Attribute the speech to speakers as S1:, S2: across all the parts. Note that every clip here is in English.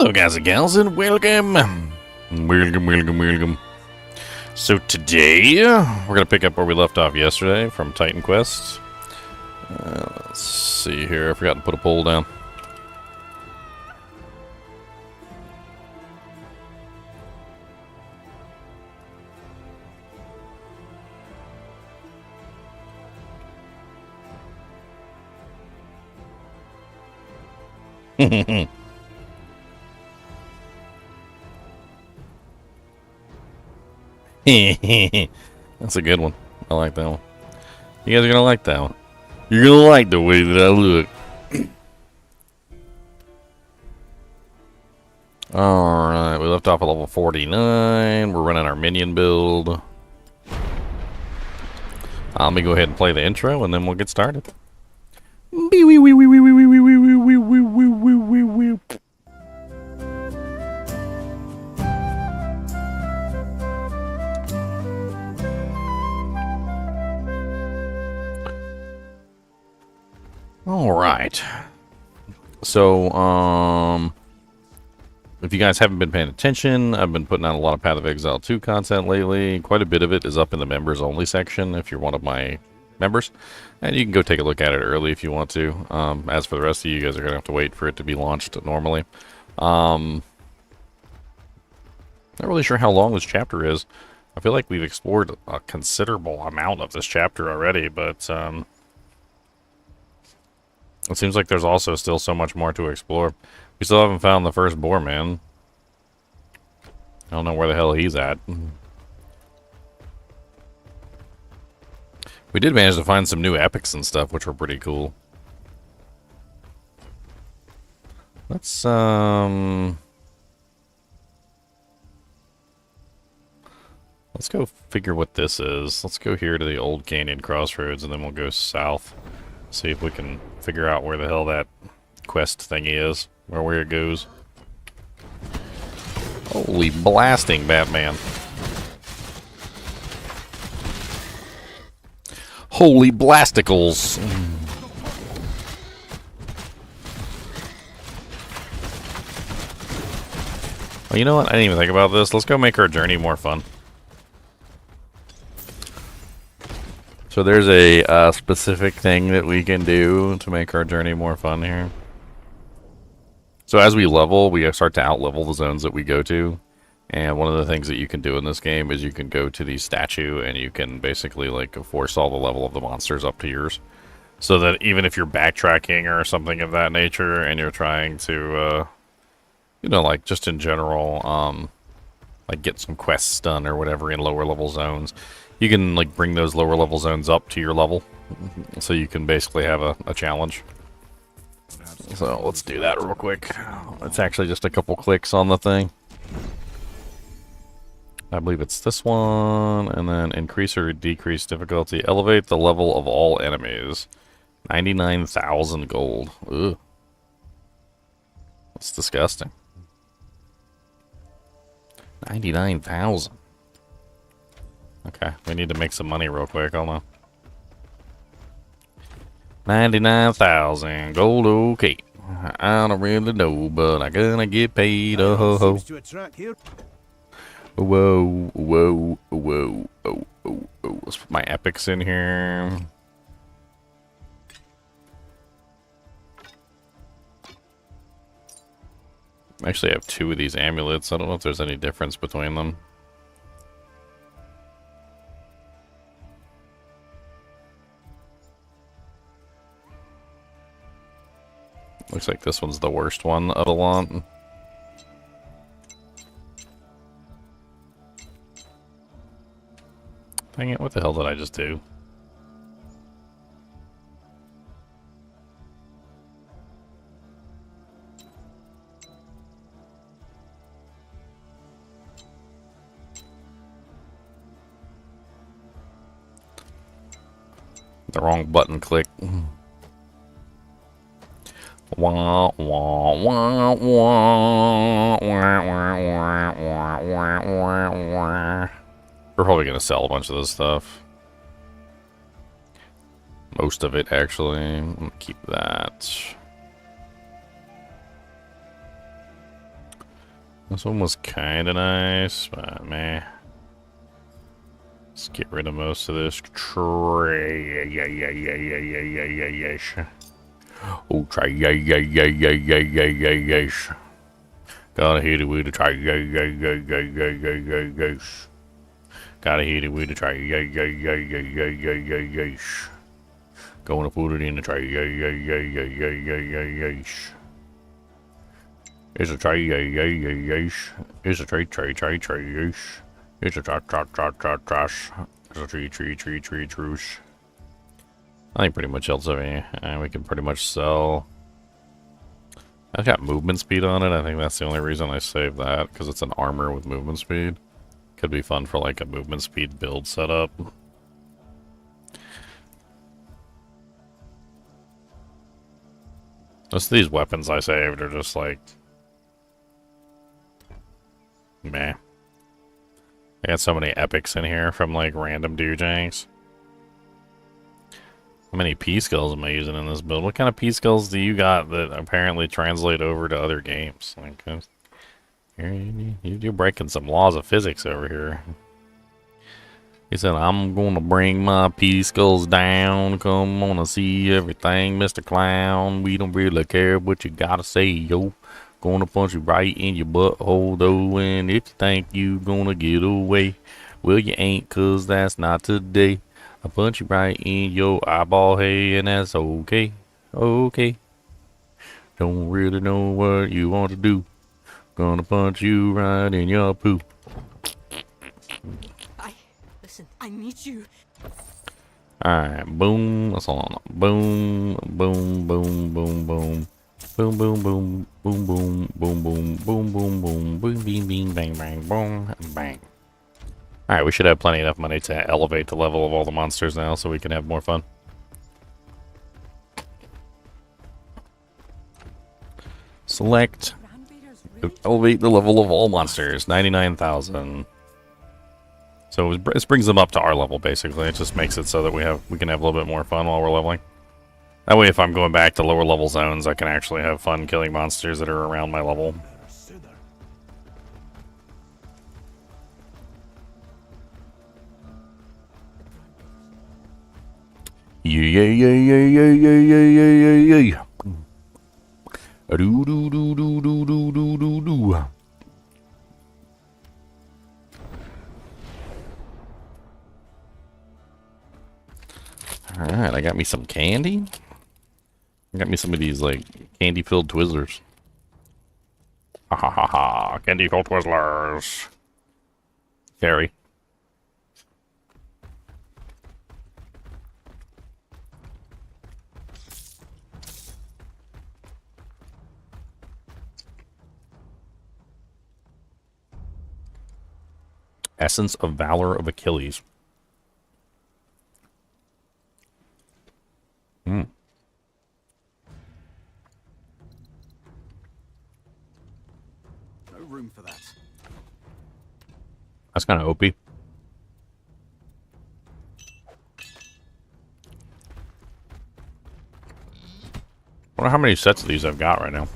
S1: Hello guys and gals and welcome. Welcome. So today, we're going to pick up where we left off yesterday from Titan Quest. Let's see here, I forgot to put a poll down. That's a good one. I like that one. You guys are gonna like that one. You're gonna like the way that I look. Alright, we left off at level 49. We're running our minion build. Let me go ahead and play the intro and then we'll get started. Alright. So, if you guys haven't been paying attention, I've been putting out a lot of Path of Exile 2 content lately. Quite a bit of it is up in the members only section if you're one of my members. And you can go take a look at it early if you want to. As for the rest of you guys are going to have to wait for it to be launched normally. Not really sure how long this chapter is. I feel like we've explored a considerable amount of this chapter already, but it seems like there's also still so much more to explore. We still haven't found the first boar man. I don't know where the hell he's at. We did manage to find some new epics and stuff, which were pretty cool. Let's go figure what this is. Let's go here to the Old Canyon Crossroads, and then we'll go south. See if we can figure out where the hell that quest thingy is, or where it goes. Holy blasting, Batman. Holy blasticles. Well, you know what? I didn't even think about this. Let's go make our journey more fun. So there's a specific thing that we can do to make our journey more fun here. So as we level, we start to out-level the zones that we go to. And one of the things that you can do in this game is you can go to the statue and you can basically like force all the level of the monsters up to yours. So that even if you're backtracking or something of that nature and you're trying to, you know, like just in general, like get some quests done or whatever in lower level zones, you can like bring those lower level zones up to your level. So you can basically have a challenge. So let's do that real quick. It's actually just a couple clicks on the thing. I believe it's this one, and then increase or decrease difficulty. Elevate the level of all enemies. 99,000 gold. Ugh. That's disgusting. 99,000. Okay, we need to make some money real quick. Hold on. 99,000 gold, okay. I don't really know, but I'm gonna get paid. Oh ho ho. Whoa, whoa, whoa, oh, oh, oh. Let's put my epics in here. Actually, I have 2 of these amulets. I don't know if there's any difference between them. Looks like this one's the worst one of the lot. Dang it, what the hell did I just do? The wrong button click. Wah, wah, wah, wah, wah, wah, wah, wah, wah, wah. We're probably going to sell a bunch of this stuff. Most of it, actually. I'm going to keep that. This one was kind of nice, but meh. Let's get rid of most of this tray. Oh, try Gotta hit it with a try Gotta hit it with a try Gonna put it in the tray It's a tray It's a tray It's a trash It's a tree truce. I think pretty much else of it. We can pretty much sell. I've got movement speed on it. I think that's the only reason I saved that, because it's an armor with movement speed. Could be fun for like a movement speed build setup. Most of these weapons I saved are just like meh. I got so many epics in here from like random doojanks. How many P skills am I using in this build? What kind of P skills do you got that apparently translate over to other games? Like, you're breaking some laws of physics over here. He said, I'm gonna bring my P skulls down. Come on and see everything, Mr. Clown. We don't really care what you gotta say, yo. Gonna punch you right in your butthole, though. And if you think you gonna get away, well, you ain't, cause that's not today. I punch you right in your eyeball, hey, and that's okay. Okay. Don't really know what you want to do. Gonna punch you right in your poo.
S2: Listen, I need you.
S1: Alright, boom. That's all on. Boom, boom, boom, boom, boom. Boom, boom, boom, boom, boom, boom, boom, boom, boom, boom, boom, bing, bing, bang, bang, boom, and bang. Alright, we should have plenty enough money to elevate the level of all the monsters now so we can have more fun. Select. Elevate the level of all monsters. 99,000. So this brings them up to our level, basically. It just makes it so that we can have a little bit more fun while we're leveling. That way, if I'm going back to lower level zones, I can actually have fun killing monsters that are around my level. Yeah. Do. Alright, I got me some candy. I got me some of these, like, candy-filled Twizzlers. Ha ha ha ha. Candy-filled Twizzlers. Fairy. Essence of Valor of Achilles. Hmm.
S3: No room for that.
S1: That's kind of OP. Wonder how many sets of these I've got right now.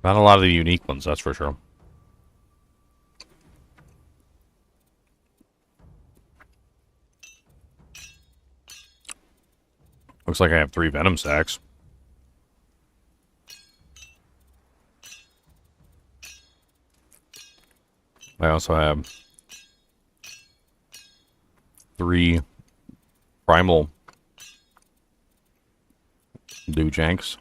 S1: Not a lot of the unique ones, that's for sure. Looks like I have 3 Venom stacks. I also have 3 Primal Doojanks.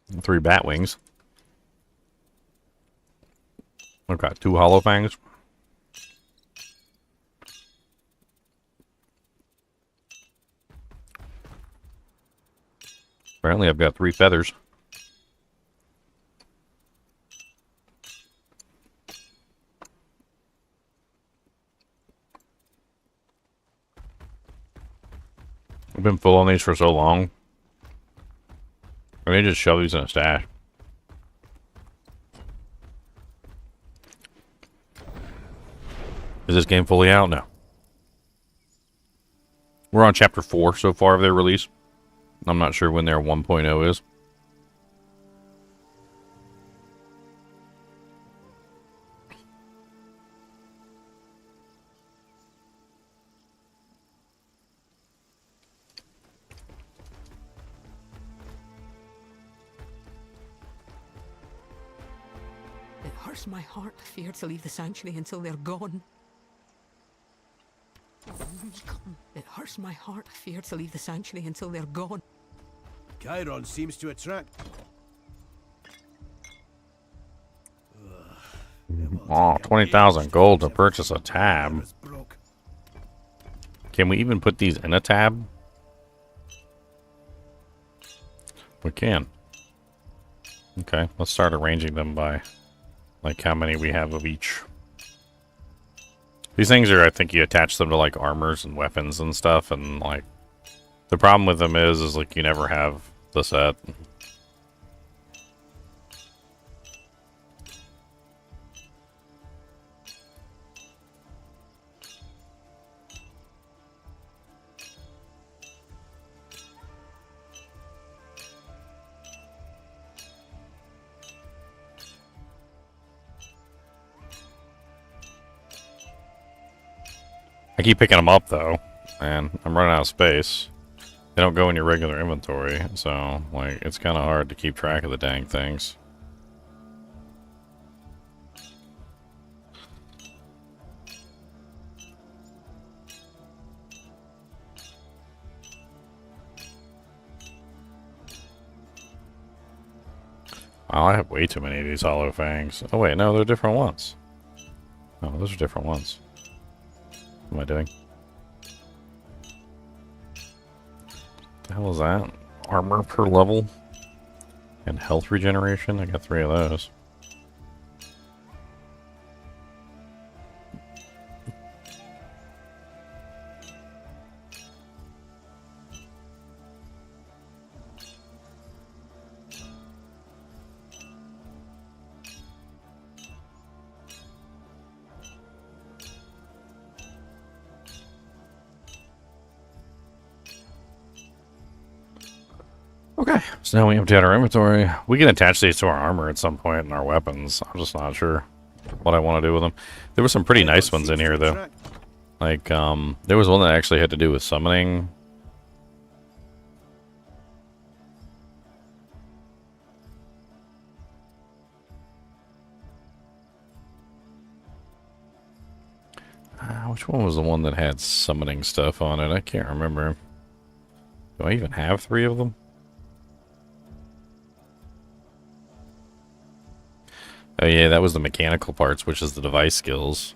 S1: And 3 Batwings. I've got 2 Hollow Fangs. Apparently I've got 3 feathers. I've been full on these for so long. I may just shove these in a stash. Is this game fully out? No. We're on chapter 4 so far of their release. I'm not sure when their 1.0 is.
S2: It hurts my heart to fear to leave the sanctuary until they're gone. It hurts my heart to fear to leave the sanctuary until they're gone.
S4: Chiron seems to attract.
S1: Oh, 20,000 gold to purchase a tab. Can we even put these in a tab? We can. Okay, let's start arranging them by like how many we have of each. These things are, I think you attach them to like armors and weapons and stuff, and like the problem with them is like you never have the set. I keep picking them up though, and I'm running out of space. They don't go in your regular inventory, so like it's kind of hard to keep track of the dang things. Wow, I have way too many of these hollow fangs. Oh wait, no, they're different ones. Oh, those are different ones. What am I doing? What the hell is that? Armor per level and health regeneration. I got 3 of those. Okay, so now we empty out our inventory. We can attach these to our armor at some point and our weapons. I'm just not sure what I want to do with them. There were some pretty nice ones in here, though. Like, there was one that actually had to do with summoning. Which one was the one that had summoning stuff on it? I can't remember. Do I even have 3 of them? Oh yeah, that was the mechanical parts, which is the device skills.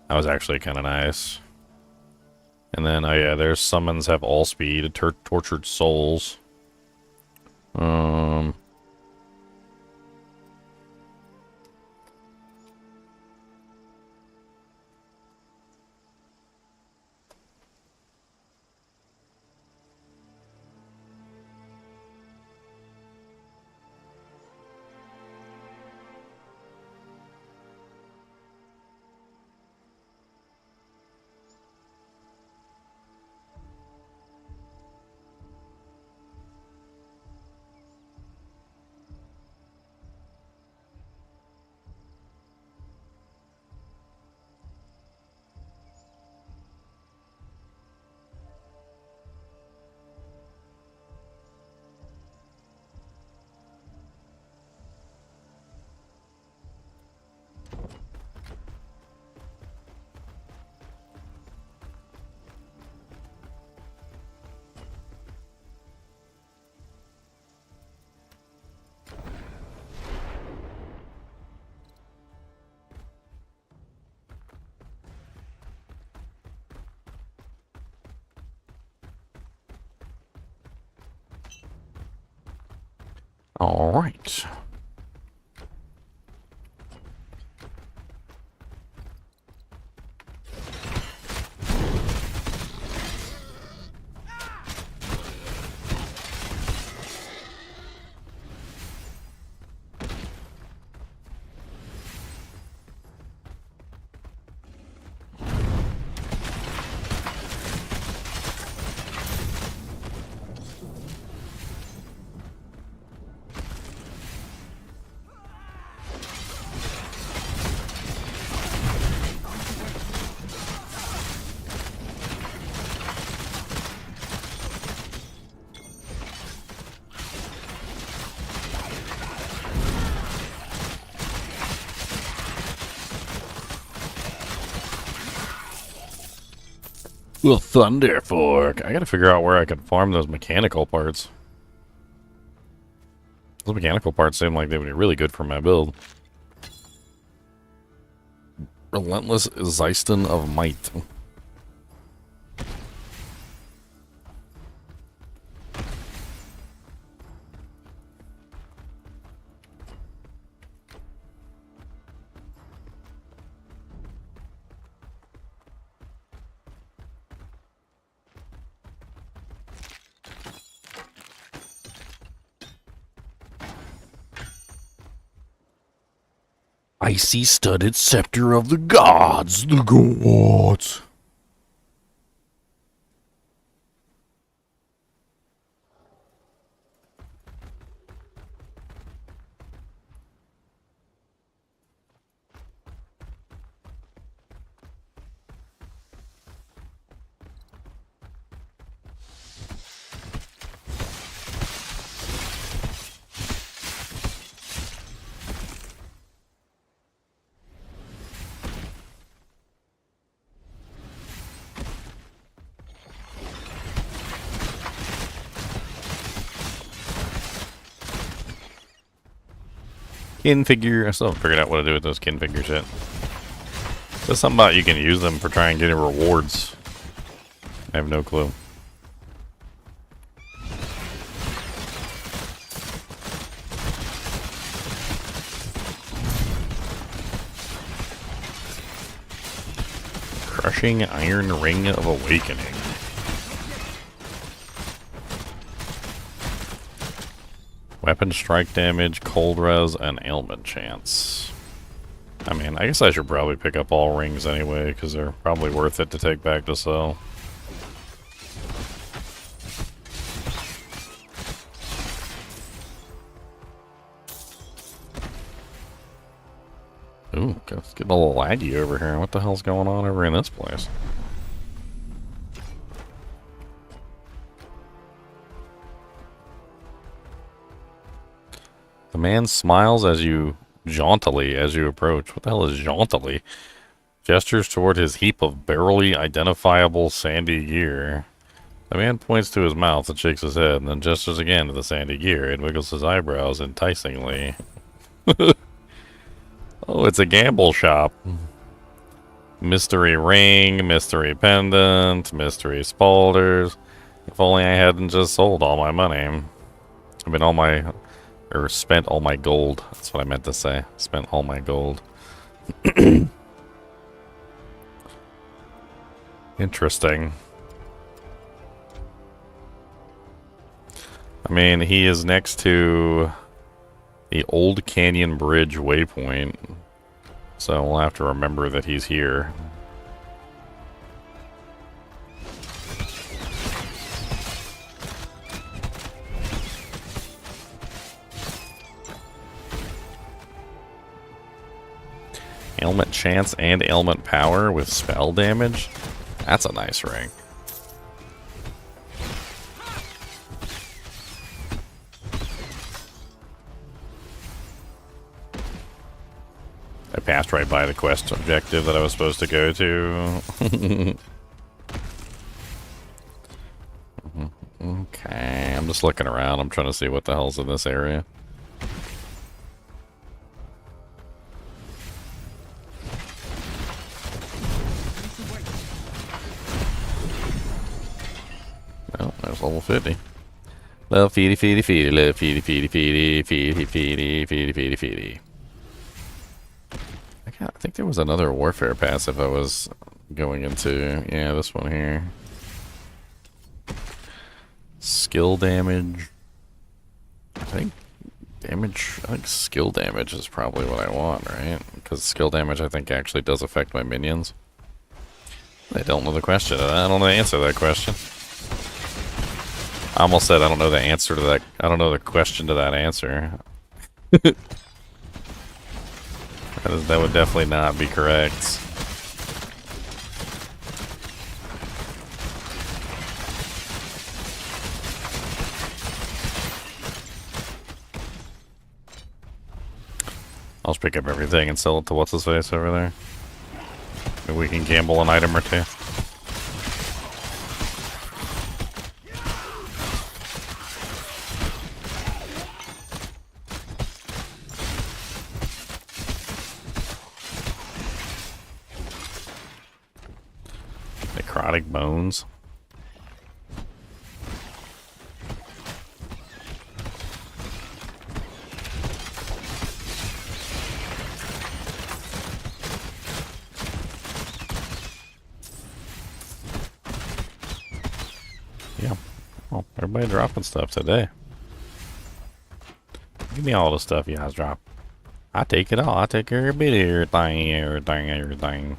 S1: That was actually kind of nice. And then, oh yeah, there's summons have all speed, tortured souls. All right. Well, Thunder Fork. I gotta figure out where I can farm those mechanical parts. Those mechanical parts seem like they would be really good for my build. Relentless Zeiston of Might. Icy studded scepter of the gods. The gods. Kin figure. I still haven't figured out what to do with those kin figures yet. There's something about you can use them for trying to get rewards. I have no clue. Crushing Iron Ring of Awakening. Weapon strike damage, cold res, and ailment chance. I mean, I guess I should probably pick up all rings anyway, because they're probably worth it to take back to sell. Ooh, it's getting a little laggy over here. What the hell's going on over in this place? The man smiles jauntily as you approach. What the hell is jauntily? Gestures toward his heap of barely identifiable sandy gear. The man points to his mouth and shakes his head, and then gestures again to the sandy gear and wiggles his eyebrows enticingly. Oh, it's a gamble shop. Mystery ring, mystery pendant, mystery spalders. If only I hadn't just sold all my money. Spent all my gold. That's what I meant to say. Spent all my gold. Interesting. I mean, he is next to the Old Canyon Bridge waypoint. So we'll have to remember that he's here. Ailment chance and ailment power with spell damage. That's a nice ring. I passed right by the quest objective that I was supposed to go to. Okay, I'm just looking around. I'm trying to see what the hell's in this area. Oh, there's level 50. Love feedy feedy feedy, love feedy feedy feedy, feedy feedy feedy feedy feedy. I think there was another warfare passive I was going into. Yeah, this one here. Skill damage. I think skill damage is probably what I want, right? Because skill damage I think actually does affect my minions. I don't know the question. I don't know the answer to that question. I almost said I don't know the answer to that. I don't know the question to that answer. That would definitely not be correct. I'll just pick up everything and sell it to what's-his-face over there. Maybe we can gamble an item or two. Necrotic bones. Yeah. Well, everybody dropping stuff today. Give me all the stuff you guys drop. I take it all. I take every bit of everything, everything, everything.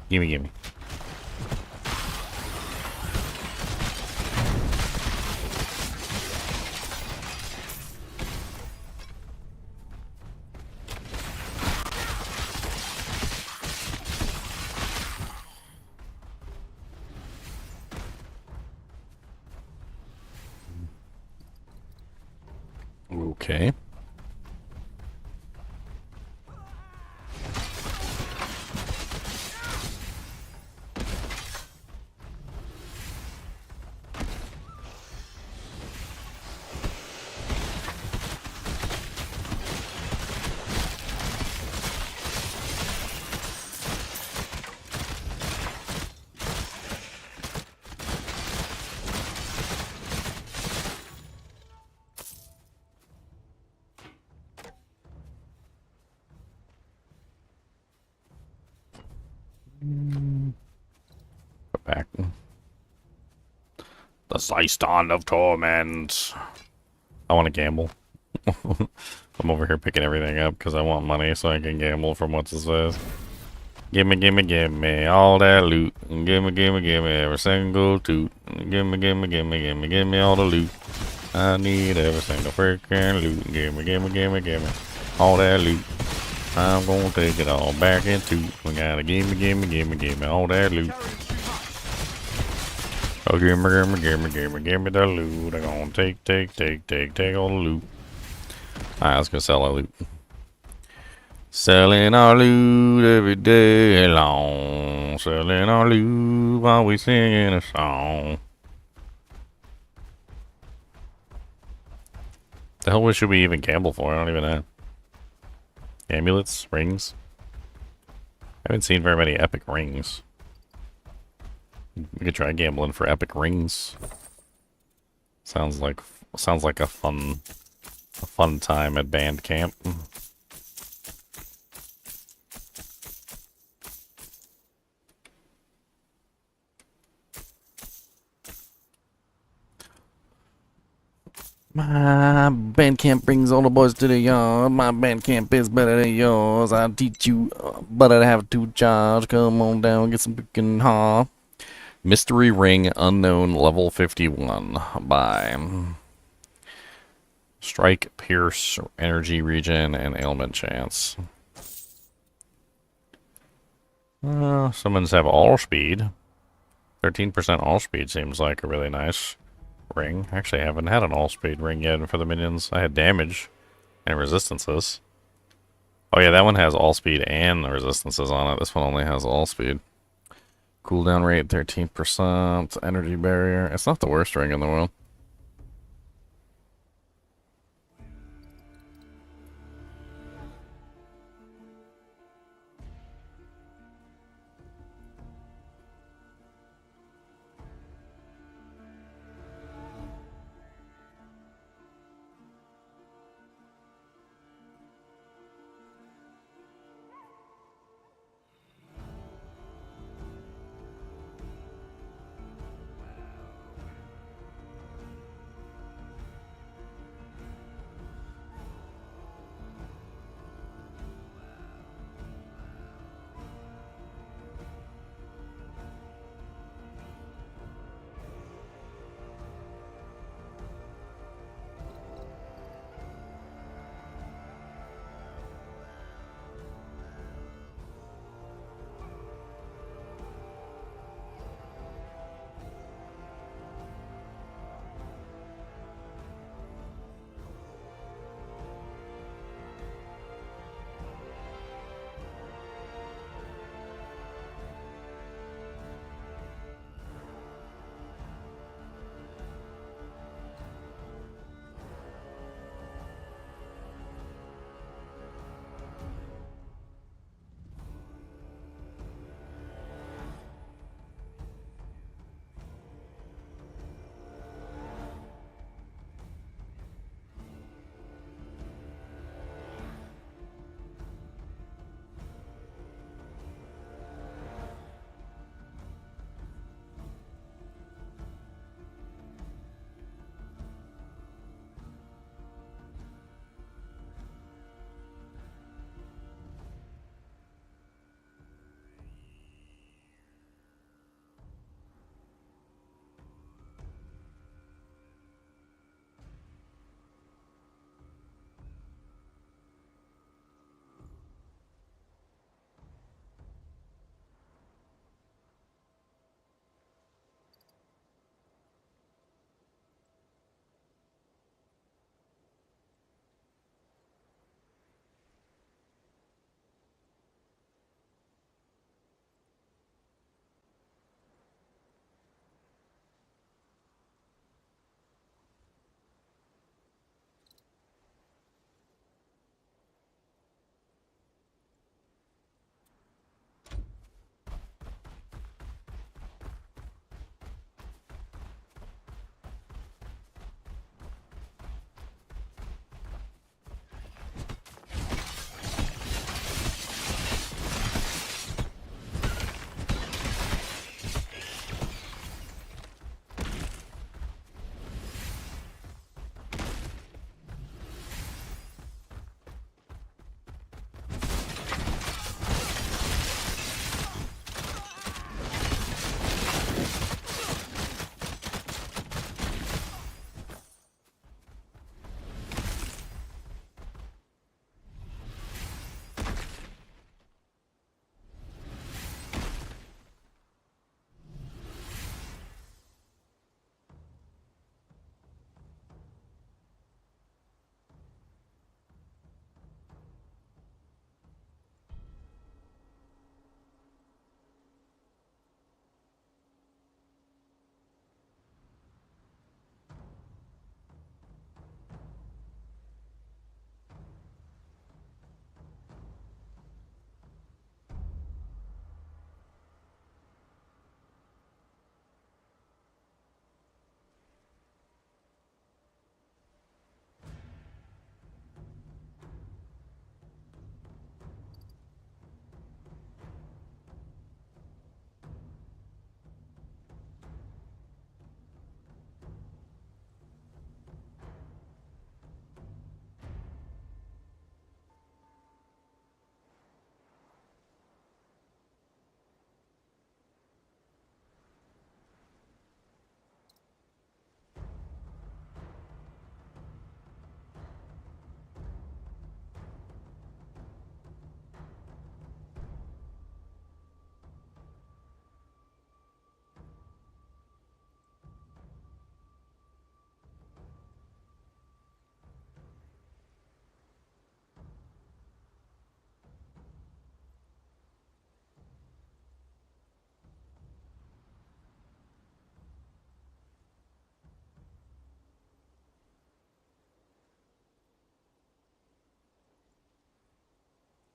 S1: Gimme, gimme. Okay. Go back. The Syston of Torment. I want to gamble. I'm over here picking everything up because I want money so I can gamble from what's it says. Gimme, gimme, gimme all that loot. Gimme, gimme, gimme every single toot. Gimme, gimme, gimme, gimme, gimme all the loot. I need every single freaking loot. Gimme, gimme, gimme, gimme all that loot. I'm gonna take it all back in toot. We gotta gimme, gimme, gimme, gimme all that loot. Oh, gimme, gimme, gimme, gimme, gimme the loot. I'm gonna take all the loot. Alright, let's go sell our loot. Selling our loot every day long. Selling our loot while we singing a song. The hell should we even gamble for? I don't even know. Amulets? Rings? I haven't seen very many epic rings. We could try gambling for epic rings. Sounds like a fun time at band camp. My band camp brings all the boys to the yard. My band camp is better than yours. I'll teach you, but I'd have to charge. Come on down, get some pickin' ha. Mystery Ring Unknown Level 51 by Strike, Pierce, Energy Regen, and Ailment Chance. Summons have all speed. 13% all speed seems like a really nice ring. Actually, I haven't had an all speed ring yet for the minions. I had damage and resistances. Oh yeah, that one has all speed and resistances on it. This one only has all speed. Cooldown rate 13%. Energy barrier. It's not the worst ring in the world.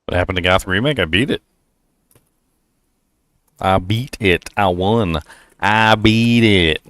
S1: What happened to Gotham Remake? I beat it. I beat it. I won. I beat it.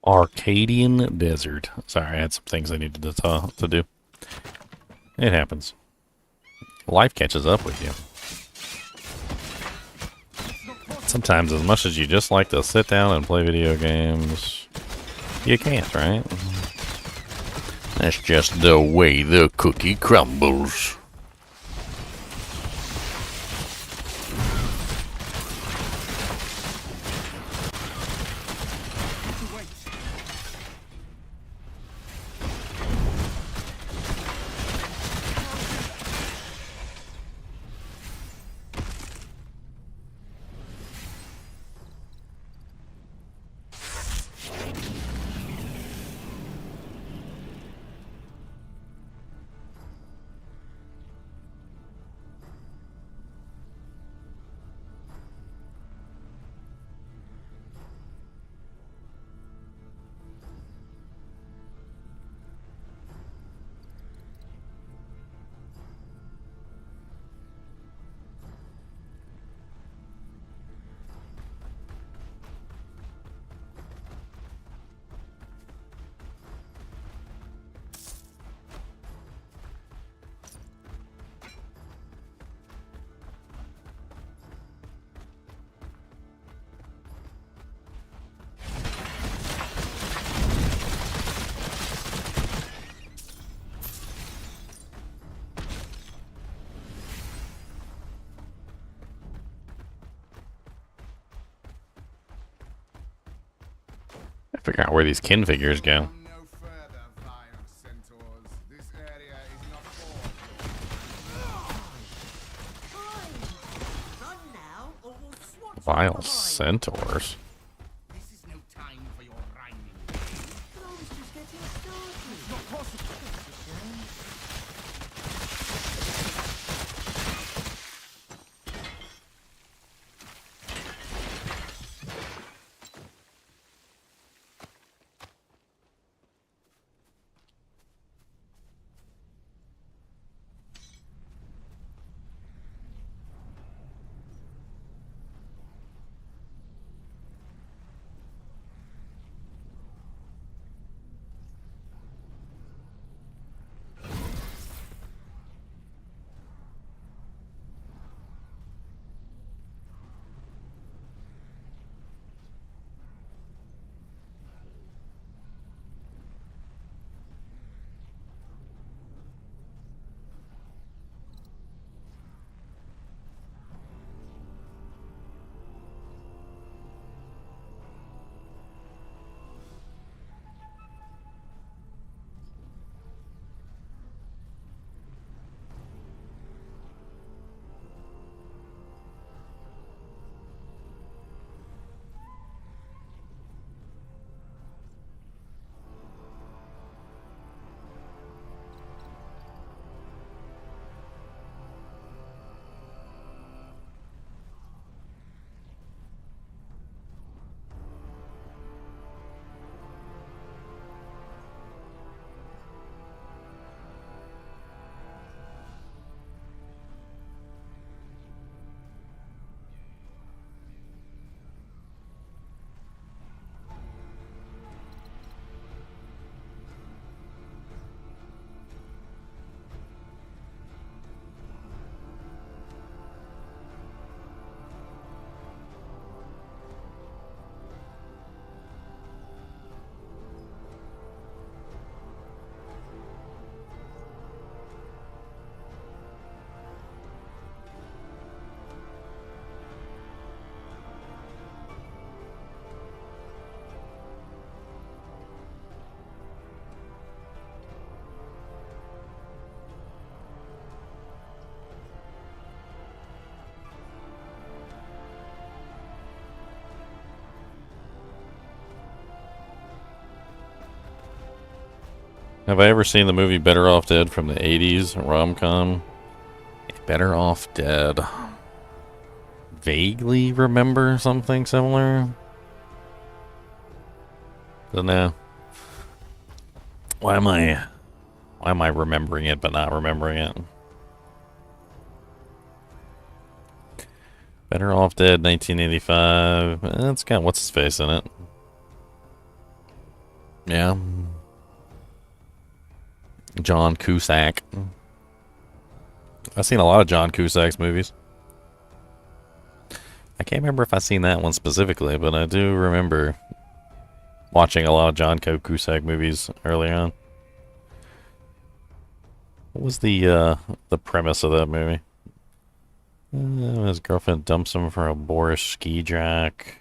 S1: Arcadian Desert. Sorry, I had some things I needed to do. It happens. Life catches up with you. Sometimes, as much as you just like to sit down and play video games, you can't, right? That's just the way the cookie crumbles. Figure out where these kin figures go.
S5: No further, vile centaurs. This area is not for
S6: Run now, or we'll swat you
S1: Vile
S6: behind.
S1: centaurs.
S5: This is no time for your rhyming.
S6: I was just getting started. It's not possible.
S1: Have I ever seen the movie Better Off Dead from the 80s rom-com? Better Off Dead. Vaguely remember something similar? Don't know. Why am I remembering it but not remembering it? Better Off Dead 1985. It's got what's his face in it. Yeah. John Cusack. I've seen a lot of John Cusack's movies. I can't remember if I've seen that one specifically, but I do remember watching a lot of John Cusack movies early on. What was the premise of that movie? His girlfriend dumps him for a boorish ski jack.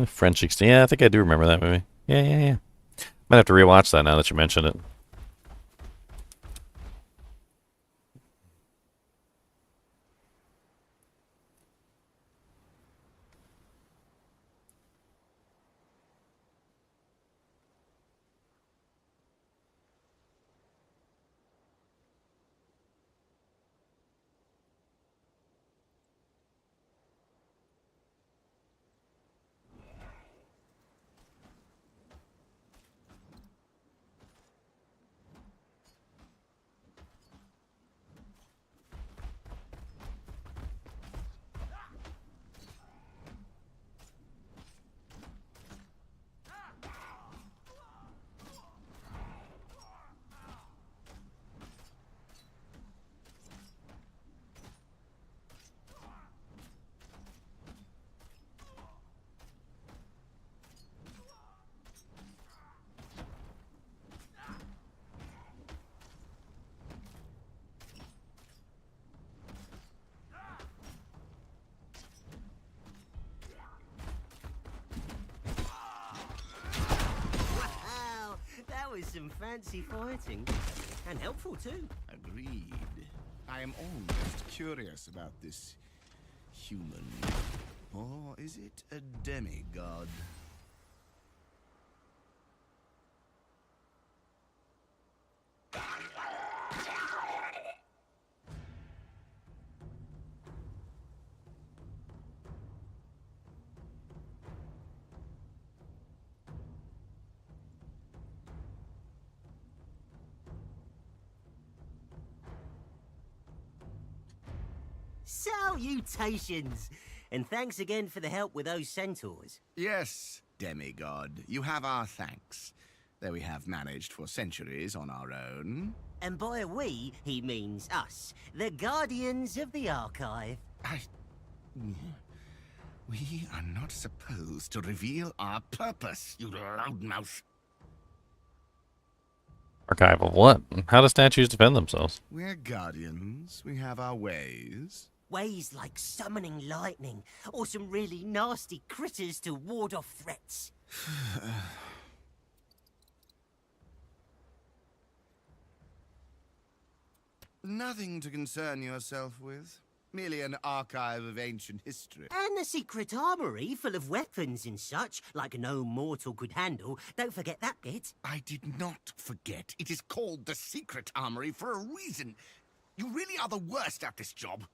S1: French extinction. Yeah, I think I do remember that movie. Yeah. Might have to rewatch that now that you mention it.
S7: Wow, that was some fancy fighting. And helpful too.
S5: Agreed. I am almost curious about this human. Or is it a demigod?
S7: Salutations! And thanks again for the help with those centaurs.
S5: Yes, demigod. You have our thanks. Though we have managed for centuries on our own.
S7: And by we, he means us, the guardians of the archive.
S5: We are not supposed to reveal our purpose, you loudmouth.
S1: Archive of what? How do statues defend themselves?
S5: We're guardians. We have our ways.
S7: Ways like summoning lightning, or some really nasty critters to ward off threats.
S5: Nothing to concern yourself with. Merely an archive of ancient history.
S7: And a secret armory full of weapons and such, like no mortal could handle. Don't forget that bit.
S5: I did not forget. It is called the Secret Armory for a reason. You really are the worst at this job.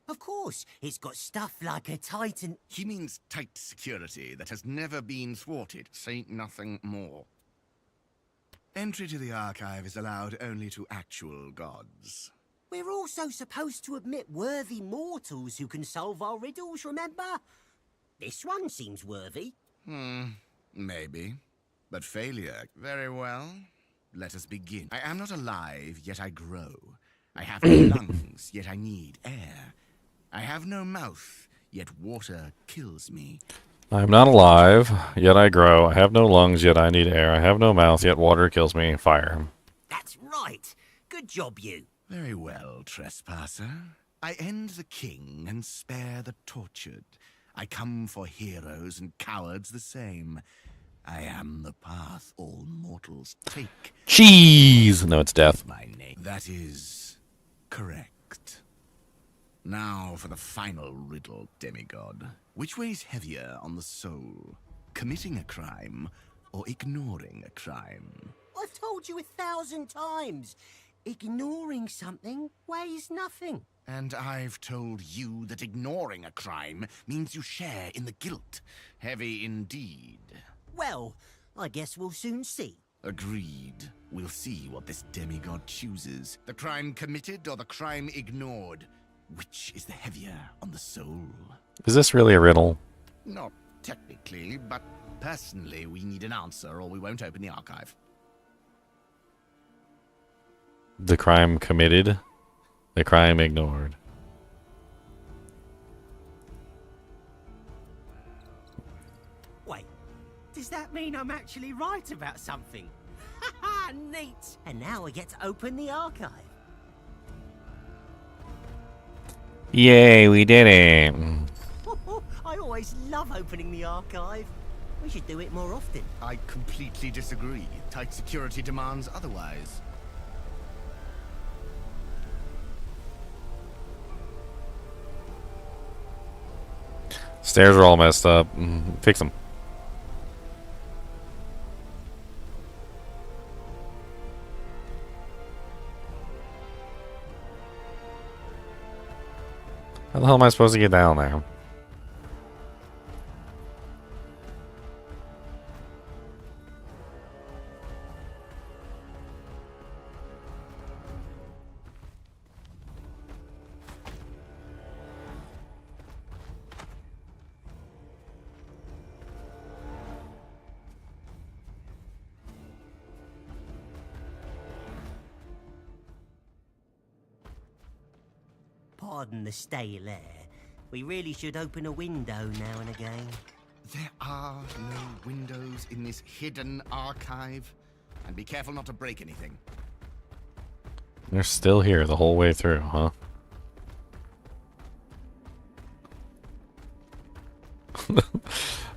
S7: Of course, it's got stuff like a titan.
S5: He means tight security that has never been thwarted. Say nothing more. Entry to the archive is allowed only to actual gods.
S7: We're also supposed to admit worthy mortals who can solve our riddles, remember? This one seems worthy.
S5: Maybe. But failure, very well. Let us begin. I am not alive, yet I grow. I have no lungs, yet I need air. I have no mouth, yet water kills me.
S1: I am not alive, yet I grow. I have no lungs, yet I need air. I have no mouth, yet water kills me. Fire.
S7: That's right. Good job, you.
S5: Very well, trespasser. I end the king and spare the tortured. I come for heroes and cowards the same. I am the path all mortals take.
S1: Cheese! No, it's death.
S5: My name. That is correct. Now for the final riddle, demigod. Which weighs heavier on the soul? Committing a crime or ignoring a crime?
S7: I've told you 1,000 times. Ignoring something weighs nothing.
S5: And I've told you that ignoring a crime means you share in the guilt. Heavy indeed.
S7: Well, I guess we'll soon see.
S5: Agreed. We'll see what this demigod chooses. The crime committed or the crime ignored? Which is the heavier on the soul?
S1: Is this really a riddle?
S5: Not technically, but personally we need an answer or we won't open the archive.
S1: The crime committed, the crime ignored.
S7: Wait, Does that mean I'm actually right about something? Haha, neat! And now I get to open the archive.
S1: Yay, we did it.
S7: I always love opening the archive. We should do it more often.
S5: I completely disagree. Tight security demands otherwise.
S1: Stairs are all messed up. Fix them. How the hell am I supposed to get down there?
S7: Pardon the stale air. We really should open a window now and again.
S5: There are no windows in this hidden archive. And be careful not to break anything.
S1: They're still here the whole way through, huh? I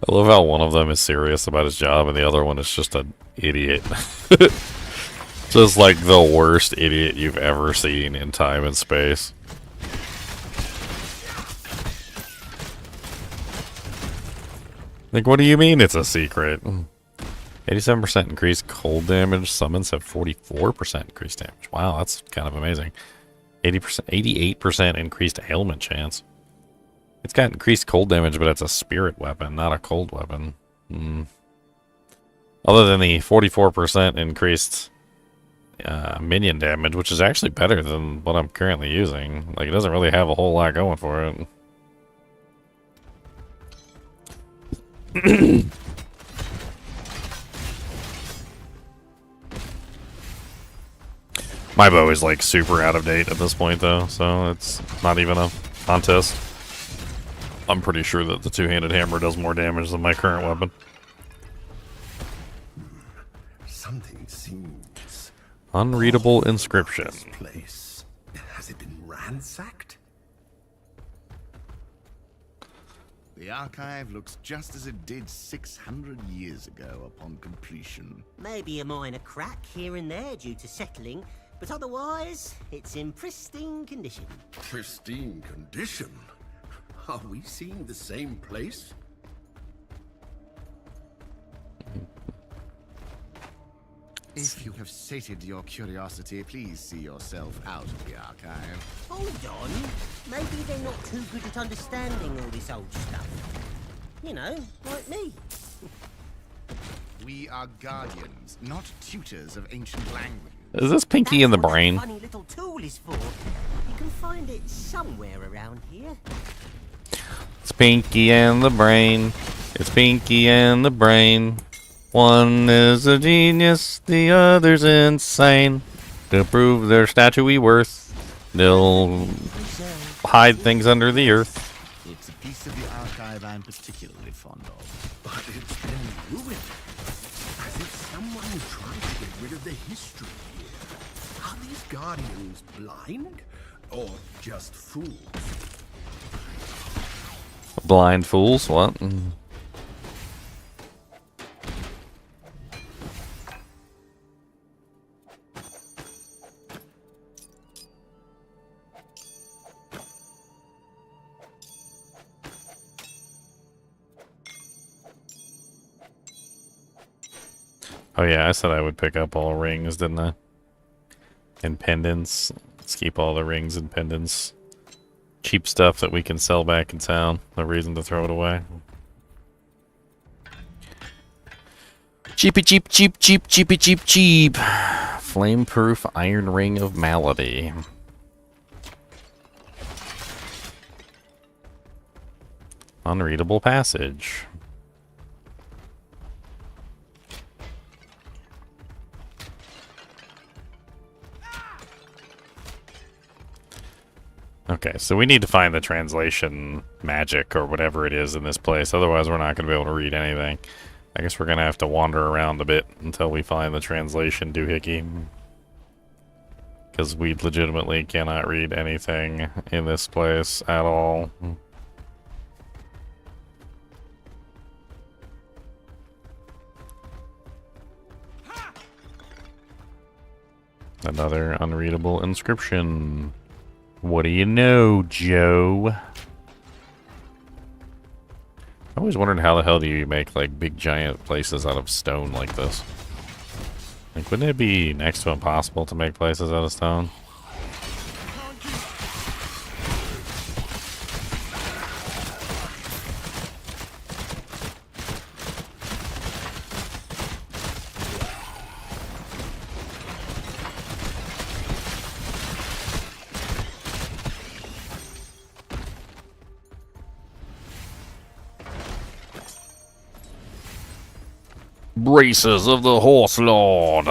S1: love how one of them is serious about his job and the other one is just an idiot. Just like the worst idiot you've ever seen in time and space. Like, what do you mean it's a secret? 87% increased cold damage. Summons have 44% increased damage. Wow, that's kind of amazing. 88% increased ailment chance. It's got increased cold damage, but it's a spirit weapon, not a cold weapon. Other than the 44% increased minion damage, which is actually better than what I'm currently using. Like, it doesn't really have a whole lot going for it. My bow is like super out of date at this point though, so it's not even a contest. I'm pretty sure that the two-handed hammer does more damage than my current weapon.
S4: Something seems
S1: Unreadable inscription.
S4: this place. Has it been ransacked?
S5: The archive looks just as it did 600 years ago upon completion.
S7: Maybe a minor crack here and there due to settling, but otherwise, it's in pristine condition.
S4: Pristine condition? Are we seeing the same place?
S5: If you have sated your curiosity, please see yourself out of the archive.
S7: Hold on. Maybe they're not too good at understanding all this old stuff. You know, like me.
S5: We are guardians, not tutors of ancient languages.
S1: Is this Pinky in the
S7: That's what that
S1: brain?
S7: funny little tool is for. You can find it somewhere around here.
S1: It's Pinky and the brain. It's Pinky and the brain. One is a genius, the other's insane. To prove their statuey worth, they'll hide things under the earth.
S5: It's a piece of the archive I'm particularly fond of.
S4: But it's been ruined. As if someone tried to get rid of the history here. Are these guardians blind? Or just fools?
S1: Blind fools, what? Oh yeah, I said I would pick up all rings, didn't I? And pendants. Let's keep all the rings and pendants. Cheap stuff that we can sell back in town. No reason to throw it away. Cheapy cheap cheap cheap cheapy cheap cheap. Flame-proof iron ring of malady. Unreadable passage. Okay, so we need to find the translation magic or whatever it is in this place. Otherwise, we're not going to be able to read anything. I guess we're gonna have to wander around a bit until we find the translation doohickey. Because we legitimately cannot read anything in this place at all. Another unreadable inscription. What do you know, Joe? I always wondered how the hell do you make like big giant places out of stone like this? Like, wouldn't it be next to impossible to make places out of stone? Braces of the Horse Lord.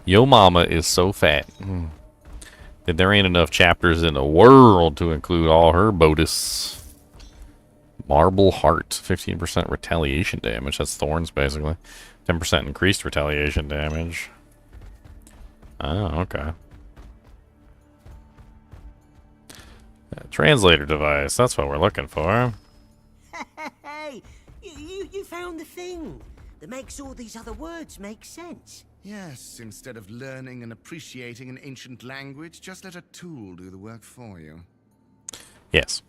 S1: Yo mama is so fat that there ain't enough chapters in the world to include all her bonus. Marble Heart, 15% retaliation damage. That's thorns, basically. 10% increased retaliation damage. Oh, okay. Translator device, that's what we're looking for.
S7: Hey, you found the thing that makes all these other words make sense.
S5: Yes, instead of learning and appreciating an ancient language, just let a tool do the work for you.
S1: Yes.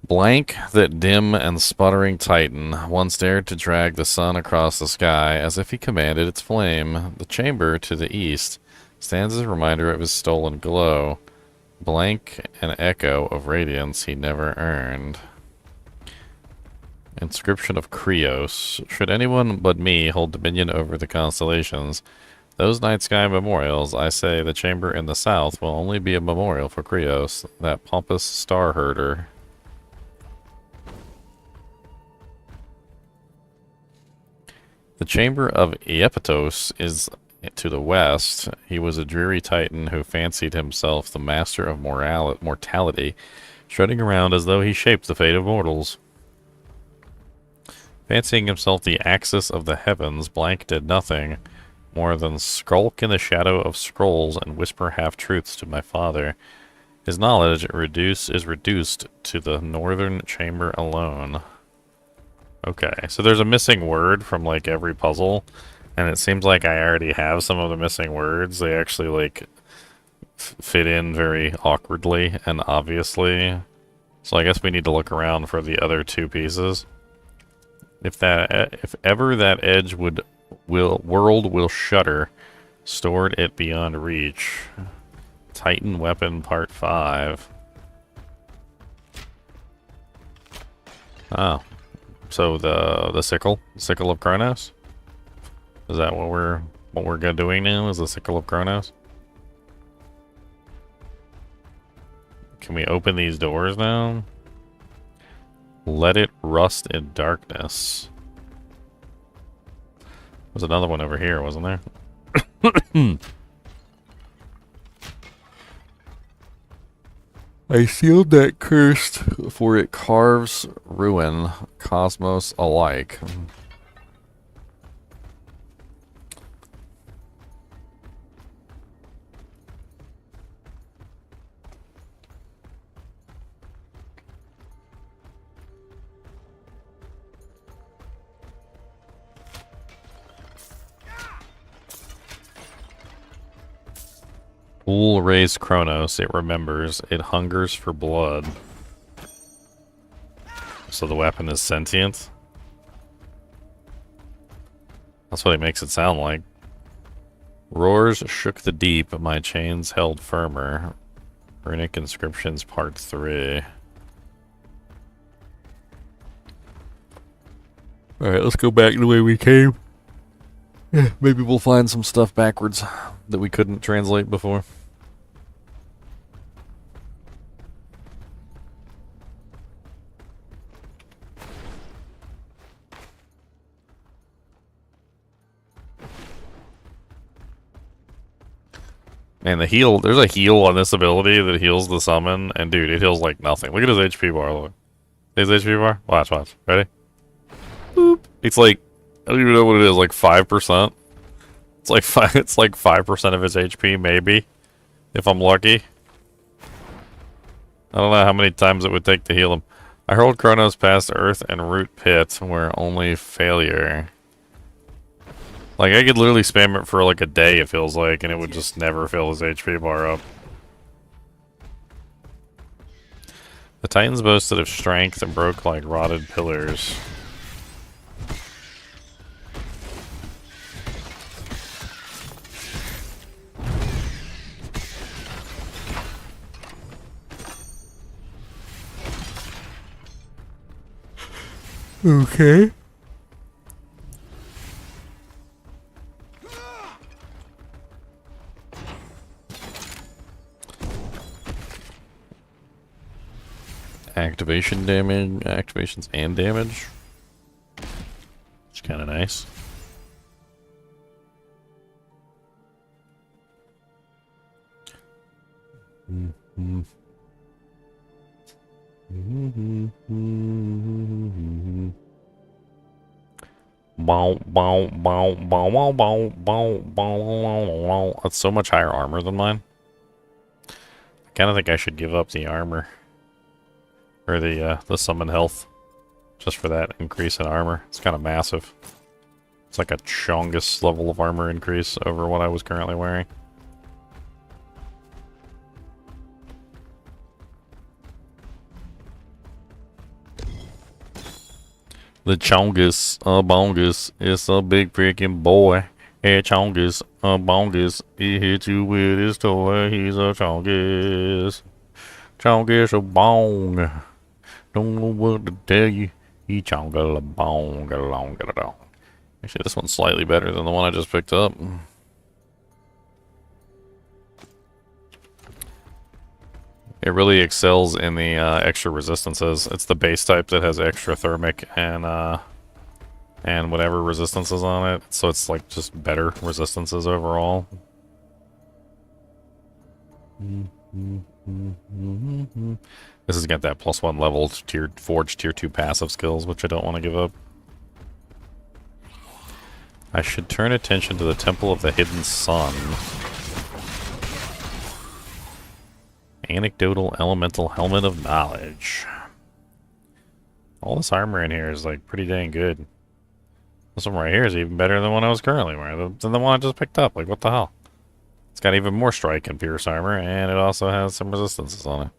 S1: Blank, that dim and sputtering titan, once dared to drag the sun across the sky as if he commanded its flame. The chamber to the east stands as a reminder of his stolen glow. Blank, an echo of radiance he never earned. Inscription of Krios. Should anyone but me hold dominion over the constellations, those night sky memorials, I say the chamber in the south will only be a memorial for Krios, that pompous star herder. The chamber of Iepetos is to the west. He was a dreary titan who fancied himself the master of mortality, strutting around as though he shaped the fate of mortals. Fancying himself the axis of the heavens, Blank did nothing more than skulk in the shadow of scrolls and whisper half-truths to my father. His knowledge is reduced to the northern chamber alone. Okay, so there's a missing word from like every puzzle, and it seems like I already have some of the missing words. They actually like fit in very awkwardly and obviously. So I guess we need to look around for the other two pieces. If ever that edge world will shudder, stored it beyond reach. Titan Weapon Part 5. Oh. So the sickle of Kronos? Is that what we're doing now? Is the sickle of Kronos? Can we open these doors now? Let it rust in darkness. There's another one over here, wasn't there? I sealed that cursed, for it carves ruin, cosmos alike. Pool raised Kronos, it remembers, it hungers for blood. So the weapon is sentient? That's what it makes it sound like. Roars shook the deep, my chains held firmer. Runic Inscriptions Part 3. Alright, let's go back the way we came. Yeah, maybe we'll find some stuff backwards that we couldn't translate before. And the heal, there's a heal on this ability that heals the summon, and dude, it heals like nothing. Look at his HP bar, look. His HP bar? Watch, watch. Ready? Boop. It's like, I don't even know what it is, like 5%? It's like 5% of his HP, maybe. If I'm lucky. I don't know how many times it would take to heal him. I hurled Kronos past Earth and Root Pit, where only failure. Like, I could literally spam it for like a day, it feels like, and it would just never fill his HP bar up. The Titans boasted of strength and broke like rotted pillars. Okay. Activation damage, activations and damage. It's kind of nice. That's so much higher armor than mine. I kind of think I should give up the armor. Or the summon health. Just for that increase in armor. It's kind of massive. It's like a chongus level of armor increase over what I was currently wearing. The Chongus, bongus, is a big freaking boy. Hey Chongus, bongus, he hit you with his toy. He's a Chongus. Chongus a bong. Don't know what to tell you. He chonga la bong, get along, get along. Actually, this one's slightly better than the one I just picked up. It really excels in the extra resistances. It's the base type that has extra thermic and whatever resistances on it. So it's like just better resistances overall. This has got that +1 level forged tier 2 passive skills, which I don't want to give up. I should turn attention to the Temple of the Hidden Sun. Anecdotal Elemental Helmet of Knowledge. All this armor in here is like pretty dang good. This one right here is even better than the one I was currently wearing, than the one I just picked up. Like, what the hell? It's got even more strike and pierce armor, and it also has some resistances on it.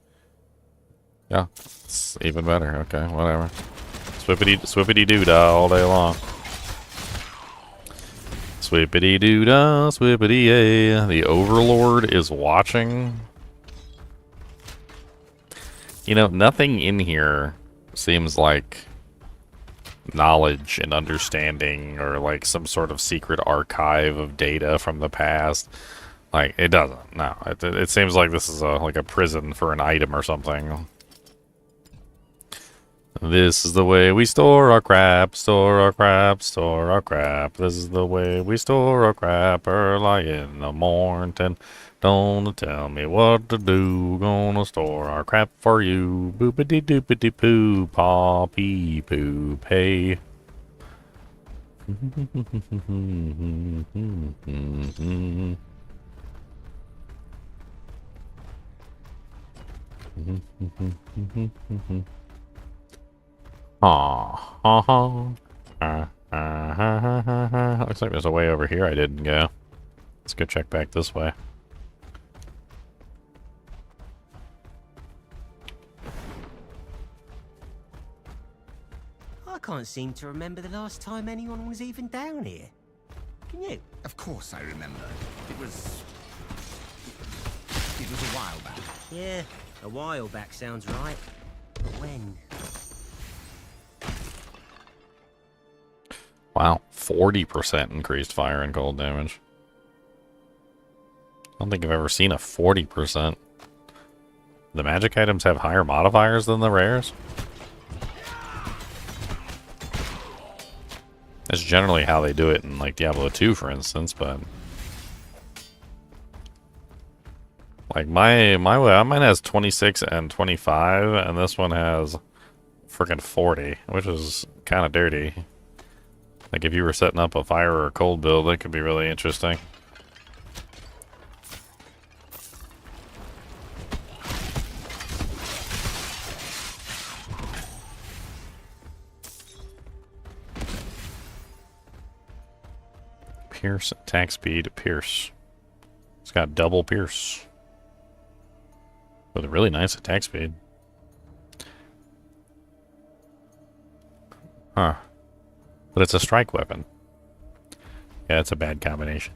S1: Yeah, it's even better. Okay, whatever. Swippity-doo-dah all day long. Swippity-doo-dah, swippity-yay. The Overlord is watching. You know, nothing in here seems like knowledge and understanding or like some sort of secret archive of data from the past. Like, it doesn't. No, it seems like this is like a prison for an item or something. This is the way we store our crap, store our crap, store our crap. This is the way we store our crap early in the morning. Don't tell me what to do. Gonna store our crap for you. Boopity doopity poo, paw pee poo pay. Looks like there's a way over here I didn't go. Let's go check back this way.
S7: I can't seem to remember the last time anyone was even down here. Can you?
S5: Of course I remember. It was a while back.
S7: Yeah, a while back sounds right. But when?
S1: Wow, 40% increased fire and cold damage. I don't think I've ever seen a 40%. The magic items have higher modifiers than the rares? That's generally how they do it in like Diablo 2, for instance, but Like mine has 26 and 25, and this one has freaking 40, which is kind of dirty. Like if you were setting up a fire or a cold build, that could be really interesting. Pierce, attack speed, pierce. It's got double pierce. With a really nice attack speed. Huh. But it's a strike weapon. Yeah, it's a bad combination.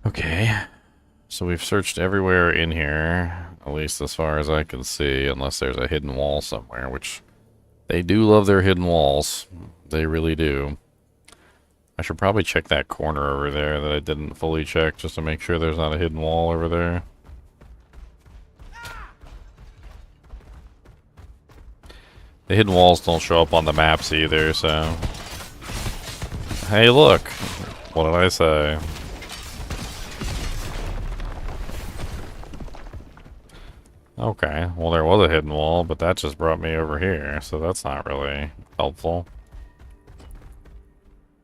S1: Okay. So we've searched everywhere in here, at least as far as I can see, unless there's a hidden wall somewhere, which they do love their hidden walls. They really do. I should probably check that corner over there that I didn't fully check, just to make sure there's not a hidden wall over there. The hidden walls don't show up on the maps either, so... Hey, look! What did I say? Okay, well there was a hidden wall, but that just brought me over here, so that's not really helpful.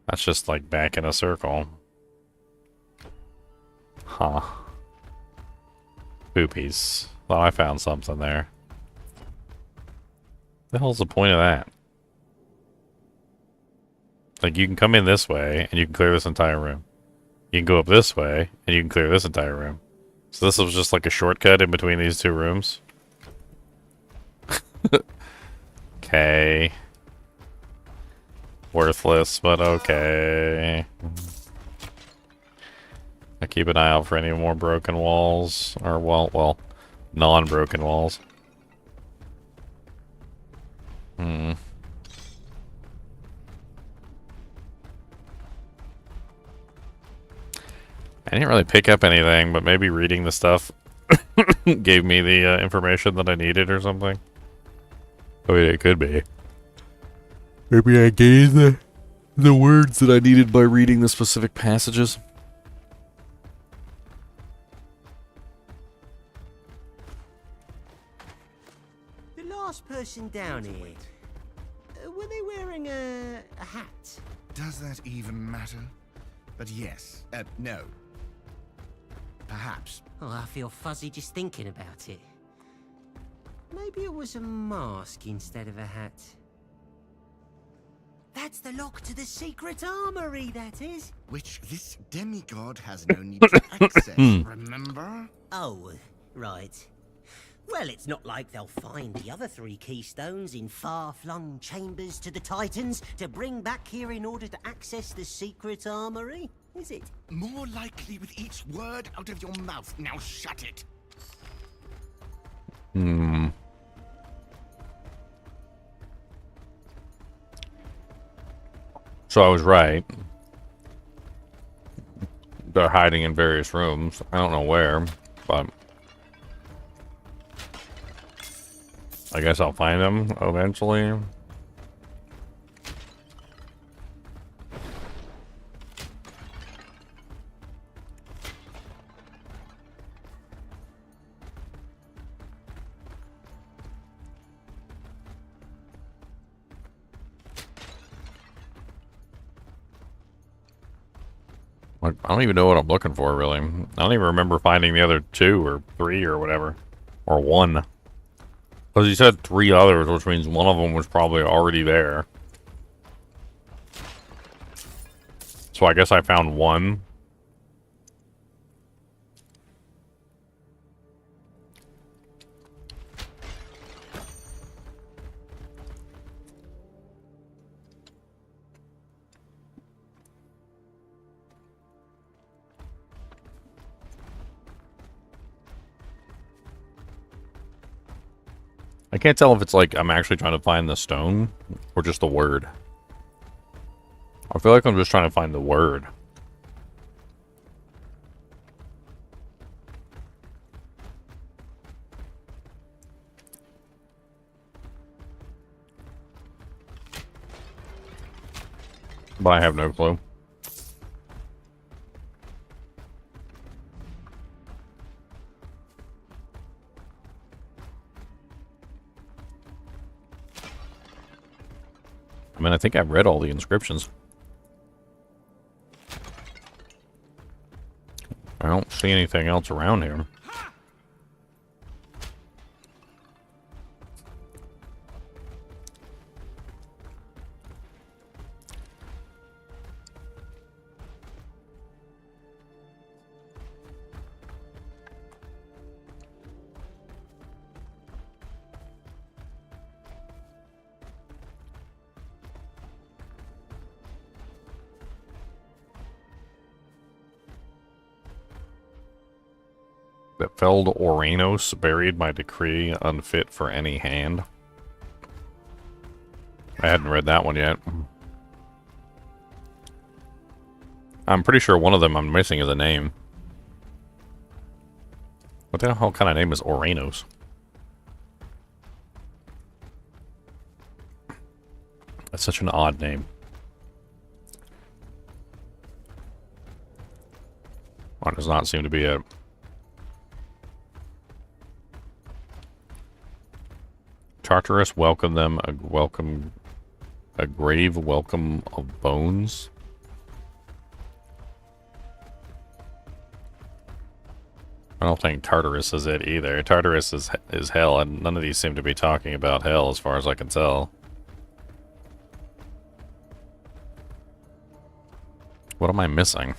S1: That's just like back in a circle. Huh. Boopies. Thought I found something there. The hell's the point of that? Like, you can come in this way, and you can clear this entire room. You can go up this way, and you can clear this entire room. So this was just like a shortcut in between these two rooms. Okay. Worthless, but okay. I keep an eye out for any more broken walls. Or, well, non-broken walls. I didn't really pick up anything, but maybe reading the stuff gave me the information that I needed or something. I mean, it could be. Maybe I gained the words that I needed by reading the specific passages.
S7: The last person down here, were they wearing a hat?
S5: Does that even matter? But yes. No. Perhaps.
S7: Oh, I feel fuzzy just thinking about it. Maybe it was a mask instead of a hat. That's the lock to the secret armory, that is.
S5: Which this demigod has no need to access, remember?
S7: Oh, right. Well, it's not like they'll find the other 3 keystones in far-flung chambers to the Titans to bring back here in order to access the secret armory, is it?
S5: More likely with each word out of your mouth. Now shut it.
S1: So I was right. They're hiding in various rooms. I don't know where, but I guess I'll find them eventually. Like, I don't even know what I'm looking for, really. I don't even remember finding the other 2 or 3 or whatever. Or 1. Because you said 3 others, which means one of them was probably already there. So I guess I found 1. I can't tell if it's like I'm actually trying to find the stone or just the word. I feel like I'm just trying to find the word. but I have no clue. I mean, I think I've read all the inscriptions. I don't see anything else around here. That felled Oranos buried my decree unfit for any hand. I hadn't read that one yet. I'm pretty sure one of them I'm missing is a name. What the hell kind of name is Oranos? That's such an odd name. Well, does not seem to be it. Tartarus welcomed them a grave welcome of bones. I don't think Tartarus is it either. Tartarus is hell, and none of these seem to be talking about hell as far as I can tell. What am I missing?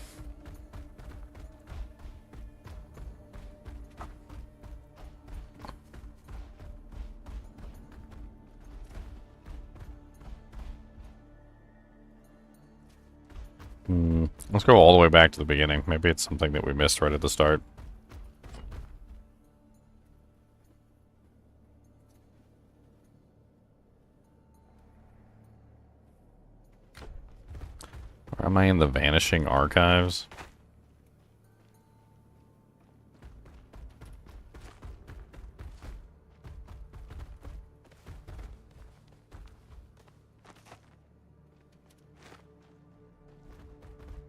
S1: Let's go all the way back to the beginning. Maybe it's something that we missed right at the start. Or am I in the Vanishing Archives?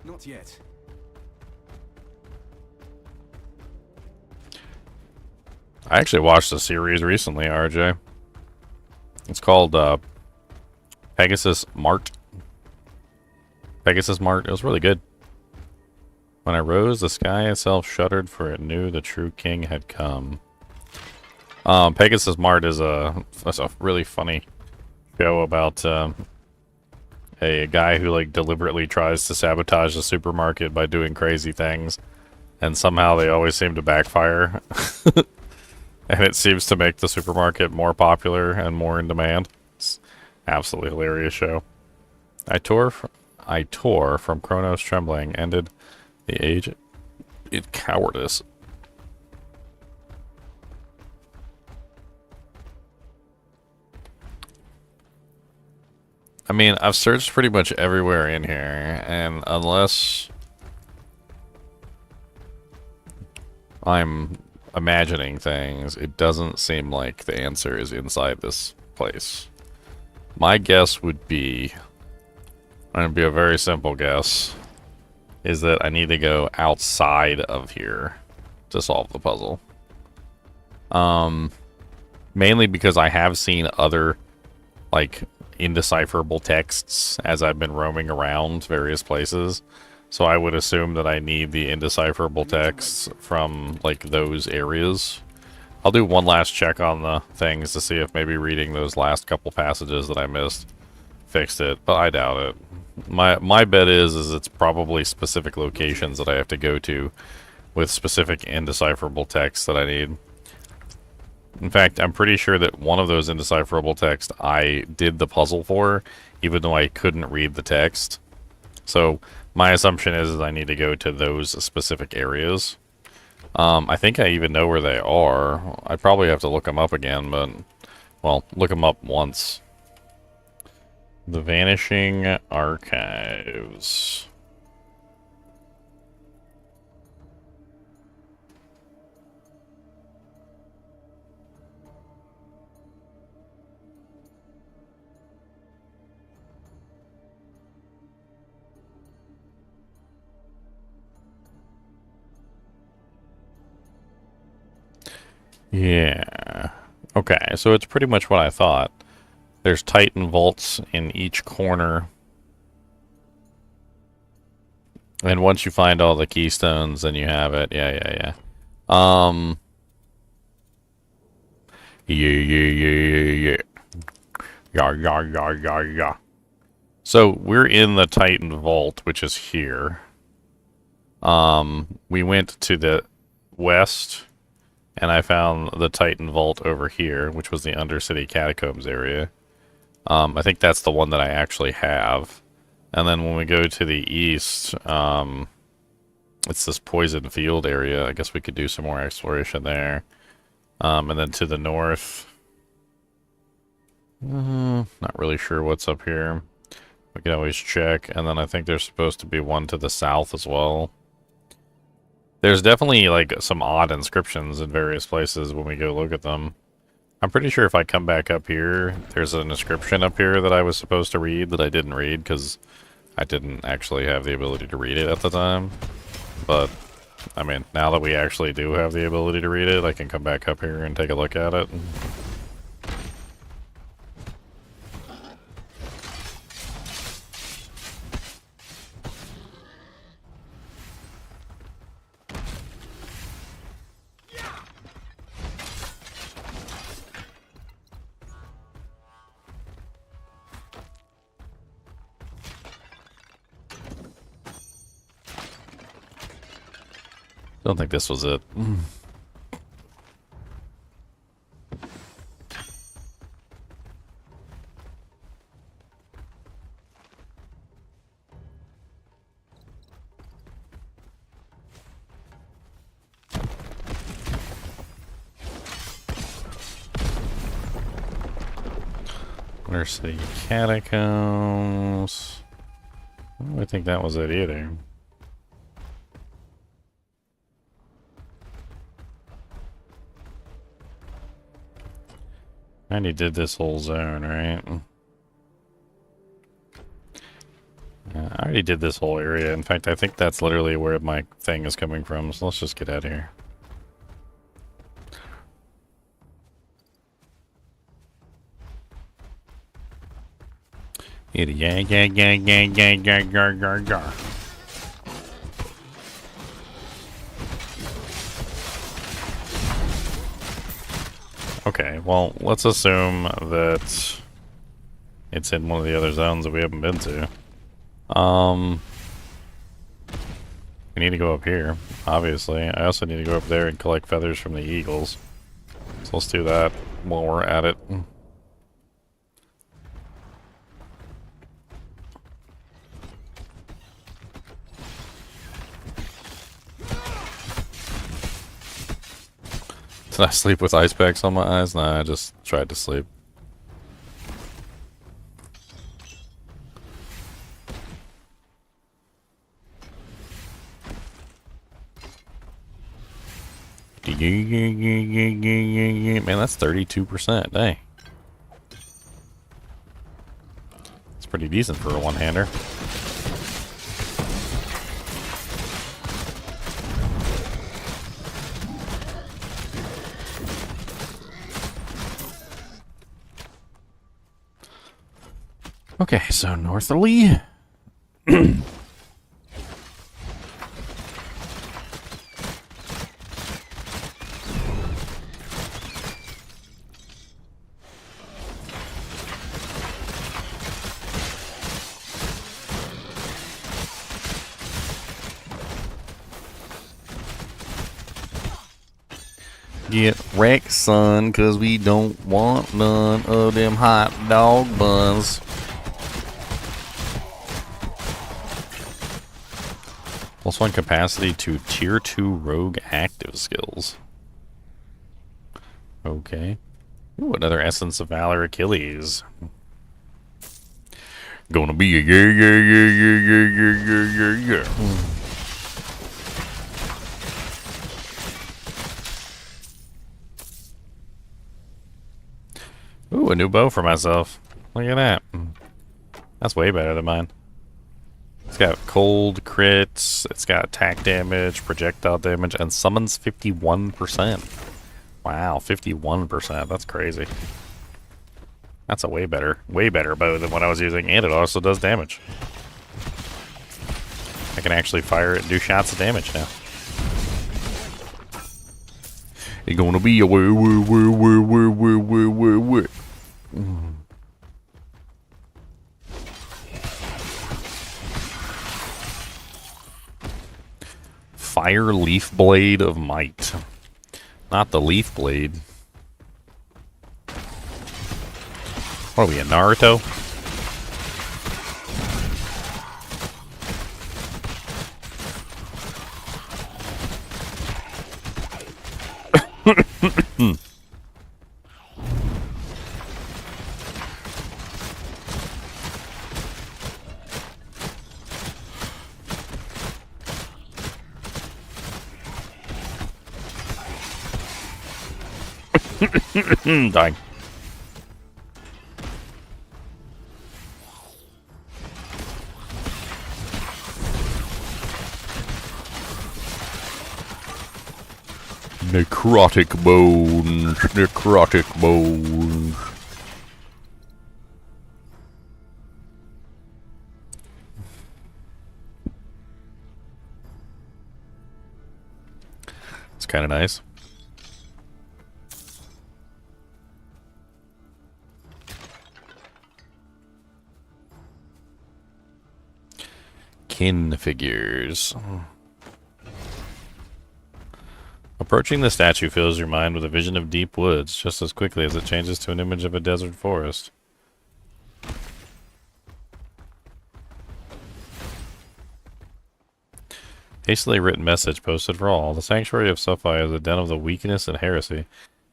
S3: Not yet.
S1: I actually watched a series recently, RJ. It's called Pegasus Mart. Pegasus Mart. It was really good. When I rose, the sky itself shuddered, for it knew the true king had come. Pegasus Mart is that's a really funny show about a guy who like deliberately tries to sabotage the supermarket by doing crazy things, and somehow they always seem to backfire. And it seems to make the supermarket more popular and more in demand. It's absolutely hilarious show. I tore from Kronos trembling, ended the age in cowardice. I mean, I've searched pretty much everywhere in here, and unless I'm imagining things, it doesn't seem like the answer is inside this place. My guess would be, and it'd be a very simple guess, is that I need to go outside of here to solve the puzzle. Mainly because I have seen other, like, indecipherable texts as I've been roaming around various places. So I would assume that I need the indecipherable texts from, like, those areas. I'll do one last check on the things to see if maybe reading those last couple passages that I missed fixed it, but I doubt it. My bet is it's probably specific locations that I have to go to with specific indecipherable texts that I need. In fact, I'm pretty sure that one of those indecipherable texts I did the puzzle for, even though I couldn't read the text. So my assumption is I need to go to those specific areas. I think I even know where they are. I probably have to look them up again, but, well, look them up once. The Vanishing Archives. Yeah. Okay, so it's pretty much what I thought. There's Titan vaults in each corner. And once you find all the keystones, then you have it. Yeah. Yeah. Yeah. So we're in the Titan vault, which is here. We went to the west, and I found the Titan vault over here, which was the Undercity Catacombs area. I think that's the one that I actually have. And then when we go to the east, it's this poison field area. I guess we could do some more exploration there. And then to the north, not really sure what's up here. We can always check. And then I think there's supposed to be one to the south as well. There's definitely like some odd inscriptions in various places when we go look at them. I'm pretty sure if I come back up here, there's an inscription up here that I was supposed to read that I didn't read because I didn't actually have the ability to read it at the time. But, I mean, now that we actually do have the ability to read it, I can come back up here and take a look at it. Don't think this was it. Undercity Catacombs. I don't think that was it either. I already did this whole zone, right? Yeah, I already did this whole area. In fact, I think that's literally where my thing is coming from, so let's just get out of here. Yeah. Okay, well, let's assume that it's in one of the other zones that we haven't been to. We need to go up here, obviously. I also need to go up there and collect feathers from the eagles. So let's do that while we're at it. Did I sleep with ice packs on my eyes? Nah, I just tried to sleep. Man, that's 32%. Dang. It's pretty decent for a one-hander. Okay, so northerly. Get wrecked, son, cause we don't want none of them hot dog buns. +1 capacity to tier 2 rogue active skills. Okay. Ooh, another Essence of Valor Achilles. Gonna be a yeah. Ooh, a new bow for myself. Look at that. That's way better than mine. It's got cold crits, it's got attack damage, projectile damage, and summons 51%. Wow, 51%. That's crazy. That's a way better bow than what I was using, and it also does damage. I can actually fire it and do shots of damage now. It's gonna be a Fire Leaf Blade of Might. Not the Leaf Blade. What are we, a Naruto? Dying. Necrotic bones. Necrotic bones. It's kind of nice. Kin figures. Approaching the statue fills your mind with a vision of deep woods just as quickly as it changes to an image of a desert forest. Hastily written message posted for all. The Sanctuary of Sophi is a den of the weakness and heresy.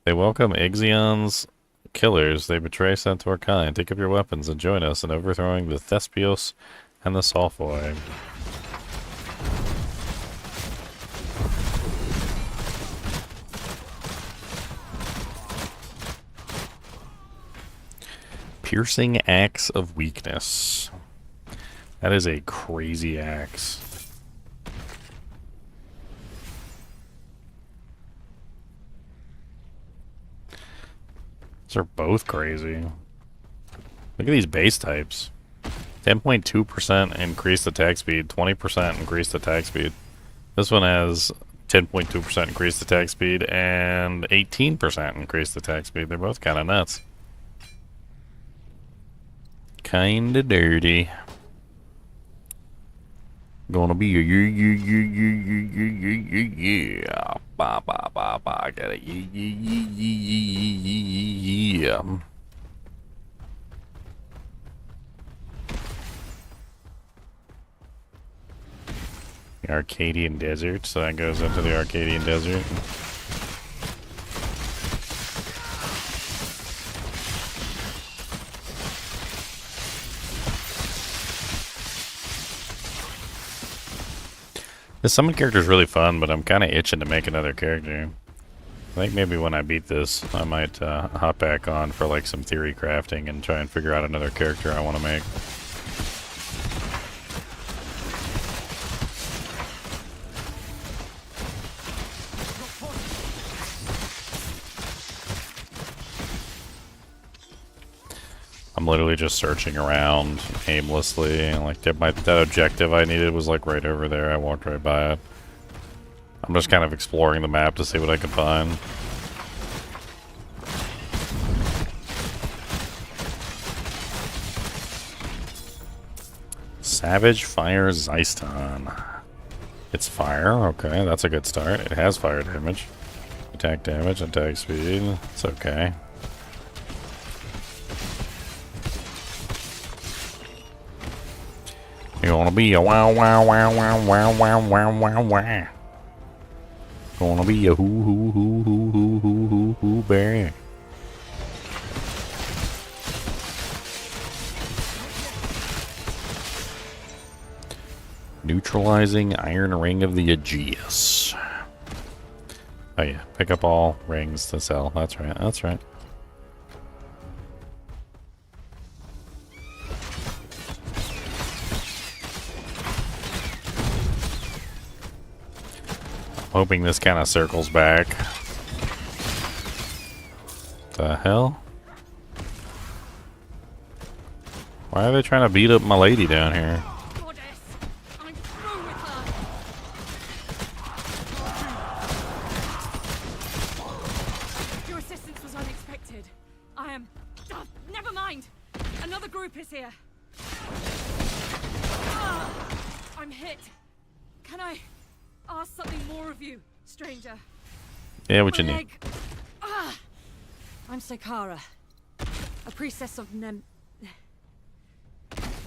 S1: They welcome Ixion's killers. They betray Centaur kind. Take up your weapons and join us in overthrowing the Thespios and the Sophoi. Piercing Axe of Weakness. That is a crazy axe. These are both crazy. Look at these base types. 10.2% increased attack speed, 20% increased attack speed. This one has 10.2% increased attack speed and 18% increased attack speed. They're both kind of nuts. Kinda dirty. Gonna be a yeah. Ba ba ba ba. I got it. Yeah. The Arcadian Desert, so that goes into the Arcadian Desert. This summon character is really fun, but I'm kind of itching to make another character. I think maybe when I beat this, I might hop back on for like some theory crafting and try and figure out another character I want to make. I'm literally just searching around aimlessly, and like that objective I needed was like right over there. I walked right by it. I'm just kind of exploring the map to see what I can find. Savage Fire Zyston. It's fire. Okay, that's a good start. It has fire damage. Attack damage, attack speed. It's okay. You're gonna be a wow wow wow wow wow wow wow wow wow. Gonna be a hoo bear. Neutralizing Iron Ring of the Aegeus. Oh yeah, pick up all rings to sell. That's right, that's right. Hoping this kind of circles back. The hell? Why are they trying to beat up my lady down here?
S6: Goddess! I'm through with her! Your assistance was unexpected. I am... never mind! Another group is here. I'm hit. Can I ask something more of you, stranger?
S1: Yeah, what you
S6: My
S1: need?
S6: leg. I'm Sakara, a priestess of that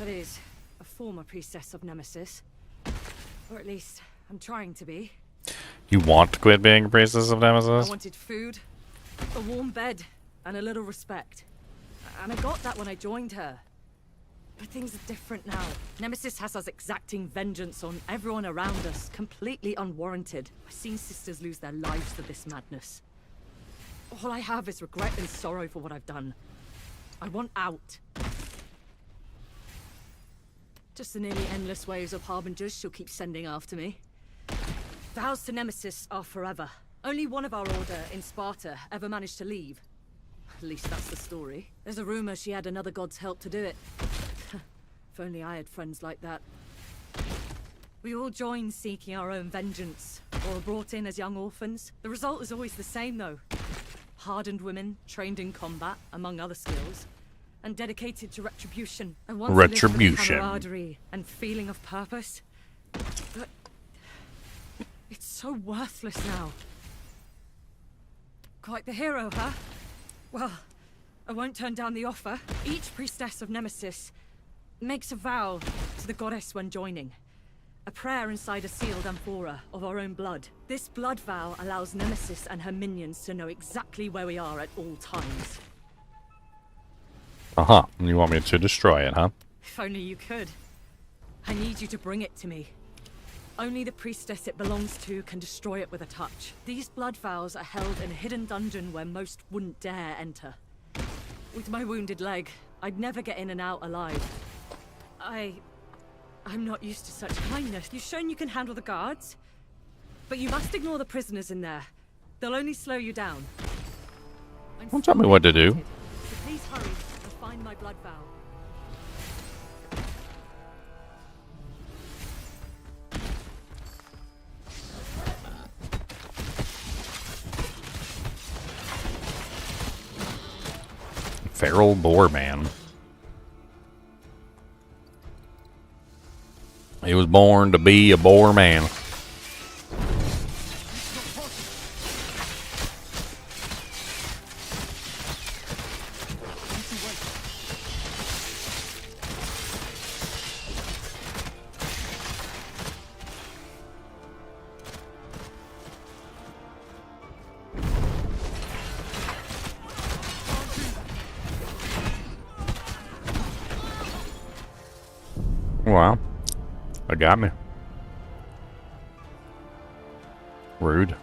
S6: is, a former priestess of Nemesis. Or at least, I'm trying to be.
S1: You want to quit being a priestess of
S6: I
S1: Nemesis?
S6: wanted food, a warm bed, and a little respect. And I got that when I joined her. But things are different now. Nemesis has us exacting vengeance on everyone around us, completely unwarranted. I've seen sisters lose their lives to this madness. All I have is regret and sorrow for what I've done. I want out. Just the nearly endless waves of harbingers she'll keep sending after me. Vows to Nemesis are forever. Only one of our order in Sparta ever managed to leave. At least that's the story. There's a rumor she had another god's help to do it. If only I had friends like that. We all join seeking our own vengeance, or are brought in as young orphans. The result is always the same, though. Hardened women, trained in combat, among other skills, and dedicated to retribution. I once lived for the
S1: Retribution.
S6: camaraderie and feeling of purpose. But it's so worthless now. Quite the hero, huh? Well, I won't turn down the offer. Each priestess of Nemesis makes a vow to the goddess when joining. A prayer inside a sealed amphora of our own blood. This blood vow allows Nemesis and her minions to know exactly where we are at all times.
S1: Uh-huh. You want me to destroy it, huh?
S6: If only you could. I need you to bring it to me. Only the priestess it belongs to can destroy it with a touch. These blood vows are held in a hidden dungeon where most wouldn't dare enter. With my wounded leg, I'd never get in and out alive. I'm not used to such kindness. You've shown you can handle the guards, but you must ignore the prisoners in there. They'll only slow you down.
S1: Don't tell me what to do.
S6: So please hurry and find my blood vow.
S1: Feral boar man. He was born to be a boar man. Wow. That got me. Rude.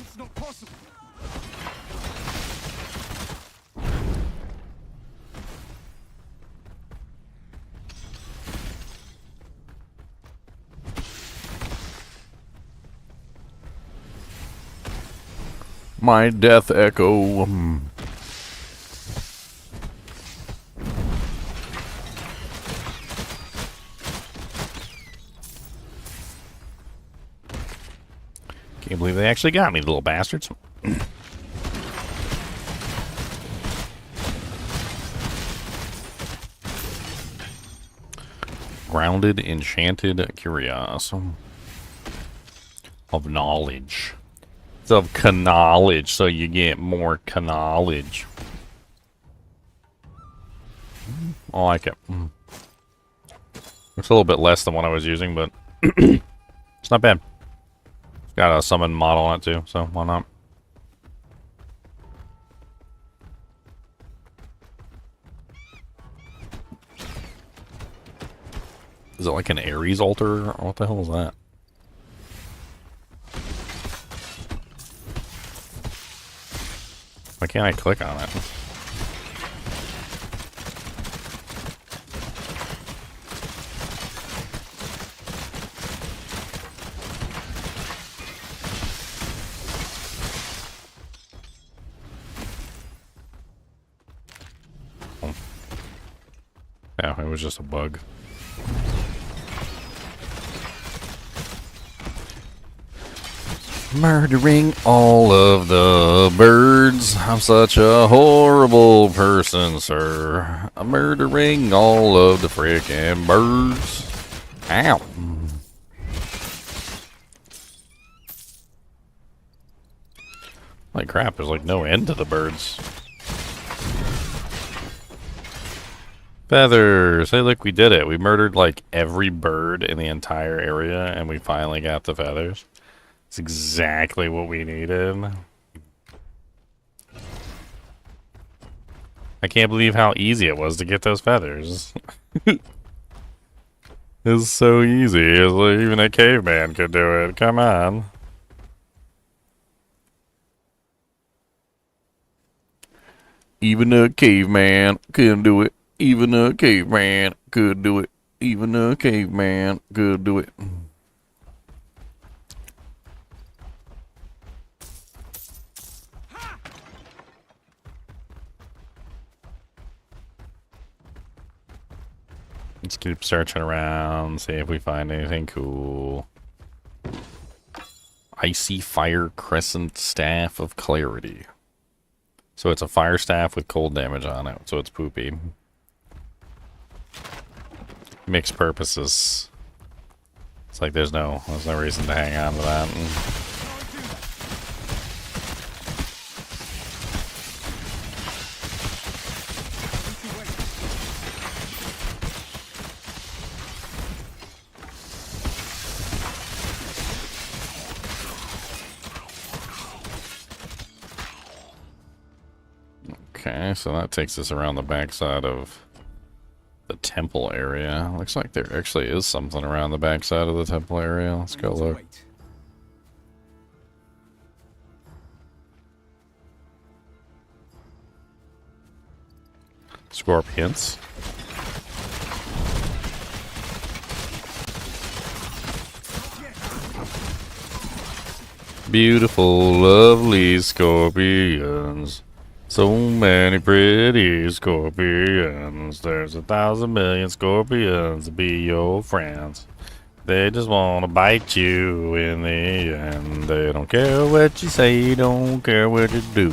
S3: It's not possible.
S1: My death echo. Can't believe they actually got me, the little bastards. Grounded, enchanted, curious. Of knowledge. It's of knowledge, so you get more knowledge. I like it. It's a little bit less than what I was using, but it's not bad. It's got a summon model on it too, so why not? Is it like an Ares altar? What the hell is that? can't I click on it? Yeah, it was just a bug. Murdering all of the birds. I'm such a horrible person, sir. I'm murdering all of the frickin' birds. Ow. Like crap, there's like no end to the birds. Feathers. Hey, look, we did it. We murdered like every bird in the entire area, and we finally got the feathers. It's exactly what we needed. I can't believe how easy it was to get those feathers. It's so easy. It's like even a caveman could do it. Come on. Even a caveman could do it. Even a caveman could do it. Even a caveman could do it. Let's keep searching around, see if we find anything cool. Icy Fire Crescent Staff of Clarity. So it's a fire staff with cold damage on it, so it's poopy. Mixed purposes. It's like there's no reason to hang on to that. Okay, so that takes us around the backside of the temple area. Looks like there actually is something around the backside of the temple area. Let's go look. Scorpions. Beautiful, lovely scorpions. So many pretty scorpions. There's 1,000 million scorpions to be your friends. They just want to bite you in the end. They don't care what you say, don't care what you do.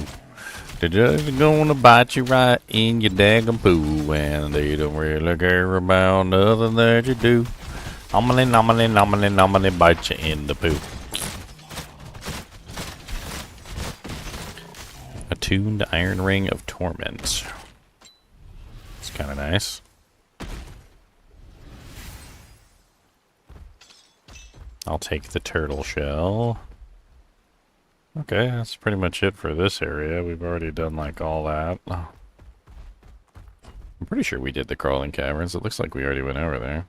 S1: They're just gonna bite you right in your daggum poo. And they don't really care about nothing that you do. I'm gonna bite you in the poo. Attuned Iron Ring of Torment. It's kind of nice. I'll take the turtle shell. Okay, that's pretty much it for this area. We've already done like all that. I'm pretty sure we did the crawling caverns. It looks like we already went over there.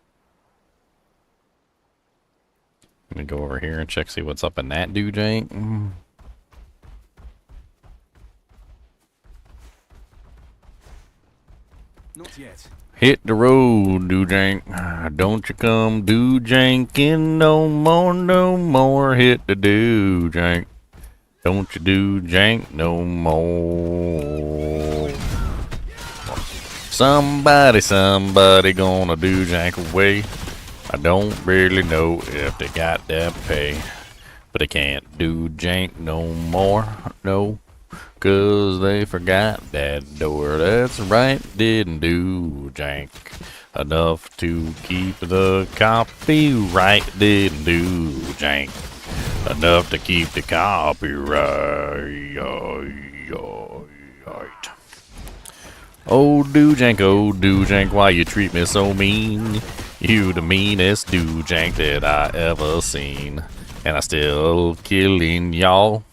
S1: Let me go over here and check, see what's up in that doojank.
S3: Not yet.
S1: Hit the road, doojank. Don't you come doojanking no more, no more. Hit the doojank. Don't you doojank no more. Somebody gonna doojank away. I don't really know if they got that pay, but they can't doojank no more, no. 'Cause they forgot that door. That's right, didn't do jank enough to keep the copyright. Didn't do jank enough to keep the copyright. Oh Doojank, why you treat me so mean? You the meanest Doojank that I ever seen, and I still killing y'all.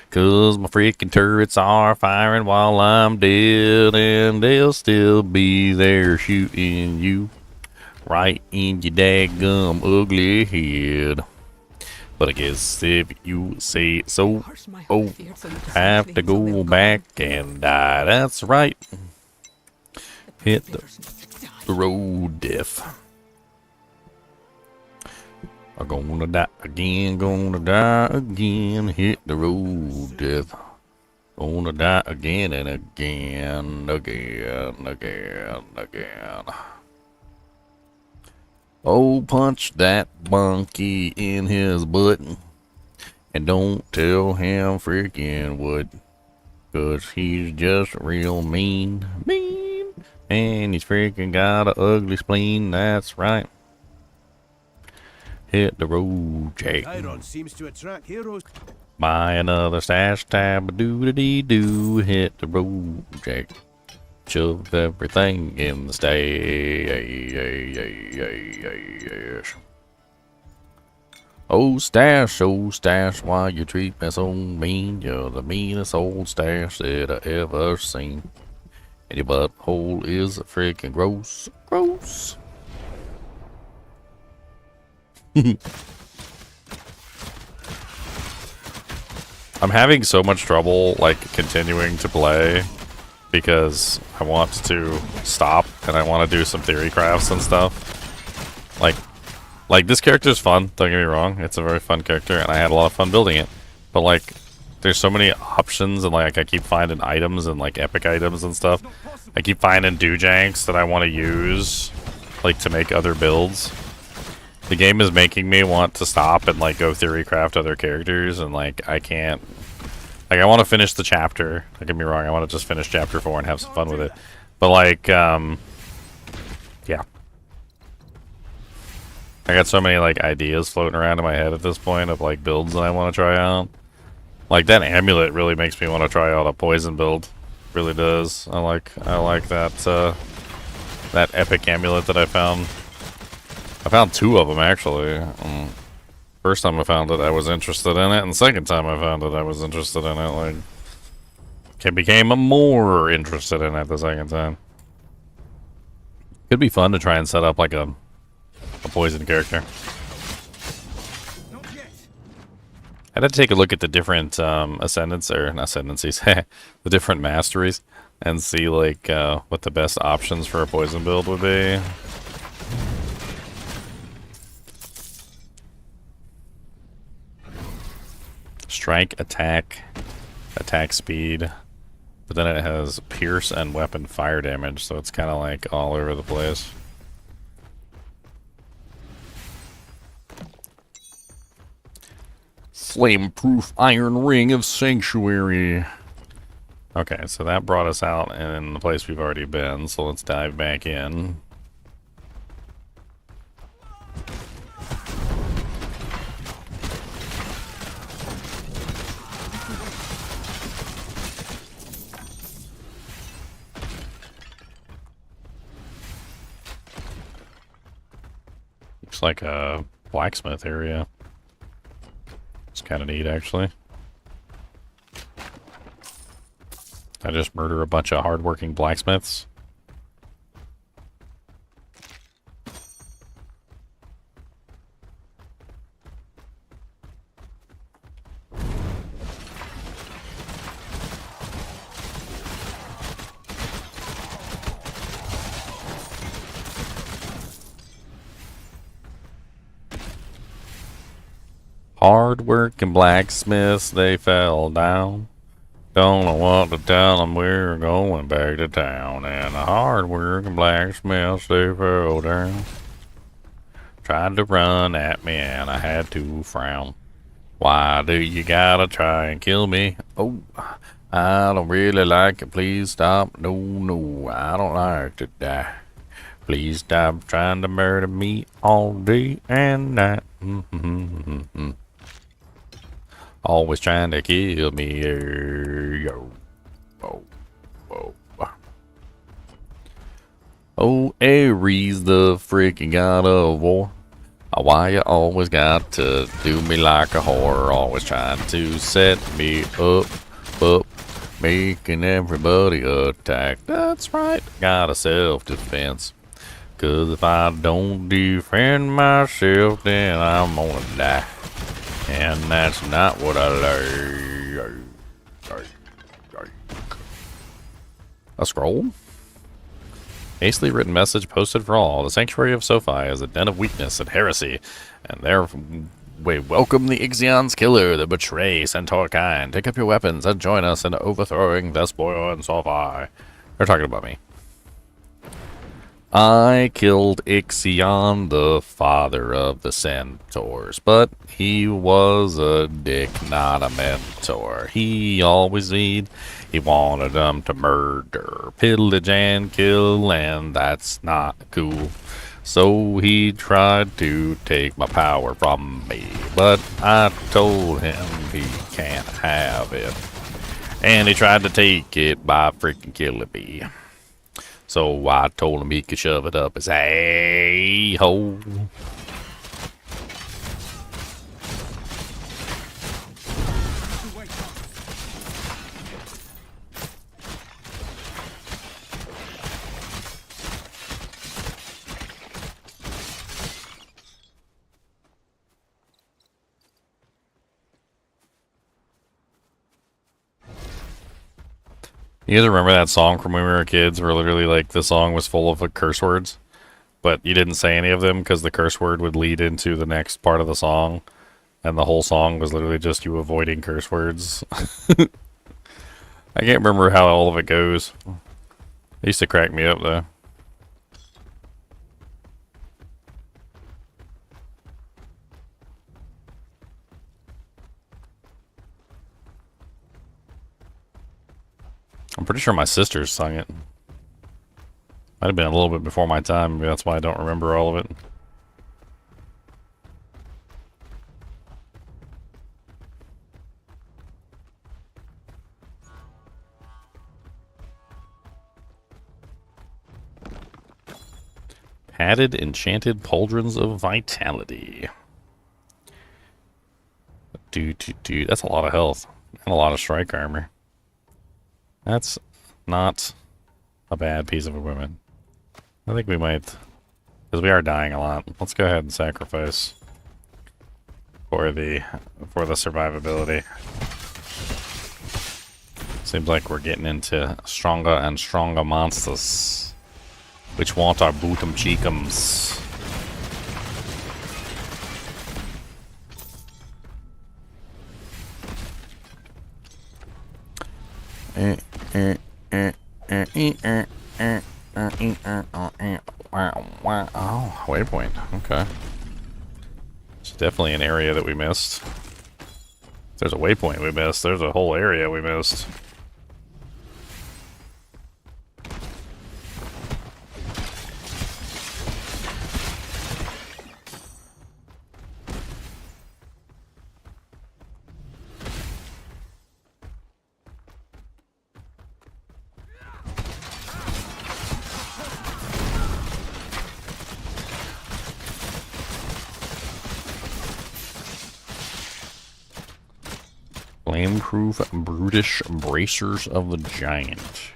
S1: 'Cause my freaking turrets are firing while I'm dead, and they'll still be there shooting you right in your daggum ugly head. But I guess if you say so,
S2: Hurts my heart
S1: oh,
S2: to fear to leave the
S1: have
S2: sanctuary
S1: to
S2: until they're
S1: go
S2: gone.
S1: back and die. That's right. Hit the
S2: Bears need to die.
S1: road death. I'm gonna die again, hit the road death. Gonna die again and again. Oh, punch that monkey in his butt. And don't tell him freaking what. 'Cause he's just real mean. And he's freaking got a ugly spleen, that's right. Hit the road, Jake.
S4: Iron seems to attract heroes.
S1: Buy another stash tab, doo-da-dee-doo. Hit the road, Jake. Shove everything in the stash. Oh stash, why you treat me so mean? You're the meanest old stash that I ever seen. And your butthole is freaking gross. I'm having so much trouble, like, continuing to play because I want to stop and I want to do some theory crafts and stuff. Like, this character is fun, don't get me wrong. It's a very fun character, and I had a lot of fun building it. But, like, there's so many options, and, like, I keep finding items and, like, epic items and stuff. I keep finding doojanks that I want to use, like, to make other builds. The game is making me want to stop and, like, go theory craft other characters, and, like, I can't... Like, I want to finish the chapter. Don't get me wrong, I want to just finish chapter 4 and have some fun with it. But, like, yeah. I got so many, like, ideas floating around in my head at this point of, like, builds that I want to try out. Like, that amulet really makes me want to try out a poison build. Really does. I like that, that epic amulet that I found. I found 2 of them, actually. First time I found it, I was interested in it, and the second time I found it, I was interested in it. Like, became more interested in it the second time. Could be fun to try and set up, like, a poison character. I'd have to take a look at the different ascendancies, or not ascendancies, the different masteries, and see like what the best options for a poison build would be. Strike, attack speed, but then it has pierce and weapon fire damage, so it's kind of like all over the place. Flame-proof iron ring of sanctuary. Okay, so that brought us out in the place we've already been, so let's dive back in. Looks like a blacksmith area. It's kind of neat, actually. I just murder a bunch of hardworking blacksmiths. Hard-working blacksmiths, they fell down. Don't know what to tell them, we're going back to town. And the hard-working blacksmiths, they fell down. Tried to run at me and I had to frown. Why do you gotta try and kill me? Oh, I don't really like it, please stop. No, no, I don't like to die. Please stop trying to murder me all day and night. Always trying to kill me. Yo. Oh, oh. Oh, Ares, the freaking god of war. Why you always got to do me like a whore? Always trying to set me up, making everybody attack. That's right, got a self-defense. 'Cause if I don't defend myself, then I'm gonna die. And that's not what I like. A scroll? Hastily written message posted for all. The Sanctuary of Sophi is a den of weakness and heresy, and there we welcome the Ixion's killer, the betray Centaur kind. Take up your weapons and join us in overthrowing Vespoir and Sophi. They're talking about me. I killed Ixion, the father of the Centaurs, but he was a dick, not a mentor. He always he wanted them to murder, pillage, and kill, and that's not cool. So he tried to take my power from me, but I told him he can't have it. And he tried to take it by freaking killing me. So I told him he could shove it up his a-hole. You guys remember that song from when we were kids where literally like the song was full of like curse words, but you didn't say any of them because the curse word would lead into the next part of the song, and the whole song was literally just you avoiding curse words. I can't remember how all of it goes. It used to crack me up though. I'm pretty sure my sisters sung it. Might have been a little bit before my time. Maybe that's why I don't remember all of it. Padded enchanted pauldrons of vitality. Dude, that's a lot of health and a lot of strike armor. That's not a bad piece of equipment. I think we might, because we are dying a lot. Let's go ahead and sacrifice for the survivability. Seems like we're getting into stronger and stronger monsters, which want our bootum cheekums. Oh, waypoint. Okay. It's definitely an area that we missed. If there's a waypoint we missed, there's a whole area we missed. Flameproof brutish bracers of the giant.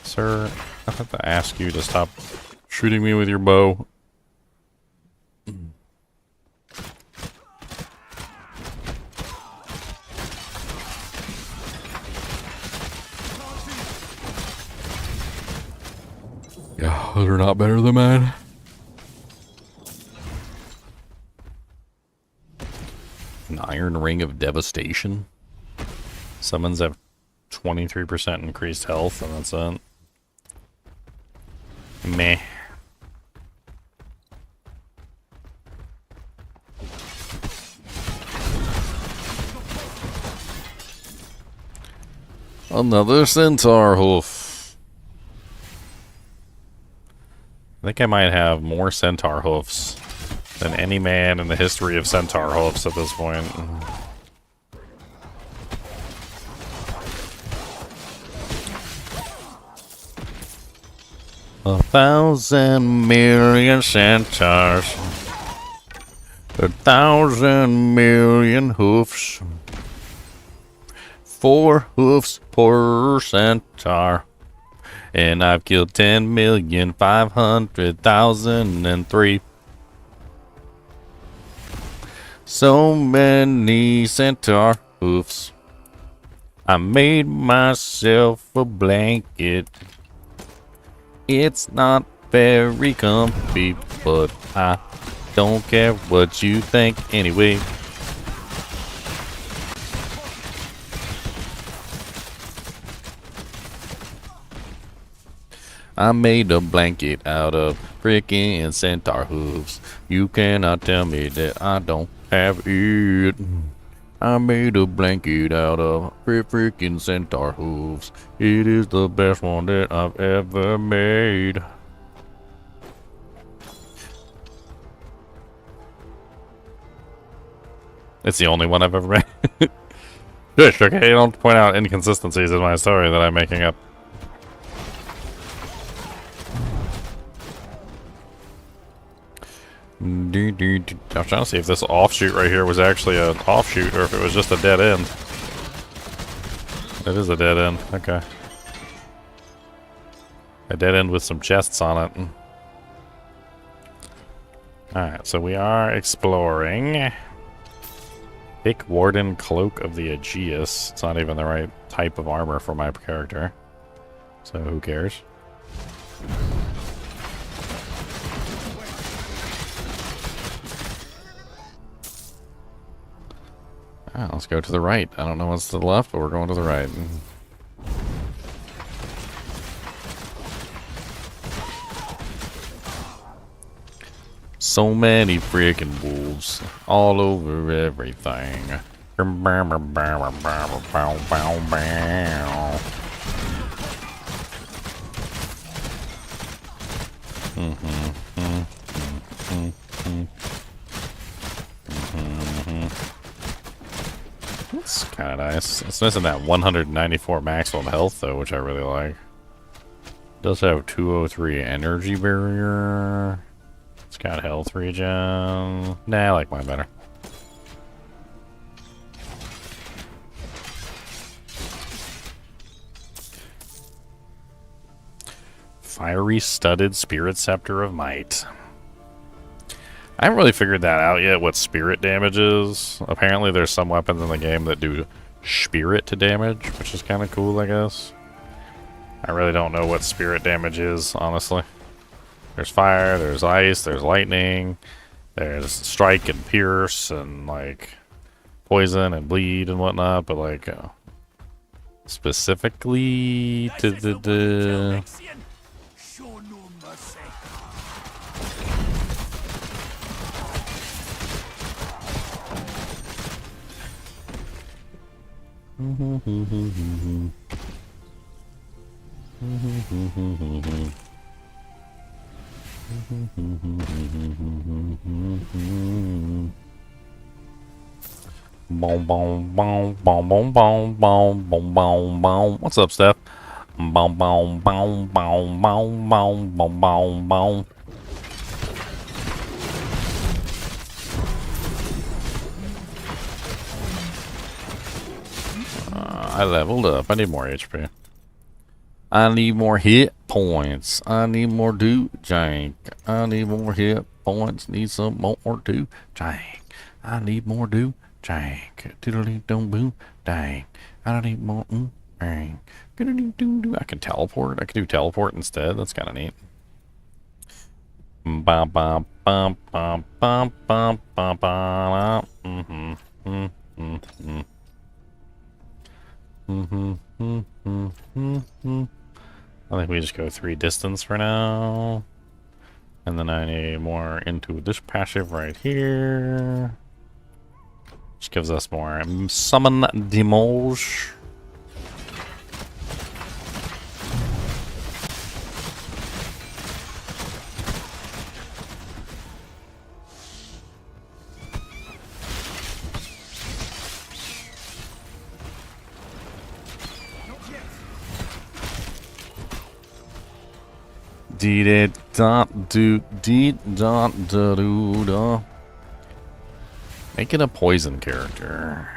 S1: Sir, I have to ask you to stop shooting me with your bow. Yeah, those are not better than mine. An Iron Ring of Devastation. Summons have 23% increased health, and that's it. Meh. Another centaur hoof. I think I might have more centaur hoofs than any man in the history of centaur hoofs at this point. A 1,000,000,000 centaurs. 1,000,000,000 hoofs. 4 hoofs per centaur. And I've killed 10,500,003. So many centaur hoofs. I made myself a blanket. It's not very comfy, but I don't care what you think anyway. I made a blanket out of freaking centaur hooves. You cannot tell me that I don't have it. I made a blanket out of freaking centaur hooves. It is the best one that I've ever made. It's the only one I've ever made. Shush, okay? Don't point out inconsistencies in my story that I'm making up. I was trying to see if this offshoot right here was actually an offshoot or if it was just a dead end. It is a dead end. Okay. A dead end with some chests on it. Alright, so we are exploring. Thick Warden Cloak of the Aegeus. It's not even the right type of armor for my character. So who cares? Ah, let's go to the right. I don't know what's to the left, but we're going to the right. So many freaking wolves all over everything. It's kind of nice. It's missing that 194 maximum health though, which I really like. Does have 203 energy barrier. It's got health regen. Nah, I like mine better. Fiery studded spirit scepter of might. I haven't really figured that out yet, what spirit damage is. Apparently there's some weapons in the game that do spirit damage, which is kind of cool, I guess. I really don't know what spirit damage is, honestly. There's fire, there's ice, there's lightning, there's strike and pierce, and like poison and bleed and whatnot, but like specifically to the Boom, boom, boom, boom, boom, boom, boom, boom, boom, boom. What's up, Steph? Boom, boom, boom, boom, boom, boom, boom, boom, boom. I leveled up. I need more HP. I need more hit points. I need more do jank. I need more hit points. Need some more do jank. I need more do jank. Doodly dum boom dang. I need more bang. I can teleport. I can do teleport instead. That's kind of neat. Bum bum bum bum bum bum bum bum. I think we just go 3 distance for now. And then I need more into this passive right here. Which gives us more summon damage. Dee dot do dee dot da doo da. Make it a poison character.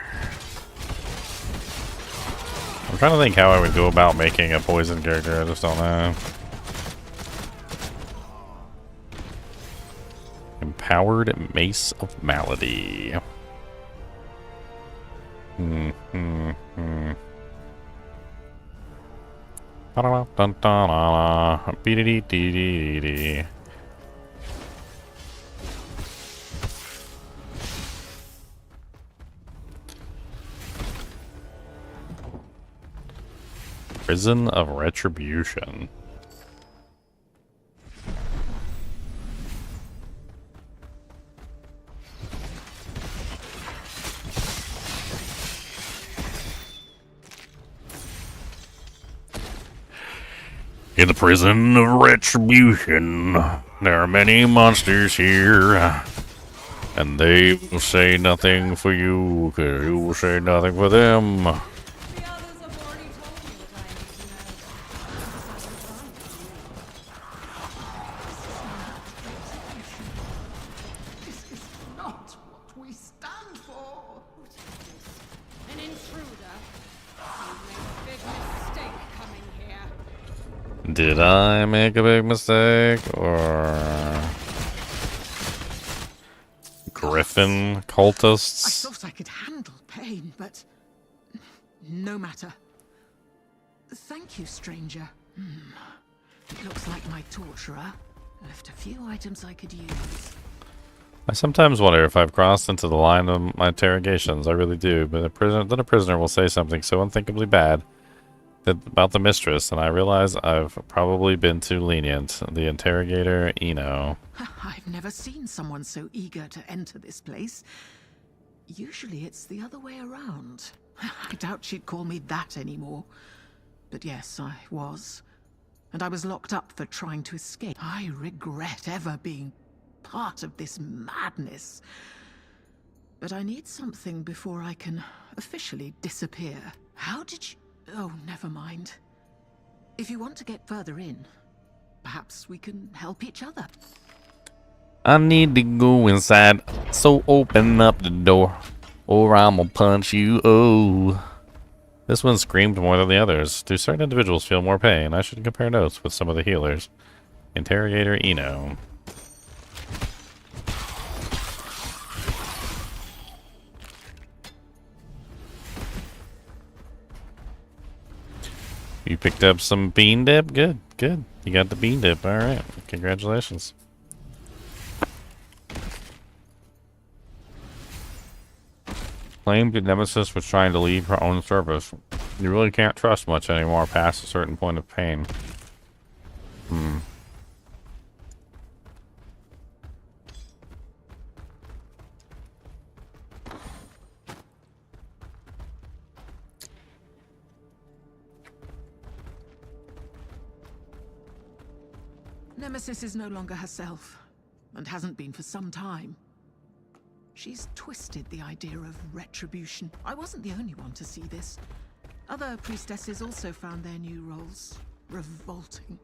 S1: I'm trying to think how I would go about making a poison character. I just don't know. Empowered Mace of Malady. Hmm, hmm, hmm. Da-da-da-da-da-da. Be-de-dee-dee-dee-dee. Prison of Retribution. In the prison of retribution, there are many monsters here, and they will say nothing for you, 'cause you will say nothing for them.
S6: The others have already told me what I need to know.
S3: This is not what we stand for.
S6: An intruder. You made a big mistake coming here.
S1: Did I make a big mistake, or Griffin
S3: I
S1: cultists?
S3: thought I could handle pain, but no matter. Thank you, stranger. It looks like my torturer left a few items I could use.
S1: I sometimes wonder if I've crossed into the line of my interrogations. I really do, but then a prisoner will say something so unthinkably bad about the mistress, and I realize I've probably been too lenient. The interrogator, Eno.
S3: I've never seen someone so eager to enter this place. Usually it's the other way around. I doubt she'd call me that anymore. But yes, I was. And I was locked up for trying to escape. I regret ever being part of this madness. But I need something before I can officially disappear. How did you... Oh, never mind. If you want to get further in, perhaps we can help each other.
S1: I need to go inside, so open up the door, or I'ma punch you. Oh. This one screamed more than the others. Do certain individuals feel more pain? I should compare notes with some of the healers. Interrogator Eno. You picked up some bean dip? Good, good. You got the bean dip. Alright. Congratulations. Claimed the Nemesis was trying to leave her own service. You really can't trust much anymore past a certain point of pain.
S3: Nemesis is no longer herself, and hasn't been for some time. She's twisted the idea of retribution. I wasn't the only one to see this. Other priestesses also found their new roles revolting.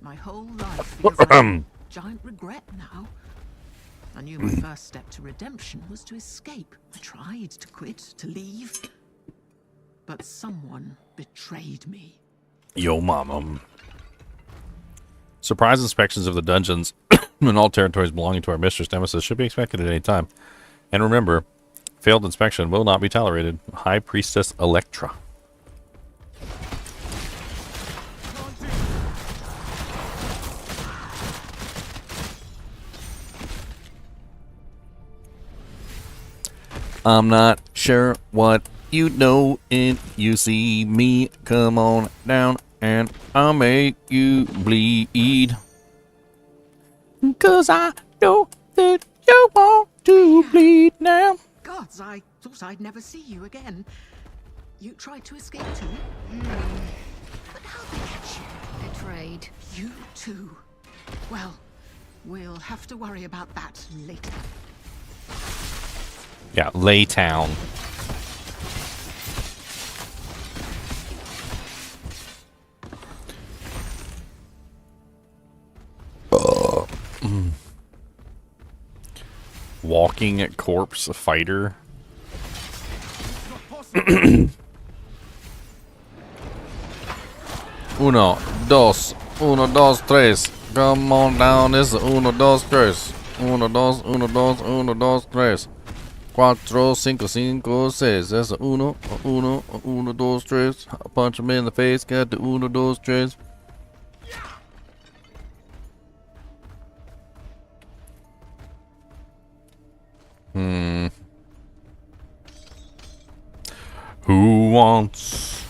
S3: My whole life feels like a giant regret now. I knew my first step to redemption was to escape. I tried to quit, to leave, but someone betrayed me.
S1: Yo mama. Surprise inspections of the dungeons in all territories belonging to our mistress Nemesis should be expected at any time. And remember, failed inspection will not be tolerated. High Priestess Electra. I'm not sure what you know and you see me. Come on down and I'll make you bleed. 'Cause I know that you want to bleed now.
S3: Gods, I thought I'd never see you again. You tried to escape too? But how'd they catch you?
S2: Betrayed.
S3: You too. Well, we'll have to worry about that later.
S1: Yeah, Laytown. Walking corpse fighter. Uno, dos, Uno, dos, tres. Come on down. It's uno, dos, tres. Uno, dos, uno, dos, uno, dos, tres. Cuatro, cinco, cinco, seis. That's a uno, uno, dos, tres. I punch him in the face. Got the uno, dos, tres. Who wants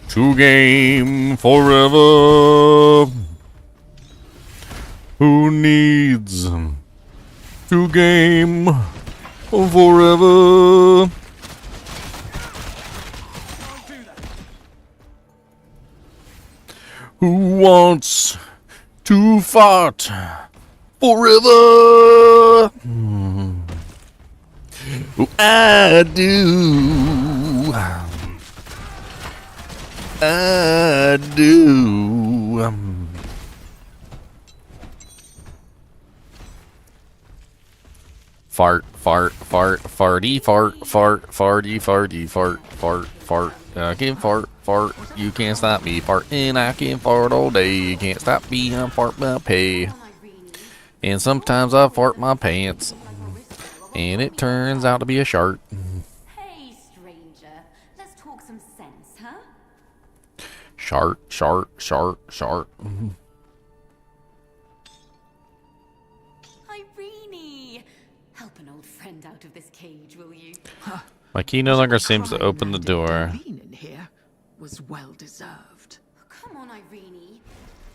S1: to game forever? Who needs to game forever? Who wants to fight forever? I do. I do. Fart, fart, fart, farty, fart, fart, farty, farty, fart, fart, fart. I can fart, fart. You can't stop me farting. I can fart all day. You can't stop me. I fart my pay. And sometimes I fart my pants. And it turns out to be a shark.
S8: Hey, stranger. Let's talk some sense, huh?
S1: Shark, shark, shark, shark.
S8: Irene! Help an old friend out of this cage, will you?
S1: My key no longer seems to open the door.
S3: Being in here was well deserved.
S8: Come on, Irene.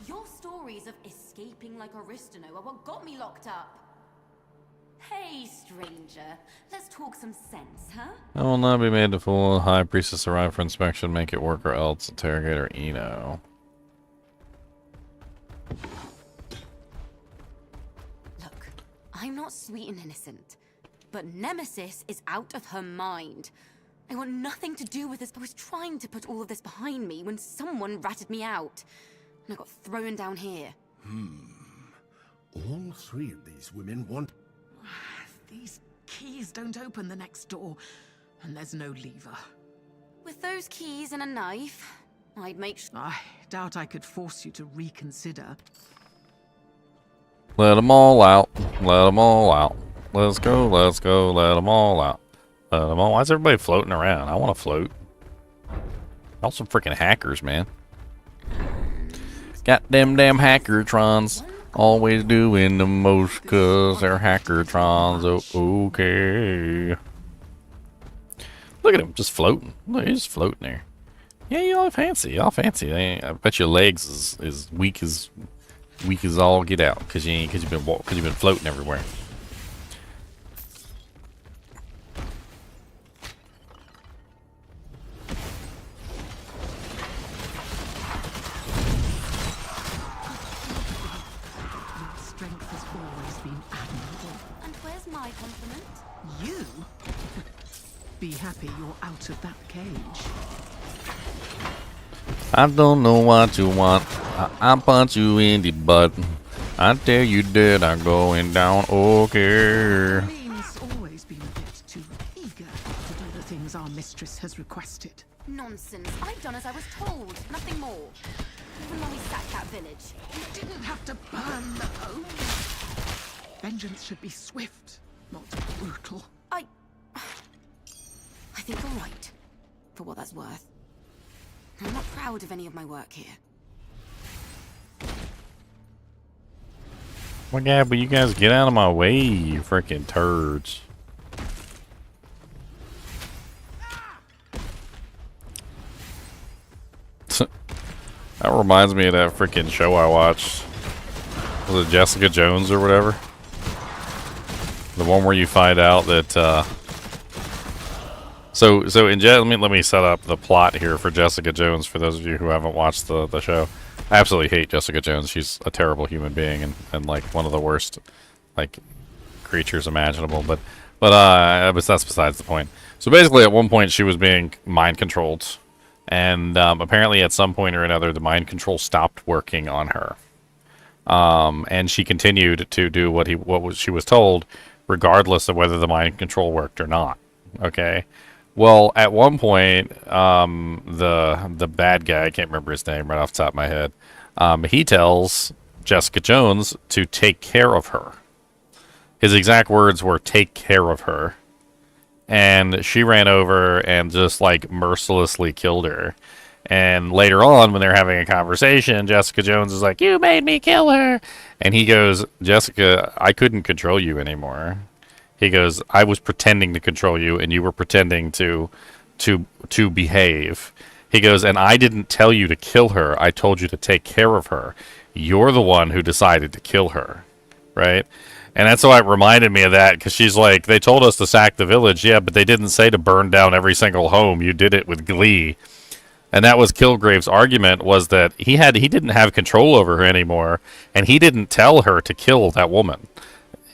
S8: Your stories of escaping like Aristino are what got me locked up. Hey, stranger. Let's talk some sense, huh?
S1: I will not be made to fool. High Priestess arrive for inspection. Make it work or else. Interrogator Eno.
S8: Look, I'm not sweet and innocent, but Nemesis is out of her mind. I want nothing to do with this. I was trying to put all of this behind me when someone ratted me out, and I got thrown down here.
S4: All three of these women want...
S3: These keys don't open the next door, and there's no lever.
S8: With those keys and a knife, I'd make sure...
S3: I doubt I could force you to reconsider.
S1: Let them all out. Let them all out. Let's go, let's go. Let them all out. Let them all... Why is everybody floating around? I want to float. Y'all some freaking hackers, man. Got them damn hackertrons. Always doing the most cause they're hackertrons. Oh, okay. Look at him, just floating. Look, he's just floating there. Yeah, y'all fancy. Y'all fancy. I bet your legs is weak as all get out, cause you've been floating everywhere.
S3: Strength has always been admirable.
S8: And where's my compliment?
S3: You? Be happy you're out of that cage.
S1: I don't know what you want. I punch you in the butt. I tell you that I'm going down. Okay.
S3: Lean's always been a bit too eager to do the things our mistress has requested.
S8: Nonsense. I've done as I was told. Nothing more. Even when we sacked that village.
S3: You didn't have to burn the home. Vengeance should be swift, not brutal.
S8: I think you're right. For what that's worth. I'm not proud of any of my work here.
S1: Well, yeah, but you guys get out of my way, you freaking turds. That reminds me of that freaking show I watched. Was it Jessica Jones or whatever? The one where you find out that, So let me set up the plot here for Jessica Jones for those of you who haven't watched the show. I absolutely hate Jessica Jones. She's a terrible human being and like one of the worst like creatures imaginable. But that's besides the point. So basically, at one point she was being mind controlled, and apparently at some point or another the mind control stopped working on her. And she continued to do what she was told, regardless of whether the mind control worked or not. Okay. Well, at one point, the bad guy, I can't remember his name right off the top of my head, he tells Jessica Jones to take care of her. His exact words were, take care of her. And she ran over and just, like, mercilessly killed her. And later on, when they're having a conversation, Jessica Jones is like, you made me kill her. And he goes, Jessica, I couldn't control you anymore. He goes, I was pretending to control you, and you were pretending to behave. He goes, and I didn't tell you to kill her. I told you to take care of her. You're the one who decided to kill her, right? And that's why it reminded me of that, because she's like, they told us to sack the village, yeah, but they didn't say to burn down every single home. You did it with glee. And that was Kilgrave's argument, was that he didn't have control over her anymore, and he didn't tell her to kill that woman.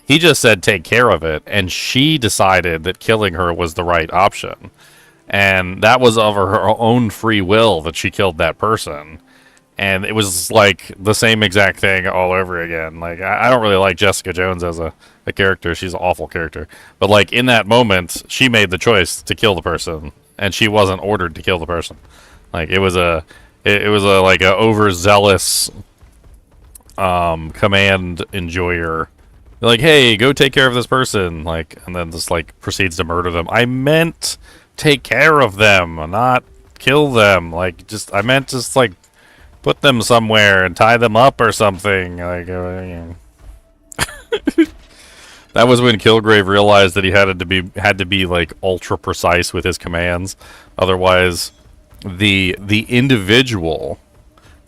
S1: He just said take care of it, and she decided that killing her was the right option. And that was of her own free will that she killed that person. And it was like the same exact thing all over again. Like, I don't really like Jessica Jones as a character. She's an awful character. But like in that moment, she made the choice to kill the person, and she wasn't ordered to kill the person. Like it was a like a overzealous command enjoyer. They're like, hey, go take care of this person, like, and then just like proceeds to murder them. I meant take care of them, not kill them. Like, just I meant just like put them somewhere and tie them up or something. Like, that was when Kilgrave realized that he had to be like ultra precise with his commands, otherwise. The individual.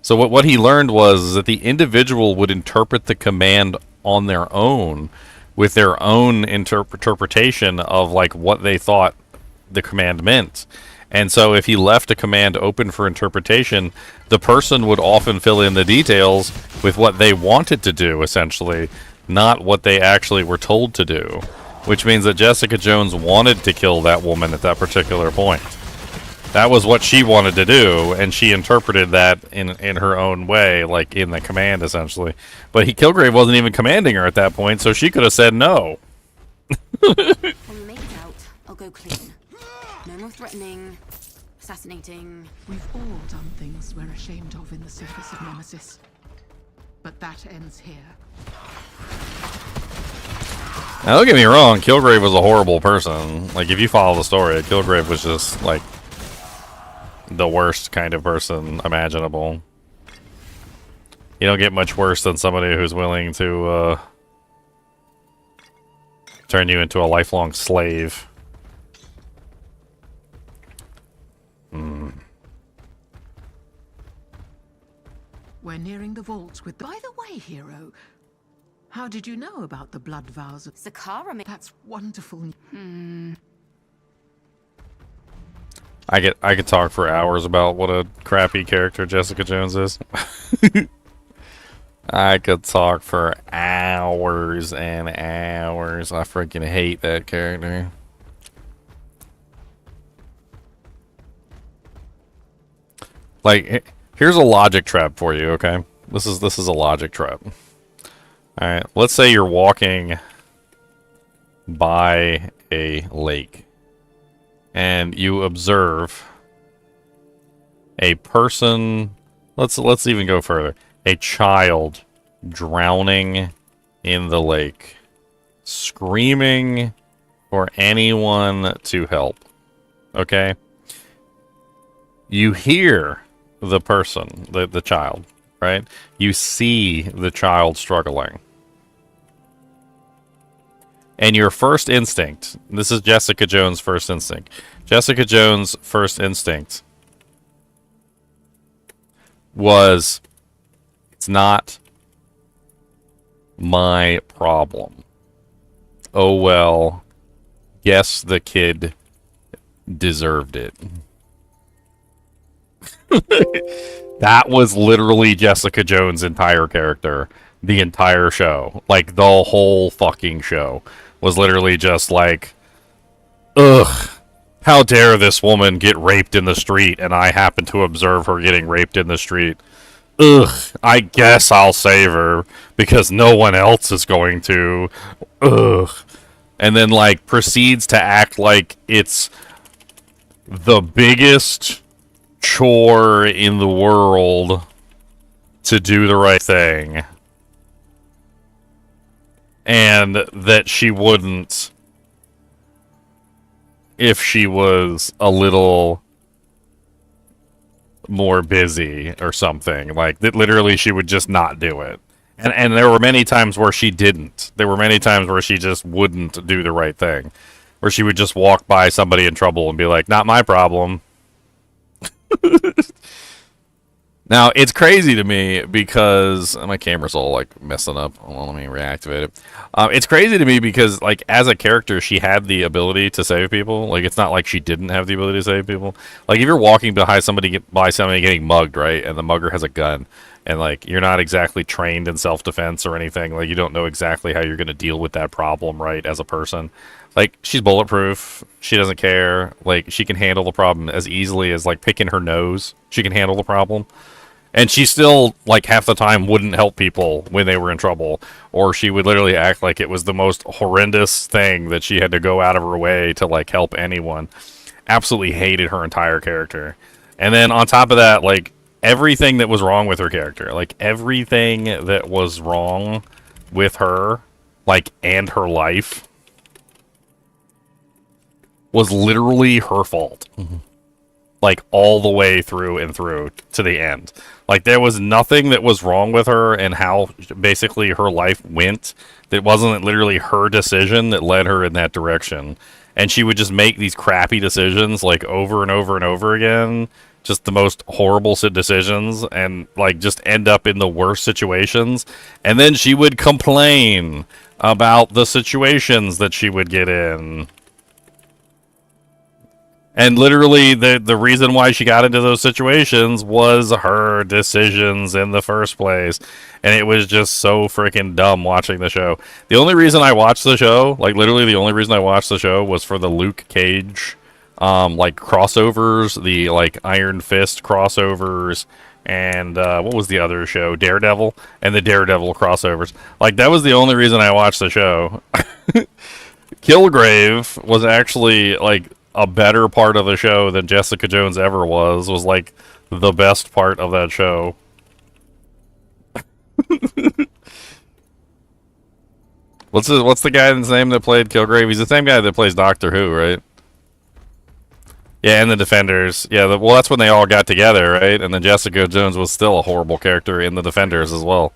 S1: So what he learned was that the individual would interpret the command on their own, with their own interpretation of like what they thought the command meant. And so if he left a command open for interpretation, the person would often fill in the details with what they wanted to do, essentially, not what they actually were told to do. Which means that Jessica Jones wanted to kill that woman at that particular point. That was what she wanted to do, and she interpreted that in her own way, like in the command, essentially. But Kilgrave wasn't even commanding her at that point, so she could have said no.
S8: When we make it out, I'll go clean. No more threatening, assassinating.
S3: We've all done things we're ashamed of in the service of Nemesis. But that ends here.
S1: Now, don't get me wrong, Kilgrave was a horrible person. Like, if you follow the story, Kilgrave was just, like, the worst kind of person imaginable. You don't get much worse than somebody who's willing to turn you into a lifelong slave.
S3: We're nearing the vault with... By the way, hero, how did you know about the blood vows of...
S8: Zakara...
S3: That's wonderful.
S1: I could talk for hours about what a crappy character Jessica Jones is. I could talk for hours and hours. I freaking hate that character. Like, here's a logic trap for you, okay? This is a logic trap. Alright, let's say you're walking by a lake. And you observe a person, let's even go further, a child drowning in the lake, screaming for anyone to help. Okay? You hear the person, the child, right? You see the child struggling. And your first instinct, this is Jessica Jones' first instinct. Jessica Jones' first instinct was, it's not my problem. Oh well, guess the kid deserved it. That was literally Jessica Jones' entire character. The entire show. Like, the whole fucking show was literally just like, ugh, how dare this woman get raped in the street and I happen to observe her getting raped in the street. Ugh, I guess I'll save her because no one else is going to. Ugh. And then, like, proceeds to act like it's the biggest chore in the world to do the right thing, and that she wouldn't if she was a little more busy or something. Like, that literally she would just not do it. And there were many times where she didn't. There were many times where she just wouldn't do the right thing. Where she would just walk by somebody in trouble and be like, not my problem. Now, it's crazy to me because my camera's all like messing up. Hold on, let me reactivate it. It's crazy to me because, like, as a character, she had the ability to save people. Like, it's not like she didn't have the ability to save people. Like, if you're walking behind somebody, by somebody getting mugged, right, and the mugger has a gun, and like you're not exactly trained in self-defense or anything, like you don't know exactly how you're going to deal with that problem, right, as a person. Like, she's bulletproof. She doesn't care. Like, she can handle the problem as easily as like picking her nose. She can handle the problem. And she still, like, half the time wouldn't help people when they were in trouble. Or she would literally act like it was the most horrendous thing that she had to go out of her way to, like, help anyone. Absolutely hated her entire character. And then on top of that, like, everything that was wrong with her character, like, everything that was wrong with her, like, and her life, was literally her fault. Like, all the way through and through to the end. Like, there was nothing that was wrong with her and how basically her life went that wasn't literally her decision that led her in that direction. And she would just make these crappy decisions, like, over and over and over again. Just the most horrible decisions, and, like, just end up in the worst situations. And then she would complain about the situations that she would get in. And literally, the reason why she got into those situations was her decisions in the first place. And it was just so freaking dumb watching the show. The only reason I watched the show, like, literally the only reason I watched the show was for the Luke Cage, like, crossovers, the, like, Iron Fist crossovers, and, what was the other show? Daredevil, and the Daredevil crossovers. Like, that was the only reason I watched the show. Kilgrave was actually, like, a better part of the show than Jessica Jones ever was like the best part of that show. What's the guy's name that played Kilgrave? He's the same guy that plays Doctor Who, right? Yeah, and the Defenders. Yeah, well, that's when they all got together, right? And then Jessica Jones was still a horrible character in the Defenders as well.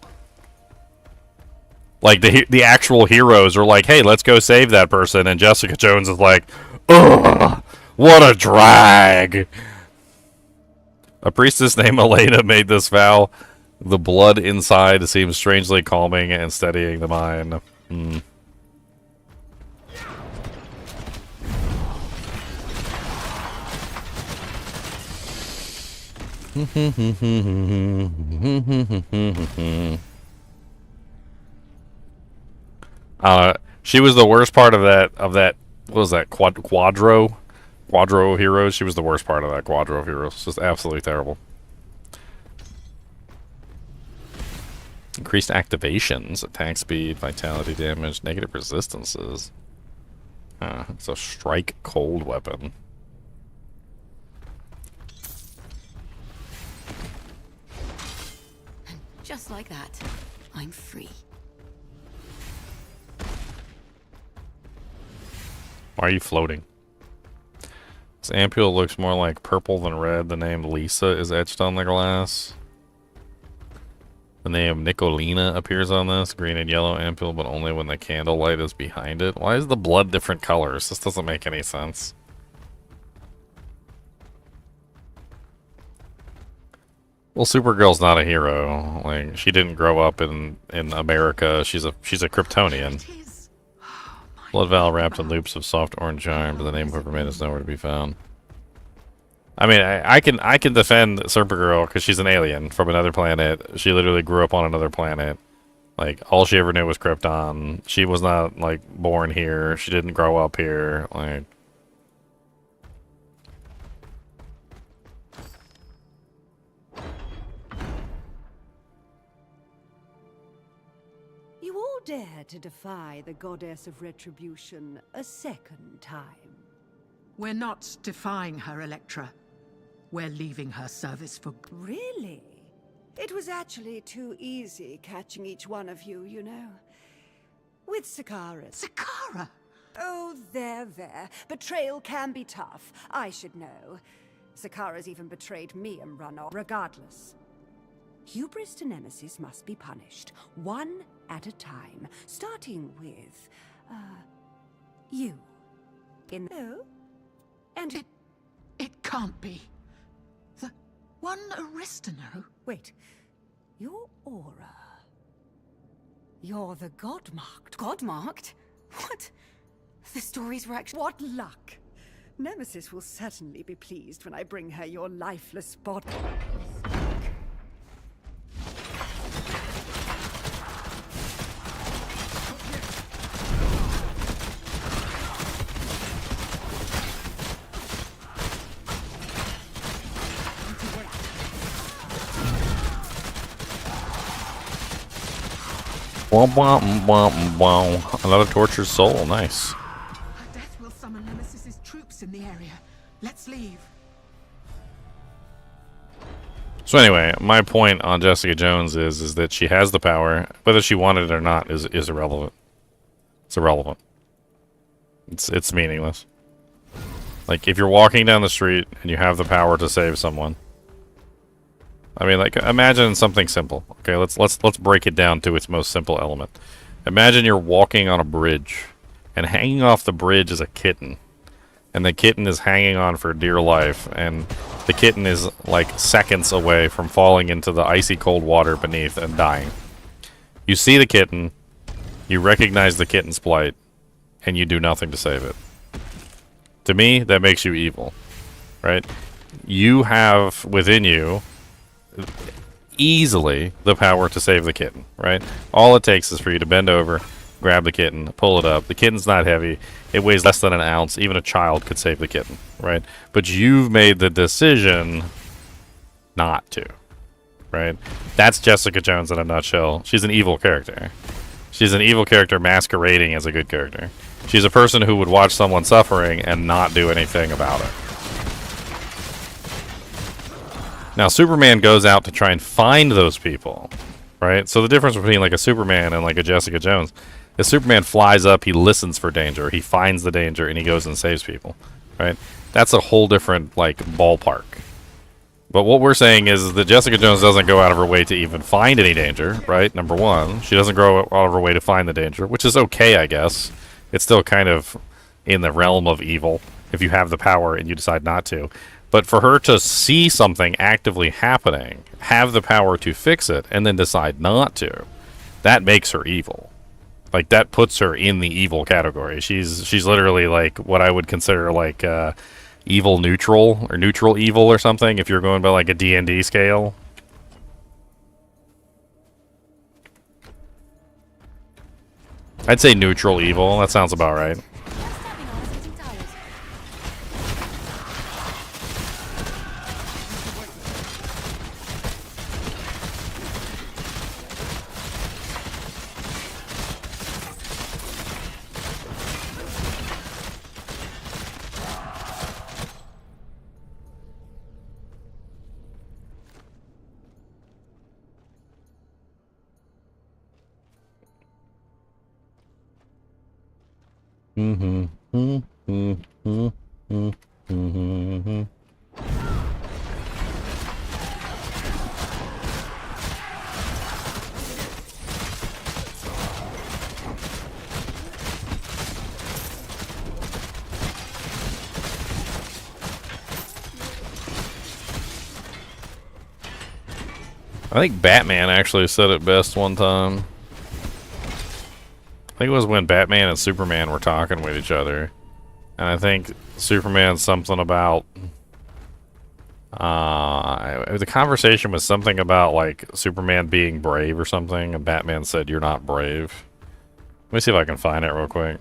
S1: Like, the actual heroes are like, hey, let's go save that person, and Jessica Jones is like, ugh, what a drag. A priestess named Elena made this vow. The blood inside seems strangely calming and steadying the mind. She was the worst part of that, what was that, Quadro Heroes? She was the worst part of that Quadro Heroes. Just absolutely terrible. Increased activations, attack speed, vitality damage, negative resistances. It's a strike cold weapon.
S8: Just like that, I'm free.
S1: Why are you floating? This ampule looks more like purple than red. The name Lisa is etched on the glass. The name Nicolina appears on this. Green and yellow ampule, but only when the candlelight is behind it. Why is the blood different colors? This doesn't make any sense. Well, Supergirl's not a hero. Like, she didn't grow up in America. She's a Kryptonian. Blood vial wrapped in loops of soft orange iron, but the name of whoever made is nowhere to be found. I mean, I can defend Supergirl because she's an alien from another planet. She literally grew up on another planet. Like, all she ever knew was Krypton. She was not, like, born here. She didn't grow up here. Like,
S9: You all dare to defy the goddess of retribution a second time.
S3: We're not defying her, Elektra. We're leaving her service for...
S9: Really? It was actually too easy catching each one of you, you know. With Sakara.
S3: Sakara!
S9: Oh, there. Betrayal can be tough. I should know. Sakara's even betrayed me and run off. Regardless, hubris to Nemesis must be punished, one at a time, starting with, you. And
S3: It can't be. The one Aristino?
S9: wait, your aura. You're the God-marked.
S8: God-marked? What? The stories were actually...
S9: What luck! Nemesis will certainly be pleased when I bring her your lifeless body.
S1: Another tortured soul. Nice.
S3: Her death will summon Nemesis's troops in the area. Let's leave.
S1: So anyway, my point on Jessica Jones is that she has the power. Whether she wanted it or not is irrelevant. It's irrelevant. It's meaningless. Like, if you're walking down the street and you have the power to save someone, I mean, like, imagine something simple. Okay, let's break it down to its most simple element. Imagine you're walking on a bridge, and hanging off the bridge is a kitten, and the kitten is hanging on for dear life, and the kitten is like seconds away from falling into the icy cold water beneath and dying. You see the kitten, you recognize the kitten's plight, and you do nothing to save it. To me, that makes you evil, right? You have within you easily the power to save the kitten, right? All it takes is for you to bend over, grab the kitten, pull it up. The kitten's not heavy. It weighs less than an ounce. Even a child could save the kitten, right? But you've made the decision not to, right? That's Jessica Jones in a nutshell. She's an evil character. She's an evil character masquerading as a good character. She's a person who would watch someone suffering and not do anything about it. Now, Superman goes out to try and find those people, right? So the difference between like a Superman and like a Jessica Jones is Superman flies up, he listens for danger, he finds the danger, and he goes and saves people, right? That's a whole different like ballpark. But what we're saying is that Jessica Jones doesn't go out of her way to even find any danger, right? Number one, she doesn't go out of her way to find the danger, which is okay, I guess. It's still kind of in the realm of evil if you have the power and you decide not to. But for her to see something actively happening, have the power to fix it, and then decide not to, that makes her evil. Like, that puts her in the evil category. She's literally like what I would consider like evil neutral or neutral evil or something if you're going by like a D&D scale. I'd say neutral evil. That sounds about right. I think Batman actually said it best one time. I think it was when Batman and Superman were talking with each other. And I think Superman something about... the conversation was something about, like, Superman being brave or something. And Batman said, "You're not brave." Let me see if I can find it real quick.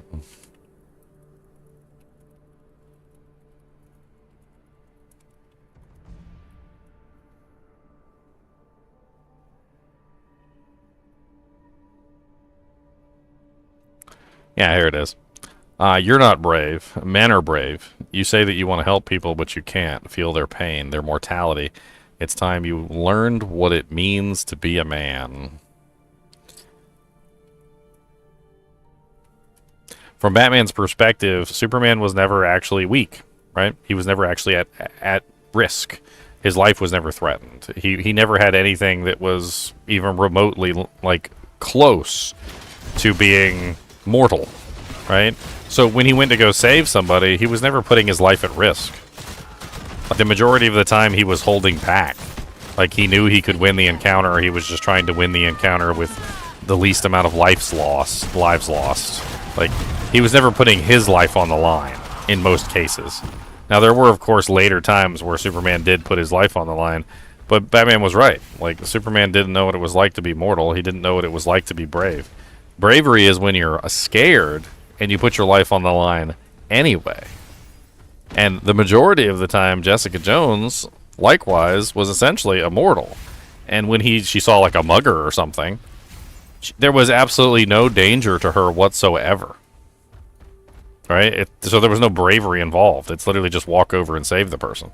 S1: Yeah, here it is. You're not brave. Men are brave. You say that you want to help people, but you can't. Feel their pain, their mortality. It's time you learned what it means to be a man. From Batman's perspective, Superman was never actually weak, right? He was never actually at risk. His life was never threatened. He never had anything that was even remotely like close to being mortal, right? So when he went to go save somebody, he was never putting his life at risk. The majority of the time he was holding back. Like he knew he could win the encounter, he was just trying to win the encounter with the least amount of lives lost. Like he was never putting his life on the line in most cases. Now there were of course later times where Superman did put his life on the line, but Batman was right. Like Superman didn't know what it was like to be mortal. He didn't know what it was like to be brave. Bravery is when you're scared and you put your life on the line anyway. And the majority of the time, Jessica Jones, likewise, was essentially immortal. And when she saw like a mugger or something, there was absolutely no danger to her whatsoever. Right? So there was no bravery involved. It's literally just walk over and save the person.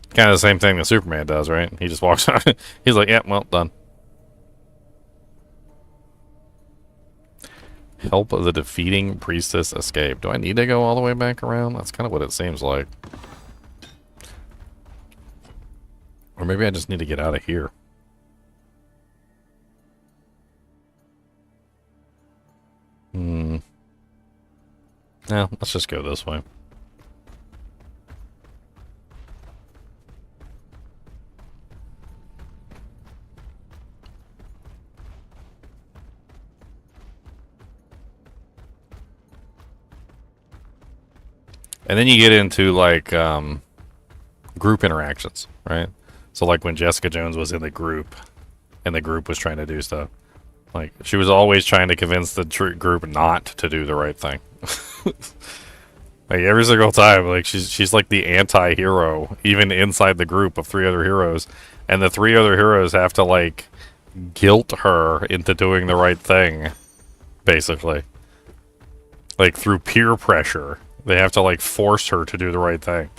S1: Kind of the same thing that Superman does, right? He just walks out. He's like, yeah, well, done. Help the defeating priestess escape. Do I need to go all the way back around? That's kind of what it seems like. Or maybe I just need to get out of here. No, let's just go this way. And then you get into, like, group interactions, right? So, like, when Jessica Jones was in the group, and the group was trying to do stuff, like, she was always trying to convince the group not to do the right thing. Like, every single time, like, she's like the anti-hero, even inside the group of 3 other heroes. And the 3 other heroes have to, like, guilt her into doing the right thing, basically. Like, through peer pressure. They have to, like, force her to do the right thing.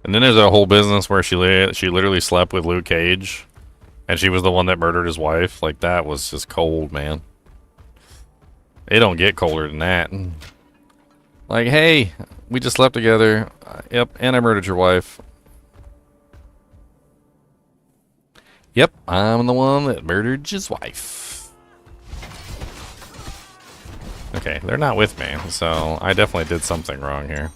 S1: And then there's a whole business where she literally slept with Luke Cage. And she was the one that murdered his wife. Like, that was just cold, man. It don't get colder than that. Like, hey, we just slept together. Yep, and I murdered your wife. Yep, I'm the one that murdered his wife. Okay, they're not with me, so I definitely did something wrong here.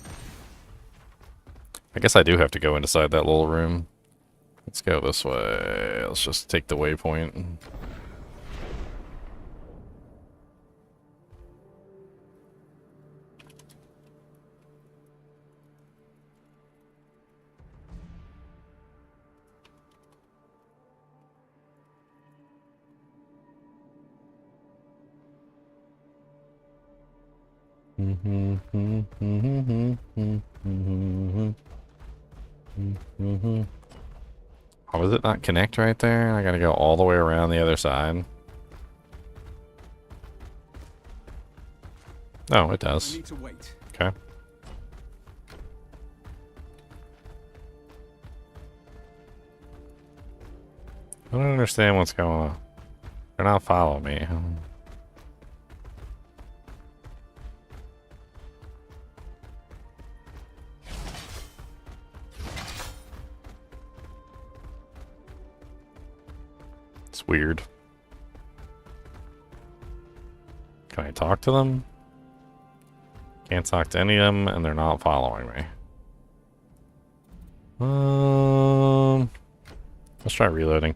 S1: I guess I do have to go inside that little room. Let's go this way. Let's just take the waypoint. Oh, does it not connect right there? I gotta go all the way around the other side. Oh, it does.
S4: I need to wait.
S1: Okay. I don't understand what's going on. They're not following me. It's weird. Can I talk to them? Can't talk to any of them, and they're not following me. Let's try reloading.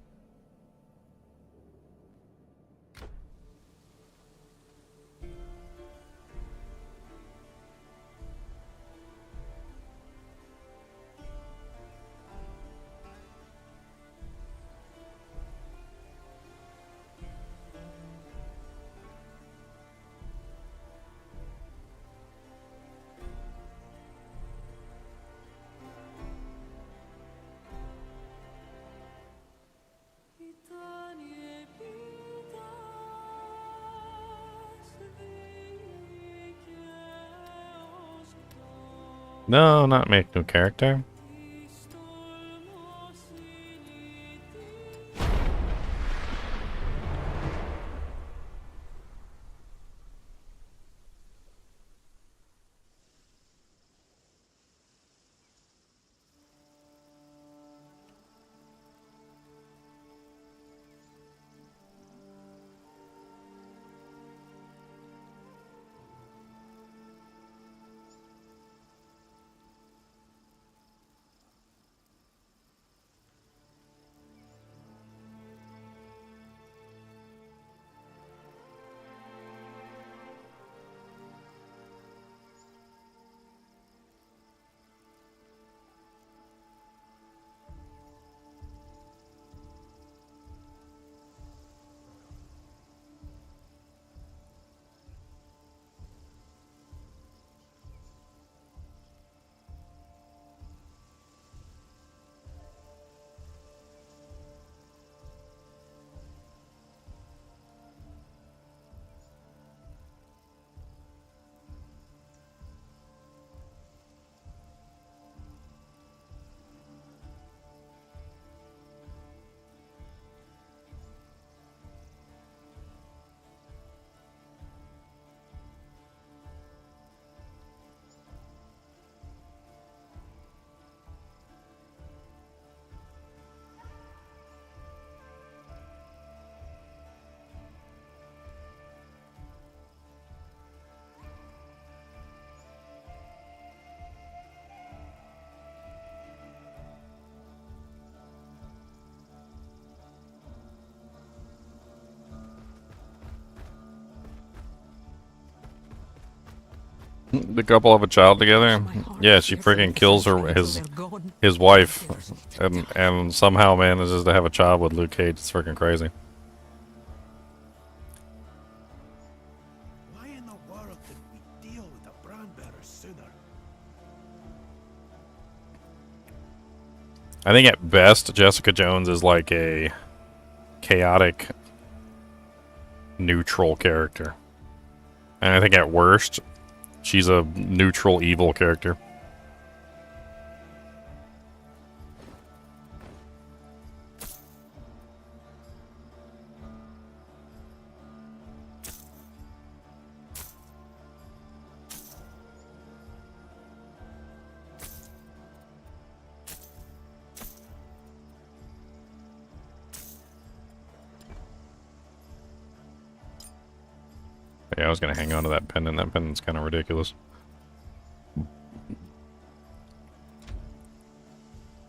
S1: No, not make new character. The couple have a child together. Yeah, she freaking kills his wife, and somehow manages to have a child with Luke Cage. It's freaking crazy.
S4: Why in the world did we deal with the brand bearer sooner?
S1: I think at best, Jessica Jones is like a chaotic, neutral character. And I think at worst, she's a neutral evil character. Yeah, I was gonna hang on to that pendant. That pendant's kind of ridiculous.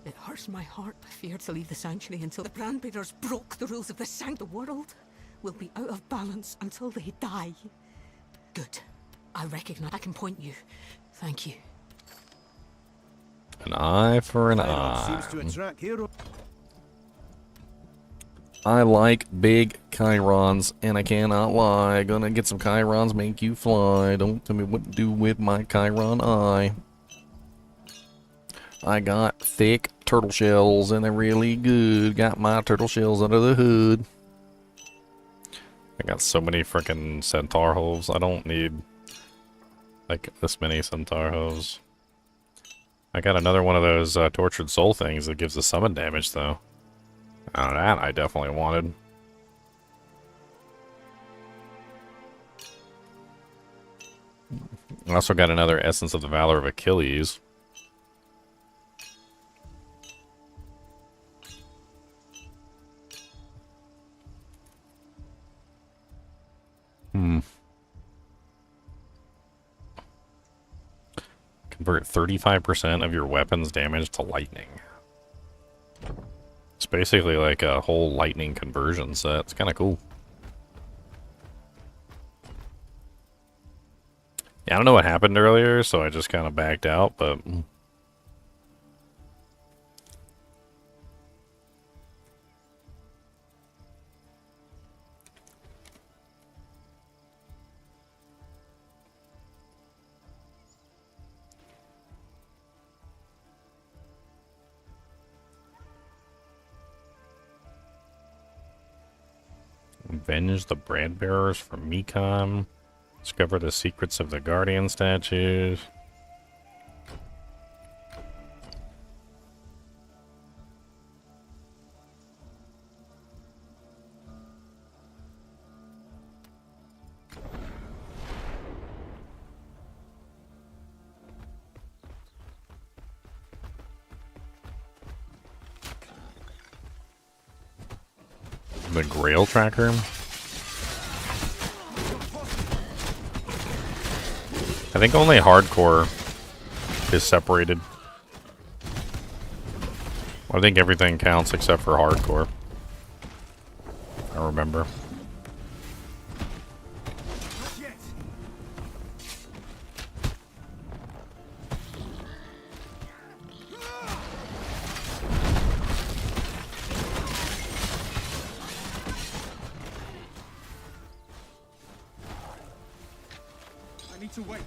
S2: It hurts my heart. I fear to leave the sanctuary until the brand bearers broke the rules of the The world will be out of balance until they die. Good. I recognize I can point you. Thank you.
S1: An eye for an
S4: Seems
S1: eye.
S4: to attract hero.
S1: I like big chyrons, and I cannot lie. Gonna get some chyrons, make you fly. Don't tell me what to do with my chiron eye. I got thick turtle shells, and they're really good. Got my turtle shells under the hood. I got so many freaking centaur hooves. I don't need, like, this many centaur hooves. I got another one of those tortured soul things that gives the summon damage, though. Oh, that I definitely wanted. I also got another Essence of the Valor of Achilles. Convert 35% of your weapon's damage to lightning. It's basically like a whole lightning conversion set. It's kind of cool. Yeah, I don't know what happened earlier, so I just kind of backed out, but... Avenge the brand bearers from Mekon. Discover the secrets of the Guardian statues. The Grail Tracker. I think only hardcore is separated. I think everything counts except for hardcore. I remember.
S4: I need to wait.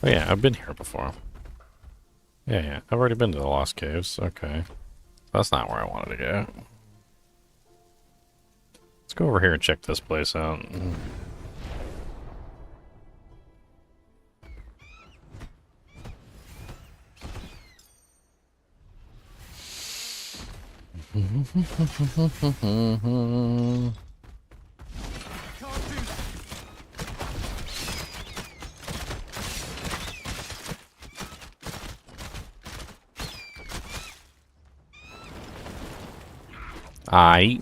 S1: Oh yeah, I've been here before. Yeah, I've already been to the Lost Caves. Okay. That's not where I wanted to go. Let's go over here and check this place out. I.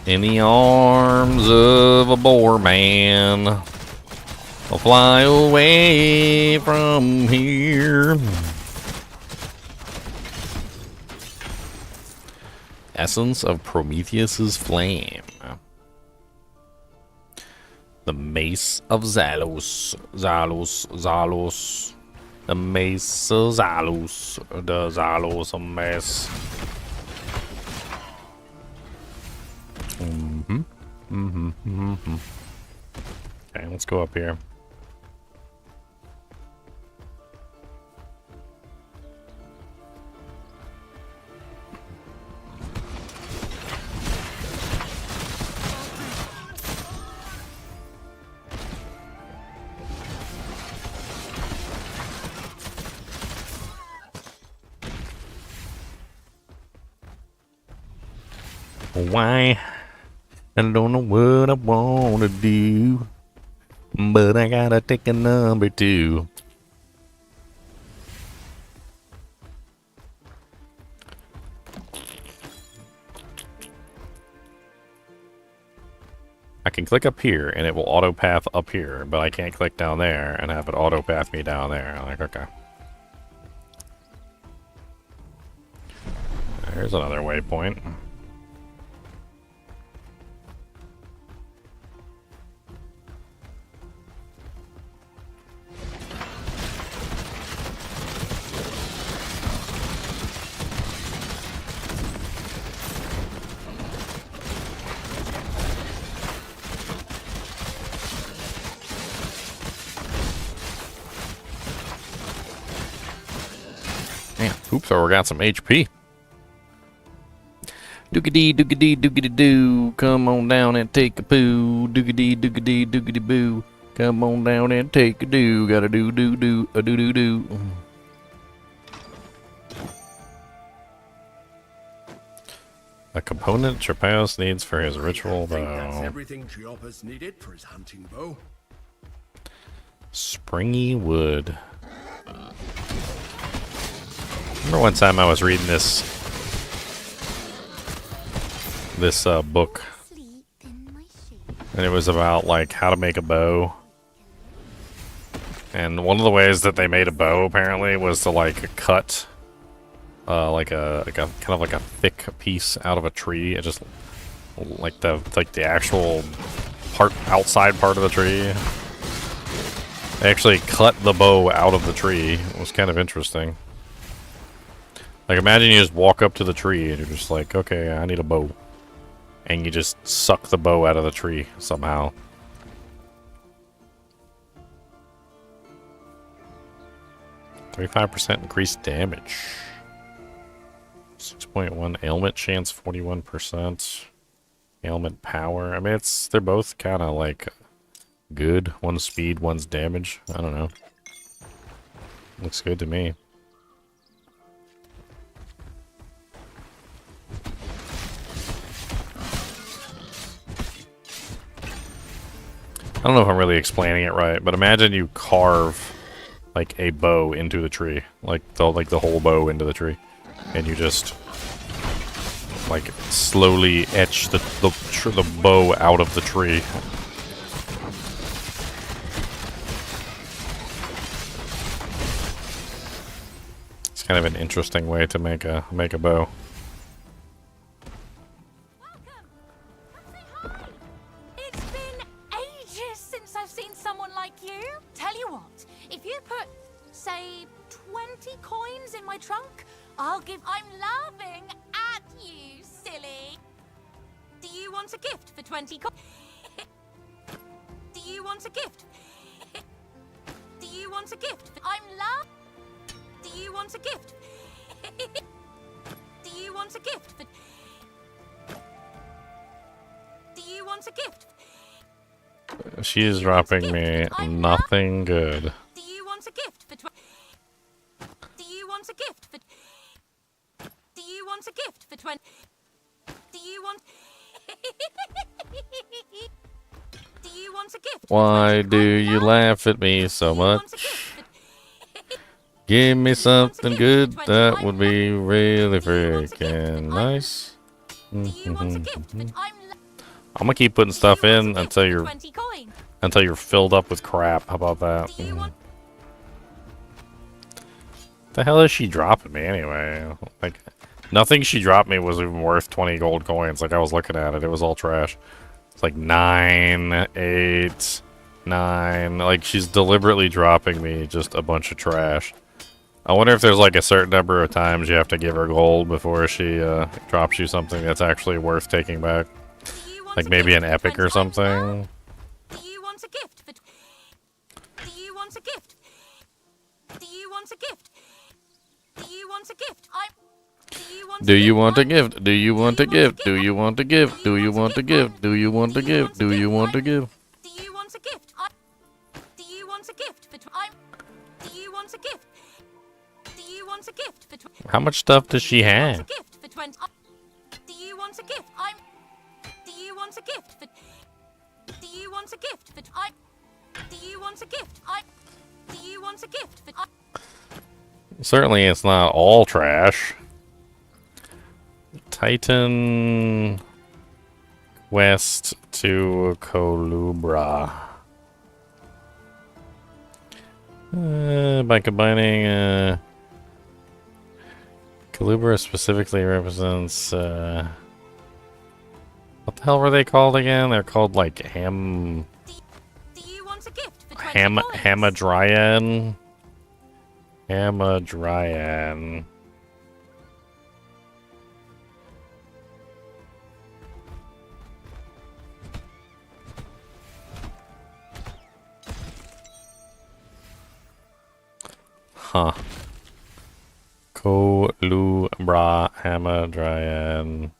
S1: In the arms of a boar man, I'll fly away from here. Essence of Prometheus's flame. The Mace of Zalos. Zalos. The Mace of Zalos. The Zalos Mace. Okay, let's go up here. Why? I don't know what I want to do, but I gotta take a number 2. I can click up here and it will auto path up here, but I can't click down there and have it auto path me down there. I'm like, okay. There's another waypoint. Oops, we got some HP. Doogity doogity doogity doo. Come on down and take a poo. Doogity doogity doogity boo. Come on down and take a do. Gotta do do do a do do do. A component Trepaos needs for his ritual bow.
S4: That's everything Trepaos needed for his hunting bow.
S1: Springy wood. Remember one time I was reading this book, and it was about like how to make a bow. And one of the ways that they made a bow apparently was to like cut like a kind of like a thick a piece out of a tree. It just like the actual outside part of the tree. They actually cut the bow out of the tree. It was kind of interesting. Like, imagine you just walk up to the tree and you're just like, okay, I need a bow. And you just suck the bow out of the tree somehow. %increased damage. 6.1 ailment chance, 41%. Ailment power. I mean, they're both kind of like good. One's speed, one's damage. I don't know. Looks good to me. I don't know if I'm really explaining it right, but imagine you carve like a bow into the tree, like the whole bow into the tree, and you just like slowly etch the bow out of the tree. It's kind of an interesting way to make a bow.
S8: I'm laughing at you, silly. Do you want a gift for 20 coins? Do you want a gift? Do you want a gift? I'm laughing. Do you want a gift? Do you want a gift for... Do you want a gift?
S1: She is dropping me nothing good.
S8: Do you want a gift for... Do you want a gift for... Do you want a gift for 20? Do you want... Do you want a gift?
S1: Why do you laugh at me so much? Give me something good, that would be really freaking nice. I'm gonna keep putting stuff in until you're filled up with crap. How about that? The hell is she dropping me anyway? Like, nothing she dropped me was even worth 20 gold coins. Like, I was looking at it, it was all trash. It's like 9, 8, 9. Like, she's deliberately dropping me just a bunch of trash. I wonder if there's like a certain number of times you have to give her gold before she drops you something that's actually worth taking back. Like maybe an epic or something.
S8: Do you want a gift for... Do you want a gift? Do you want a gift? Do you want a gift?
S1: Do you want a gift? Do you want a gift? Do you want a gift? Do you want a gift? Do you want a gift? Do you want a gift?
S8: Do you want a gift? Do you want a gift for... Do you want a gift? Do you want a gift for...
S1: How much stuff does she have?
S8: Do you want a gift? Do you want a gift for... Do you want a gift for... Do you want a gift? Do you want a gift for...
S1: Certainly it's not all trash. Titan Quest to Colubra. By combining Colubra specifically represents what the hell were they called again? They're called like
S8: Do you want a gift for 20
S1: Hamadryan. Hamadryan. Huh. Colubra Hamadryan.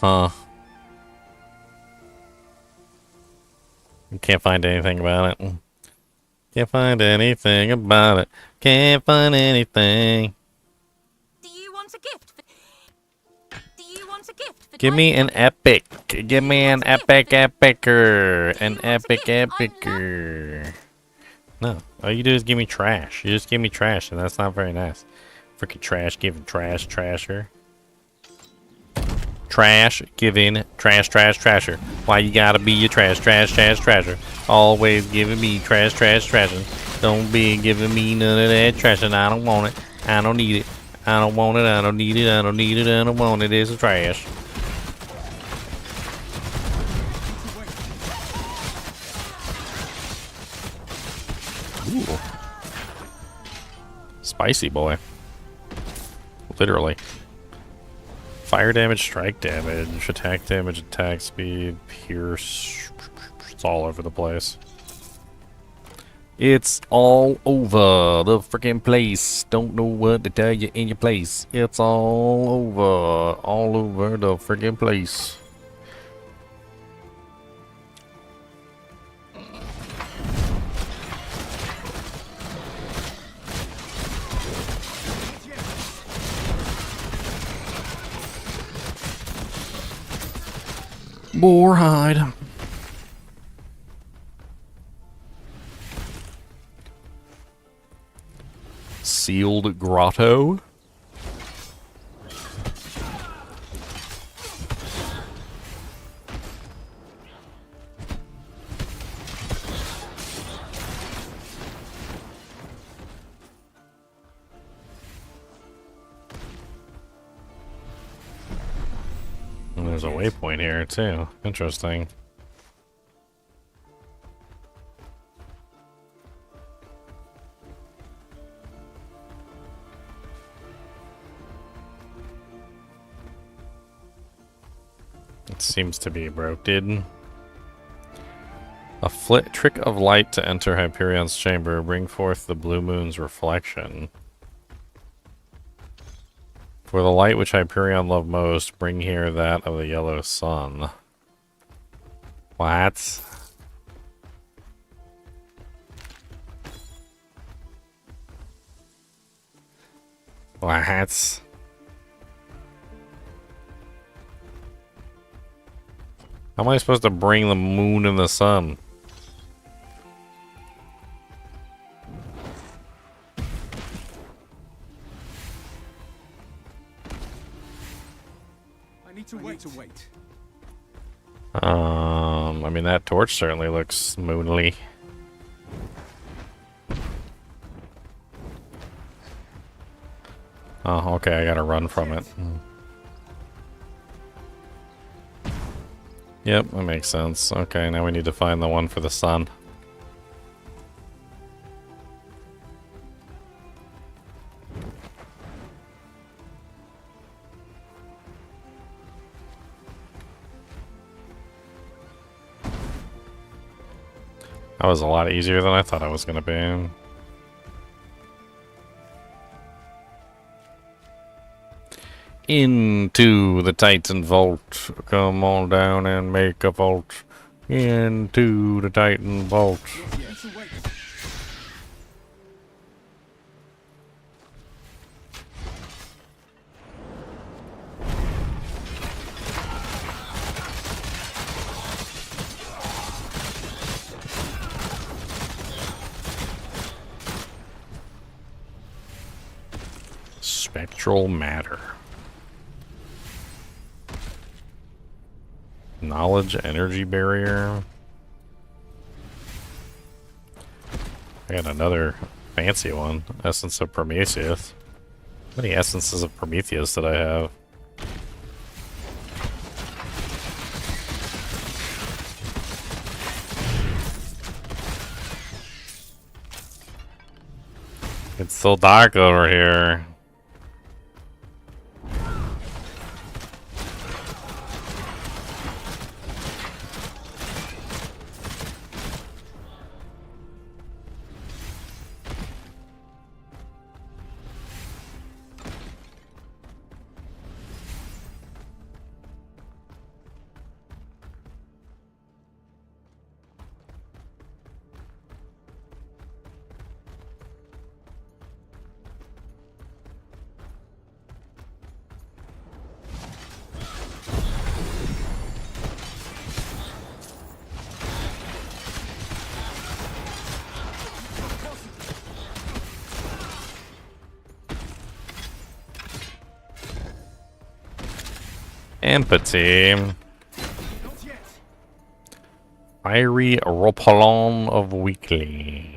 S1: Huh. Can't find anything about it. Can't find anything about it. Can't find anything.
S8: Do you want a gift? Do you want a gift?
S1: Give me an epic. Give me an epic epicer. An epic epicer. No. All you do is give me trash. You just give me trash, and that's not very nice. Freaking trash giving trash trasher. Trash giving trash trasher. Why you gotta be a trash trasher? Always giving me trash trasher. Don't be giving me none of that trash, and I don't want it. I don't need it. I don't want it. I don't need it. I don't need it. I don't want it. It's a trash. Ooh. Spicy boy. Literally. Fire damage, strike damage, attack damage, attack speed, pierce. It's all over the place. It's all over the freaking place. Don't know what to tell you in your place. It's all over the freaking place. Boar hide. Sealed grotto. And there's a waypoint here too. Interesting. It seems to be broken. A trick of light to enter Hyperion's chamber. Bring forth the blue moon's reflection. For the light which Hyperion loved most, bring here that of the yellow sun. What? What? How am I supposed to bring the moon and the sun?
S4: I need to wait.
S1: I mean, that torch certainly looks moonly. Oh, okay, I gotta run from it. Yep, that makes sense. Okay, now we need to find the one for the sun. That was a lot easier than I thought it was going to be. Into the Titan Vault. Come on down and make a vault. Into the Titan Vault. Spectral matter. Knowledge energy barrier. I got another fancy one. Essence of Prometheus. How many essences of Prometheus did I have? It's so dark over here. Empathy. Fiery Ropalon of Weekly.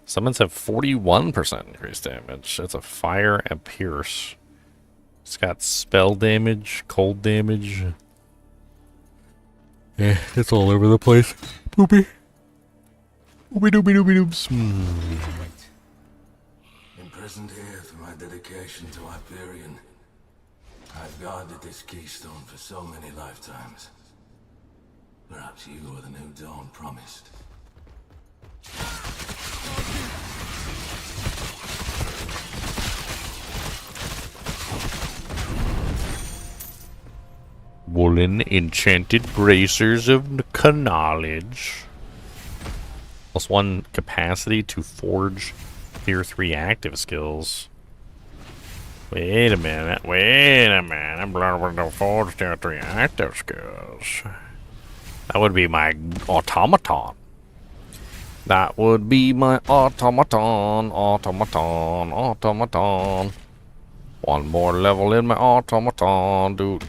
S1: Summons have 41% increased damage. That's a fire and pierce. It's got spell damage, cold damage. Yeah, it's all over the place. Poopy. Poopy doopy doopy doops.
S10: Imprisoned here through my dedication to Hyperion. I've guarded this keystone for so many lifetimes. Perhaps you are the new dawn promised.
S1: Woolen enchanted bracers of knowledge. +1 capacity to forge tier 3 active skills. Wait a minute. I'm blowing to forge tier 3 active skills. That would be my automaton. That would be my automaton. One more level in my automaton. Do.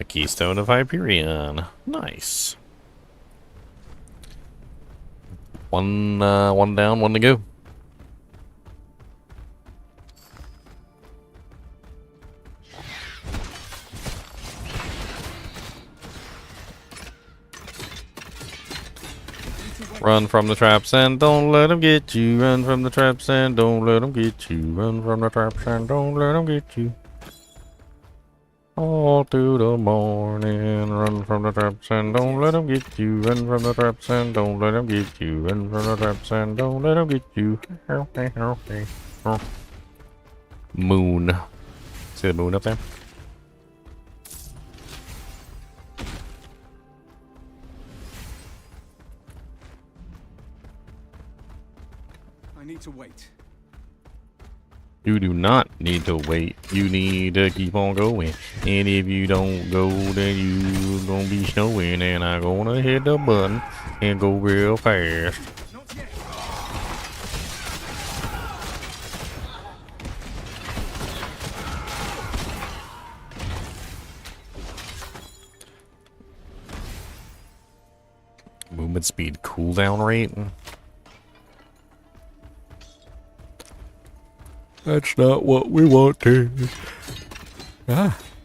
S1: A keystone of Hyperion. Nice. One down, one to go. Run from the traps and don't let them get you. Run from the traps and don't let them get you. Run from the traps and don't let them get you. All through the morning. Run from the traps and don't let them get you. Run from the traps and don't let them get you. Run from the traps and don't let them get you. Moon. See the moon up there?
S4: To wait.
S1: You do not need to wait. You need to keep on going. And if you don't go, then you gonna be snowing. And I'm gonna hit the button and go real fast. Movement speed cooldown rate. That's not what we wanted.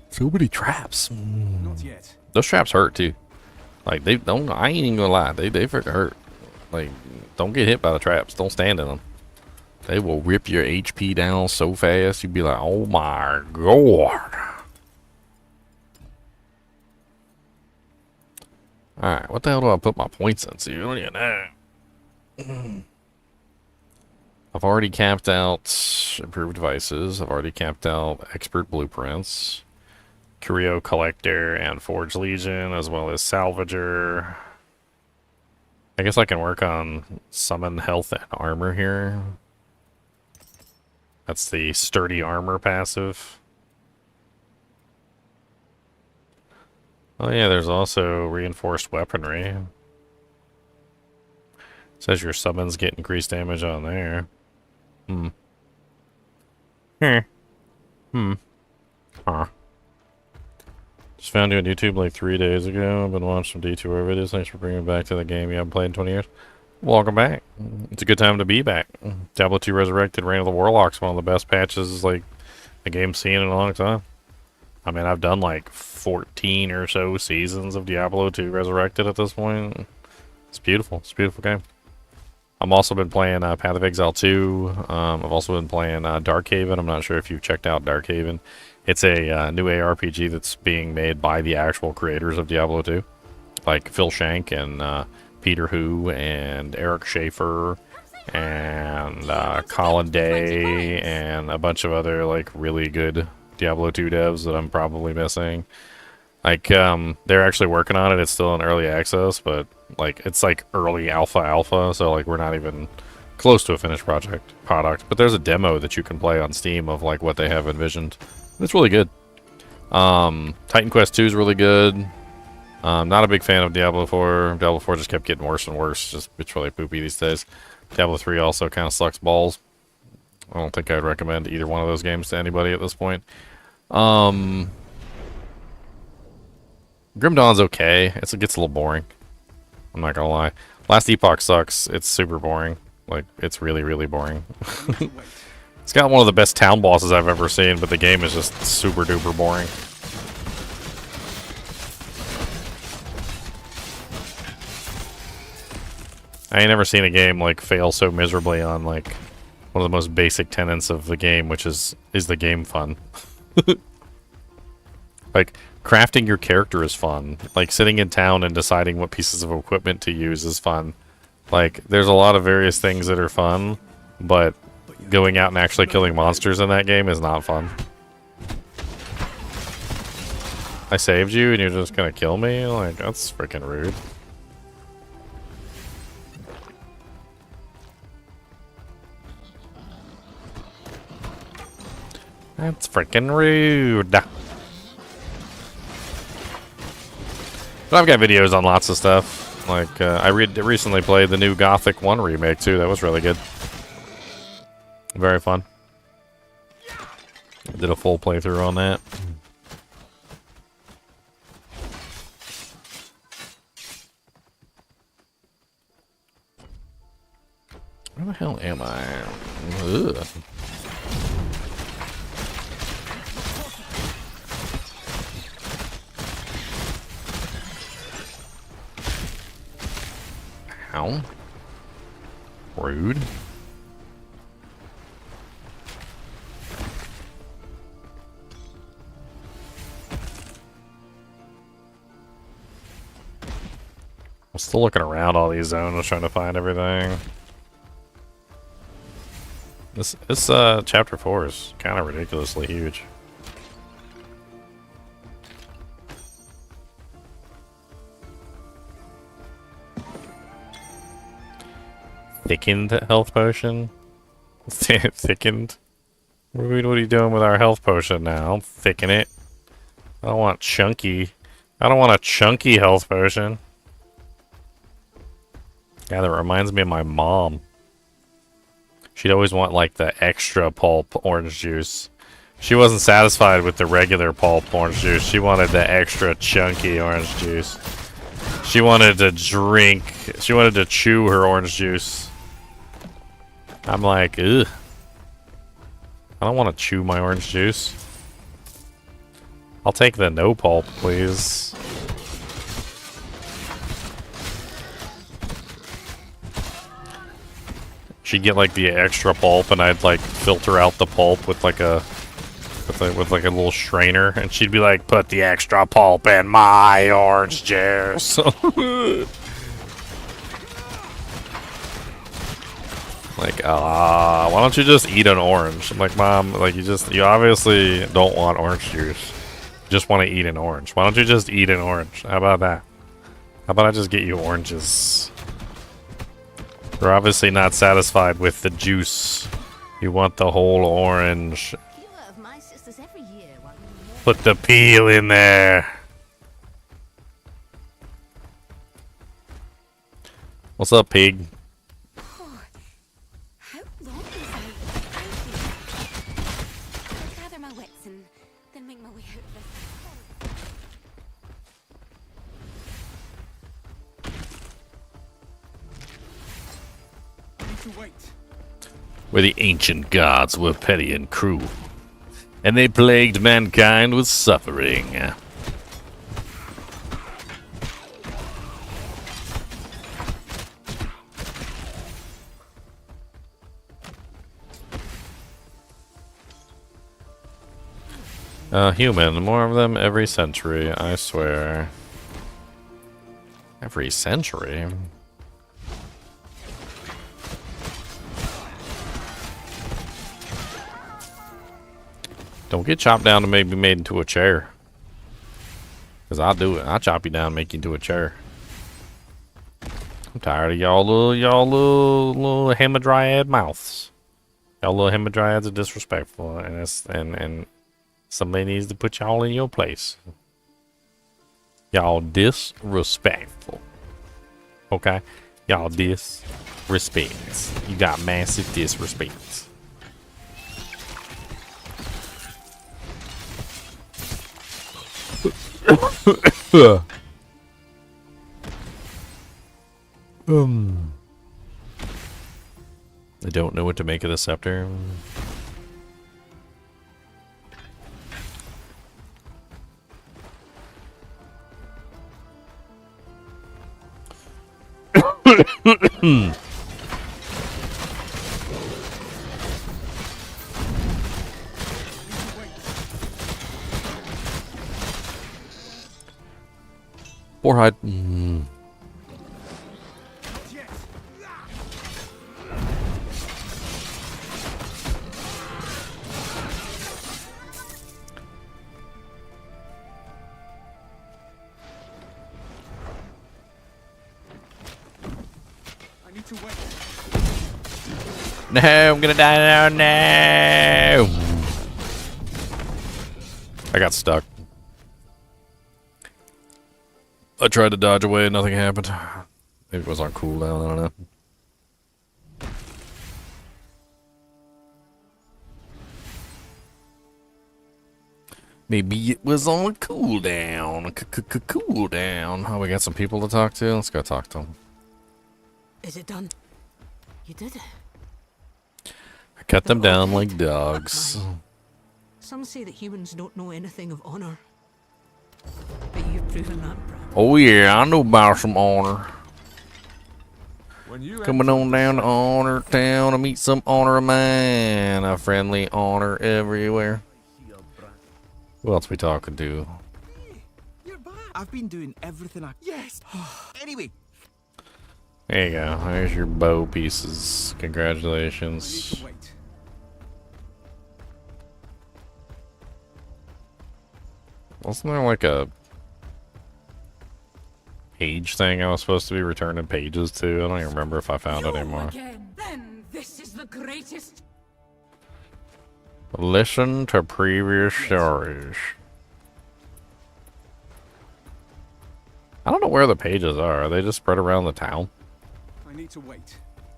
S1: So many traps.
S4: Not yet.
S1: Those traps hurt too. Like they don't. I ain't even gonna lie. They freaking hurt. Like don't get hit by the traps. Don't stand in them. They will rip your HP down so fast. You'd be like, oh my god. All right, what the hell do I put my points into? I don't even know. I've already capped out improved devices. I've already capped out expert blueprints, curio collector, and forge legion, as well as salvager. I guess I can work on summon health and armor here. That's the sturdy armor passive. Oh yeah, there's also reinforced weaponry. Says your summons get increased damage on there. Just found you on YouTube like 3 days ago. I've been watching some D2R videos. Thanks for bringing me back to the game you haven't played in 20 years. Welcome back. It's a good time to be back. Diablo 2 Resurrected Reign of the Warlocks, one of the best patches like the game's seen in a long time. I mean, I've done like 14 or so seasons of Diablo 2 Resurrected at this point. It's beautiful. It's a beautiful game. I've also been playing Path of Exile 2. I've also been playing Darkhaven. I'm not sure if you've checked out Darkhaven. It's a new ARPG that's being made by the actual creators of Diablo 2. Like Phil Shank and Peter Hu and Eric Schaefer and Colin Day and a bunch of other like really good Diablo 2 devs that I'm probably missing. Like, they're actually working on it. It's still in early access, but like it's like early alpha, so like we're not even close to a finished product. But there's a demo that you can play on Steam of like what they have envisioned. It's really good. Titan Quest 2 is really good. Not a big fan of Diablo 4. Diablo 4 just kept getting worse and worse. It's really poopy these days. Diablo 3 also kind of sucks balls. I don't think I'd recommend either one of those games to anybody at this point. Grim Dawn's okay. It gets a little boring. I'm not gonna lie. Last Epoch sucks. It's super boring. Like, it's really, really boring. It's got one of the best town bosses I've ever seen, but the game is just super duper boring. I ain't never seen a game like fail so miserably on like one of the most basic tenets of the game, which is the game fun? Like, crafting your character is fun. Like, sitting in town and deciding what pieces of equipment to use is fun. Like, there's a lot of various things that are fun, but going out and actually killing monsters in that game is not fun. I saved you and you're just gonna kill me? Like, that's freaking rude. That's freaking rude. But I've got videos on lots of stuff. Like, I recently played the new Gothic 1 remake, too. That was really good. Very fun. Did a full playthrough on that. Where the hell am I? Ugh. Ow. Rude. I'm still looking around all these zones trying to find everything. This chapter 4 is kind of ridiculously huge. Thickened health potion? Thickened? What are you doing with our health potion now? Thicken it. I don't want chunky. I don't want a chunky health potion. Yeah, that reminds me of my mom. She'd always want, like, the extra pulp orange juice. She wasn't satisfied with the regular pulp orange juice. She wanted the extra chunky orange juice. She wanted to drink. She wanted to chew her orange juice. I'm like, ugh. I don't want to chew my orange juice. I'll take the no pulp, please. She'd get like the extra pulp, and I'd like filter out the pulp with like a with a little strainer, and she'd be like, "Put the extra pulp in my orange juice." Like, why don't you just eat an orange? I'm like, Mom, like, you obviously don't want orange juice. You just want to eat an orange. Why don't you just eat an orange? How about that? How about I just get you oranges? You're obviously not satisfied with the juice. You want the whole orange. Put the peel in there. What's up, pig? Where the ancient gods were petty and cruel, and they plagued mankind with suffering. Human, more of them every century, I swear. Every century? Don't get chopped down to be made into a chair. Because I'll do it. I'll chop you down and make you into a chair. I'm tired of y'all little hamadryad mouths. Y'all little hamadryads are disrespectful, and somebody needs to put y'all in your place. Y'all disrespectful. Okay? Y'all disrespects. You got massive disrespects. I don't know what to make of the scepter. Or hide. No, I'm gonna die now. No. I got stuck. I tried to dodge away, nothing happened. Maybe it was on cooldown, I don't know. Maybe it was on cooldown. Cooldown. Oh, we got some people to talk to. Let's go talk to them.
S2: Is it done? You did it.
S1: I cut them down like dogs.
S2: Some say that humans don't know anything of honor. But you've proven that, Bran.
S1: Oh yeah, I know about some honor. Coming on down to Honor Town to meet some honor of mine. A friendly honor everywhere. Who else we talking to?
S11: You're back. I've been doing everything I... Yes! Anyway.
S1: There you go. There's your bow pieces. Congratulations. Wasn't there like a page thing I was supposed to be returning pages to? I don't even remember if I found it anymore.
S2: Then this is the greatest.
S1: Listen to previous stories. I don't know where the pages are. Are they just spread around the town?
S11: I need to wait.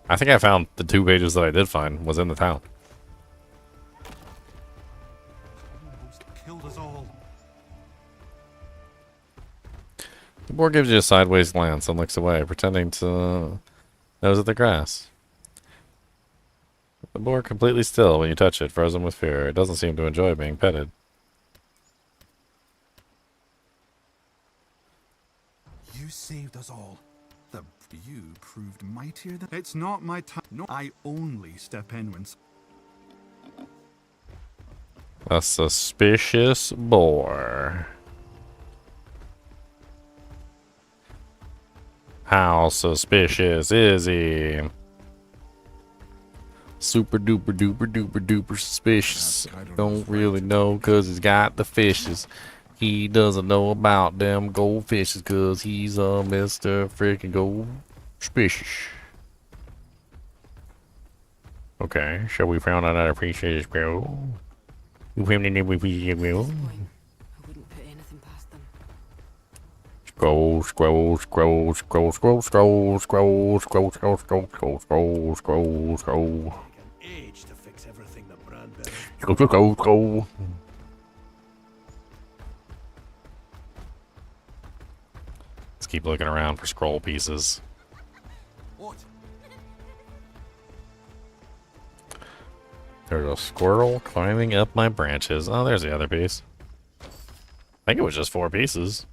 S1: I think I found the 2 pages that I did find was in the town.
S11: Almost killed us all.
S1: The boar gives you a sideways glance and looks away, pretending to nose at the grass. The boar completely still when you touch it, frozen with fear. It doesn't seem to enjoy being petted.
S11: You saved us all. You proved mightier than... It's not my time. No, I only step in when...
S1: A suspicious boar. How suspicious is he? Super duper duper duper duper suspicious. Don't really know cause he's got the fishes. He doesn't know about them goldfishes cause he's a Mr. Freaking Gold Suspicious. Okay, shall we found out I appreciate his bro? You found out we appreciate his bro?
S2: I wouldn't put anything past them.
S1: Scroll, scroll, scroll, scroll, scroll, scroll, scroll, scroll, scroll, scroll, scroll, scroll, scroll, scroll.
S4: Age to fix everything that Bran better.
S1: Scroll, scroll, scroll. Let's keep looking around for scroll pieces.
S11: What?
S1: There's a squirrel climbing up my branches. Oh, there's the other piece. I think it was just 4 pieces.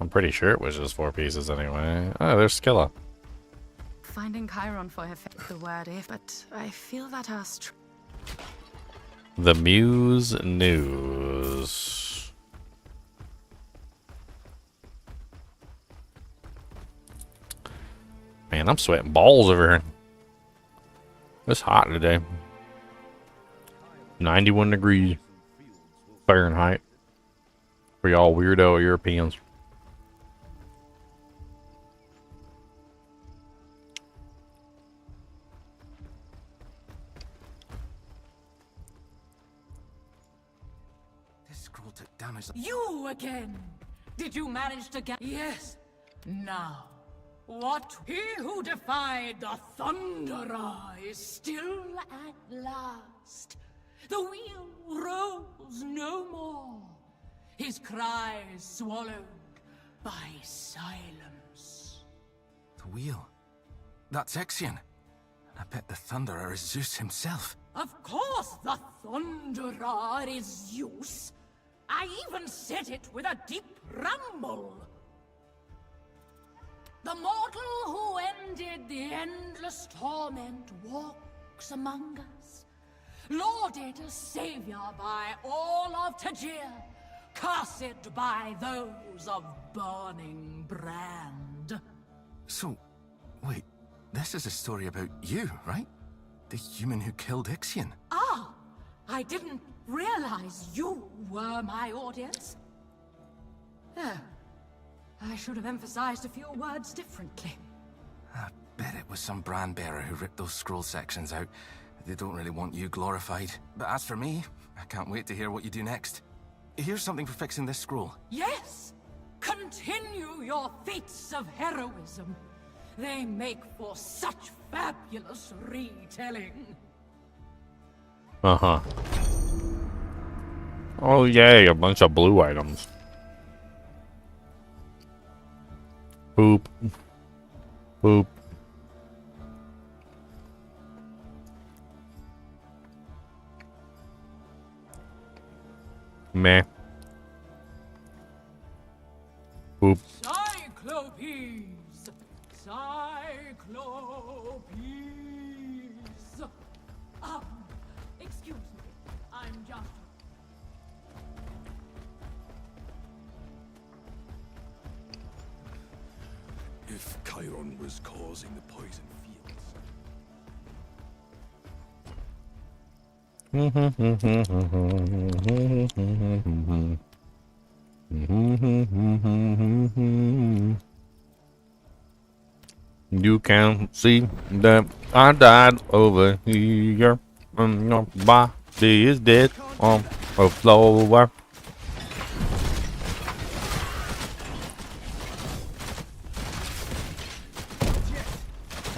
S1: I'm pretty sure it was just 4 pieces anyway. Oh, there's Skilla.
S12: Finding Chiron for her the word if, but I feel that our
S1: The Muse News. Man, I'm sweating balls over here. It's hot today. 91 degrees Fahrenheit for y'all weirdo Europeans.
S10: scroll took damage.
S13: You again! Did you manage to get... Yes. Now, what? He who defied the Thunderer is still at last. The wheel rolls no more. His cries swallowed by silence.
S10: The wheel. That's Ixion. I bet the Thunderer is Zeus himself.
S13: Of course the Thunderer is Zeus. I even said it with a deep rumble. The mortal who ended the endless torment walks among us, lauded as savior by all of Tajir, cursed by those of burning brand.
S10: So, wait, this is a story about you, right? The human who killed Ixion.
S13: Ah, I didn't realize you were my audience. Oh, I should have emphasized a few words differently.
S10: I bet it was some brand bearer who ripped those scroll sections out. They don't really want you glorified. But as for me, I can't wait to hear what you do next. Here's something for fixing this scroll.
S13: Yes! Continue your feats of heroism. They make for such fabulous retelling.
S1: Uh-huh. Oh, yay, a bunch of blue items. Boop. Boop. Meh. Boop.
S13: Cyclopes! Cyclopes! Excuse me. I'm just...
S4: If Chiron was causing the poison
S1: You can see that I died over here. Your body is dead on the floor.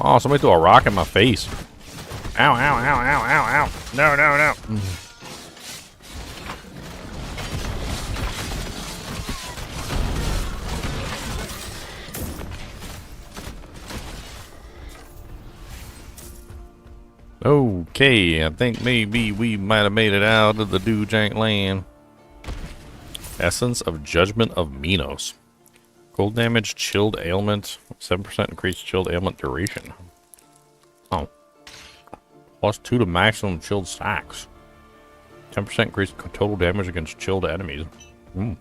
S1: Oh, somebody threw a rock in my face. Ow, ow, ow, ow, ow, ow. No, no, no. Okay, I think maybe we might have made it out of the Dujank land. Essence of Judgment of Minos. Cold damage, chilled ailment, 7% increased chilled ailment duration. Oh. +2 to maximum chilled stacks. 10% increased total damage against chilled enemies. Hmm.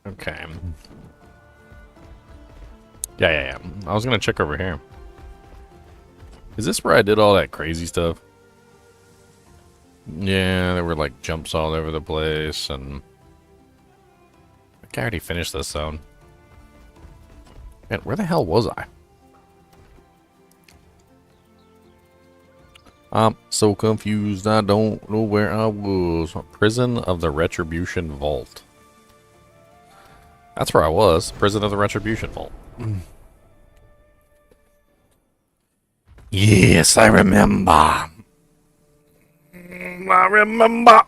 S1: Okay. Yeah. I was gonna check over here. Is this where I did all that crazy stuff? Yeah, there were like jumps all over the place, and I think I already finished this zone. Man, where the hell was I? I'm so confused, I don't know where I was. Prison of the Retribution Vault. That's where I was. Prison of the Retribution Vault. Yes, I remember. I remember.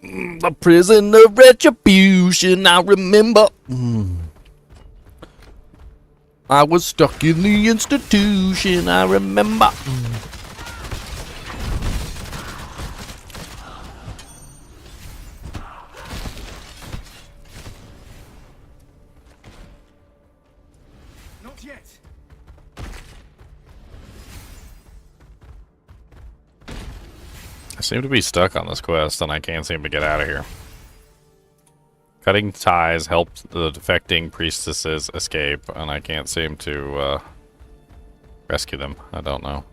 S1: The Prison of Retribution, I remember. I was stuck in the institution, I remember.
S11: Not yet.
S1: I seem to be stuck on this quest, and I can't seem to get out of here. Cutting ties helped the defecting priestesses escape, and I can't seem to rescue them. I don't know.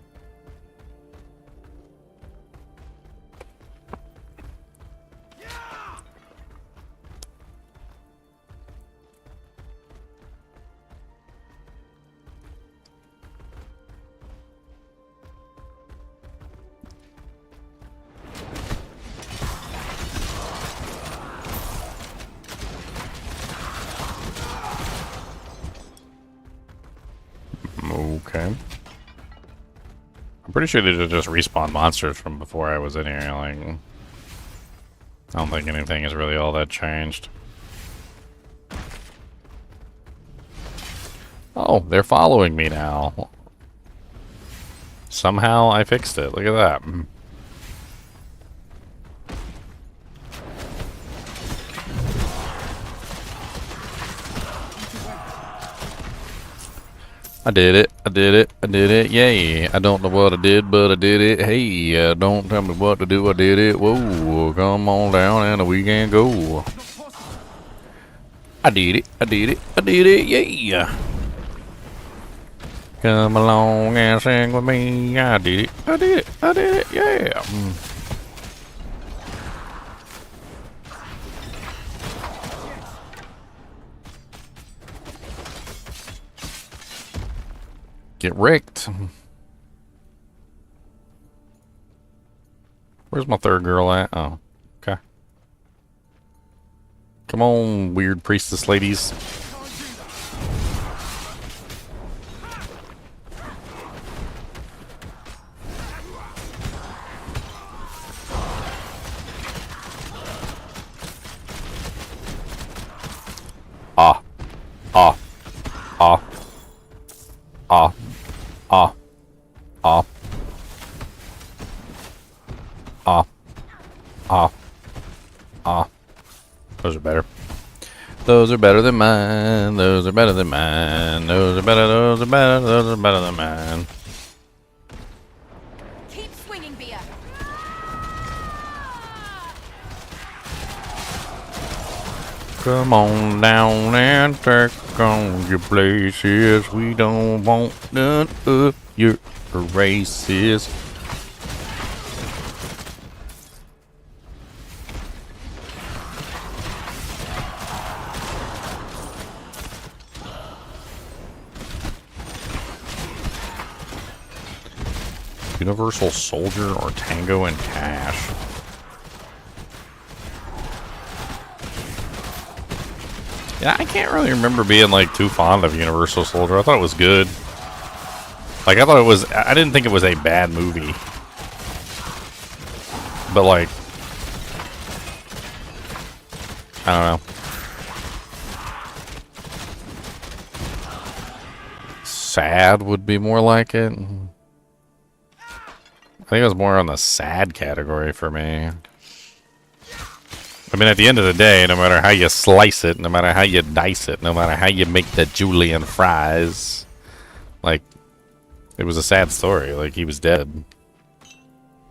S1: Okay. I'm pretty sure they just respawn monsters from before I was in here. Like, I don't think anything is really all that changed. Oh, they're following me now. Somehow I fixed it. Look at that. I did it, I did it, I did it, yay. I don't know what I did, but I did it. Hey, don't tell me what to do, I did it. Whoa, come on down and we can go. I did it, I did it, I did it, yeah. Come along and sing with me. I did it, I did it, I did it, yeah. Get wrecked. Where's my third girl at? Oh, okay. Come on, weird priestess ladies. Ah. Ah. Ah. Ah. Ah. Ah. Ah. Ah. Ah. Those are better. Those are better than mine. Those are better than mine. Those are better. Those are better. Those are better than mine.
S8: Keep swinging, Bia.
S1: Come on down and take on your places. We don't want none of your races. Universal Soldier or Tango and Cash? Yeah, I can't really remember being like too fond of Universal Soldier. I thought it was good. Like, I thought it was, I didn't think it was a bad movie. But like, I don't know. Sad would be more like it. I think it was more on the sad category for me. I mean, at the end of the day, no matter how you slice it, no matter how you dice it, no matter how you make the julienne fries, like, it was a sad story. Like, he was dead.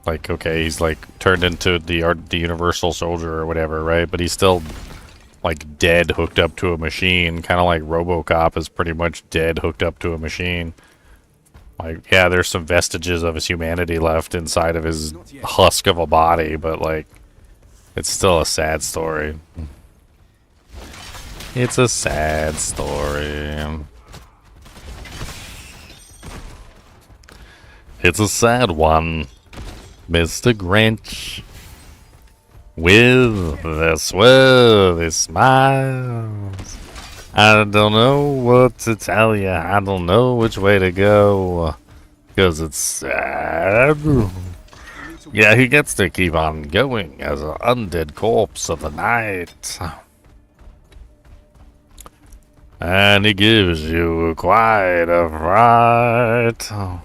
S1: Like, okay, he's like turned into the Universal Soldier or whatever, right? But he's still like dead, hooked up to a machine, kind of like RoboCop is pretty much dead, hooked up to a machine. Like, yeah, there's some vestiges of his humanity left inside of his husk of a body, but, like, it's still a sad story. It's a sad story. It's a sad one, Mr. Grinch. With the swarthy smiles. I don't know what to tell you. I don't know which way to go. Because it's sad. Yeah, he gets to keep on going as an undead corpse of the night. And he gives you quite a fright. Oh.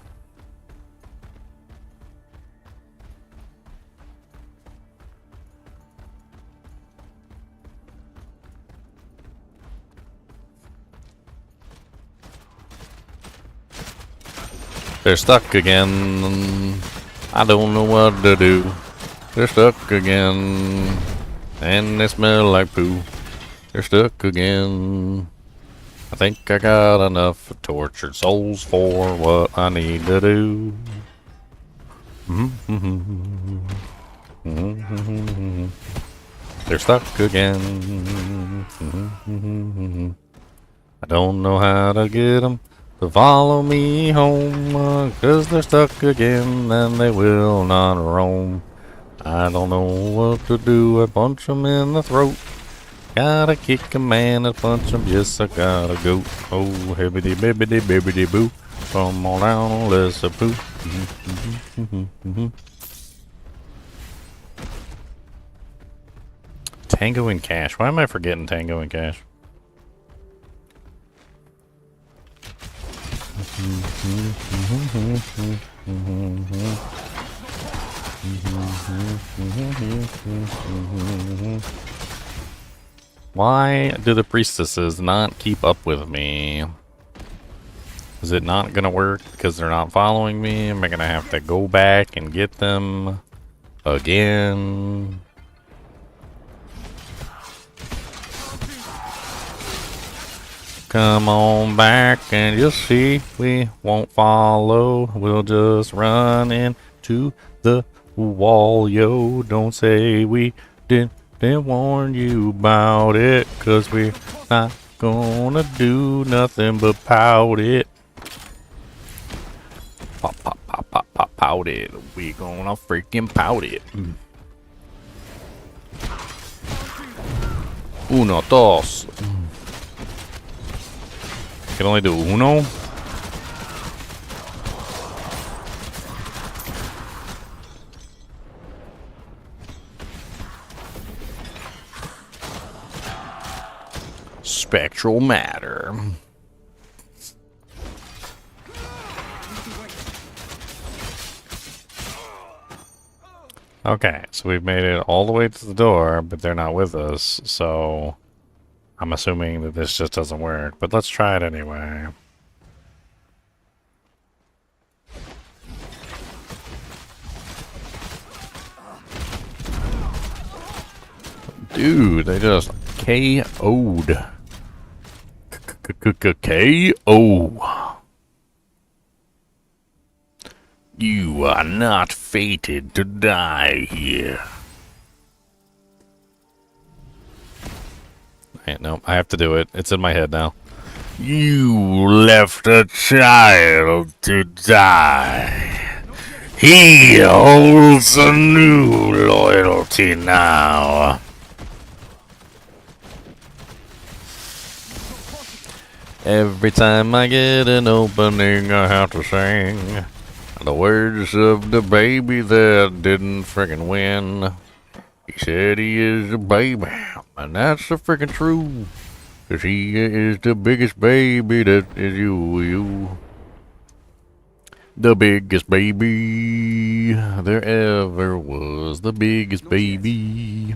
S1: They're stuck again. I don't know what to do. They're stuck again. And they smell like poo. They're stuck again. I think I got enough tortured souls for what I need to do. They're stuck again. I don't know how to get them to follow me home, 'cause they're stuck again and they will not roam. I don't know what to do, I punch them in the throat. Gotta kick a man and punch him, yes I gotta go. Oh, hibbity bibbity bibbity boo, come on down, let's a poo. Tango and Cash, why am I forgetting Tango and Cash? Why do the priestesses not keep up with me? Is it not gonna work because they're not following me? Am I gonna have to go back and get them again? Come on back and you'll see we won't follow. We'll just run into the wall, yo. Don't say we didn't warn you about it, 'cause we're not gonna do nothing but pout it. Pop, pop, pop, pop, pop, pout it. We gonna freaking pout it. Uno, dos. Can only do uno? Spectral matter. Okay, so we've made it all the way to the door, but they're not with us, so I'm assuming that this just doesn't work, but let's try it anyway. Dude, they just KO'd. KO. You are not fated to die here. Hey, no, I have to do it. It's in my head now. You left a child to die. He holds a new loyalty now. Every time I get an opening, I have to sing the words of the baby that didn't freaking win. He said he is a baby, and that's the freaking true. 'Cause he is the biggest baby that is you. The biggest baby there ever was. The biggest baby.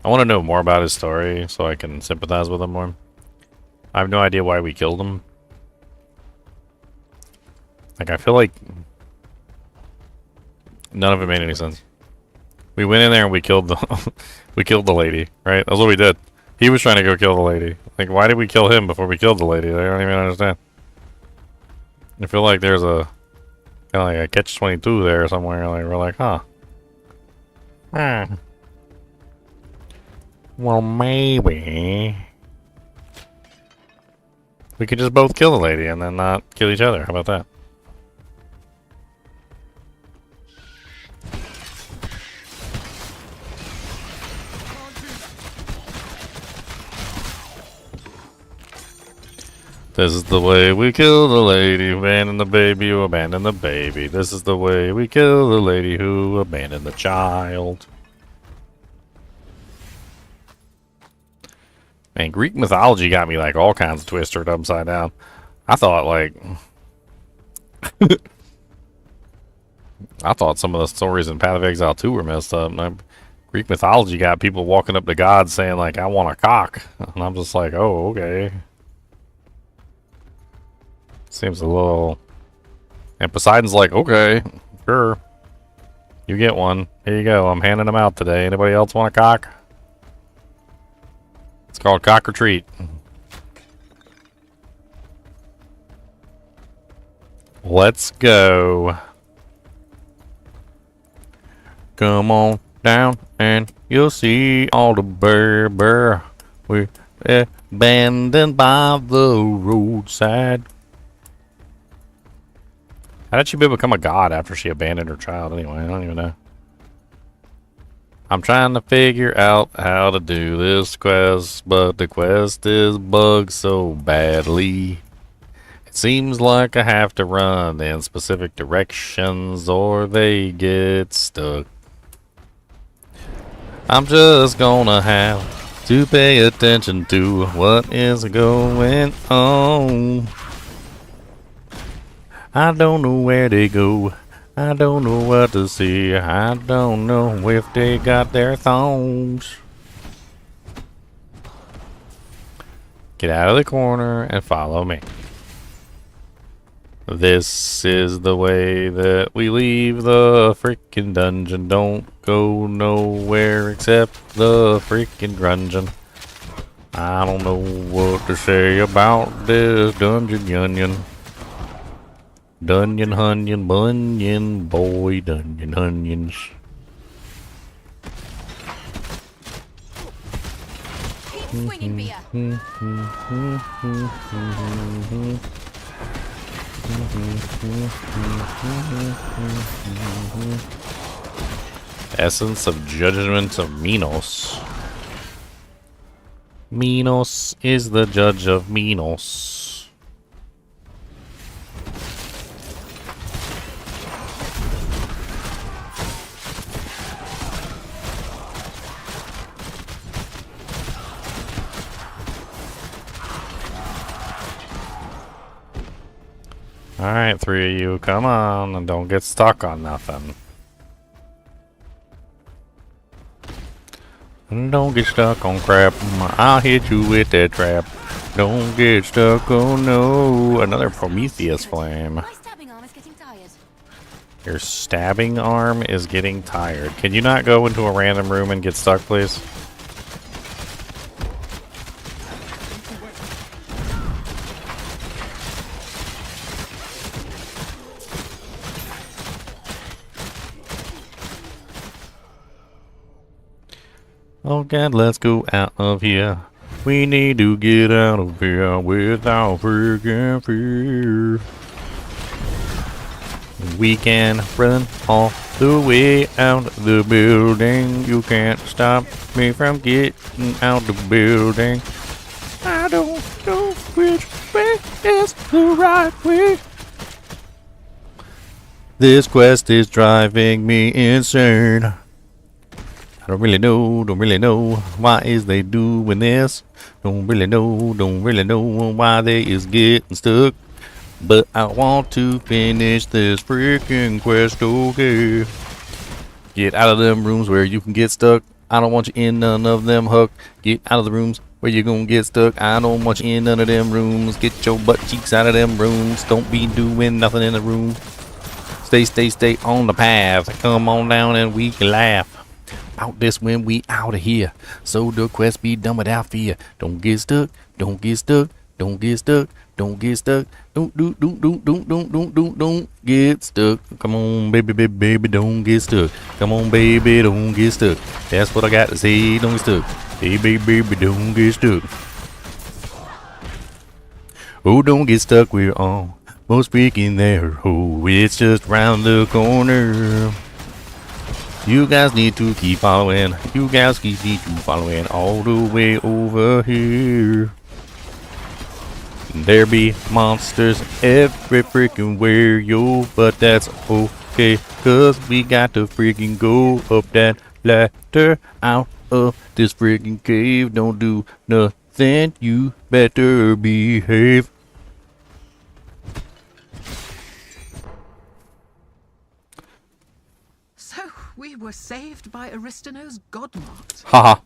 S1: I want to know more about his story so I can sympathize with him more. I have no idea why we killed him. Like, I feel like none of it made any sense. We went in there and we killed the we killed the lady, right? That's what we did. He was trying to go kill the lady. Like, why did we kill him before we killed the lady? I don't even understand. I feel like there's a kind of like a catch-22 there somewhere. Like, we're like, huh? Well, maybe we could just both kill the lady and then not kill each other. How about that? This is the way we kill the lady who abandoned the baby who abandoned the baby. This is the way we kill the lady who abandoned the child. Man, Greek mythology got me like all kinds of twisted upside down. I thought like I thought some of the stories in Path of Exile 2 were messed up. Greek mythology got people walking up to God saying like, I want a cock. And I'm just like, oh, okay. Seems a little... And Poseidon's like, okay, sure. You get one. Here you go. I'm handing them out today. Anybody else want a cock? It's called cock or treat. Let's go. Come on down and you'll see all the bear. We're abandoned by the roadside. How did she become a god after she abandoned her child anyway? I don't even know. I'm trying to figure out how to do this quest, but the quest is bugged so badly. It seems like I have to run in specific directions or they get stuck. I'm just gonna have to pay attention to what is going on. I don't know where they go. I don't know what to see. I don't know if they got their thongs. Get out of the corner and follow me. This is the way that we leave the freaking dungeon. Don't go nowhere except the freaking dungeon. I don't know what to say about this dungeon union. Dungeon hunyon bunyon boy, dungeon hunyons.
S8: Keep swinging, Bia.
S1: Essence of Judgment of Minos. Minos is the judge of Minos. Alright, three of you, come on, and don't get stuck on nothing. Don't get stuck on crap, I'll hit you with that trap. Don't get stuck, oh no. Another Prometheus flame.
S8: My stabbing arm is getting tired.
S1: Your stabbing arm is getting tired. Can you not go into a random room and get stuck, please? Oh God, let's go out of here. We need to get out of here without freaking fear. We can run all the way out the building. You can't stop me from getting out the building. I don't know which way is the right way. This quest is driving me insane. I don't really know why is they doing this. Don't really know why they is getting stuck. But I want to finish this freaking quest, okay. Get out of them rooms where you can get stuck. I don't want you in none of them, Huck. Get out of the rooms where you're gonna get stuck. I don't want you in none of them rooms. Get your butt cheeks out of them rooms. Don't be doing nothing in the room. Stay on the path. Come on down and we can laugh about this when we out of here. So the quest be done without fear. Don't get stuck. Don't get stuck. Don't get stuck. Don't get stuck. Don't get stuck. Come on, baby, don't get stuck. Come on, baby, don't get stuck. That's what I got to say. Don't get stuck. Hey, baby, don't get stuck. Oh, don't get stuck. We're almost freaking there. Oh, it's just round the corner. You guys need to keep following. You guys need to keep following all the way over here. There be monsters every freaking where, yo, but that's okay, cause we got to freaking go up that ladder out of this freaking cave. Don't do nothing then you better behave.
S3: So, we were saved by Aristino's godmarked.
S1: Haha.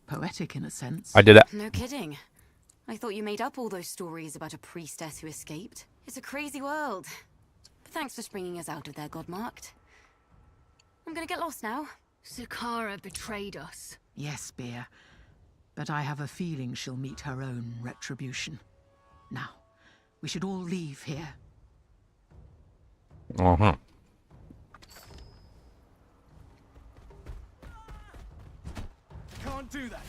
S3: Poetic in a sense.
S1: I did it.
S8: No kidding. I thought you made up all those stories about a priestess who escaped. It's a crazy world. But thanks for springing us out of there, Godmarked. I'm gonna get lost now.
S12: Sakara betrayed us.
S3: Yes, Beer. But I have a feeling she'll meet her own retribution. Now, we should all leave here.
S1: Uh-huh.
S11: Can't do that.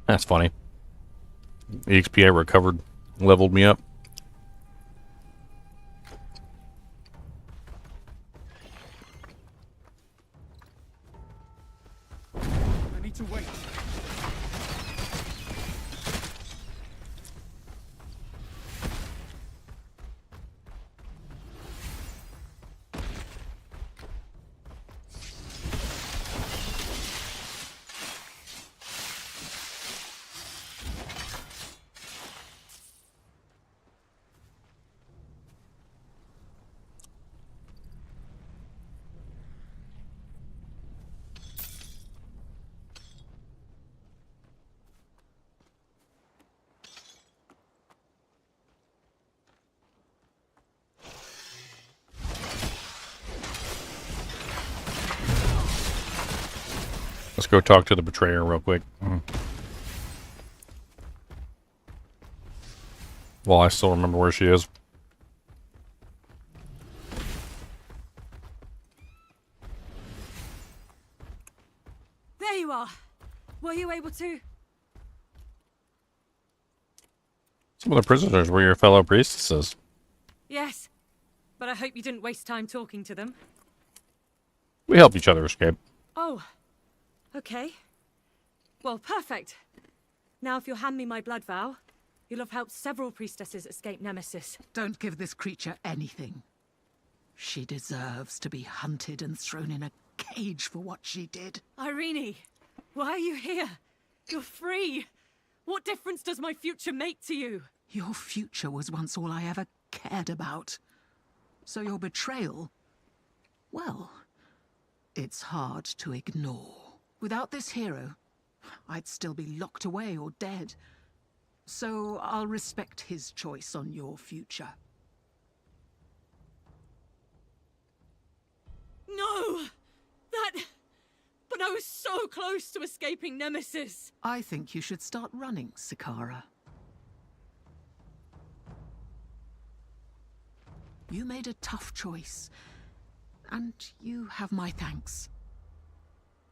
S1: That's funny. The XP I recovered leveled me up.
S11: I need to wait.
S1: Let's go talk to the betrayer real quick. Well, I still remember where she is.
S6: There you are. Were you able to?
S1: Some of the prisoners were your fellow priestesses.
S6: Yes. But I hope you didn't waste time talking to them.
S1: We helped each other escape.
S6: Oh. Okay. Well, perfect. Now if you'll hand me my blood vow, you'll have helped several priestesses escape Nemesis.
S3: Don't give this creature anything. She deserves to be hunted and thrown in a cage for what she did.
S6: Irene, why are you here? You're free. What difference does my future make to you?
S3: Your future was once all I ever cared about. So your betrayal, well, it's hard to ignore. Without this hero, I'd still be locked away or dead. So I'll respect his choice on your future.
S6: No! But I was so close to escaping Nemesis!
S3: I think you should start running, Sakara. You made a tough choice, and you have my thanks.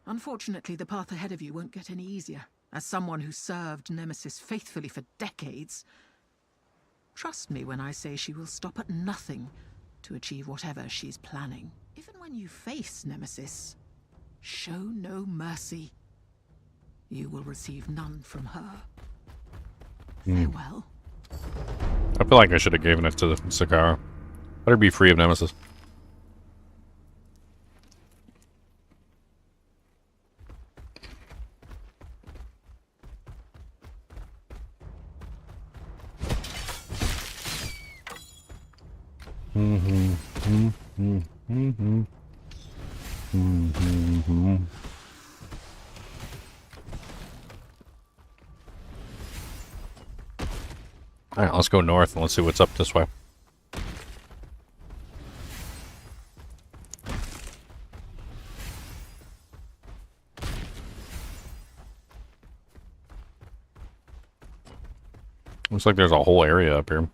S3: Unfortunately, the path ahead of you won't get any easier. As someone who served Nemesis faithfully for decades, trust me when I say she will stop at nothing to achieve whatever she's planning. Even when you face Nemesis, show no mercy. You will receive none from her. Farewell.
S1: I feel like I should have given it to Sakara. Let her be free of Nemesis. Alright, let's go north and let's see what's up this way. Looks like there's a whole area up here.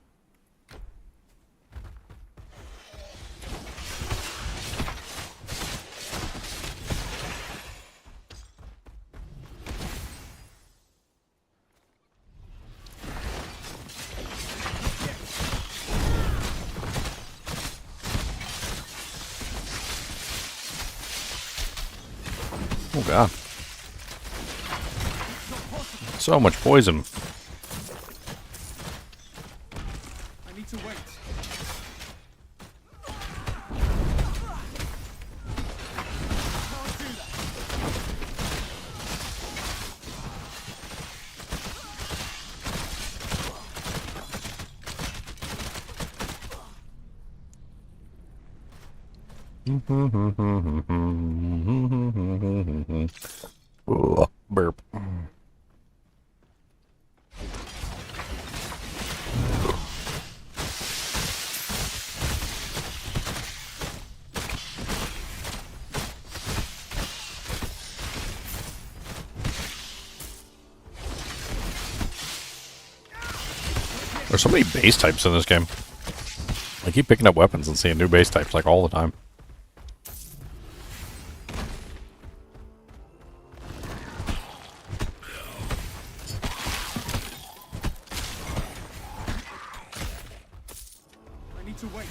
S1: Oh god. So much poison.
S11: I need to wait.
S1: Burp. There's so many base types in this game. I keep picking up weapons and seeing new base types like all the time.
S11: I need to wait.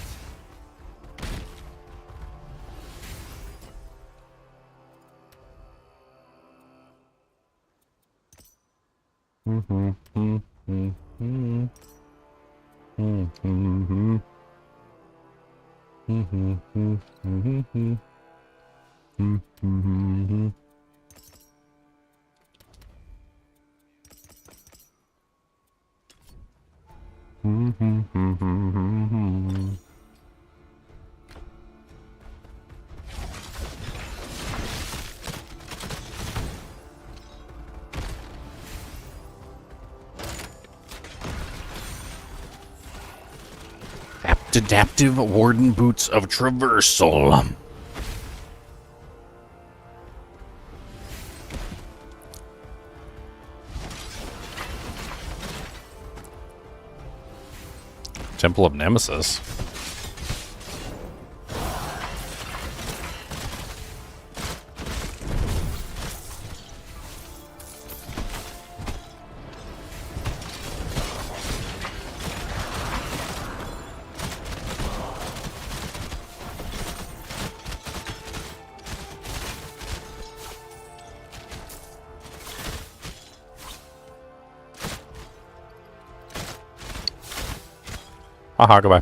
S11: Adaptive Warden Boots of Traversal. Temple of Nemesis. Haha, goodbye.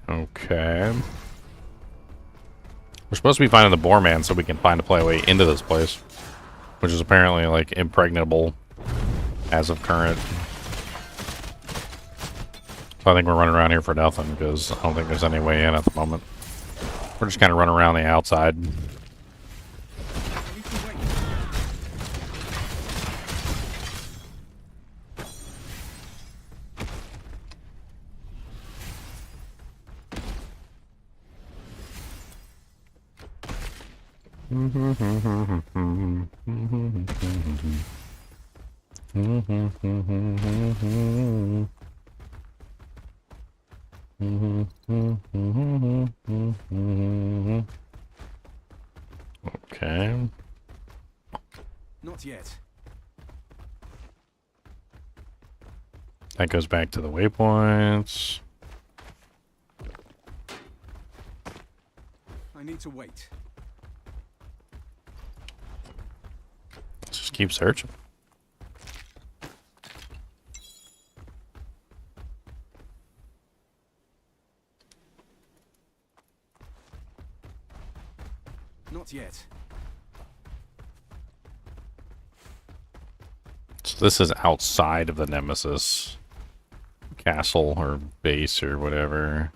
S11: Okay. We're supposed to be finding the Boar Man so we can find a way into this place, which is apparently like impregnable as of current. I think we're running around here for nothing because I don't think there's any way in at the moment. We're just kind of running around the outside. Okay. Not yet.
S1: That goes back to the waypoints.
S11: I need to wait.
S1: Let's just keep searching.
S11: Not yet.
S1: So this is outside of the Nemesis castle or base or whatever.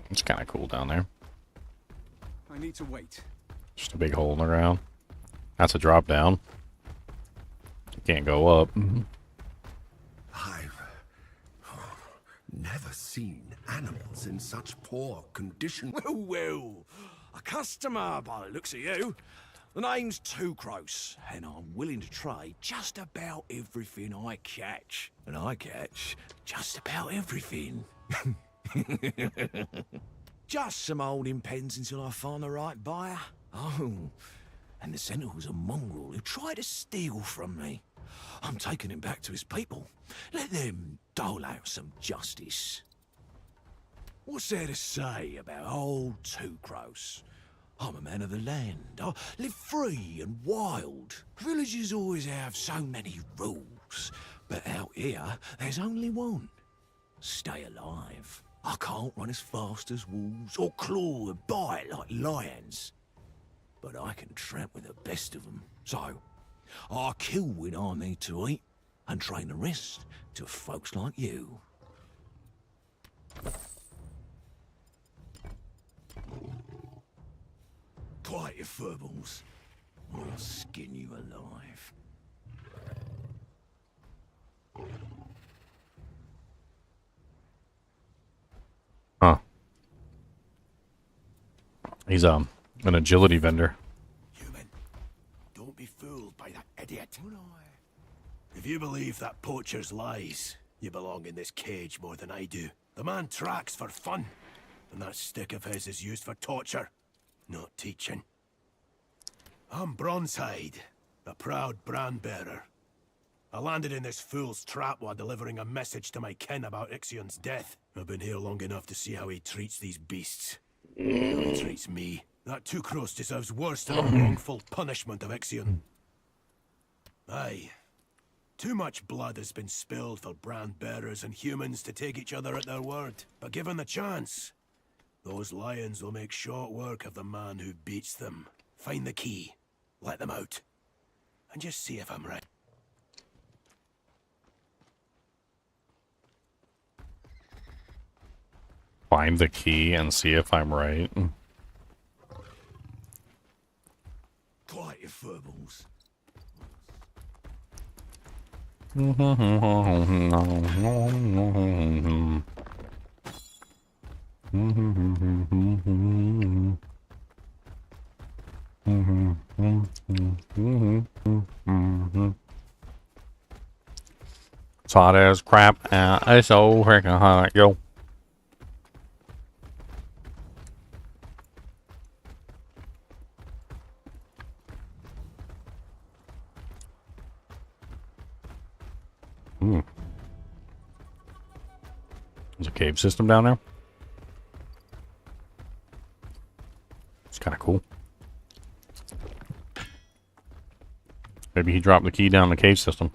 S1: It's kind of cool down there.
S11: I need to wait.
S1: Just a big hole in the ground. That's a drop down. You can't go up.
S4: I've never seen animals in such poor condition.
S14: Well, a customer by the looks of you. The name's Two Crows, and I'm willing to trade just about everything I catch. And I catch just about everything. Just some old impens until I find the right buyer. Oh, And the Sentinel's a mongrel who tried to steal from me. I'm taking him back to his people. Let them dole out some justice. What's there to say about old Two Crows? I'm a man of the land. I live free and wild. Villages always have so many rules. But out here, there's only one. Stay alive. I can't run as fast as wolves or claw and bite like lions. But I can tramp with the best of them. So, I kill when I need to eat and train the rest to folks like you. Quiet your furballs, or I'll skin you alive.
S1: Huh. He's an agility vendor.
S4: Don't be fooled by that idiot. If you believe that poacher's lies, you belong in this cage more than I do. The man tracks for fun, and that stick of his is used for torture, not teaching. I'm Bronzehide, a proud brand bearer. I landed in this fool's trap while delivering a message to my kin about Ixion's death. I've been here long enough to see how he treats these beasts. How he treats me. That Two-Cross deserves worse than a wrongful punishment of Ixion. Aye. Too much blood has been spilled for brand bearers and humans to take each other at their word. But given the chance, those lions will make short work of the man who beats them. Find the key, let them out, and just see if I'm right.
S1: Find the key and see if I'm right.
S14: Quiet your furballs.
S1: It's hot as crap. It's so freaking hot, yo. There's a cave system down there. It's kind of cool. Maybe he dropped the key down the cave system.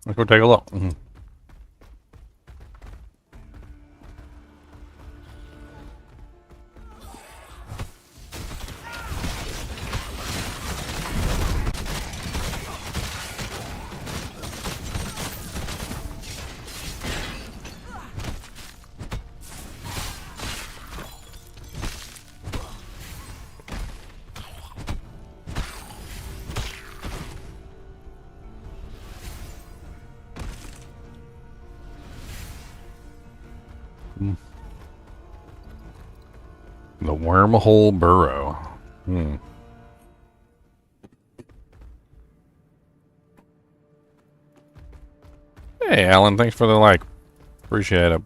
S1: Let's go take a look. The Wormhole Burrow. Hey, Alan, thanks for the like. Appreciate it.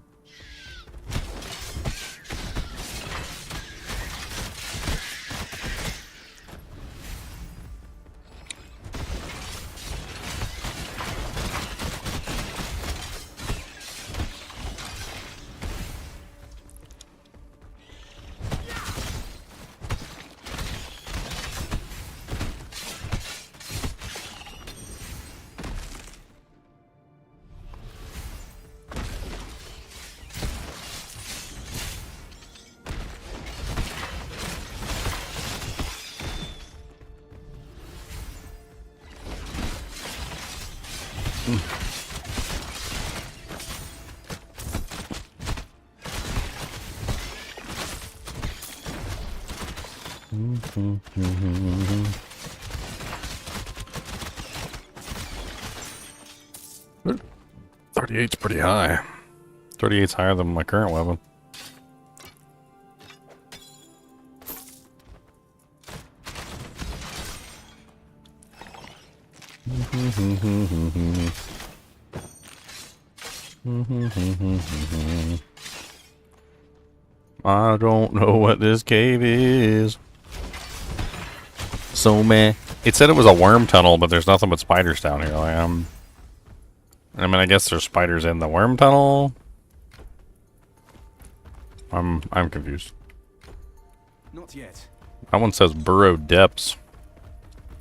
S1: Good. 38's pretty high. 38's higher than my current weapon. I don't know what this cave is. So many. It said it was a worm tunnel, but there's nothing but spiders down here. Like, I mean, I guess there's spiders in the worm tunnel. I'm confused.
S11: Not yet.
S1: That one says burrow depths.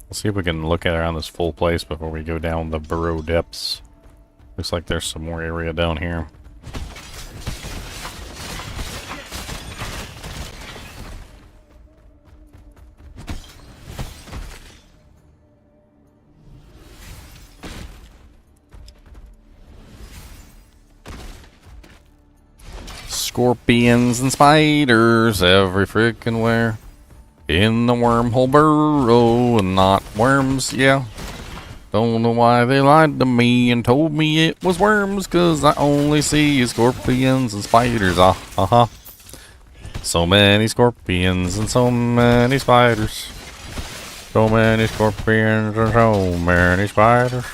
S1: Let's see if we can look at around this full place before we go down the burrow depths. Looks like there's some more area down here. Scorpions and spiders every frickin' where. In the wormhole burrow and not worms, yeah. Don't know why they lied to me and told me it was worms, cause I only see scorpions and spiders, So many scorpions and so many spiders. So many scorpions and so many spiders.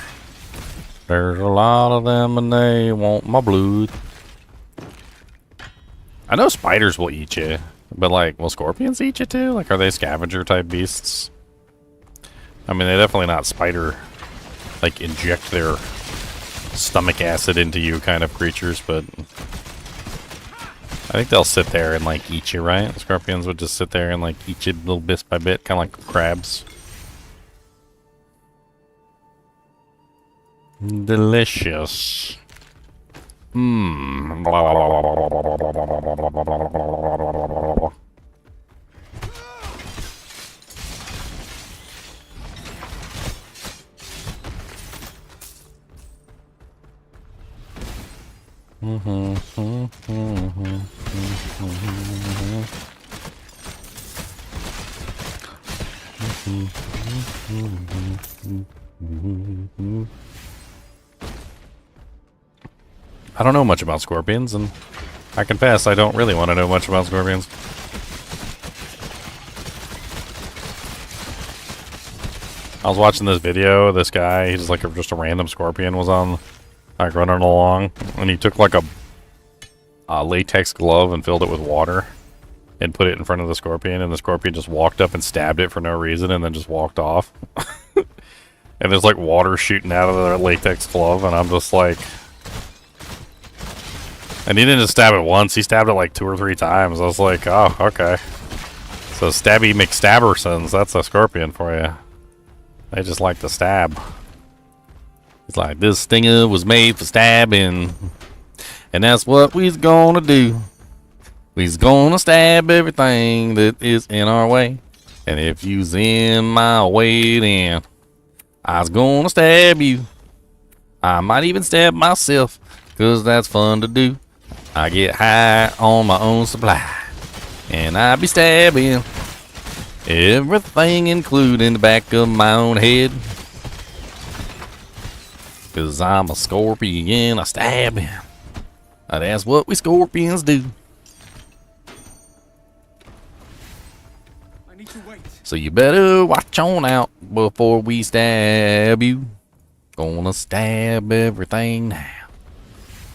S1: There's a lot of them and they want my blood. I know spiders will eat you, but like, will scorpions eat you too? Like, are they scavenger type beasts? I mean, they're definitely not spider, like, inject their stomach acid into you kind of creatures, but I think they'll sit there and like eat you, right? Scorpions would just sit there and like eat you little bit by bit, kind of like crabs. Delicious. Mmm. I don't know much about scorpions, and I confess I don't really want to know much about scorpions. I was watching this video, this guy, he's like just a random scorpion was on, like, running along, and he took like a latex glove and filled it with water and put it in front of the scorpion, and the scorpion just walked up and stabbed it for no reason and then just walked off. And there's like water shooting out of the latex glove, and I'm just like... And he didn't just stab it once, he stabbed it like 2 or 3 times. I was like, oh, okay. So Stabby McStabbersons, that's a scorpion for you. They just like to stab. It's like, this stinger was made for stabbing. And that's what we's gonna do. We's gonna stab everything that is in our way. And if you's in my way, then I's gonna stab you. I might even stab myself, 'cause that's fun to do. I get high on my own supply, and I be stabbing everything, including the back of my own head. 'Cause I'm a scorpion, I stab him. That's what we scorpions do.
S11: I need to wait.
S1: So you better watch on out before we stab you. Gonna stab everything now.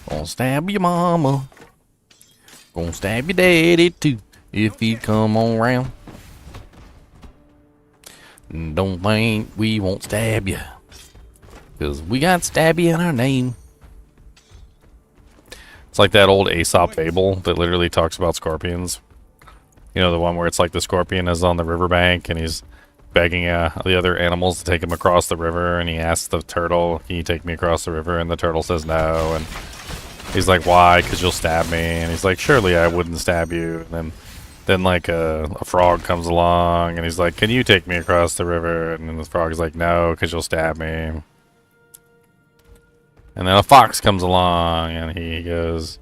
S1: Gonna stab your mama. Gonna stab your daddy too, if he come on round. Don't think we won't stab you, 'cause we got stabby in our name. It's like that old Aesop fable that literally talks about scorpions. You know, the one where it's like the scorpion is on the riverbank and he's begging the other animals to take him across the river, and he asks the turtle, can you take me across the river? And the turtle says no, and he's like, why? 'Cause you'll stab me. And he's like, surely I wouldn't stab you. And then like a frog comes along and he's like, can you take me across the river? And then the frog is like, no, 'cause you'll stab me. And then a fox comes along and he goes,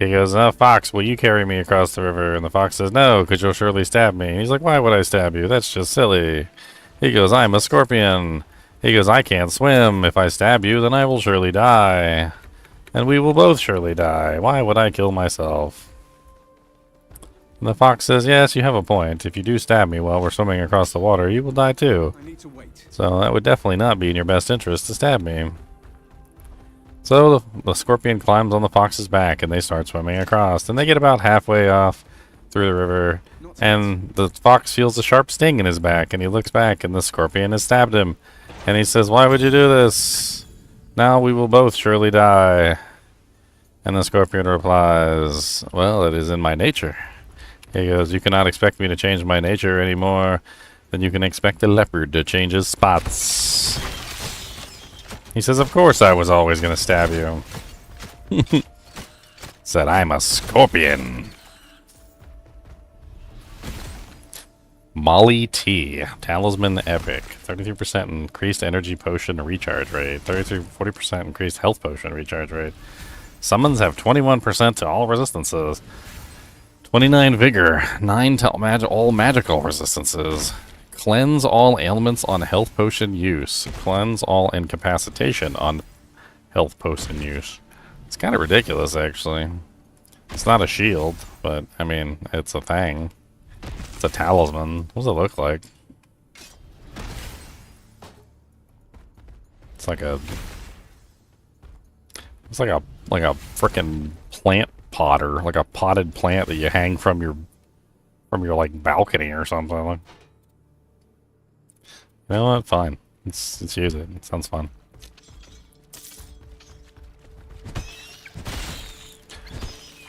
S1: oh, fox, will you carry me across the river? And the fox says, no, because you'll surely stab me. And he's like, why would I stab you? That's just silly. He goes, I'm a scorpion. He goes, I can't swim. If I stab you, then I will surely die. And we will both surely die. Why would I kill myself? And the fox says, yes, you have a point. If you do stab me while we're swimming across the water, you will die too.
S11: I need to wait.
S1: So that would definitely not be in your best interest to stab me. So the scorpion climbs on the fox's back and they start swimming across. And they get about halfway off through the river. And the fox feels a sharp sting in his back, and he looks back, and the scorpion has stabbed him. And he says, "Why would you do this? Now we will both surely die." And the scorpion replies, "Well, it is in my nature." He goes, "You cannot expect me to change my nature any more than you can expect a leopard to change his spots." He says, "Of course I was always going to stab you." Said, "I'm a scorpion." Molly T. Talisman Epic. 33% increased energy potion recharge rate. 40% increased health potion recharge rate. Summons have 21% to all resistances. 29 vigor. 9 to all magical resistances. Cleanse all ailments on health potion use. Cleanse all incapacitation on health potion use. It's kind of ridiculous, actually. It's not a shield, but, I mean, it's a thing. It's a talisman. What does it look like? It's like a... It's like a frickin' plant potter. Like a potted plant that you hang from your like, balcony or something. Like, you know what? Fine. Let's use it. It sounds fun.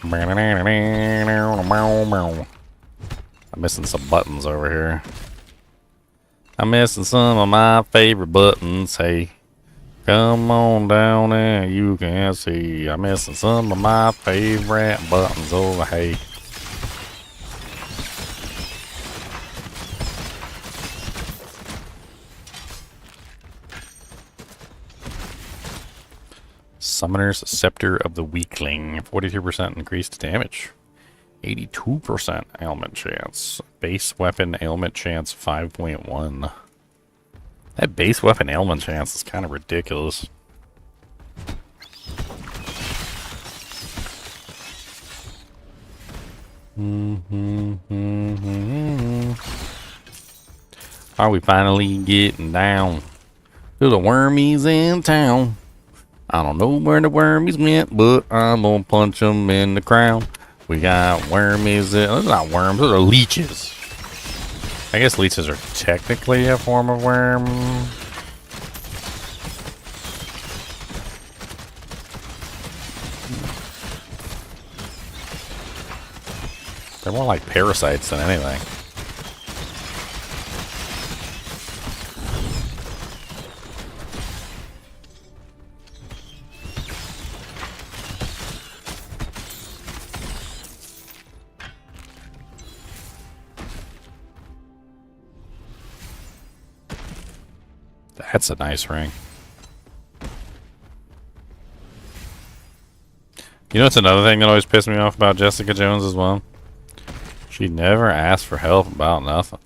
S1: I'm missing some buttons over here. I'm missing some of my favorite buttons. Hey, come on down and you can see. I'm missing some of my favorite buttons over. Hey. Summoner's Scepter of the Weakling. 42% increased damage. 82% ailment chance. Base weapon ailment chance 5.1. That base weapon ailment chance is kind of ridiculous. Are we finally getting down to the wormies in town? I don't know where the wormies went, but I'm gonna punch them in the crown. We got wormies. Those are not worms, those are leeches. I guess leeches are technically a form of worm. They're more like parasites than anything. That's a nice ring. You know what's another thing that always pissed me off about Jessica Jones as well? She never asked for help about nothing.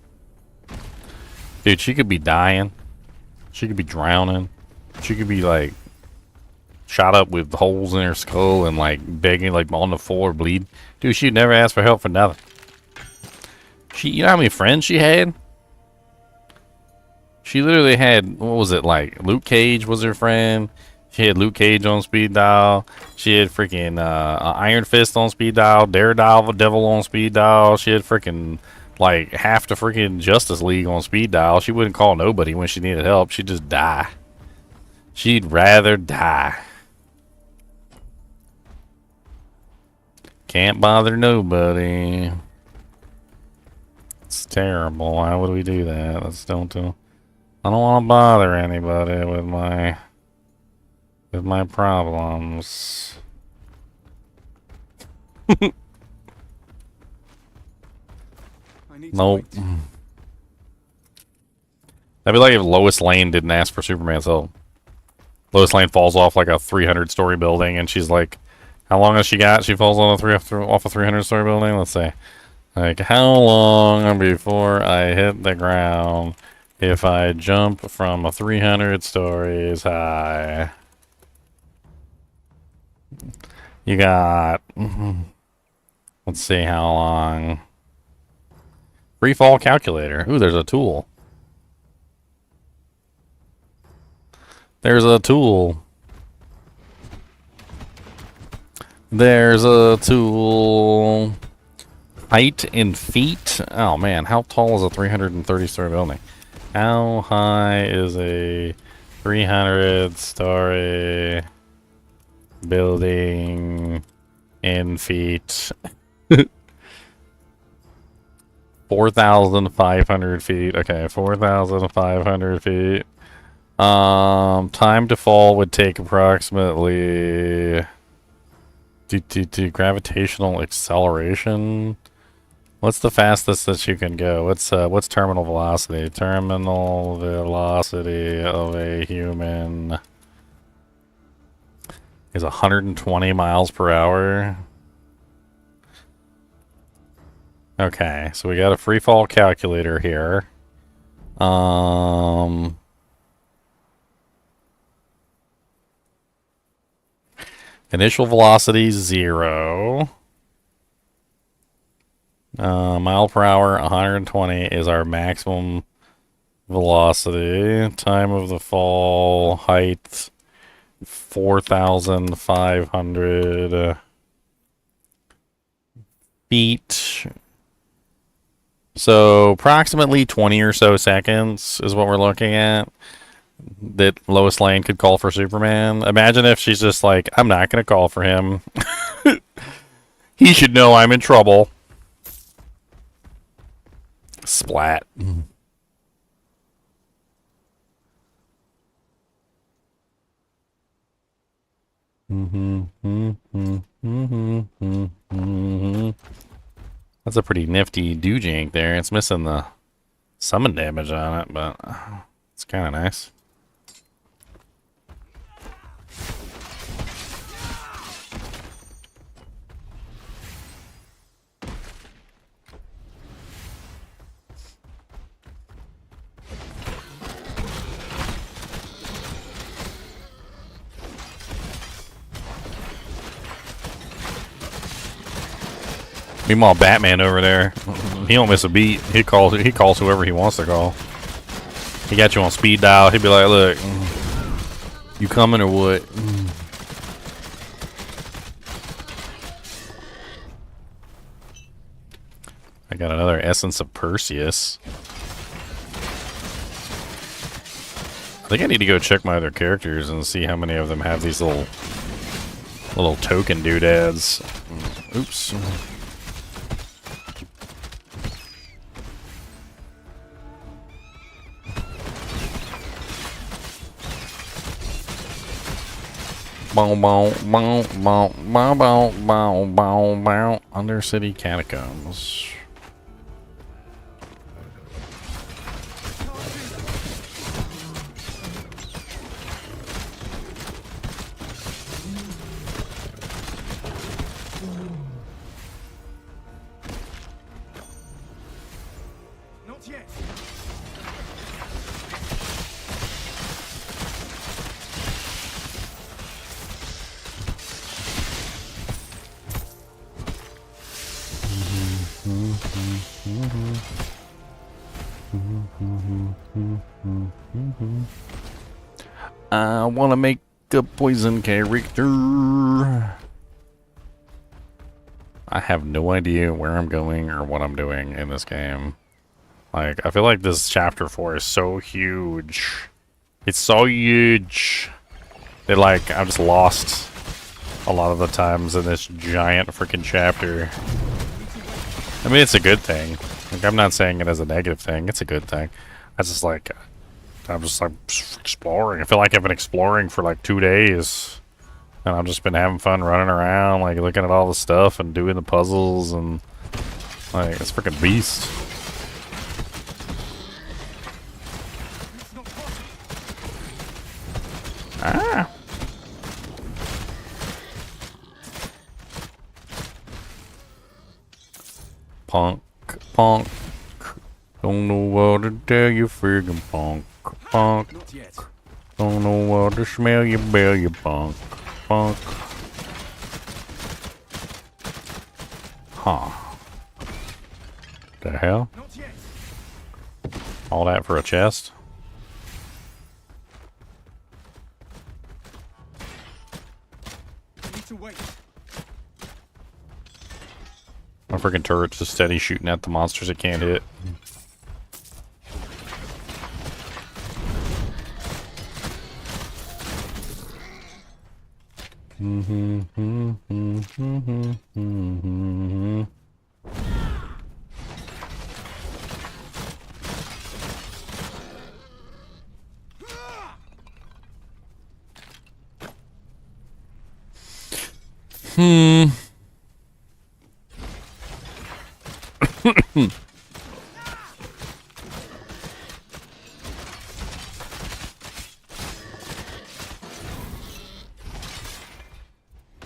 S1: Dude, she could be dying. She could be drowning. She could be like shot up with holes in her skull and like begging like on the floor bleed. Dude, she'd never ask for help for nothing. You know how many friends she had? She literally had, what was it, like, Luke Cage was her friend. She had Luke Cage on speed dial. She had freaking Iron Fist on speed dial. Daredevil on speed dial. She had freaking, like, half the freaking Justice League on speed dial. She wouldn't call nobody when she needed help. She'd just die. She'd rather die. Can't bother nobody. It's terrible. Why would we do that? Let's don't do... I don't want to bother anybody with my problems. Nope. That'd be like if Lois Lane didn't ask for Superman's help. Lois Lane falls off like a 300-story building, and she's like, how long has she got? She falls off a 300-story building? Let's say. Like, how long before I hit the ground if I jump from a 300 stories high? You got... Let's see how long. Free fall calculator. Ooh, there's a tool. There's a tool. There's a tool. Height in feet. Oh man, how tall is a 330-story building? How high is a 300-story building in feet? 4,500 feet. Okay, 4,500 feet. Time to fall would take approximately gravitational acceleration. What's the fastest that you can go? What's terminal velocity? Terminal velocity of a human is 120 miles per hour. Okay, so we got a free fall calculator here. Initial velocity 0. Mile per hour 120 is our maximum velocity. Time of the fall, height 4,500 feet. So approximately 20 or so seconds is what we're looking at that Lois Lane could call for Superman. Imagine if she's just like, I'm not going to call for him. He should know I'm in trouble. Splat. That's a pretty nifty doojank there. It's missing the summon damage on it, but it's kind of nice. Meanwhile, Batman over there, he don't miss a beat. He calls whoever he wants to call. He got you on speed dial. He'd be like, "Look, you coming or what?" I got another Essence of Perseus. I think I need to go check my other characters and see how many of them have these little token doodads. Oops. Undercity Catacombs.
S14: Not yet.
S1: I want to make a poison character. I have no idea where I'm going or what I'm doing in this game. Like, I feel like this chapter 4 is so huge. It's so huge that, like, I'm just lost a lot of the times in this giant freaking chapter. I mean, it's a good thing. Like, I'm not saying it as a negative thing. It's a good thing. I just like, I'm just like exploring. I feel like I've been exploring for like 2 days, and I've just been having fun running around, like looking at all the stuff and doing the puzzles, and like it's freaking beast. Ah. Punk, punk. Don't know what to tell you, friggin' punk, punk. Don't know what to smell you, bell you, punk, punk. Huh. The hell? All that for a chest?
S14: Need to wait.
S1: My freaking turret's just steady shooting at the monsters it can't hit.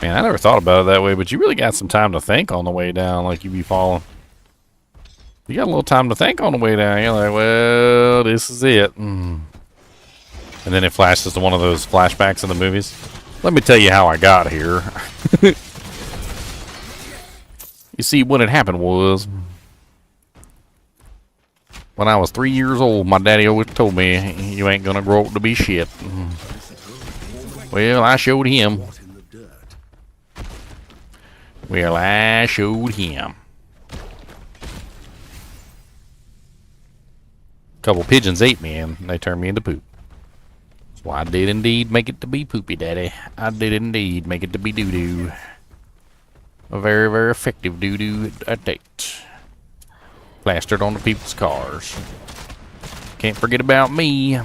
S1: Man, I never thought about it that way, but you really got some time to think on the way down, like you be falling. You got a little time to think on the way down. You're like, well, this is it. And then it flashes to one of those flashbacks in the movies. Let me tell you how I got here. You see, what had happened was, when I was 3 years old, my daddy always told me, you ain't gonna grow up to be shit. Well, I showed him. Well, I showed him. Couple pigeons ate me and they turned me into poop. So I did indeed make it to be poopy, daddy. I did indeed make it to be doo-doo. A very, very effective doo-doo at that. Plastered on the people's cars. Can't forget about me. I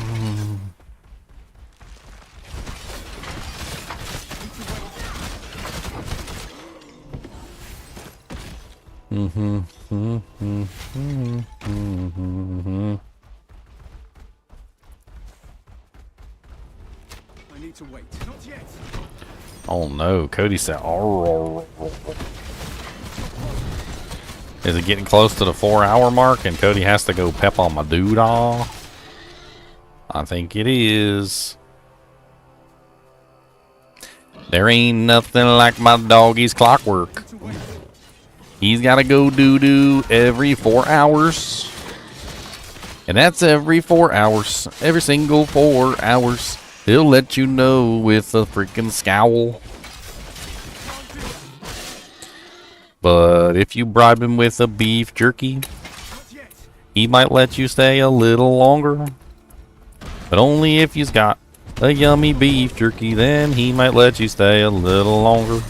S11: need to wait. Not yet.
S1: Oh no, Cody said, is it getting close to the 4-hour mark and Cody has to go pep on my doodah? I think it is. There ain't nothing like my doggy's clockwork. He's got to go doo-doo every 4 hours. And that's every 4 hours. Every single 4 hours. He'll let you know with a freaking scowl. But if you bribe him with a beef jerky, he might let you stay a little longer. But only if he's got a yummy beef jerky, then he might let you stay a little longer.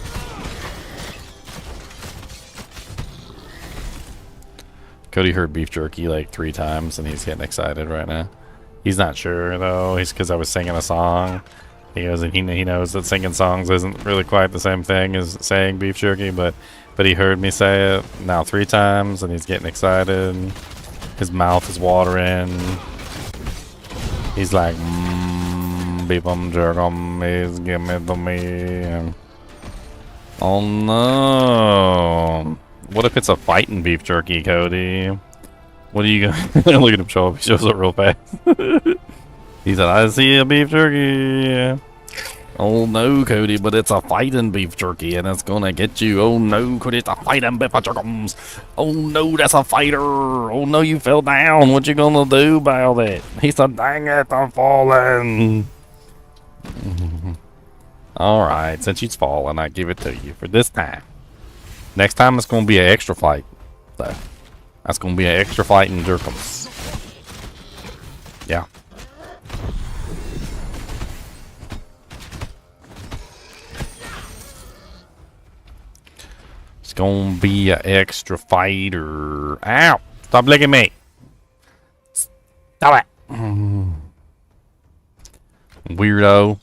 S1: Cody heard beef jerky like 3 times and he's getting excited right now. He's not sure though. He's because I was singing a song. He goes and he knows that singing songs isn't really quite the same thing as saying beef jerky, but he heard me say it now 3 times and he's getting excited. His mouth is watering. He's like, beef 'em, jerk 'em, give me to me. And oh no. What if it's a fighting beef jerky, Cody? What are you gonna look at him show up? He shows up real fast. He said, I see a beef jerky. Oh no, Cody, but it's a fighting beef jerky and it's gonna get you. Oh no, Cody, it's a fighting beef jerky. Oh no, that's a fighter. Oh no, you fell down. What you gonna do about it? He said, dang it, I'm falling. Alright, since she's fallen, I give it to you for this time. Next time it's gonna be an extra fight. So that's gonna be an extra fight in Jerkums. Yeah. It's gonna be an extra fighter. Ow! Stop licking me! Stop it! Weirdo.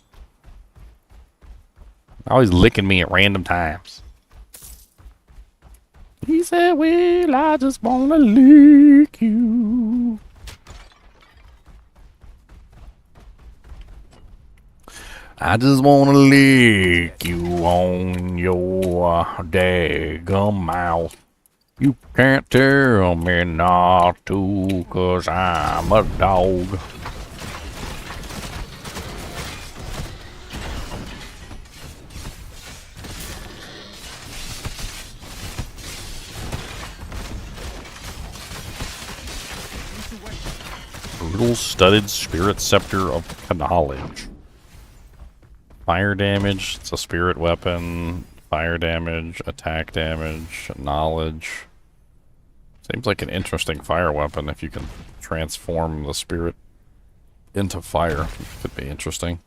S1: Always licking me at random times. He said, well, I just wanna lick you. I just wanna lick you on your daggum mouth. You can't tell me not to, 'cause I'm a dog. Brutal studded spirit scepter of knowledge. Fire damage, it's a spirit weapon. Fire damage, attack damage, knowledge. Seems like an interesting fire weapon if you can transform the spirit into fire. Could be interesting.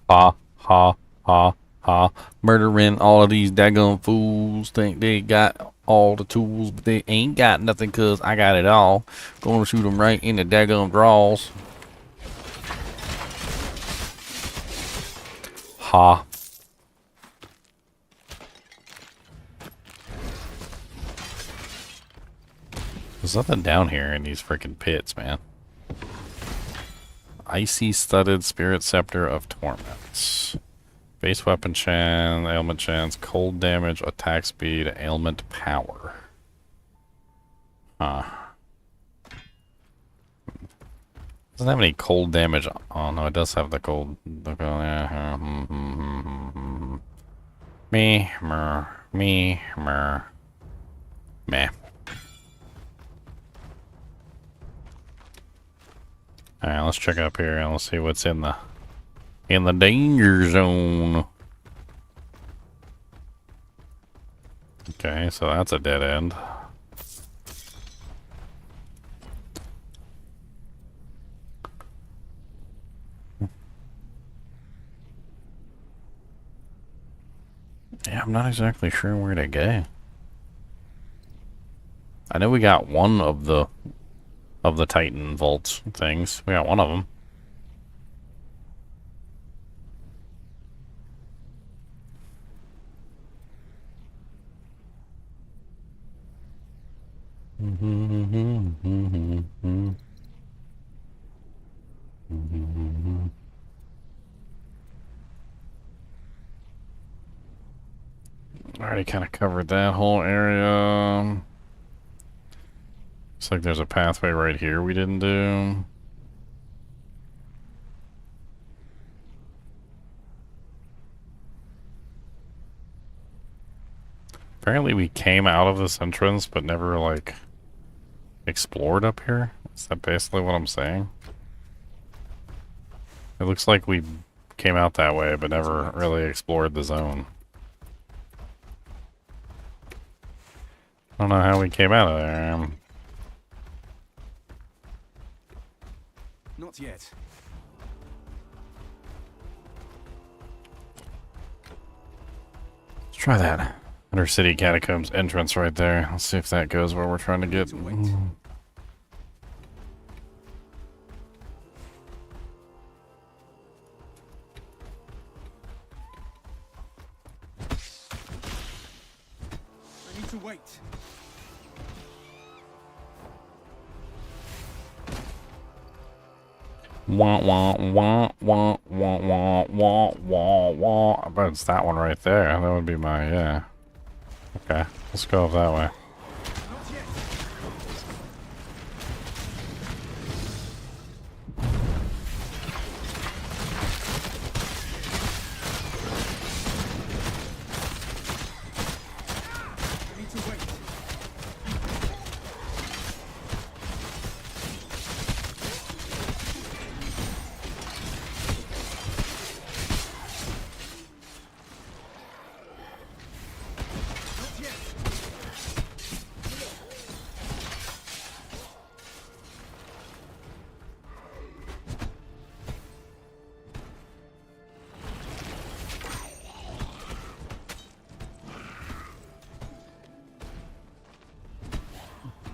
S1: Ha, ha, ha, ha. Murdering all of these daggone fools. Think they got all the tools, but they ain't got nothing because I got it all. Gonna shoot them right in the daggone draws. Ha. There's nothing down here in these freaking pits, man. Icy studded spirit scepter of torments. Base weapon chance, ailment chance, cold damage, attack speed, ailment power. Huh. Doesn't have any cold damage. Oh no, it does have the cold. Me, mer, me, mer, meh. Alright, let's check up here and let's see what's in the danger zone. Okay, so that's a dead end. Yeah, I'm not exactly sure where to go. I know we got one of the Titan vaults things. We got one of them. Already kind of covered that whole area. Looks like there's a pathway right here we didn't do. Apparently we came out of this entrance but never, like, explored up here. Is that basically what I'm saying? It looks like we came out that way but never really explored the zone. I don't know how we came out of there.
S11: Not yet.
S1: Let's try that Undercity Catacombs entrance right there. Let's see if that goes where we're trying to get.
S11: I need to wait.
S1: Wah wah wah wah wah wah wah wah wah. I bet it's that one right there. That would be my, yeah. Okay, let's go that way.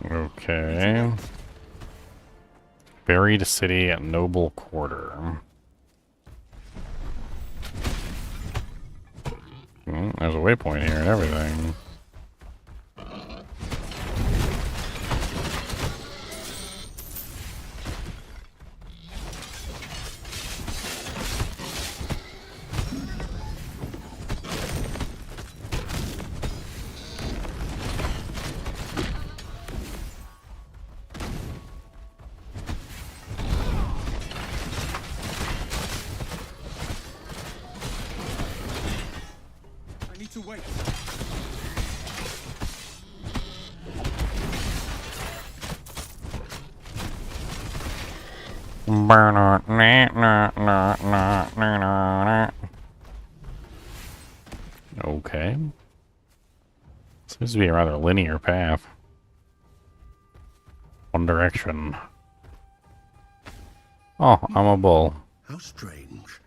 S1: Okay. Buried City at Noble Quarter. There's a waypoint here and everything. Okay. Seems to be a rather linear path. One direction. Oh, I'm a bull.
S4: How strange.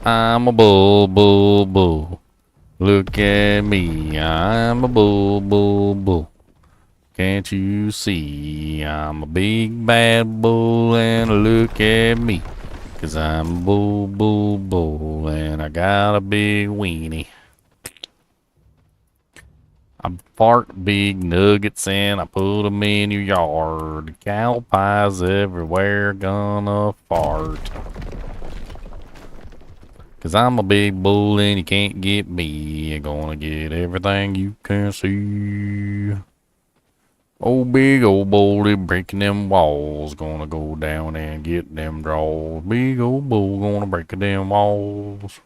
S1: I'm a bull, bull, bull. Look at me, I'm a bull, bull, bull. Can't you see? I'm a big bad bull and look at me. 'Cause I'm a bull, bull, bull and I got a big weenie. I fart big nuggets and I put 'em in your yard. Cow pies everywhere, gonna fart. 'Cause I'm a big bull and you can't get me. You're gonna get everything you can see. Oh, big old bully breaking them walls. Gonna go down and get them draws. Big old bull gonna break them walls.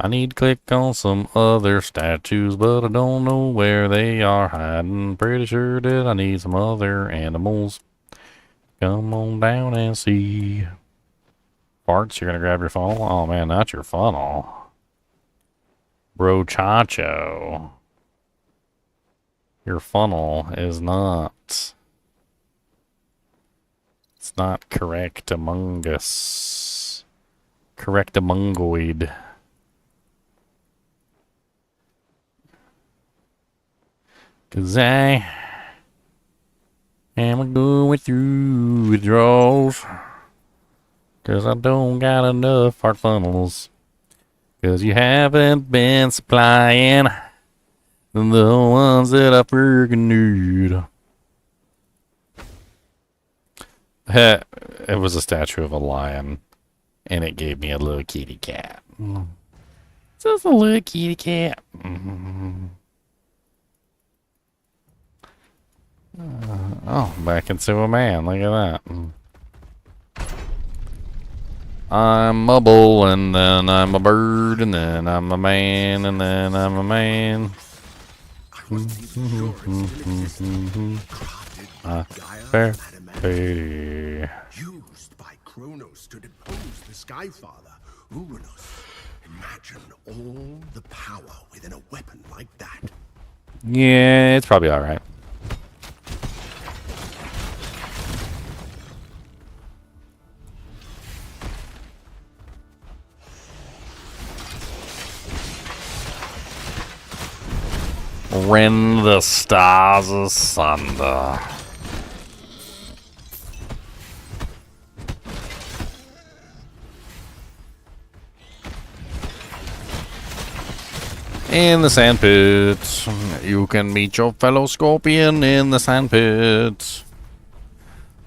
S1: I need to click on some other statues, but I don't know where they are hiding. Pretty sure that I need some other animals. Come on down and see. Farts, you're gonna grab your funnel? Oh man, not your funnel. Bro Chacho. Your funnel is not. It's not correct among us. Correct amongoid. Cause I am going through withdrawals. Cause I don't got enough fart funnels. Cause you haven't been supplying the ones that I freaking need. It was a statue of a lion. And it gave me a little kitty cat. Just a little kitty cat. Oh, back into a man. Look at that. I'm a bull, and then I'm a bird, and then I'm a man, and then I'm a man. Fair lady.
S4: Used by Kronos to depose the Skyfather, Uranus. Imagine all the power within a weapon like that.
S1: Yeah, it's probably alright. Rend the stars asunder. In the sandpit, you can meet your fellow scorpion in the sandpit.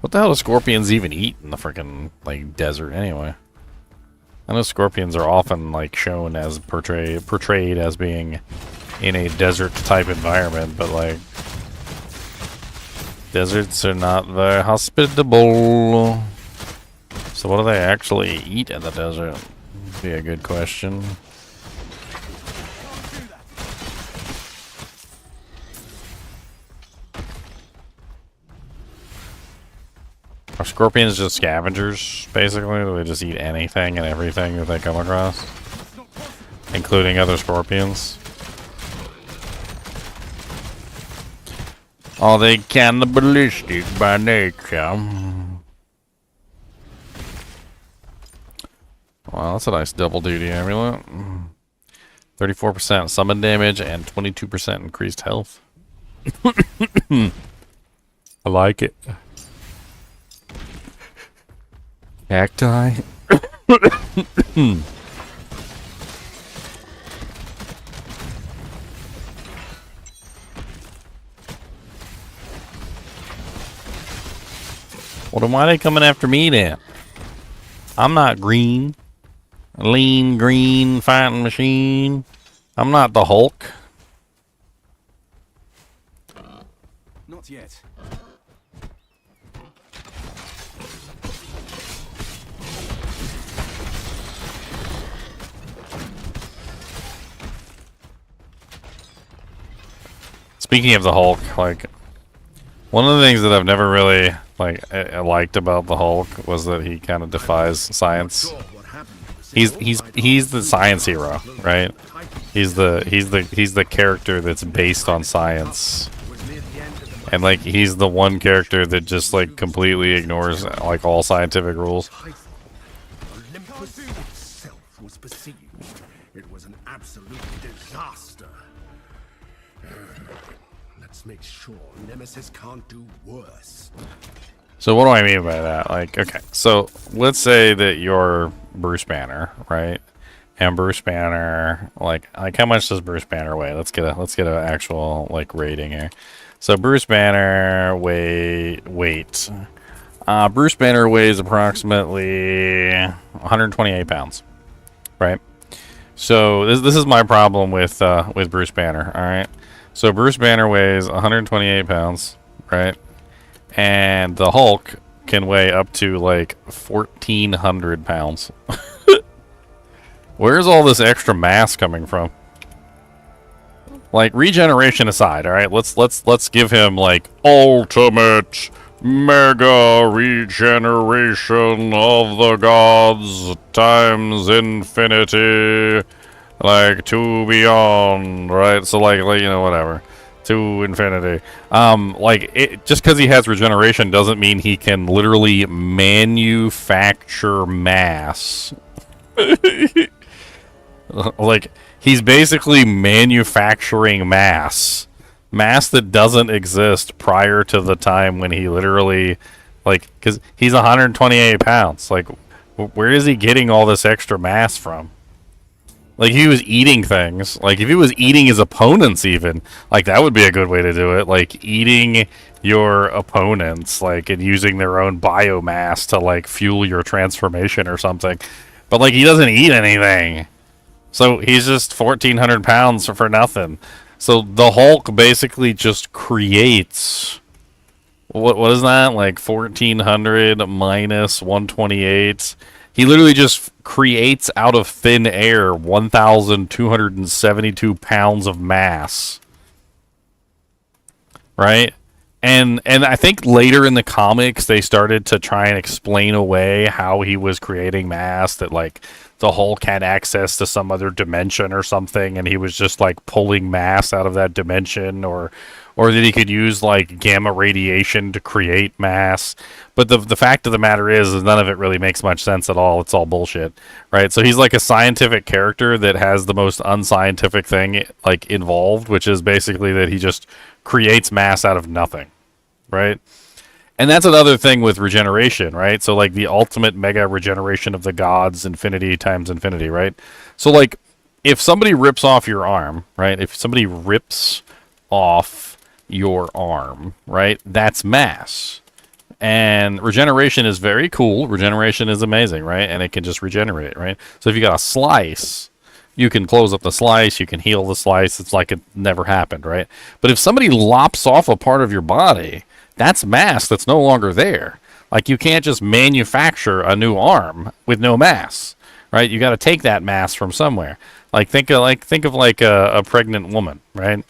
S1: What the hell do scorpions even eat in the freaking like desert anyway? I know scorpions are often like shown as portrayed as being in a desert type environment, but like deserts are not very hospitable. So what do they actually eat in the desert? Be a good question. Are scorpions just scavengers, basically? Do they just eat anything and everything that they come across? Including other scorpions? Are they cannibalistic by nature? Wow, that's a nice double-duty amulet. 34% summon damage and 22% increased health. I like it. Cacti. Well, then why are they coming after me then? I'm not green. A lean, green fighting machine. I'm not the Hulk.
S11: Not yet.
S1: Speaking of the Hulk, like, one of the things that I've never really liked about the Hulk was that he kind of defies science. He's the science hero, right? He's the character that's based on science. And like he's the one character that just like completely ignores like all scientific rules.
S4: Olympus itself was besieged. It was an absolute disaster. Let's make sure Nemesis can't do worse.
S1: So what do I mean by that? Like, okay, so let's say that you're Bruce Banner, right? And Bruce Banner, like how much does Bruce Banner weigh? Let's get an actual like rating here. So Bruce Banner weight. Bruce Banner weighs approximately 128 pounds, right? So this is my problem with Bruce Banner. All right, so Bruce Banner weighs 128 pounds, right? And the Hulk can weigh up to like 1,400 pounds. Where's all this extra mass coming from? Like, regeneration aside, all right, let's give him like ultimate mega regeneration of the gods times infinity, like to beyond, right? So like you know, whatever, to infinity. Just because he has regeneration doesn't mean he can literally manufacture mass. Like, he's basically manufacturing mass that doesn't exist prior to the time when he literally, like, because he's 128 pounds. Like, where is he getting all this extra mass from? Like, he was eating things. Like, if he was eating his opponents even, like, that would be a good way to do it. Like, eating your opponents, like, and using their own biomass to, like, fuel your transformation or something. But, like, he doesn't eat anything. So he's just 1,400 pounds for nothing. So the Hulk basically just creates... What is that? Like 1,400 minus 128. He literally just creates out of thin air 1,272 pounds of mass. Right? And I think later in the comics they started to try and explain away how he was creating mass, that like the Hulk had access to some other dimension or something, and he was just like pulling mass out of that dimension, or that he could use like gamma radiation to create mass. But the fact of the matter is none of it really makes much sense at all. It's all bullshit, right? So he's like a scientific character that has the most unscientific thing like involved, which is basically that he just creates mass out of nothing, right? And that's another thing with regeneration, right? So like the ultimate mega regeneration of the gods, infinity times infinity, right? So like if somebody rips off your arm, right? If somebody rips off your arm, right? That's mass. And regeneration is very cool. Regeneration is amazing, right? And it can just regenerate, right? So if you got a slice, you can close up the slice, you can heal the slice. It's like it never happened, right? But if somebody lops off a part of your body, that's mass that's no longer there. Like, you can't just manufacture a new arm with no mass, right? You got to take that mass from somewhere. Like, think of a pregnant woman, right?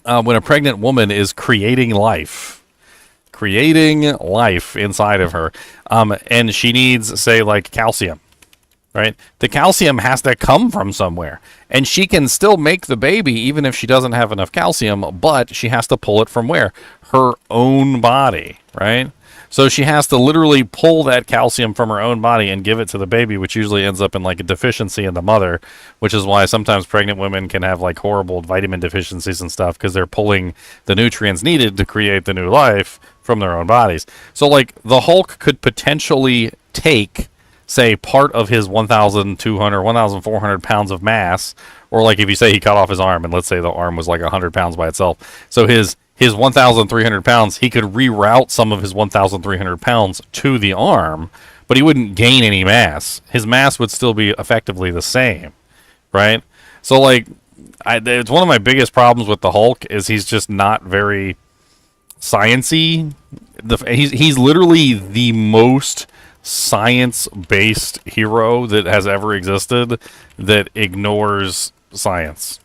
S1: When a pregnant woman is creating life inside of her, and she needs, say, like calcium, right? The calcium has to come from somewhere, and she can still make the baby even if she doesn't have enough calcium, but she has to pull it from where? Her own body, right? So she has to literally pull that calcium from her own body and give it to the baby, which usually ends up in like a deficiency in the mother, which is why sometimes pregnant women can have like horrible vitamin deficiencies and stuff, because they're pulling the nutrients needed to create the new life from their own bodies. So like the Hulk could potentially take, say, part of his 1,200, 1,400 pounds of mass, or like if you say he cut off his arm, and let's say the arm was like 100 pounds by itself. So his 1,300 pounds, he could reroute some of his 1,300 pounds to the arm, but he wouldn't gain any mass. His mass would still be effectively the same, right? So, like, it's one of my biggest problems with the Hulk is he's just not very science-y. He's literally the most science-based hero that has ever existed that ignores science.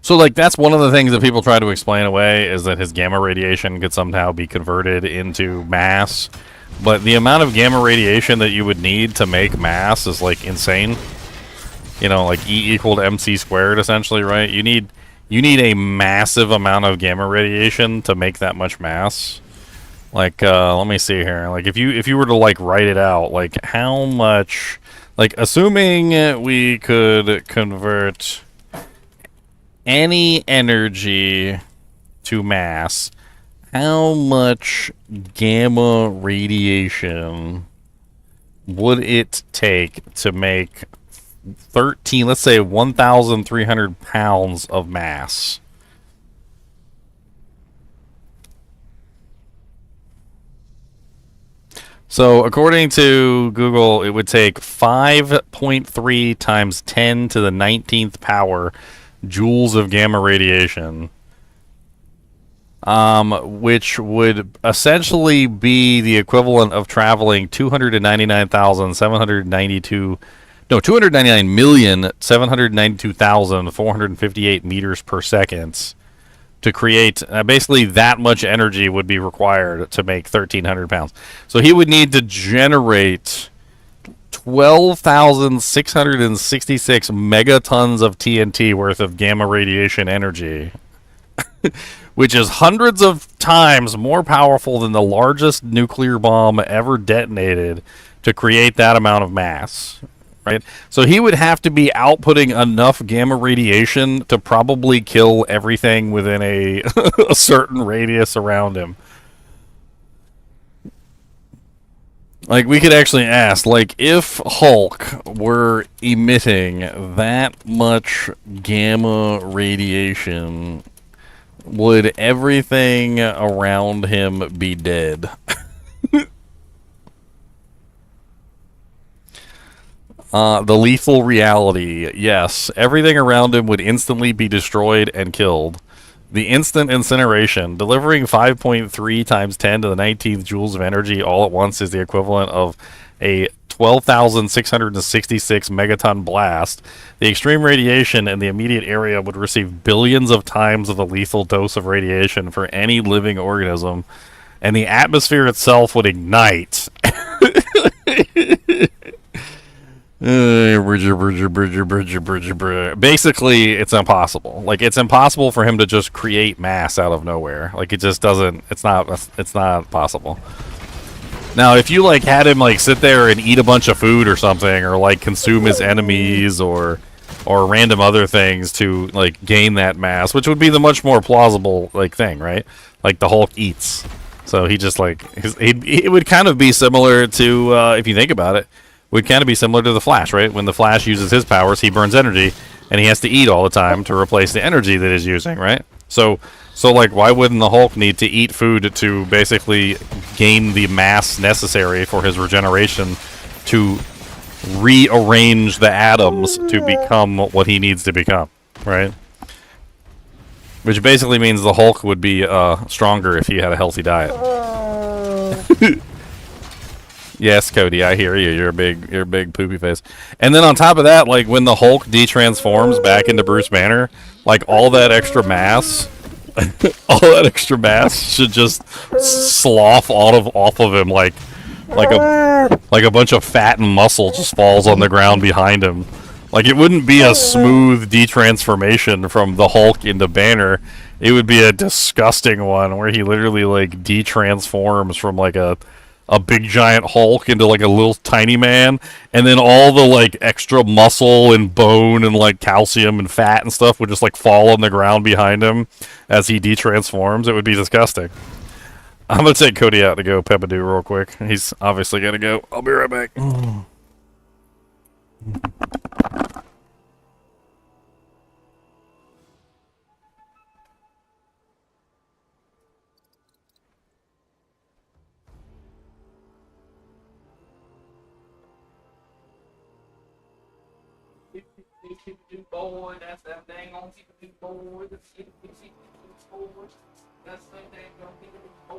S1: So, like, that's one of the things that people try to explain away, is that his gamma radiation could somehow be converted into mass. But the amount of gamma radiation that you would need to make mass is, like, insane. You know, like E equal to MC squared, essentially, right? You need a massive amount of gamma radiation to make that much mass. Like, let me see here. Like, if you were to, like, write it out, like, how much... Like, assuming we could convert any energy to mass, how much gamma radiation would it take to make 13, let's say 1,300 pounds of mass? So, according to Google, it would take 5.3 times 10 to the 19th power joules of gamma radiation, which would essentially be the equivalent of traveling 299,792,458 meters per second to create, basically that much energy would be required to make 1,300 pounds. So he would need to generate 12,666 megatons of TNT worth of gamma radiation energy, which is hundreds of times more powerful than the largest nuclear bomb ever detonated to create that amount of mass. Right? So he would have to be outputting enough gamma radiation to probably kill everything within a, a certain radius around him. Like, we could actually ask, like, if Hulk were emitting that much gamma radiation, would everything around him be dead? The lethal reality. Yes, everything around him would instantly be destroyed and killed. The instant incineration, delivering 5.3 times 10 to the 19th joules of energy all at once, is the equivalent of a 12,666 megaton blast. The extreme radiation in the immediate area would receive billions of times of the lethal dose of radiation for any living organism, and the atmosphere itself would ignite. Basically, it's impossible. Like, it's impossible for him to just create mass out of nowhere. Like, it just doesn't. It's not possible. Now, if you like had him like sit there and eat a bunch of food or something, or like consume his enemies, or random other things to like gain that mass, which would be the much more plausible like thing, right? Like the Hulk eats, so he just like it would kind of be similar to if you think about it. Would kind of be similar to the Flash, right? When the Flash uses his powers, he burns energy, and he has to eat all the time to replace the energy that he's using, right? So like, why wouldn't the Hulk need to eat food to basically gain the mass necessary for his regeneration to rearrange the atoms to become what he needs to become, right? Which basically means the Hulk would be stronger if he had a healthy diet. Yes, Cody, I hear you. You're a big poopy face. And then on top of that, like when the Hulk detransforms back into Bruce Banner, like all that extra mass, should just slough off of him like a bunch of fat and muscle just falls on the ground behind him. Like, it wouldn't be a smooth detransformation from the Hulk into Banner. It would be a disgusting one where he literally like detransforms from like a big giant Hulk into like a little tiny man, and then all the like extra muscle and bone and like calcium and fat and stuff would just like fall on the ground behind him as he detransforms. It would be disgusting. I'm gonna take Cody out to go Peppadoo real quick. He's obviously gonna go. I'll be right back. Boy, that's that dang on boy. That's that dang on boy.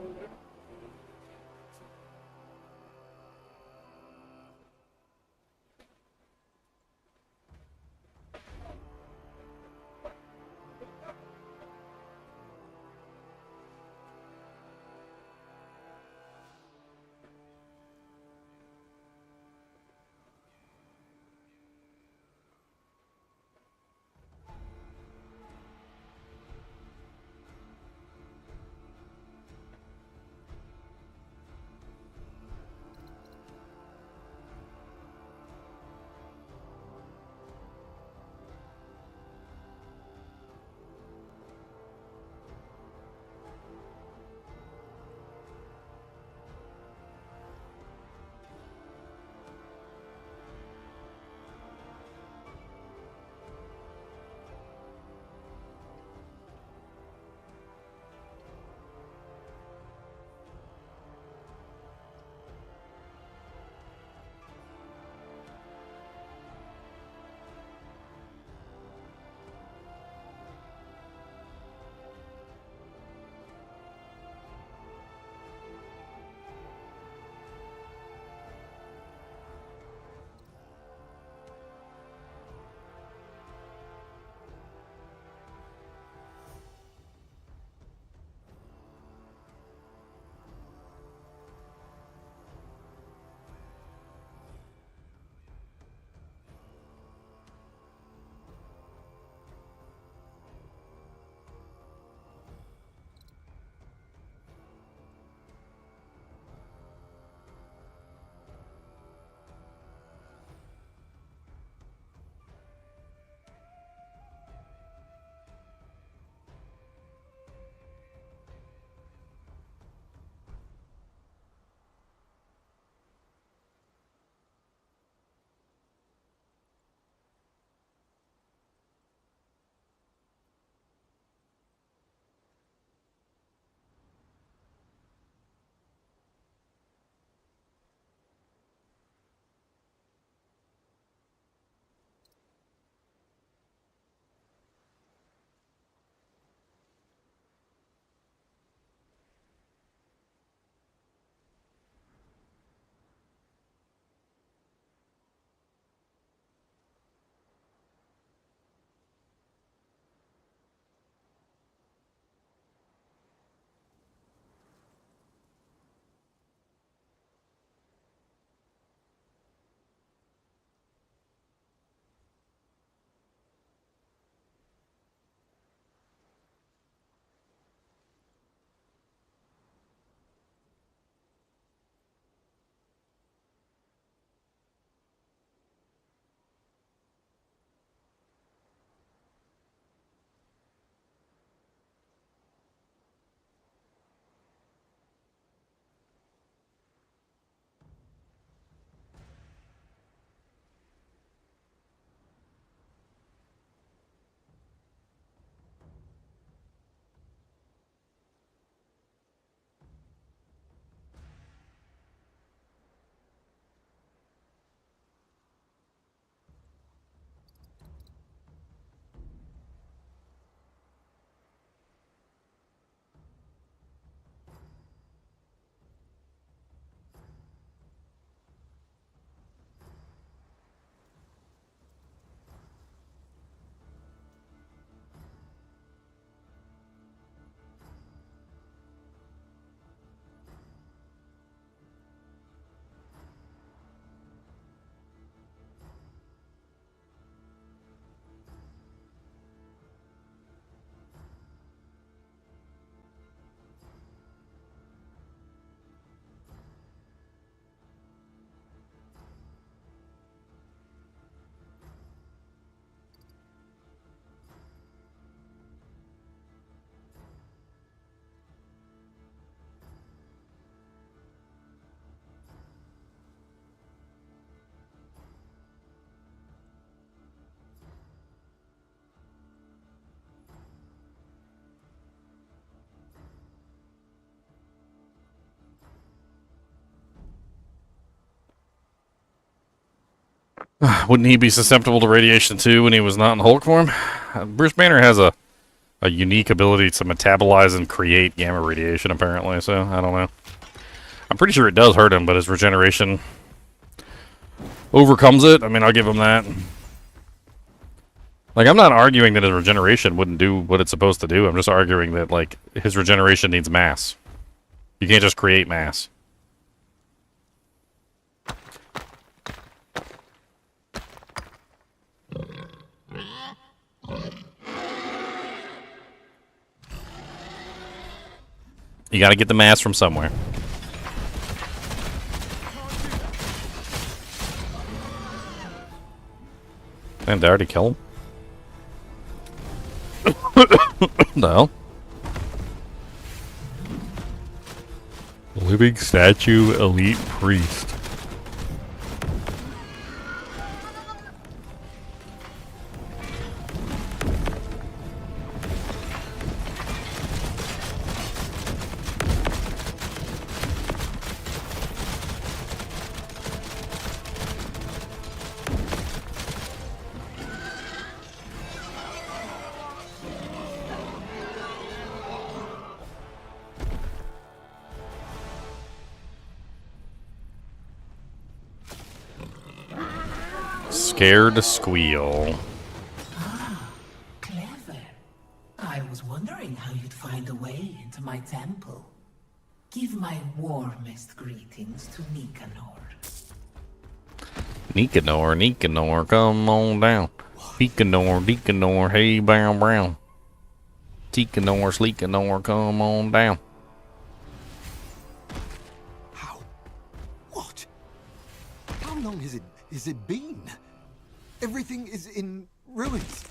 S1: Wouldn't he be susceptible to radiation too when he was not in Hulk form? Bruce Banner has a unique ability to metabolize and create gamma radiation, apparently, so I don't know. I'm pretty sure it does hurt him, but his regeneration overcomes it. I mean, I'll give him that. Like, I'm not arguing that his regeneration wouldn't do what it's supposed to do. I'm just arguing that, like, his regeneration needs mass. You can't just create mass. You gotta get the mass from somewhere. And did I already kill him? No. Living statue, elite priest. Scared squeal.
S15: Clever. I was wondering how you'd find a way into my temple. Give my warmest greetings to Nicanor.
S1: Nicanor, come on down. Decanor, hey, brown, brown. Ticanor, Sleekanor, come on down.
S16: What? How long has it been? Everything is in ruins.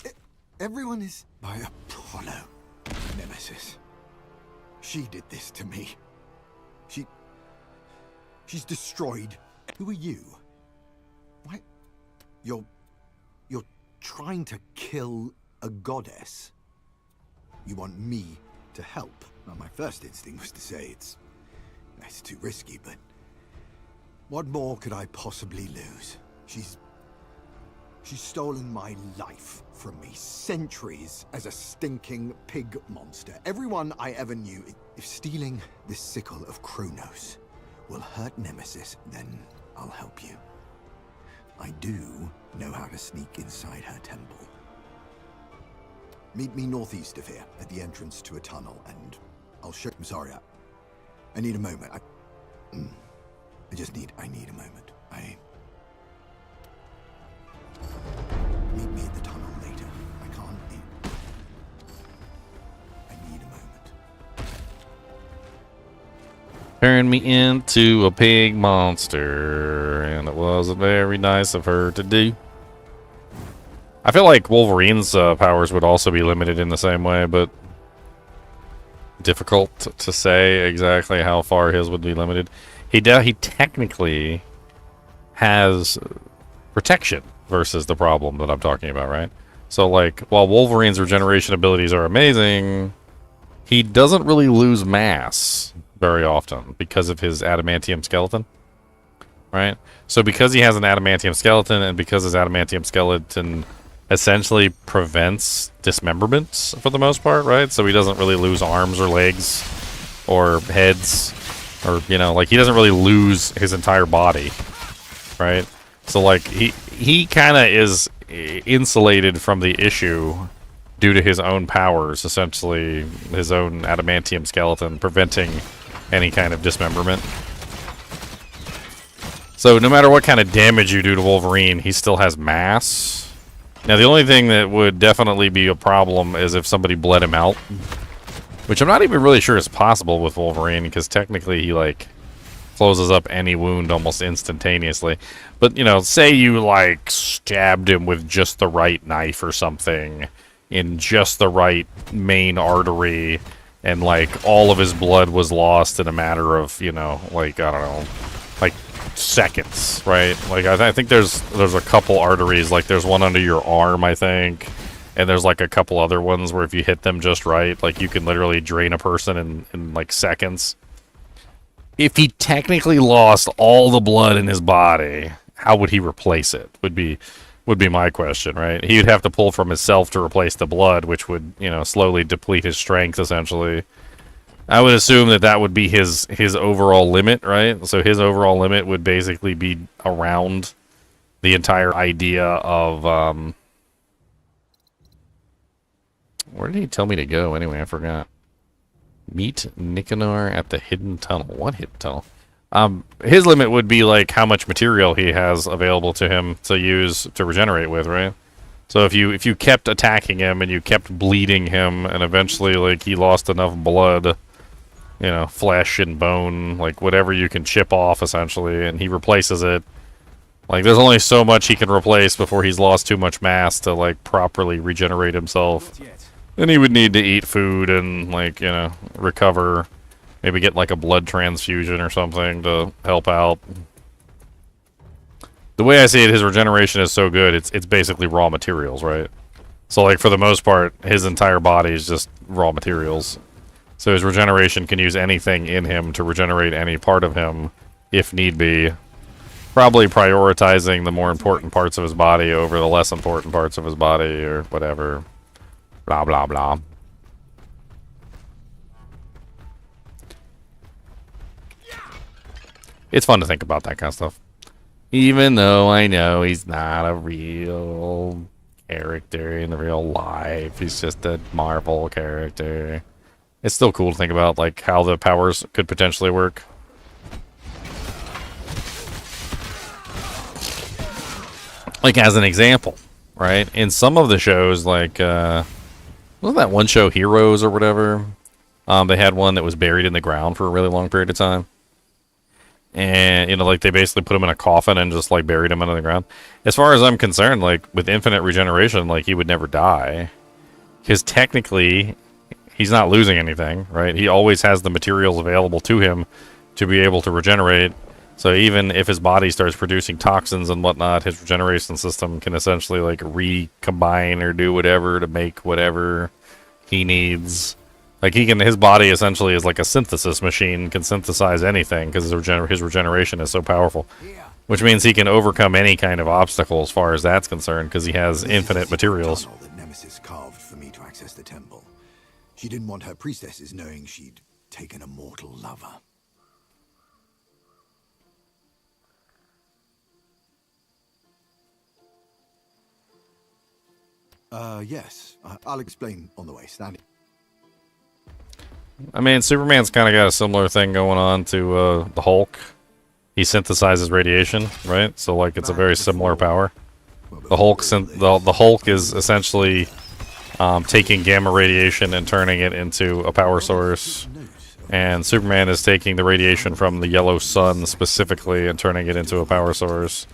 S16: Everyone is... By Apollo, Nemesis. She did this to me. She's destroyed. Who are you? Why? You're trying to kill a goddess? You want me to help? Well, my first instinct was to say it's too risky, but what more could I possibly lose? She's stolen my life from me. Centuries as a stinking pig monster. Everyone I ever knew. If stealing this sickle of Kronos will hurt Nemesis, then I'll help you. I do know how to sneak inside her temple. Meet me northeast of here, at the entrance to a tunnel, and I'll show... I'm sorry, I need a moment. I need a moment. Meet me at the tunnel later. I can't eat. I need a moment.
S1: Turn me into a pig monster, and it wasn't very nice of her to do. I feel like Wolverine's powers would also be limited in the same way, but difficult to say exactly how far his would be limited. He technically has protection versus the problem that I'm talking about, right? So, like, while Wolverine's regeneration abilities are amazing, he doesn't really lose mass very often because of his adamantium skeleton, right? So because he has an adamantium skeleton, and because his adamantium skeleton essentially prevents dismemberments for the most part, right? So he doesn't really lose arms or legs or heads, or, you know, like, he doesn't really lose his entire body, right? So, like, he kind of is insulated from the issue due to his own powers, essentially his own adamantium skeleton preventing any kind of dismemberment. So no matter what kind of damage you do to Wolverine, he still has mass. Now, the only thing that would definitely be a problem is if somebody bled him out, which I'm not even really sure is possible with Wolverine, because technically he, like, closes up any wound almost instantaneously. But, you know, say you, like, stabbed him with just the right knife or something in just the right main artery, and, like, all of his blood was lost in a matter of, you know, like, I don't know, like, seconds, right? Like, I think there's a couple arteries, like, there's one under your arm, I think, and there's, like, a couple other ones where if you hit them just right, like, you can literally drain a person in like, seconds. If he technically lost all the blood in his body, how would he replace it? Would be my question, right? He would have to pull from himself to replace the blood, which would, you know, slowly deplete his strength, essentially. I would assume that would be his overall limit, right? So his overall limit would basically be around the entire idea of, where did he tell me to go anyway? I forgot. Meet Nicanor at the hidden tunnel. What hidden tunnel? His limit would be like how much material he has available to him to use to regenerate with, right? So if you kept attacking him and you kept bleeding him and eventually like he lost enough blood, you know, flesh and bone, like whatever you can chip off essentially, and he replaces it. Like there's only so much he can replace before he's lost too much mass to like properly regenerate himself. Then he would need to eat food and like, you know, recover. Maybe get like a blood transfusion or something to help out. The way I see it, his regeneration is so good, it's basically raw materials, right? So like for the most part, his entire body is just raw materials. So his regeneration can use anything in him to regenerate any part of him, if need be. Probably prioritizing the more important parts of his body over the less important parts of his body, or whatever. Blah, blah, blah. It's fun to think about that kind of stuff. Even though I know he's not a real character in real life. He's just a Marvel character. It's still cool to think about, like, how the powers could potentially work. Like, as an example, right? In some of the shows, like, wasn't that one show, Heroes or whatever? They had one that was buried in the ground for a really long period of time. And, you know, like, they basically put him in a coffin and just, like, buried him under the ground. As far as I'm concerned, like, with infinite regeneration, like, he would never die. Because technically, he's not losing anything, right? He always has the materials available to him to be able to regenerate. So even if his body starts producing toxins and whatnot, his regeneration system can essentially, like, recombine or do whatever to make whatever he needs. Like, his body essentially is like a synthesis machine, can synthesize anything because his regeneration is so powerful. Which means he can overcome any kind of obstacle as far as that's concerned because he has infinite materials.
S16: Tunnel that Nemesis carved for me to access the temple. She didn't want her priestesses knowing she'd taken a mortal lover. Yes. I'll explain on the way. Standing.
S1: I mean, Superman's kind of got a similar thing going on to the Hulk. He synthesizes radiation, right? So, like, it's a very similar power. The Hulk is essentially taking gamma radiation and turning it into a power source. And Superman is taking the radiation from the yellow sun specifically and turning it into a power source.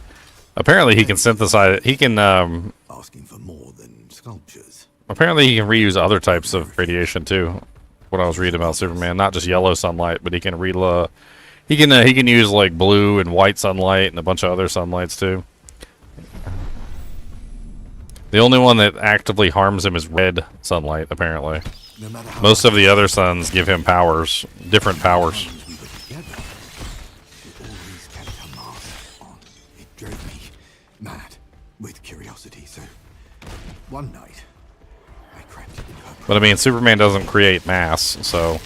S1: Apparently, he can synthesize it. He can
S16: asking for more than sculptures.
S1: Apparently, he can reuse other types of radiation too. What I was reading about Superman, not just yellow sunlight, but he can he can use like blue and white sunlight and a bunch of other sunlights too. The only one that actively harms him is red sunlight, apparently. Most of the other suns give him powers, different powers.
S16: It drove me mad with curiosity, so one night I crept into her.
S1: But I mean, Superman doesn't create mass, so...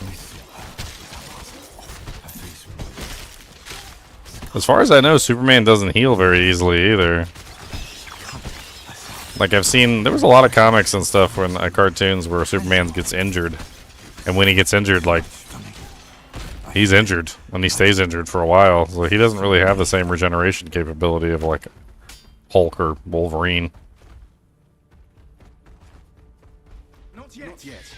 S1: As far as I know, Superman doesn't heal very easily either. Like, I've seen... There was a lot of comics and stuff when cartoons where Superman gets injured. And when he gets injured, like... He's injured. And he stays injured for a while. So he doesn't really have the same regeneration capability of, like, Hulk or Wolverine.
S16: Not yet.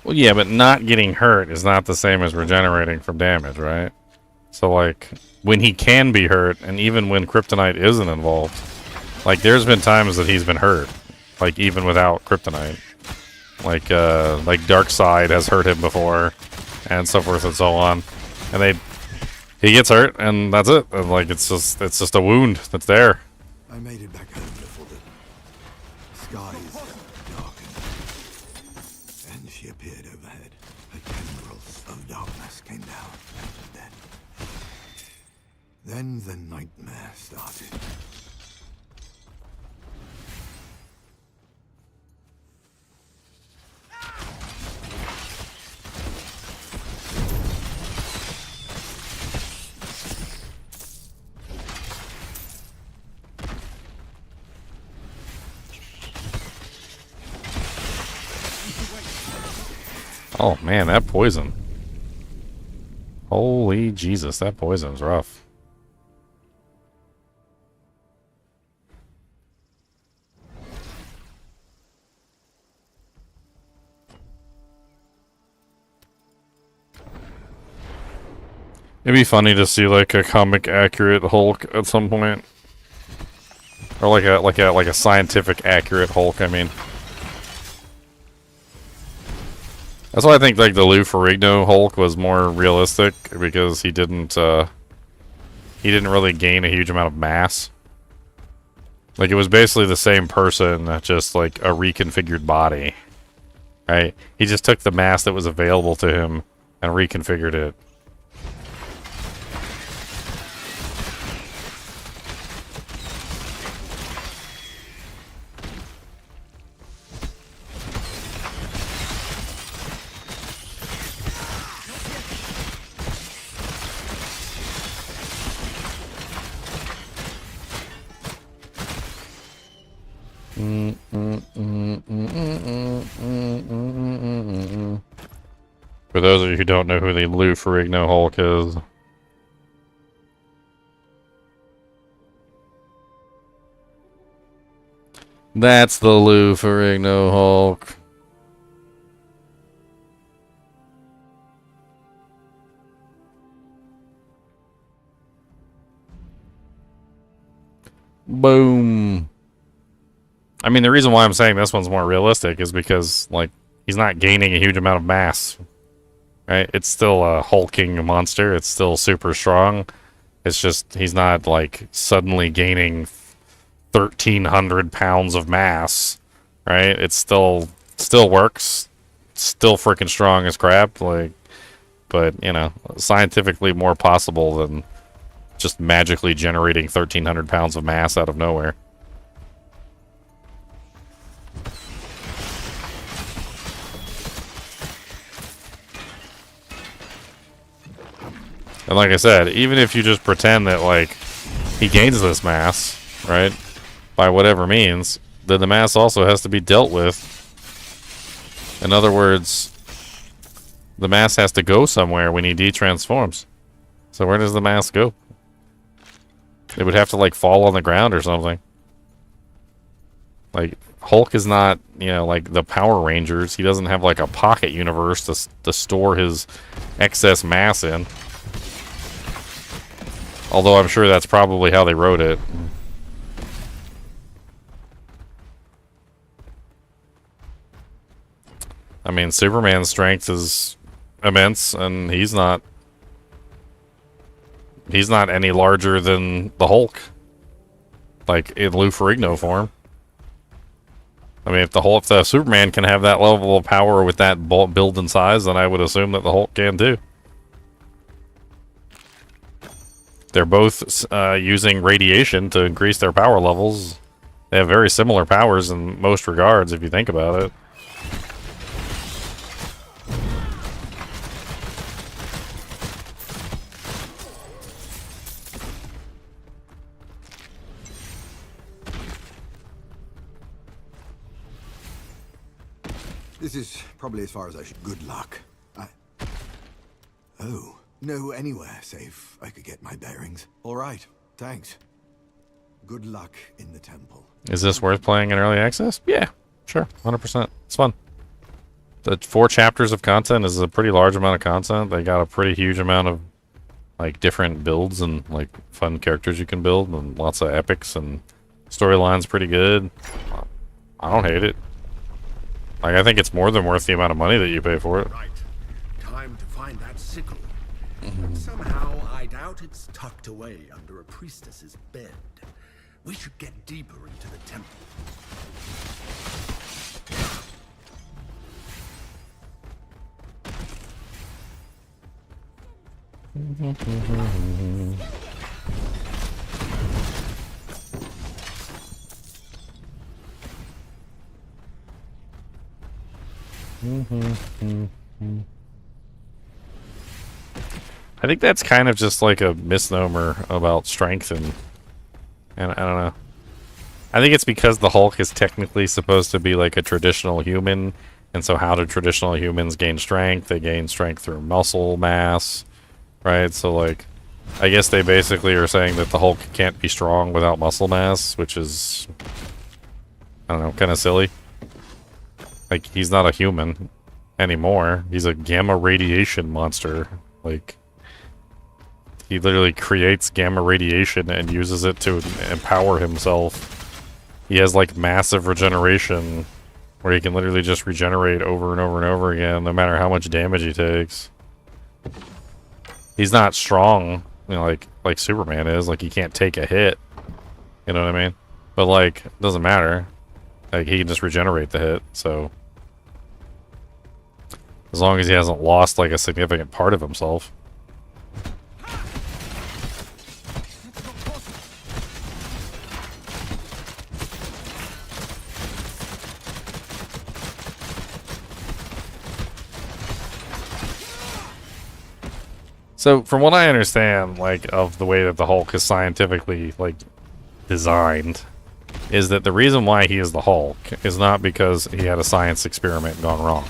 S1: Well, yeah, but not getting hurt is not the same as regenerating from damage, right? So, like, when he can be hurt, and even when kryptonite isn't involved, like, there's been times that he's been hurt, like, even without kryptonite. Like Darkseid has hurt him before, and so forth and so on. And he gets hurt, and that's it. And like it's just a wound that's there.
S16: I made it back home before the skies darkened, and she appeared overhead. Her tendrils of darkness came down, and then the nightmare started.
S1: Oh man, that poison. Holy Jesus, that poison's rough. It'd be funny to see like a comic accurate Hulk at some point. Or like a scientific accurate Hulk, I mean. That's why I think like the Lou Ferrigno Hulk was more realistic, because he didn't really gain a huge amount of mass. Like it was basically the same person, just like a reconfigured body. Right? He just took the mass that was available to him and reconfigured it. For those of you who don't know who the Lou Ferrigno Hulk is. That's the Lou Ferrigno Hulk. Boom. I mean, the reason why I'm saying this one's more realistic is because, like, he's not gaining a huge amount of mass. Right? It's still a hulking monster. It's still super strong. It's just, he's not, like, suddenly gaining 1,300 pounds of mass. Right? It still works. Still freaking strong as crap. Like, but, you know, scientifically more possible than just magically generating 1,300 pounds of mass out of nowhere. And like I said, even if you just pretend that, like, he gains this mass, right, by whatever means, then the mass also has to be dealt with. In other words, the mass has to go somewhere when he de-transforms. So where does the mass go? It would have to, like, fall on the ground or something. Like, Hulk is not, you know, like the Power Rangers. He doesn't have, like, a pocket universe to store his excess mass in. Although I'm sure that's probably how they wrote it. I mean, Superman's strength is immense, and he's not any larger than the Hulk. Like, in Lou Ferrigno form. I mean, if the Superman can have that level of power with that build and size, then I would assume that the Hulk can too. They're both using radiation to increase their power levels. They have very similar powers in most regards, if you think about it.
S16: This is probably as far as I should. Good luck. Oh. No, anywhere safe I could get my bearings. All right, thanks. Good luck in the temple.
S1: Is this worth playing in early access? Yeah, sure, 100%. It's fun. The 4 chapters of content is a pretty large amount of content. They got a pretty huge amount of, like, different builds and, like, fun characters you can build, and lots of epics, and storyline's pretty good. I don't hate it. Like, I think it's more than worth the amount of money that you pay for it.
S5: Right. Time to
S17: find that sickle. But somehow I doubt it's tucked away under a priestess's bed. We should get deeper into the temple.
S1: I think that's kind of just like a misnomer about strength and I don't know. I think it's because the Hulk is technically supposed to be like a traditional human, and so how do traditional humans gain strength? They gain strength through muscle mass, right? So like, I guess they basically are saying that the Hulk can't be strong without muscle mass, which is, I don't know, kind of silly. Like, he's not a human anymore. He's a gamma radiation monster. Like, he literally creates gamma radiation and uses it to empower himself. He has like massive regeneration where he can literally just regenerate over and over and over again no matter how much damage he takes. He's not strong, you know, like Superman is. Like, he can't take a hit. You know what I mean? But like, it doesn't matter. Like, he can just regenerate the hit, so as long as he hasn't lost like a significant part of himself. So, from what I understand, like, of the way that the Hulk is scientifically, like, designed, is that the reason why he is the Hulk is not because he had a science experiment gone wrong.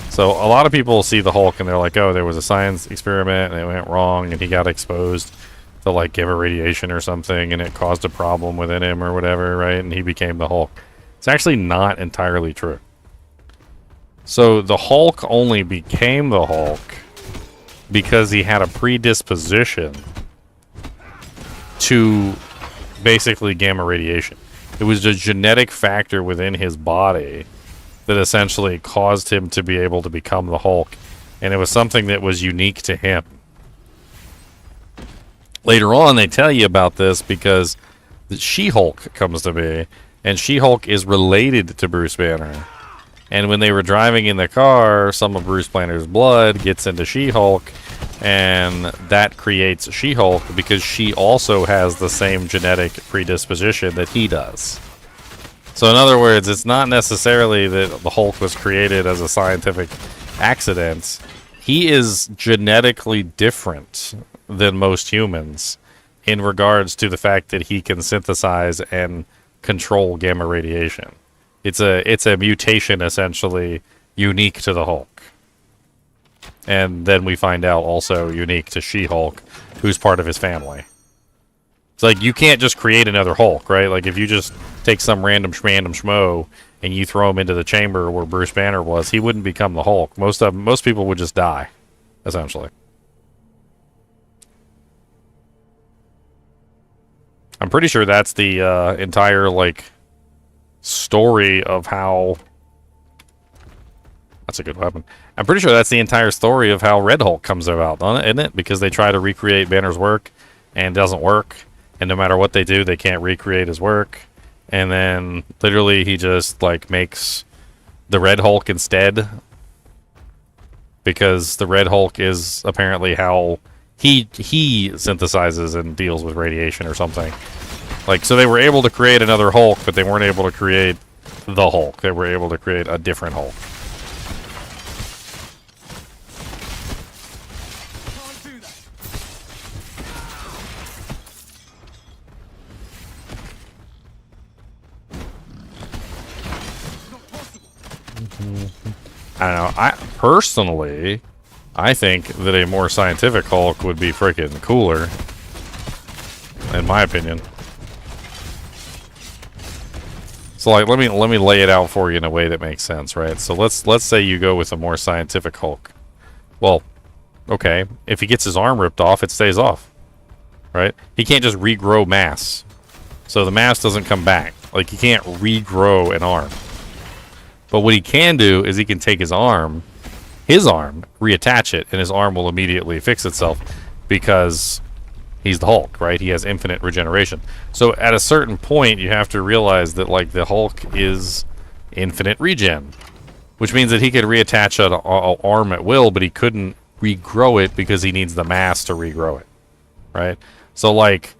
S1: So, a lot of people see the Hulk and they're like, oh, there was a science experiment and it went wrong and he got exposed to, like, gamma radiation or something and it caused a problem within him or whatever, right? And he became the Hulk. It's actually not entirely true. So, the Hulk only became the Hulk because he had a predisposition to basically gamma radiation. It was a genetic factor within his body that essentially caused him to be able to become the Hulk, and it was something that was unique to him. Later on, they tell you about this because the She-Hulk comes to be, and She-Hulk is related to Bruce Banner. And when they were driving in the car, some of Bruce Banner's blood gets into She-Hulk, and that creates She-Hulk because she also has the same genetic predisposition that he does. So in other words, it's not necessarily that the Hulk was created as a scientific accident. He is genetically different than most humans in regards to the fact that he can synthesize and control gamma radiation. It's a mutation essentially unique to the Hulk. And then we find out also unique to She-Hulk, who's part of his family. It's like, you can't just create another Hulk, right? Like, if you just take some random schmo and you throw him into the chamber where Bruce Banner was, he wouldn't become the Hulk. Most people would just die, essentially. I'm pretty sure that's the entire, like, story of how... That's a good weapon. I'm pretty sure that's the entire story of how Red Hulk comes about, isn't it? Because they try to recreate Banner's work, and it doesn't work. And no matter what they do, they can't recreate his work. And then, literally, he just, like, makes the Red Hulk instead. Because the Red Hulk is apparently how he synthesizes and deals with radiation or something. Like, so they were able to create another Hulk, but they weren't able to create the Hulk. They were able to create a different Hulk. I don't know. Personally, I think that a more scientific Hulk would be freaking cooler, in my opinion. So, like, let me lay it out for you in a way that makes sense, right? So let's say you go with a more scientific Hulk. Well, okay, if he gets his arm ripped off, it stays off, right? He can't just regrow mass, so the mass doesn't come back. Like, he can't regrow an arm. But what he can do is he can take his arm his arm, reattach it, and his arm will immediately fix itself because he's the Hulk, right? He has infinite regeneration. So at a certain point, you have to realize that, like, the Hulk is infinite regen, which means that he could reattach an arm at will, but he couldn't regrow it because he needs the mass to regrow it, right? So, like,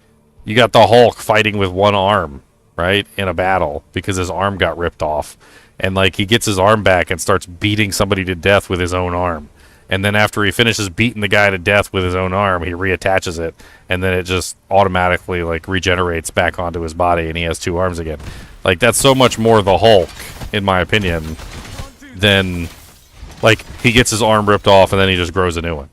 S1: you got the Hulk fighting with one arm, right, in a battle because his arm got ripped off. And, like, he gets his arm back and starts beating somebody to death with his own arm. And then after he finishes beating the guy to death with his own arm, he reattaches it. And then it just automatically, like, regenerates back onto his body and he has two arms again. Like, that's so much more the Hulk, in my opinion, than, like, he gets his arm ripped off and then he just grows a new one.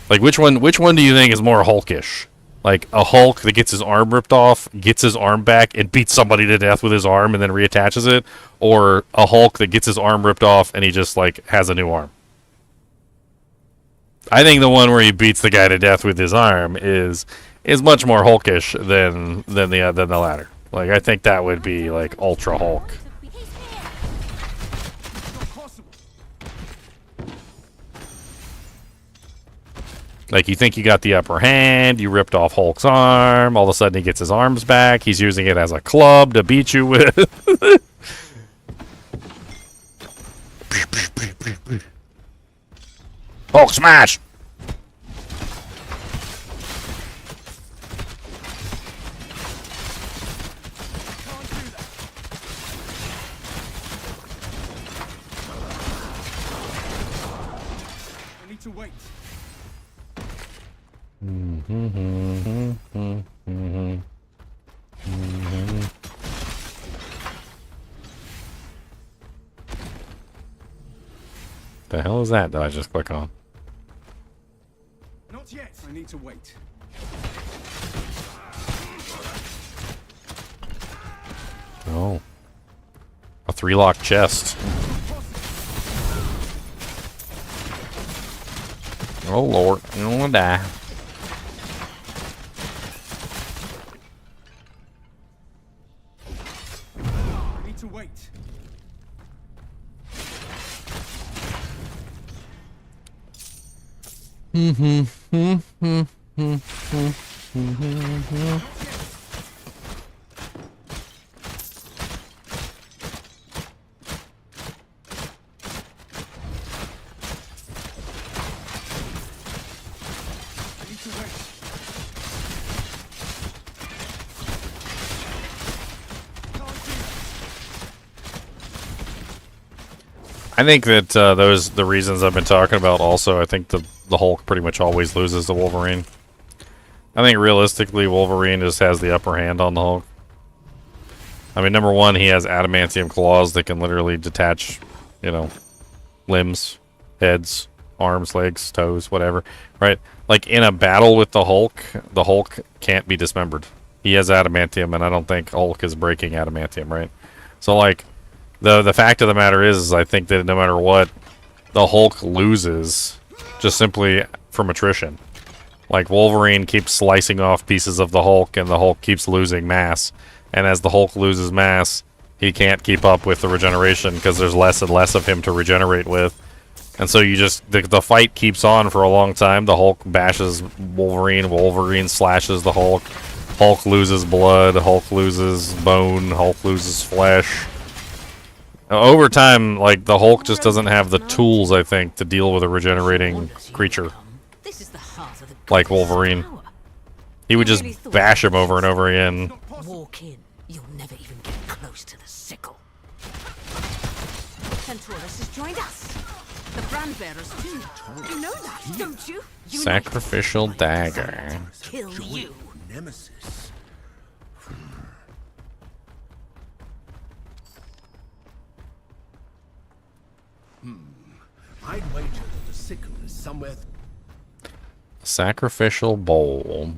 S1: Like, which one do you think is more Hulkish? Like, a Hulk that gets his arm ripped off, gets his arm back, and beats somebody to death with his arm and then reattaches it? Or a Hulk that gets his arm ripped off and he just, like, has a new arm? I think the one where he beats the guy to death with his arm is much more Hulkish than the latter. Like, I think that would be, like, Ultra Hulk. Like, you think you got the upper hand, you ripped off Hulk's arm, all of a sudden he gets his arms back, he's using it as a club to beat you with. Hulk smash!
S11: I need to wait.
S1: The hell is that? Did I just click on?
S11: Not yet. I need to wait.
S1: Oh. A 3-lock chest. Oh lord, I'm gonna die.
S11: I need to wait.
S1: I think that the reasons I've been talking about also, I think the Hulk pretty much always loses to Wolverine. I think realistically Wolverine just has the upper hand on the Hulk. I mean, number one, he has adamantium claws that can literally detach, you know, limbs, heads, arms, legs, toes, whatever, right? Like, in a battle with the Hulk can't be dismembered. He has adamantium, and I don't think Hulk is breaking adamantium, right? So, like, the fact of the matter is I think that no matter what, the Hulk loses just simply from attrition. Like, Wolverine keeps slicing off pieces of the Hulk, and the Hulk keeps losing mass. And as the Hulk loses mass, he can't keep up with the regeneration because there's less and less of him to regenerate with. And so you just, the fight keeps on for a long time. The Hulk bashes Wolverine, Wolverine slashes the Hulk, Hulk loses blood, Hulk loses bone, Hulk loses flesh. Over time, like, the Hulk just doesn't have the tools, I think, to deal with a regenerating creature like Wolverine. He would just bash him over and over again.
S2: Walk in. You'll never even get close to the sickle. Centaurus has joined us. The brand bearers too. You know that, don't you?
S1: Sacrificial dagger.
S2: Kill you.
S17: Nemesis. I'd wager that the sickle is somewhere.
S1: Sacrificial bowl.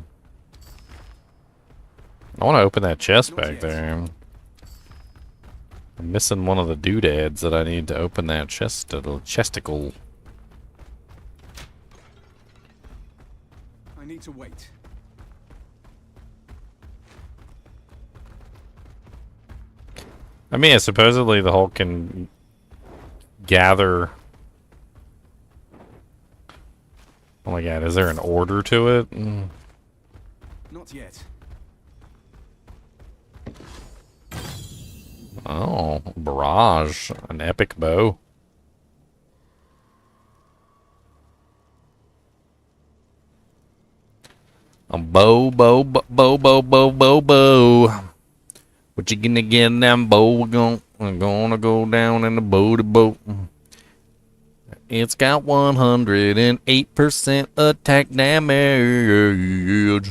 S1: I want to open that chest back there. I'm missing one of the doodads that I need to open that chesticle.
S11: I need to wait.
S1: I mean, supposedly the Hulk can gather Oh my god, is there an order to it? Mm.
S11: Not yet.
S1: Oh, barrage. An epic bow. A bow. What you gonna get in that bow? We're gonna go down in the boat. It's got 108% attack damage.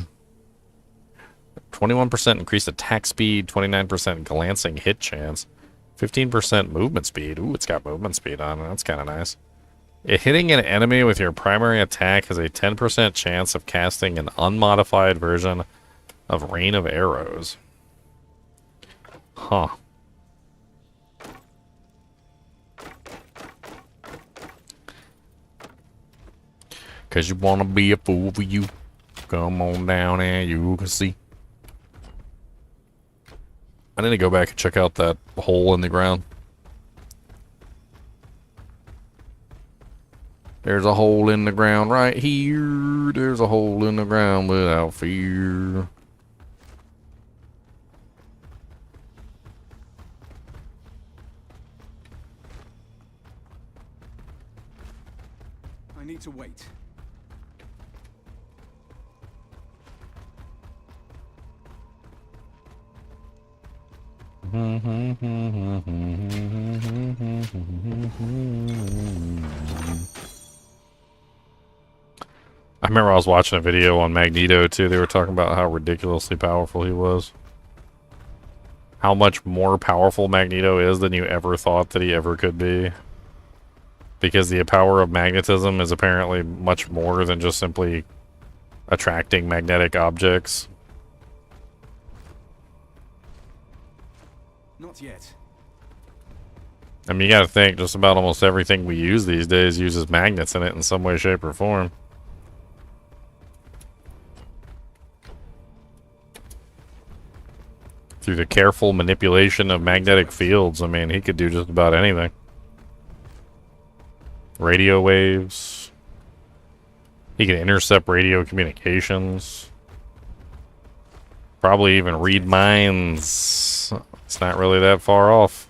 S1: 21% increased attack speed, 29% glancing hit chance, 15% movement speed. Ooh, it's got movement speed on it. That's kind of nice. Hitting an enemy with your primary attack has a 10% chance of casting an unmodified version of Rain of Arrows. Huh. Cause you wanna be a fool for you. Come on down and you can see. I need to go back and check out that hole in the ground. There's a hole in the ground right here. There's a hole in the ground without fear.
S11: I need to wait.
S1: I remember I was watching a video on Magneto too. They were talking about how ridiculously powerful he was. How much more powerful Magneto is than you ever thought that he ever could be. Because the power of magnetism is apparently much more than just simply attracting magnetic objects.
S11: Not yet.
S1: I mean, you gotta think, just about almost everything we use these days uses magnets in it in some way, shape, or form. Through the careful manipulation of magnetic fields, I mean, he could do just about anything. Radio waves. He can intercept radio communications. Probably even read minds. It's not really that far off.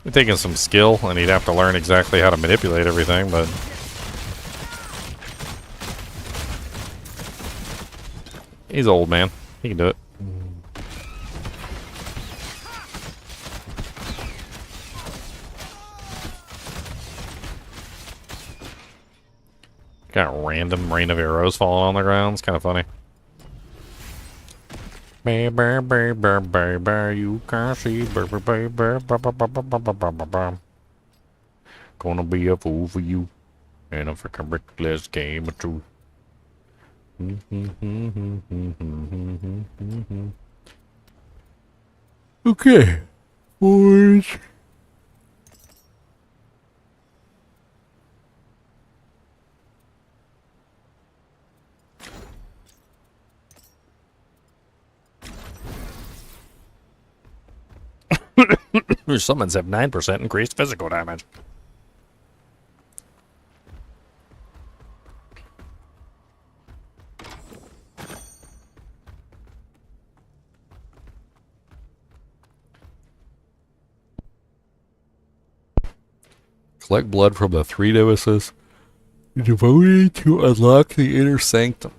S1: It'd taking some skill, and he'd have to learn exactly how to manipulate everything, but... he's old, man. He can do it. Got random rain of arrows falling on the ground. It's kind of funny. You can see. Gonna be a fool for you. And a freaking reckless game of truth. Okay. Boys. Your summons have 9% increased physical damage. Collect blood from the 3 nemesis devoted to unlock the inner sanctum.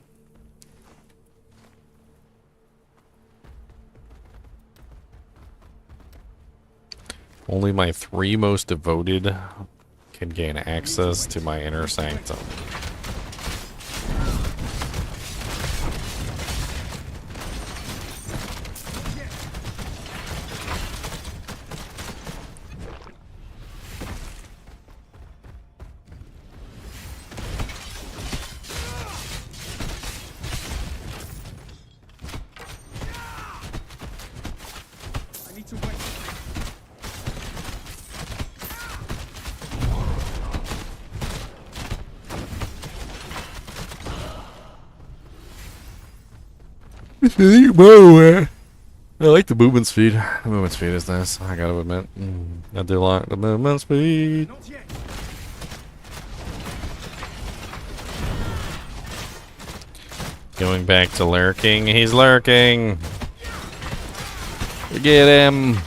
S1: Only my 3 most devoted can gain access to my inner sanctum.
S11: I need to wait.
S1: I like the movement speed. The movement speed is nice, I gotta admit. I do like the movement speed. Going back to lurking. He's lurking. Get him.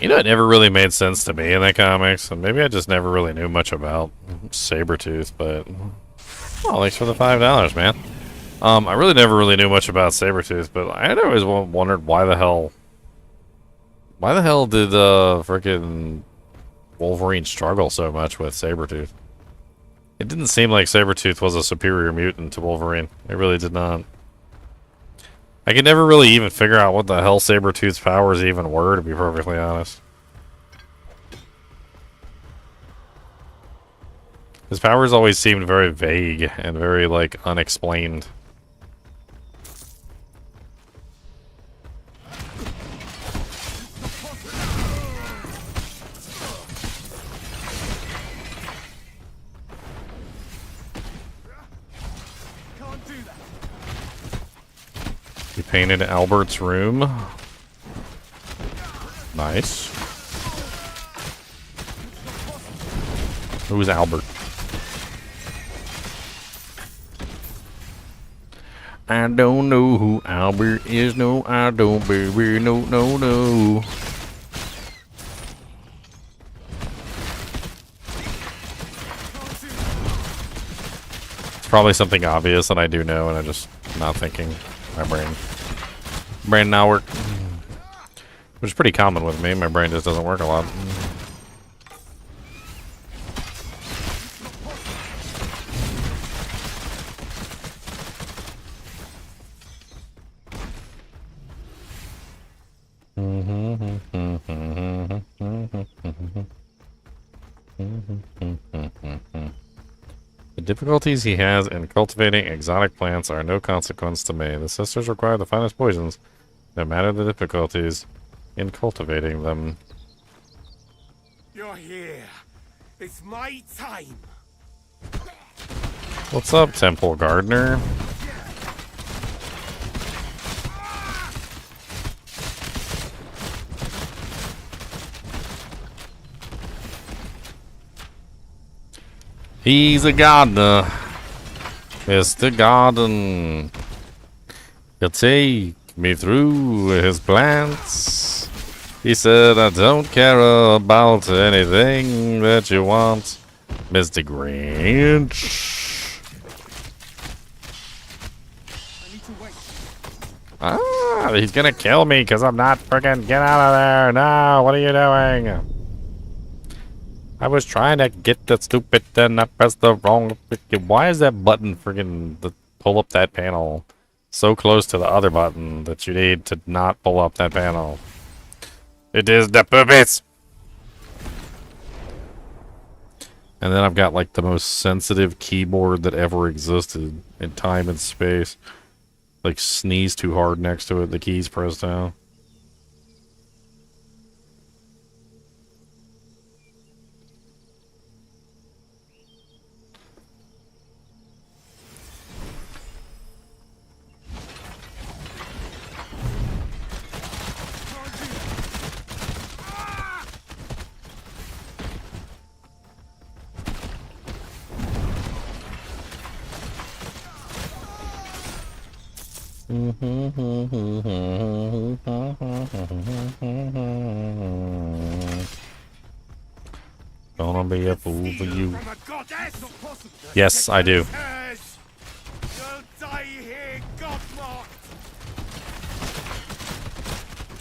S1: You know, it never really made sense to me in the comics, and maybe I just never really knew much about Sabretooth, but... Oh, thanks for the $5, man. I really never really knew much about Sabretooth, but I had always wondered why the hell... Why the hell did, frickin' Wolverine struggle so much with Sabretooth? It didn't seem like Sabretooth was a superior mutant to Wolverine. It really did not. I could never really even figure out what the hell Sabretooth's powers even were, to be perfectly honest. His powers always seemed very vague and very, like, unexplained. He painted Albert's room. Nice. Who's Albert? I don't know who Albert is. No, I don't, baby. No, no, no. It's probably something obvious that I do know, and I'm just not thinking. My brain now work, which is pretty common with me. My brain just doesn't work a lot. The difficulties he has in cultivating exotic plants are no consequence to me. The sisters require the finest poisons, no matter the difficulties in cultivating them.
S4: You're here. It's my time.
S1: What's up, Temple Gardener? He's a gardener. Mr. Garden. He'll take me through his plants. He said, I don't care about anything that you want, Mr. Grinch. Ah, he's gonna kill me because I'm not freaking. Get out of there. No, what are you doing? I was trying to get the stupid and I pressed the wrong. Why is that button freaking to pull up that panel so close to the other button that you need to not pull up that panel? It is the purpose. And then I've got like the most sensitive keyboard that ever existed in time and space. Like sneeze too hard next to it, the keys pressed down. Gonna be a fool for you. Yes, I do.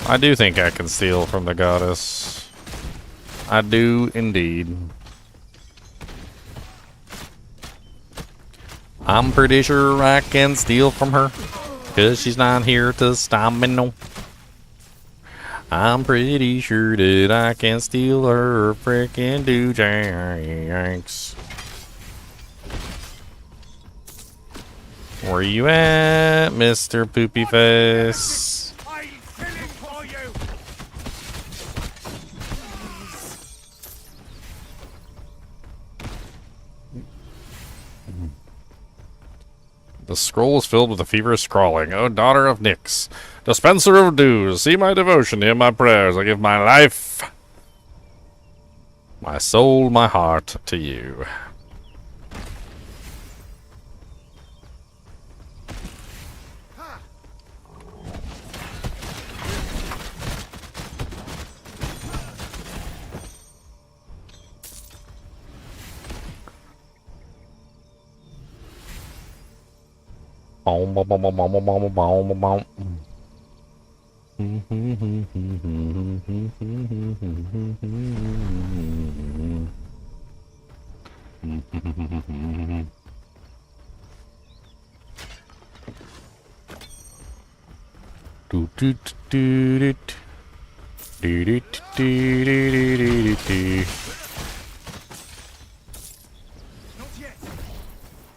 S1: I do think I can steal from the goddess. I do indeed. I'm pretty sure I can steal from her, 'cause she's not here to stop me, no. I'm pretty sure that I can steal her frickin' do janks. Where you at, Mr. Poopy Face?
S14: I'm filling for you.
S1: The scroll is filled with a feverish scrawling. O daughter of Nyx, dispenser of dews, see my devotion, hear my prayers. I give my life, my soul, my heart to you.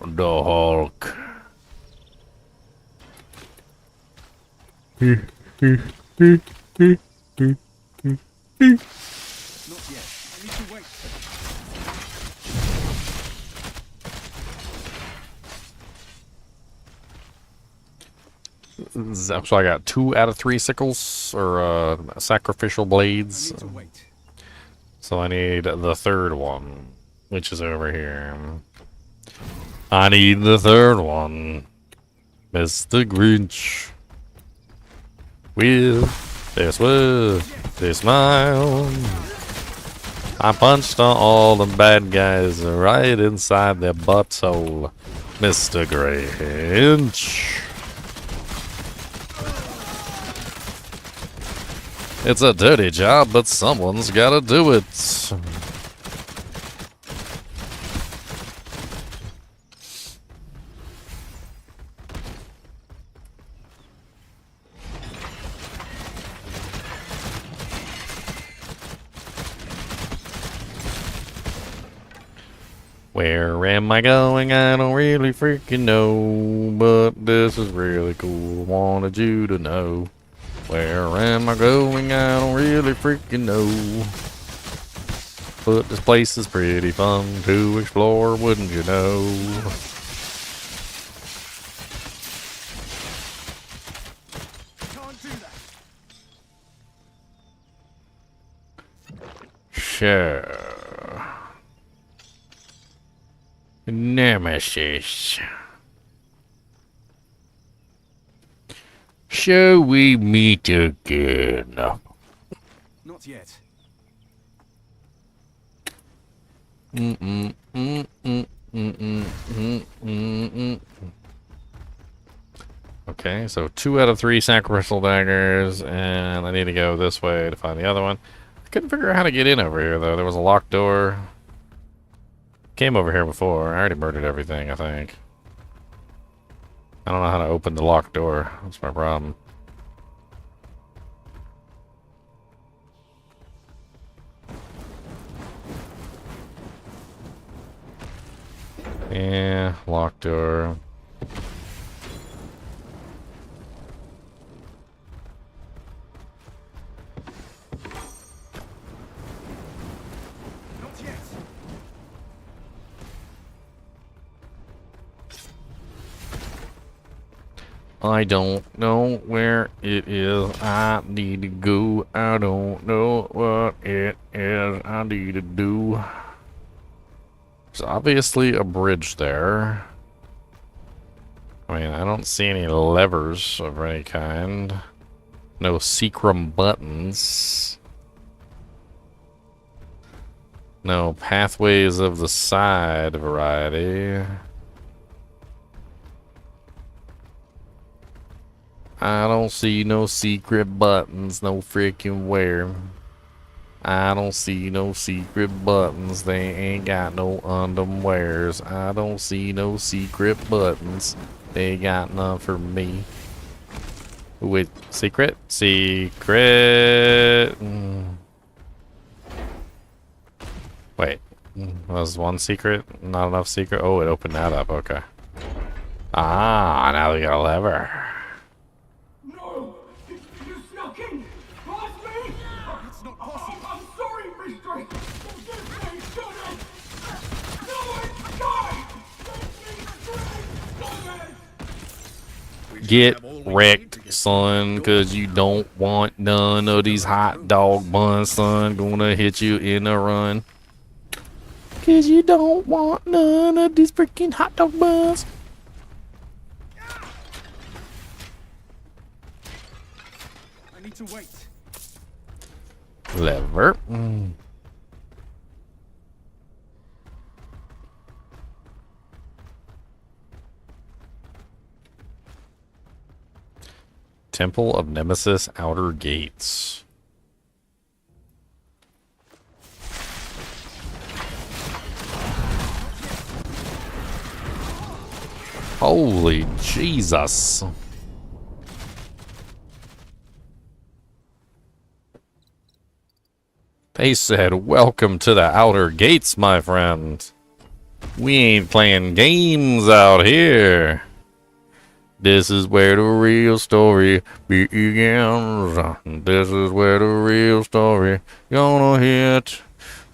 S1: The Hulk. So I got 2 out of 3 sickles, or sacrificial blades. So I need the third one, which is over here. I need the third one, Mr. Grinch. With this smile, I punched all the bad guys right inside their butthole, Mr. Grinch. It's a dirty job, but someone's gotta do it. Where am I going? I don't really freaking know, but this is really cool. Wanted you to know. Where am I going? I don't really freaking know. But this place is pretty fun to explore, wouldn't you know? Sure. Nemesis. Shall we meet again?
S14: Not yet.
S1: Okay, so 2 out of 3 sacrificial daggers, and I need to go this way to find the other one. I couldn't figure out how to get in over here, though. There was a locked door. Came over here before. I already murdered everything, I think. I don't know how to open the locked door. That's my problem. Yeah, locked door. I don't know where it is. I need to go. I don't know what it is I need to do. There's obviously a bridge there. I mean, I don't see any levers of any kind. No secret buttons. No pathways of the side variety. I don't see no secret buttons, no freaking where. I don't see no secret buttons, they ain't got no underwears. I don't see no secret buttons, they got none for me. Wait, secret? Secret. Wait, was one secret? Not enough secret? Oh, it opened that up, okay. Ah, now we got a lever.
S13: No! You snuck in! Past me! That's not possible! I'm sorry, mistress! Forgive me, Johnny! No, it's guy!
S1: Get wrecked, son, cause you don't want none of these hot dog buns, son. Gonna hit you in a run. Cause you don't want none of these freaking hot dog buns.
S11: I need to wait.
S1: Lever. Temple of Nemesis Outer Gates. Holy Jesus. They said, welcome to the Outer Gates, my friend. We ain't playing games out here. This is where the real story begins. This is where the real story gonna hit.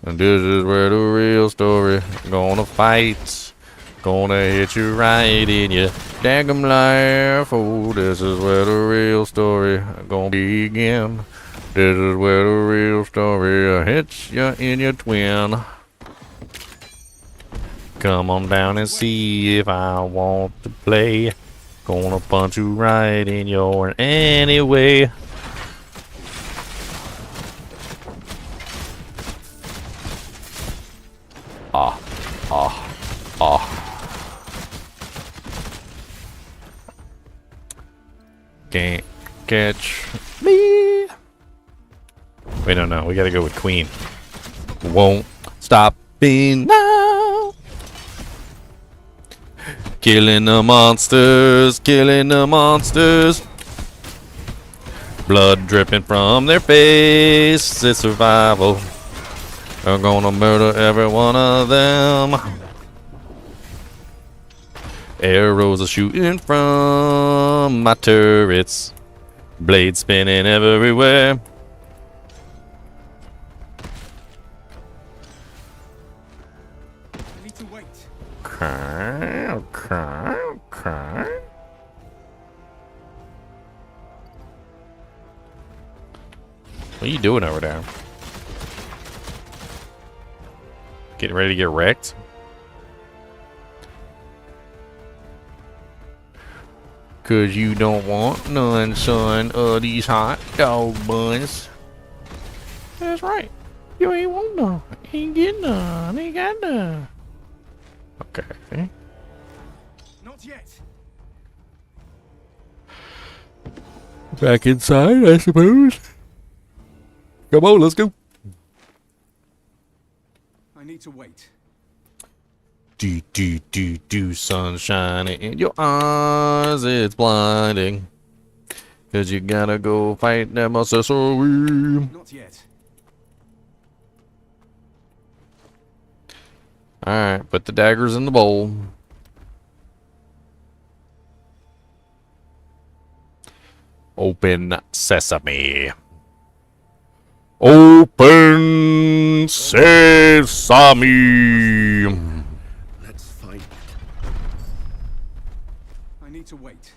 S1: And this is where the real story gonna fight. Gonna hit you right in your daggum life. Oh, this is where the real story gonna begin. This is where the real story hits you in your twin. Come on down and see if I want to play. Gonna punch you right in your anyway. Can't catch me. Wait, no, we gotta go with Queen. Won't stop being now. Killing the monsters, killing the monsters. Blood dripping from their face. It's survival. I'm gonna murder every one of them. Arrows are shooting from my turrets. Blades spinning everywhere.
S11: I need to wait.
S1: Okay. What are you doing over there? Getting ready to get wrecked? Cause you don't want none, son, of these hot dog buns. That's right. You ain't want none. Ain't get none. Ain't got none. Okay.
S11: Not yet.
S1: Back inside, I suppose. Come on, let's go.
S11: I need to wait.
S1: Do, sunshine in your eyes, it's blinding. Cause you gotta go fight them accessory.
S11: Not yet.
S1: Alright, put the daggers in the bowl. Open sesame. Open sesame.
S17: Let's fight.
S11: I need to wait.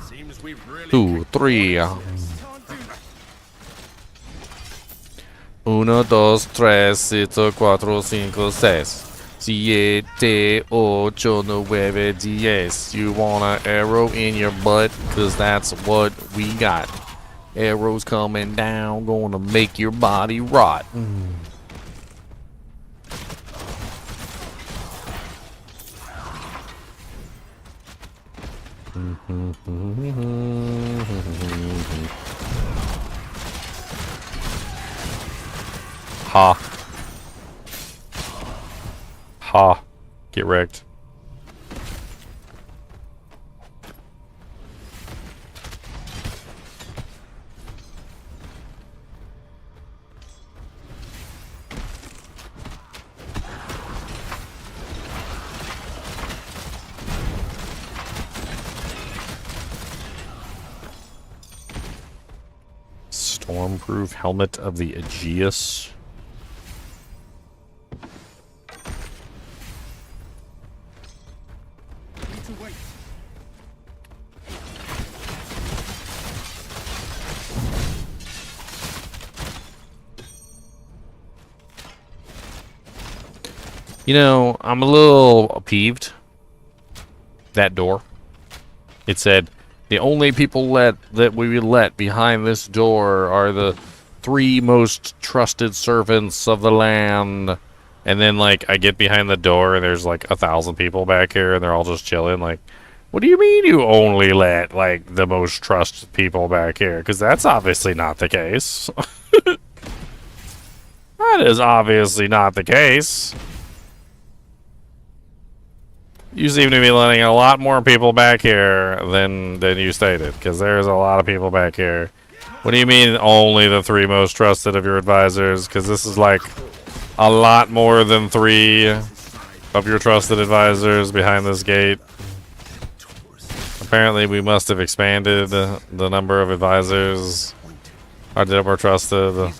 S17: Seems we've really
S1: 2, 3. 1, 2, 3, 4, 5, 6, 7, 8, 9, 10. You want an arrow in your butt? Cause that's what we got. Arrows coming down, gonna make your body rot. Ha. Ha. Get wrecked. Stormproof helmet of the Aegeus. You know, I'm a little peeved. That door. It said, the only people that we will let behind this door are the 3 most trusted servants of the land. And then, like, I get behind the door and there's like 1,000 people back here and they're all just chilling. Like, what do you mean you only let, like, the most trusted people back here? Because that's obviously not the case. That is obviously not the case. You seem to be letting a lot more people back here than you stated, because there's a lot of people back here. What do you mean only the 3 most trusted of your advisors? Because this is like a lot more than 3 of your trusted advisors behind this gate. Apparently we must have expanded the number of advisors our more trusted.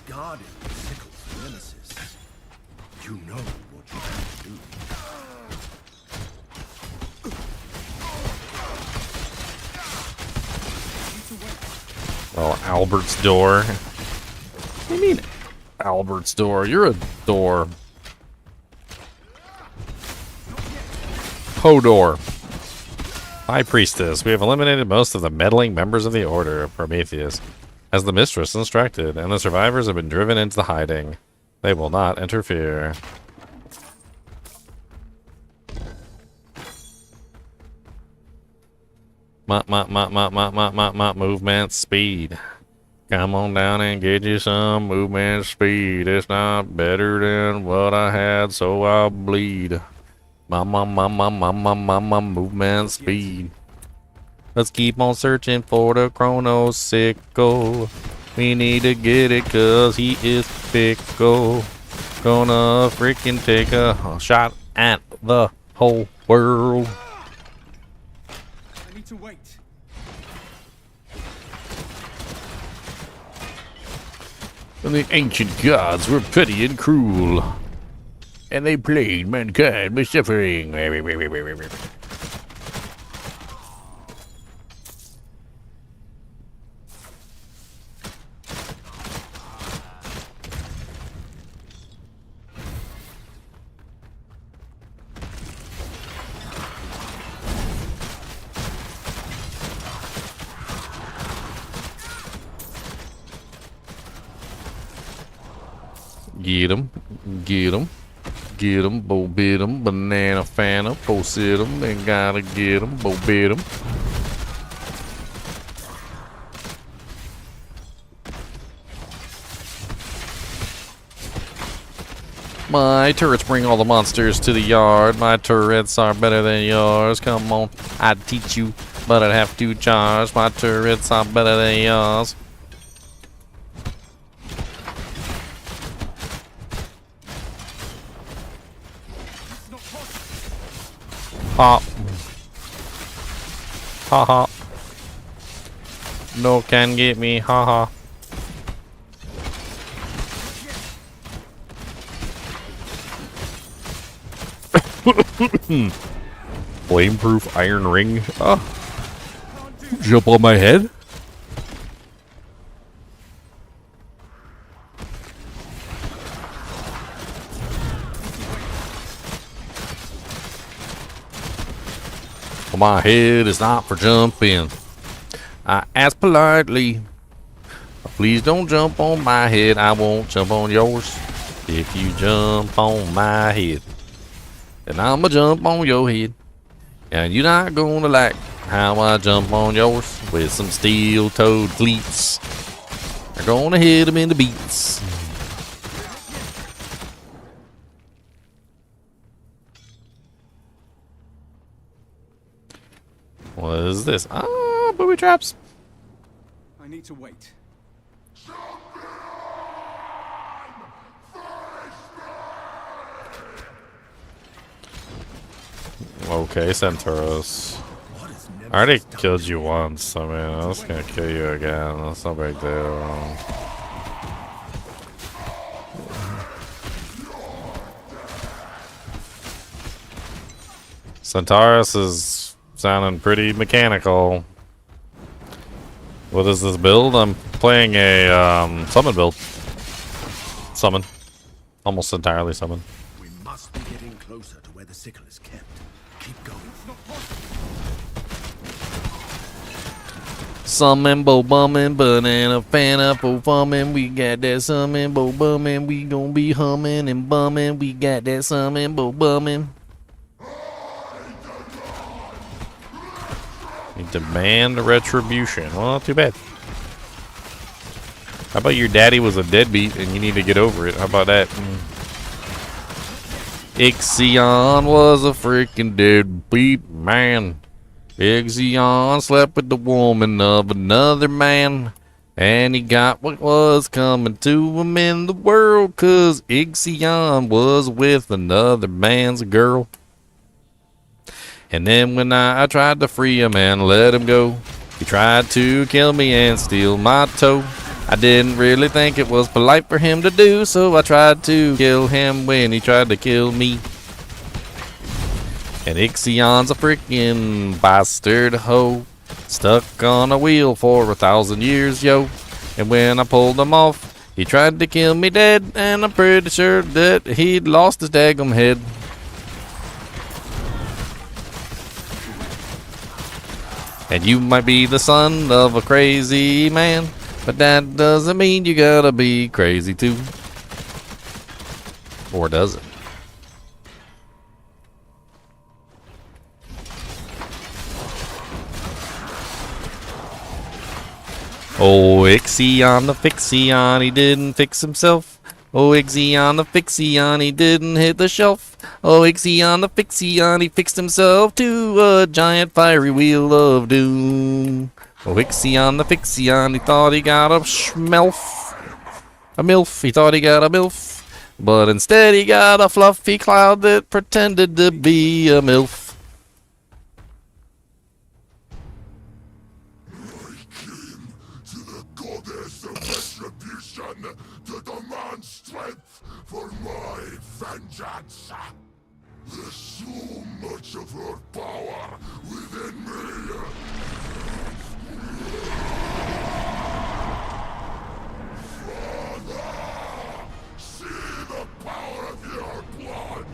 S1: Oh, Albert's door. What do you mean, Albert's door? You're a door. Hodor. High Priestess. We have eliminated most of the meddling members of the Order of Prometheus, as the Mistress instructed, and the survivors have been driven into hiding. They will not interfere. Movement speed. Come on down and get you some movement speed. It's not better than what I had, so I'll bleed. Movement speed. Let's keep on searching for the chrono sickle. We need to get it cause he is fickle. Gonna freaking take a shot at the whole world.
S11: To wait.
S1: And the ancient gods were petty and cruel, and they played mankind with suffering. Get 'em, get 'em, get 'em, bo bit 'em, banana fana, bo sit 'em, then gotta get 'em, bo bit 'em. My turrets bring all the monsters to the yard. My turrets are better than yours. Come on, I'd teach you, but I'd have to charge. My turrets are better than yours. Hop. Ha ha. No can get me. Ha ha. Flameproof iron ring. Jump on my head? My head is not for jumping. I ask politely, please don't jump on my head. I won't jump on yours. If you jump on my head, then I'ma jump on your head. And you're not gonna like how I jump on yours with some steel-toed cleats. I'm gonna hit them in the beats. What is this? Ah, booby traps.
S11: I need to wait.
S1: Okay, Centauros. I already killed you once. I mean, I was gonna kill you again. That's no big deal. Centaurus is sounding pretty mechanical. What is this build? I'm playing a summon build. Summon. Almost entirely summon.
S17: We must be getting closer to where the sickle is kept. Keep going.
S1: Summon, bo bumming, banana, fan up, bo bumming. We got that summon, bo bumming. We gon' be humming and bumming. We got that summon, bo bumming. We demand retribution. Well, not too bad. How about your daddy was a deadbeat and you need to get over it? How about that? Ixion was a freaking deadbeat man. Ixion slept with the woman of another man. And he got what was coming to him in the world, 'cause Ixion was with another man's girl. And then when I tried to free him and let him go, he tried to kill me and steal my toe. I didn't really think it was polite for him to do, so I tried to kill him when he tried to kill me. And Ixion's a freaking bastard hoe, stuck on a wheel for 1,000 years, yo. And when I pulled him off, he tried to kill me dead, and I'm pretty sure that he'd lost his daggum head. And you might be the son of a crazy man, but that doesn't mean you gotta be crazy too. Or does it? Oh, Ixion the Fixion, he didn't fix himself. Oh, Ixion the Fixion, he didn't hit the shelf. Oh, Ixion the Fixion, he fixed himself to a giant fiery wheel of doom. Oh, Ixion the Fixion, he thought he got a schmelf. A milf, he thought he got a milf. But instead he got a fluffy cloud that pretended to be a milf.
S18: To demand strength for my vengeance. There's so much of her power within me. Father, see the power of your blood.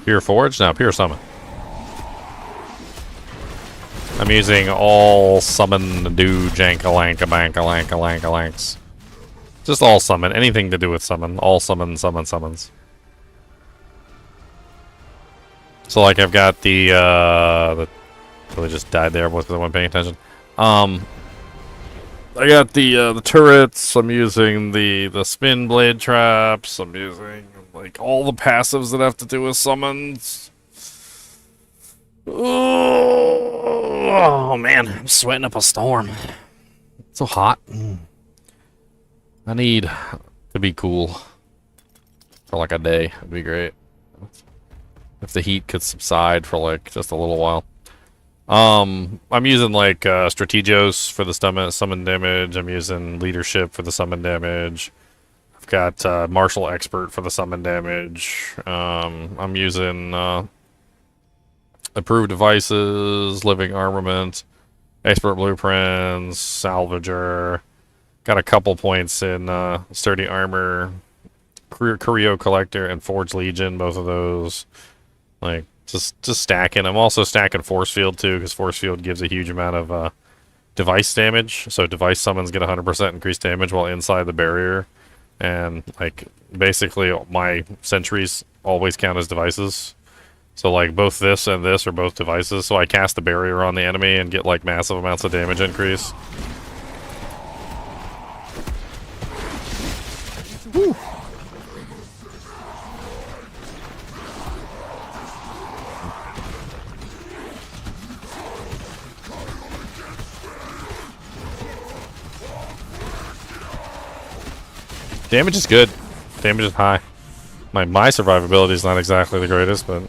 S1: Pure Forge? Now, Pure Summon. I'm using all summon do jankalanka-bankalanka-lanka-lanks. Just all summon. Anything to do with summon. All summons. So like I've got the really just died there because I wasn't paying attention. I got the turrets, I'm using the spin blade traps, I'm using like all the passives that have to do with summons. Oh man, I'm sweating up a storm. It's so hot. I need to be cool for like a day. It'd be great if the heat could subside for like just a little while. I'm using like Strategios for the summon damage. I'm using Leadership for the summon damage. I've got Martial Expert for the summon damage. I'm using Approved Devices, Living Armament, Expert Blueprints, Salvager. Got a couple points in Sturdy Armor, Curio Collector, and Forge Legion. Both of those, like, just stacking. I'm also stacking Force Field too, because Force Field gives a huge amount of device damage. So device summons get 100% increased damage while inside the barrier, and like basically my sentries always count as devices. So like both this and this are both devices. So I cast the barrier on the enemy and get like massive amounts of damage increase. Woo. Damage is good. Damage is high. My survivability is not exactly the greatest, but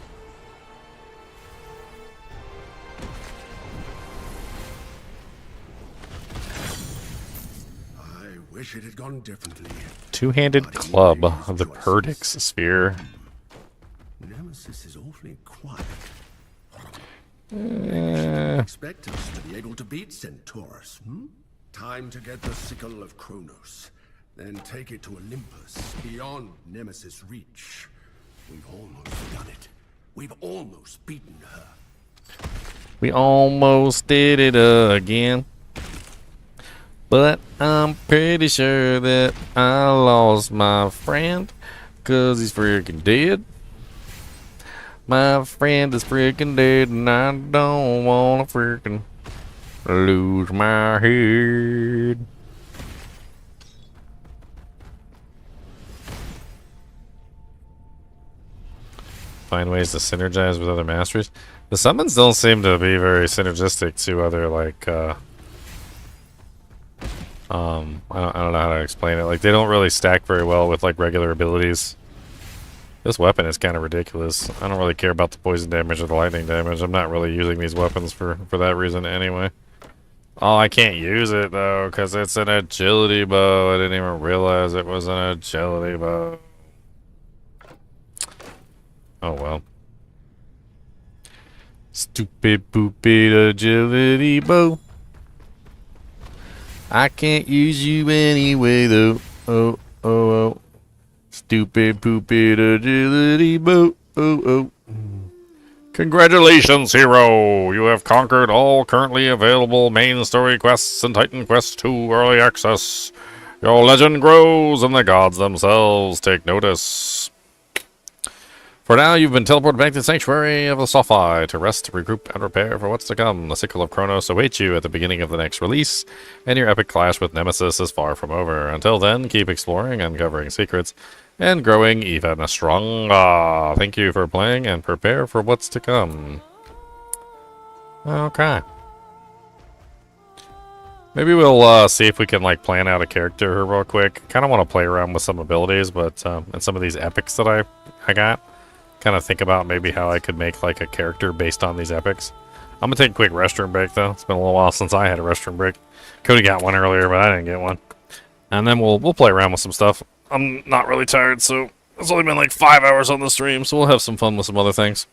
S17: wish it had gone differently.
S1: Two-handed club of the Perdix sphere.
S17: Nemesis is awfully quiet.
S1: Eh.
S17: Expect us to be able to beat Centaurus, hmm? Time to get the sickle of Kronos. Then take it to Olympus, beyond Nemesis' reach. We've almost done it. We've almost beaten her.
S1: We almost did it again. But I'm pretty sure that I lost my friend, 'cause he's freaking dead. My friend is freaking dead, and I don't wanna freaking lose my head. Find ways to synergize with other masteries. The summons don't seem to be very synergistic to other, like, I don't know how to explain it. Like, they don't really stack very well with, like, regular abilities. This weapon is kind of ridiculous. I don't really care about the poison damage or the lightning damage. I'm not really using these weapons for that reason anyway. Oh, I can't use it, though, because it's an agility bow. I didn't even realize it was an agility bow. Oh, well. Stupid poopy agility bow. I can't use you anyway, though. Oh, oh, oh. Stupid poopy agility bow. Oh, oh. Congratulations, hero! You have conquered all currently available main story quests and Titan Quest 2 early access. Your legend grows and the gods themselves take notice. For now, you've been teleported back to the Sanctuary of the Sophi to rest, regroup, and prepare for what's to come. The sickle of Kronos awaits you at the beginning of the next release, and your epic clash with Nemesis is far from over. Until then, keep exploring, uncovering secrets, and growing even stronger. Thank you for playing, and prepare for what's to come. Okay. Maybe we'll see if we can, like, plan out a character here real quick. Kind of want to play around with some abilities, but and some of these epics that I got. Kind of think about maybe how I could make, like, a character based on these epics. I'm gonna take a quick restroom break, though. It's been a little while since I had a restroom break. Cody got one earlier, but I didn't get one. And then we'll play around with some stuff. I'm not really tired, so it's only been like 5 hours on the stream, so we'll have some fun with some other things.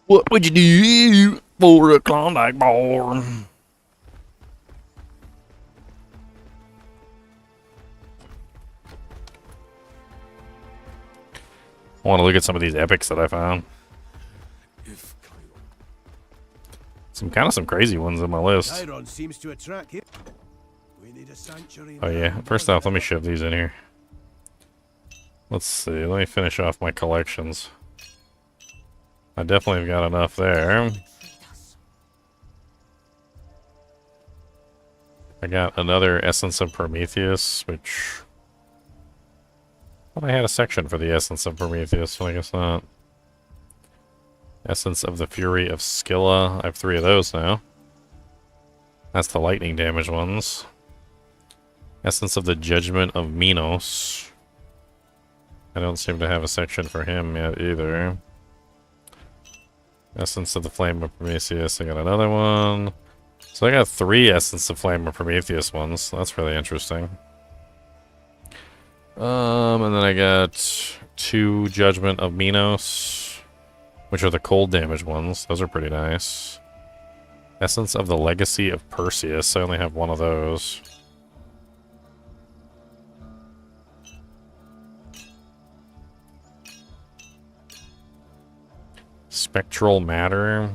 S1: What would you do for a Klondike bar? I want to look at some of these epics that I found. Some crazy ones on my list.
S4: Chiron seems to attract him. We need a sanctuary.
S1: Oh yeah, first off, let me shove these in here. Let's see, let me finish off my collections. I definitely have got enough there. I got another Essence of Prometheus, which... I thought I had a section for the Essence of Prometheus, but I guess not. Essence of the Fury of Scylla. I have 3 of those now. That's the lightning damage ones. Essence of the Judgment of Minos. I don't seem to have a section for him yet either. Essence of the Flame of Prometheus. I got another one. So I got 3 Essence of Flame of Prometheus ones. That's really interesting. And then I got 2 Judgment of Minos, which are the cold damage ones. Those are pretty nice. Essence of the Legacy of Perseus. I only have 1 of those. Spectral Matter.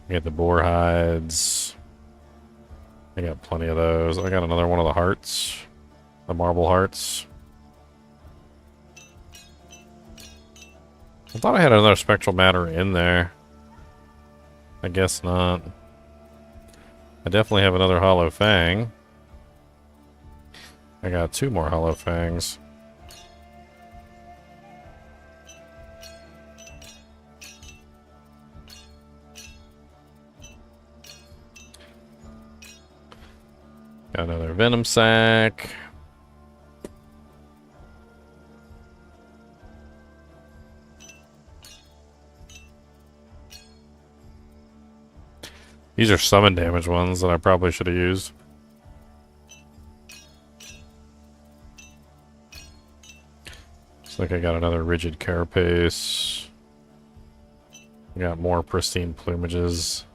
S1: I got the boar hides. I got plenty of those. I got another one of the hearts. The marble hearts. I thought I had another spectral matter in there. I guess not. I definitely have another hollow fang. I got 2 more hollow fangs. Got another venom sac. These are summon damage ones that I probably should have used. Looks like I got another rigid carapace. I got more pristine plumages.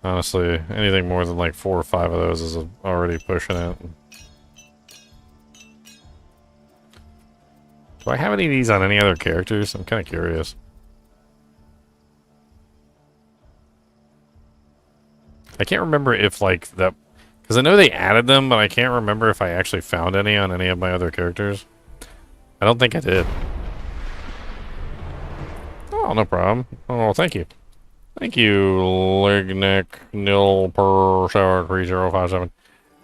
S1: Honestly, anything more than like 4 or 5 of those is already pushing it. Do I have any of these on any other characters? I'm kind of curious. I can't remember if like that, because I know they added them, but I can't remember if I actually found any on any of my other characters. I don't think I did. Oh, no problem. Oh, thank you. Thank you, Legneck Nil per 73057.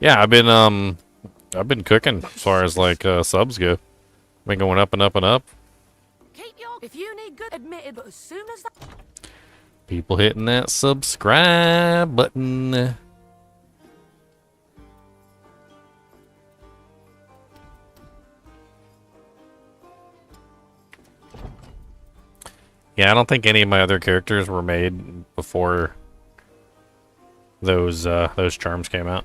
S1: Yeah, I've been cooking as far as like subs go. Been going up and up and up.
S6: If you need good, admit it, but as soon as that...
S1: People hitting that subscribe button. Yeah, I don't think any of my other characters were made before those charms came out.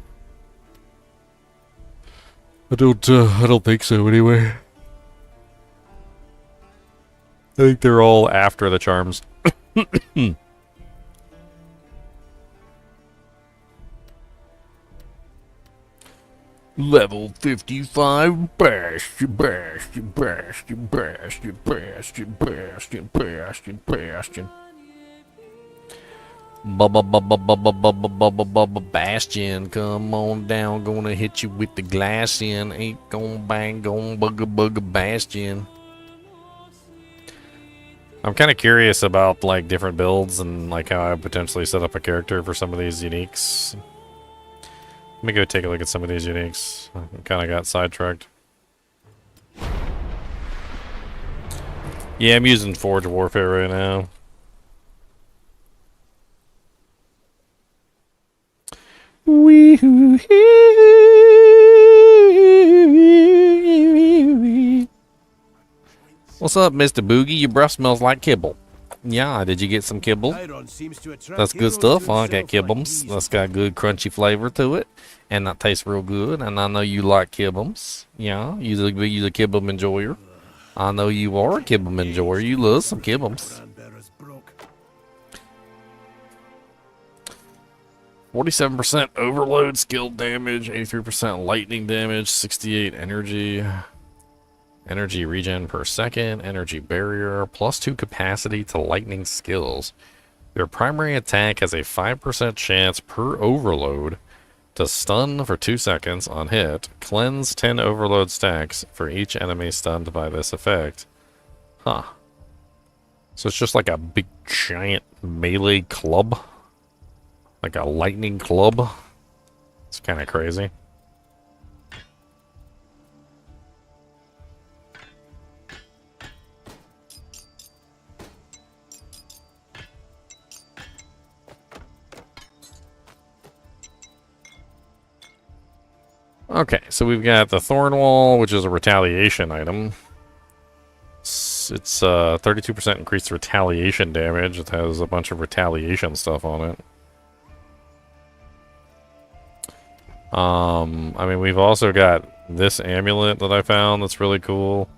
S1: I don't think so anyway. I think they're all after the charms. Level 55 Bastion, Bastion, Bastion, Bastion, Bastion, Bastion, Bastion, Bastion. Bastion, come on down, gonna hit you with the glass in. Ain't gonna bang, gonna bugger Bastion. I'm kind of curious about like different builds and like how I potentially set up a character for some of these uniques. Let me go take a look at some of these uniques. I kind of got sidetracked. Yeah, I'm using Forge Warfare right now. What's up, Mr. Boogie? Your breath smells like kibble. Yeah, did you get some kibble? That's good stuff. I got kibbles. That's got good crunchy flavor to it. And that tastes real good. And I know you like kibbles. Yeah, you're a kibble enjoyer. I know you are a kibble enjoyer. You love some kibbles. 47% overload skill damage, 83% lightning damage, 68 energy. Energy regen per second, energy barrier, +2 capacity to lightning skills. Your primary attack has a 5% chance per overload to stun for 2 seconds on hit. Cleanse 10 overload stacks for each enemy stunned by this effect. Huh. So it's just like a big giant melee club? Like a lightning club? It's kind of crazy. Okay, so we've got the Thorn Wall, which is a retaliation item. It's 32% increased retaliation damage. It has a bunch of retaliation stuff on it. I mean, we've also got this amulet that I found that's really cool.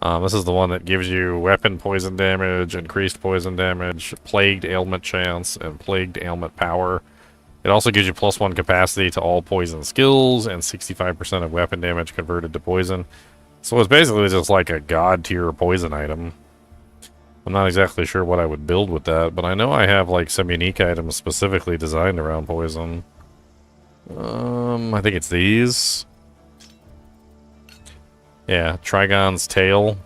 S1: This is the one that gives you weapon poison damage, increased poison damage, plagued ailment chance, and plagued ailment power. It also gives you +1 capacity to all poison skills and 65% of weapon damage converted to poison. So it's basically just like a god tier poison item. I'm not exactly sure what I would build with that, but I know I have like some unique items specifically designed around poison. I think it's these. Yeah, Trigon's tail.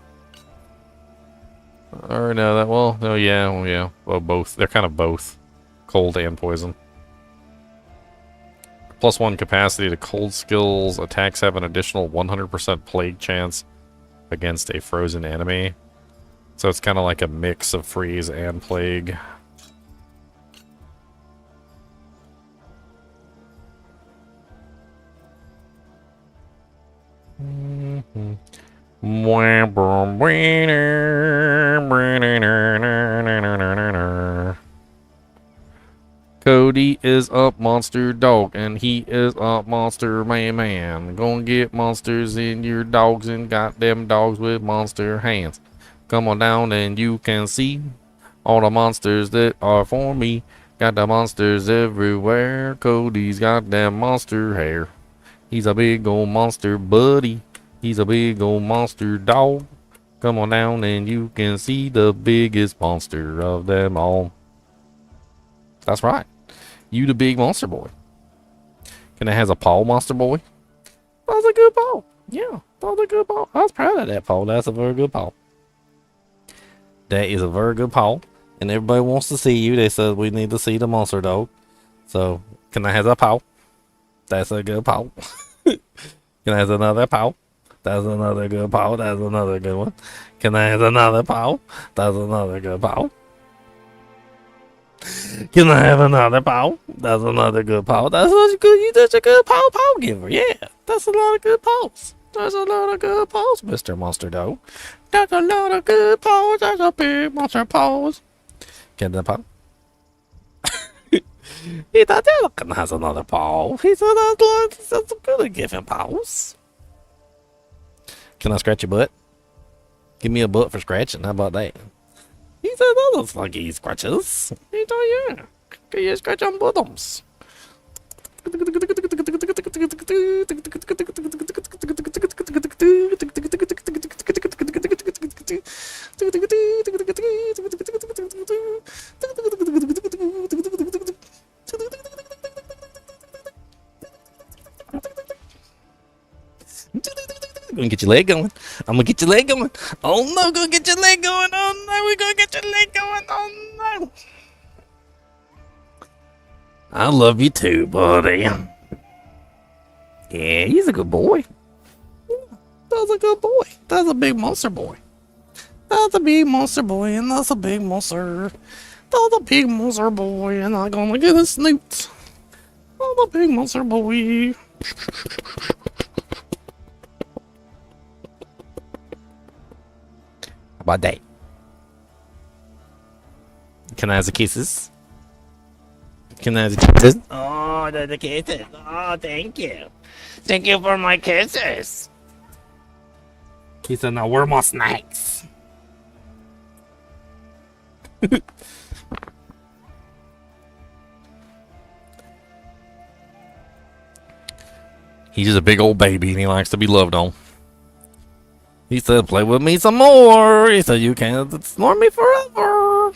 S1: Or no, that, well, no, yeah, well, yeah. Well, both. They're kind of both. Cold and poison. +1 capacity to cold skills. Attacks have an additional 100% plague chance against a frozen enemy. So it's kind of like a mix of freeze and plague. Cody is a monster dog, and he is a monster man. Gonna get monsters in your dogs and got them dogs with monster hands. Come on down and you can see all the monsters that are for me. Got the monsters everywhere. Cody's got them monster hair. He's a big old monster buddy. He's a big old monster dog. Come on down and you can see the biggest monster of them all. That's right. You the big monster boy. And it has a paw, monster boy. That was a good paw. Yeah, that was a good paw. I was proud of that paw. That's a very good paw. That is a very good paw. And everybody wants to see you. They said we need to see the monster dog. So, can I have a paw? That's a good paw. Can I have another paw? That's another good paw. That's another good one. Can I have another paw? That's another good paw. Can I have another paw? That's another good paw. That's such good. You such a good paw giver. Yeah, that's a lot of good paws. That's a lot of good paws, Mr. Monster Dog. That's a lot of good paws. That's a big monster paws. Can the paw? He thought that has another paw. He said that's good at giving paws. Can I scratch your butt? Give me a butt for scratching. How about that? He said that looks like he scratches. He told you, yeah. Can you scratch on bottoms? Gonna get your leg going. I'm gonna get your leg going. Oh no, gonna get your leg going. Oh no, we're gonna get your leg going. Oh no. I love you too, buddy. Yeah, he's a good boy. That's a good boy. That's a big monster boy. That's a big monster boy, and that's a big monster. That's a big monster boy, and I'm gonna get his snoot. That's a big monster boy. How about that? Can I have the kisses? Can I have the kisses? Oh, the kisses. Oh, thank you. Thank you for my kisses. He said, "Now where are my snacks?" He's just a big old baby and he likes to be loved on. He said, "Play with me some more." He said, "You can't ignore me forever."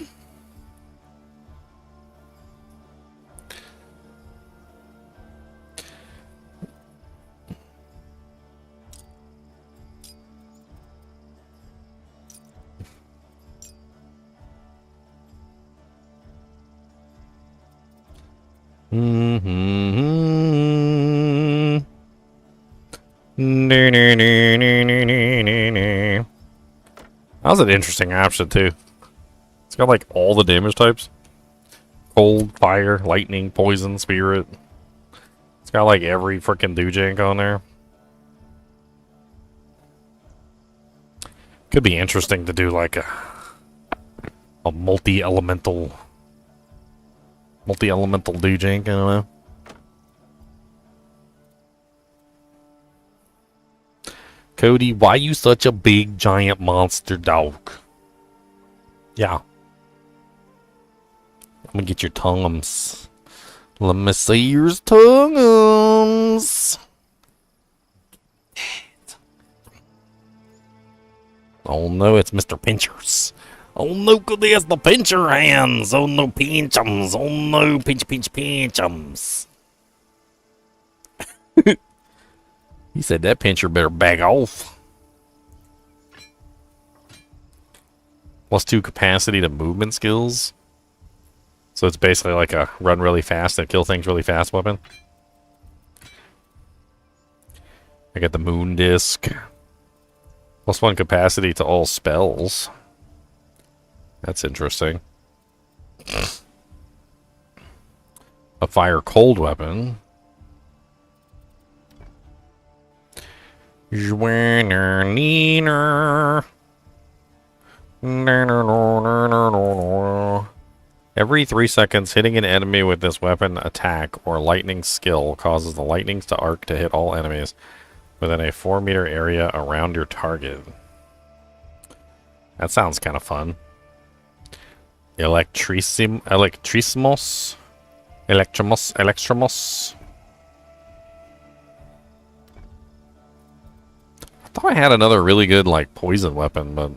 S1: Mm-hmm. That was an interesting option too. It's got like all the damage types. Cold, fire, lightning, poison, spirit. It's got like every freaking doojank on there. Could be interesting to do like a multi-elemental doojank, I don't know. Cody, why you such a big giant monster dog? Yeah. I'm gonna get your tongues. Let me see your tongues. Oh no, it's Mr. Pinchers. Oh no, Cody has the pincher hands. Oh no, pinchums. Oh no, pinchums. He said that pincher better back off. +2 capacity to movement skills. So it's basically like a run really fast and kill things really fast weapon. I got the moon disc. +1 capacity to all spells. That's interesting. A fire cold weapon. Every 3 seconds, hitting an enemy with this weapon attack or lightning skill causes the lightnings to arc to hit all enemies within a 4-meter area around your target. That sounds kind of fun. Electrimos. I thought I had another really good, like, poison weapon, but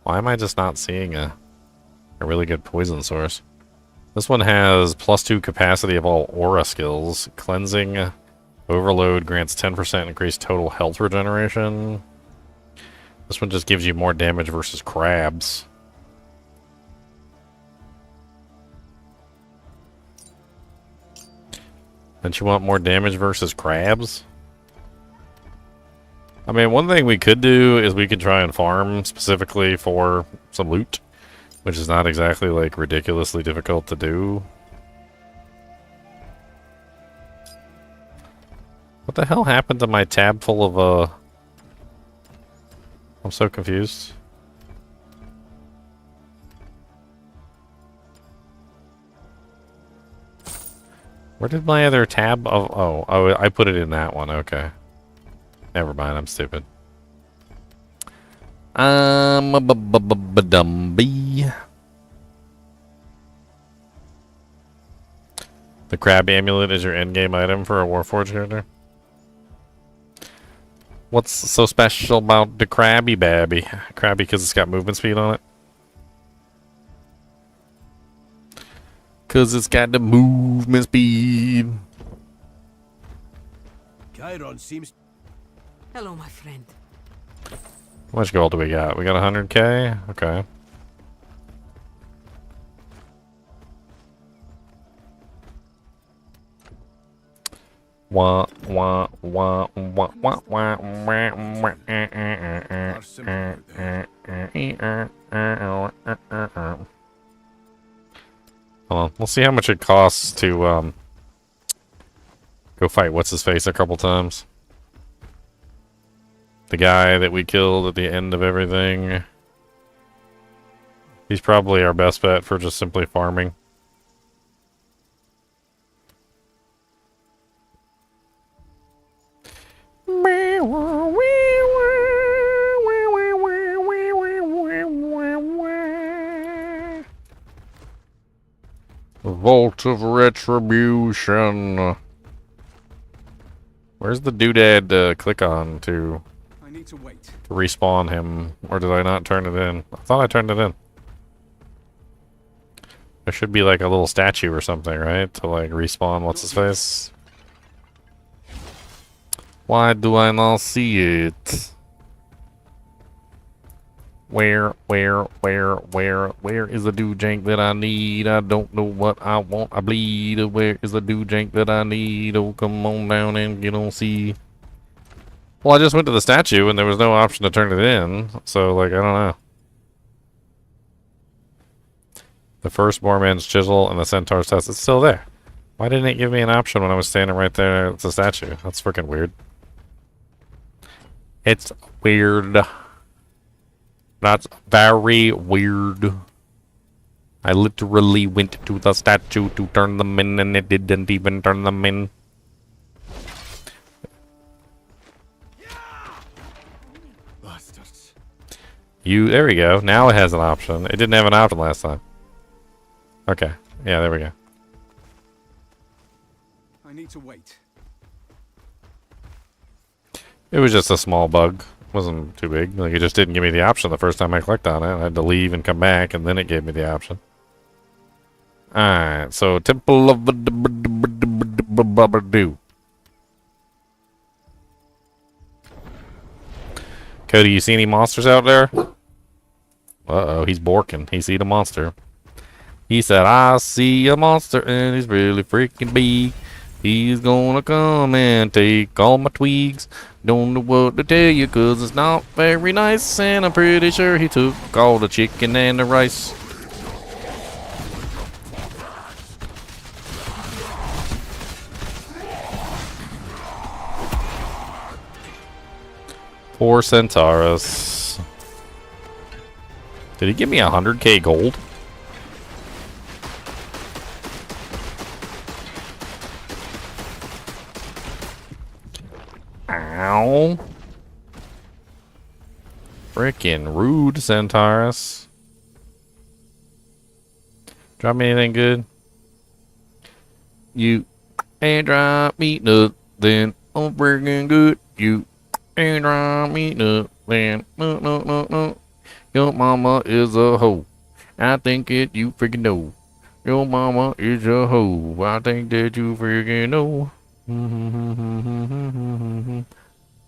S1: why am I just not seeing a really good poison source? This one has +2 capacity of all aura skills. Cleansing Overload grants 10% increased total health regeneration. This one just gives you more damage versus crabs. Don't you want more damage versus crabs? I mean, one thing we could do is we could try and farm specifically for some loot, which is not exactly, like, ridiculously difficult to do. What the hell happened to my tab full of, I'm so confused. Where did my other tab of... Oh, I put it in that one, okay. Never mind, I'm stupid. Dumbee. The crab amulet is your endgame item for a Warforged character. What's so special about the Krabby Babby? Krabby because it's got movement speed on it? Because it's got the movement speed.
S4: Chiron seems...
S2: Hello, my friend.
S1: How much gold do we got? We got 100k? Okay. Wah, wah, wah, wah, wah, wah, Hold on. We'll see how much it costs to go fight what's-his-face a couple times. The guy that we killed at the end of everything. He's probably our best bet for just simply farming. Vault of Retribution. Where's the doodad to click on to
S11: I need to wait.
S1: respawn him? Or did I not turn it in? I thought I turned it in. There should be like a little statue or something, right? To like respawn what's his face? Why do I not see it? Where is the doojank that I need? I don't know what I want. I bleed. Where is the doojank that I need? Oh, come on down and get on see. Well, I just went to the statue and there was no option to turn it in. So, like, I don't know. The first Moorman's chisel and the centaur's test is still there. Why didn't it give me an option when I was standing right there at the statue? That's freaking weird. It's weird. That's very weird. I literally went to the statue to turn them in and it didn't even turn them in. There we go. Now it has an option. It didn't have an option last time. Okay. Yeah, there we go.
S11: I need to wait.
S1: It was just a small bug. Wasn't too big. Like, it just didn't give me the option the first time I clicked on it. I had to leave and come back, and then it gave me the option. Alright, so Temple of Do. Cody, you see any monsters out there? Uh-oh, he's borking. He see the monster. He said, I see a monster, and he's really freaking big. He's gonna come and take all my twigs. Don't know what to tell you, cause it's not very nice. And I'm pretty sure he took all the chicken and the rice. Poor Centaurus. Did he give me 100k gold? Ow. Frickin' rude, Centaurus. Drop me anything good? You ain't drop me nothing. I'm freaking good. You ain't drop me nothing. No. Your mama is a hoe. I think it you freaking know. Your mama is a hoe. I think that you freaking know.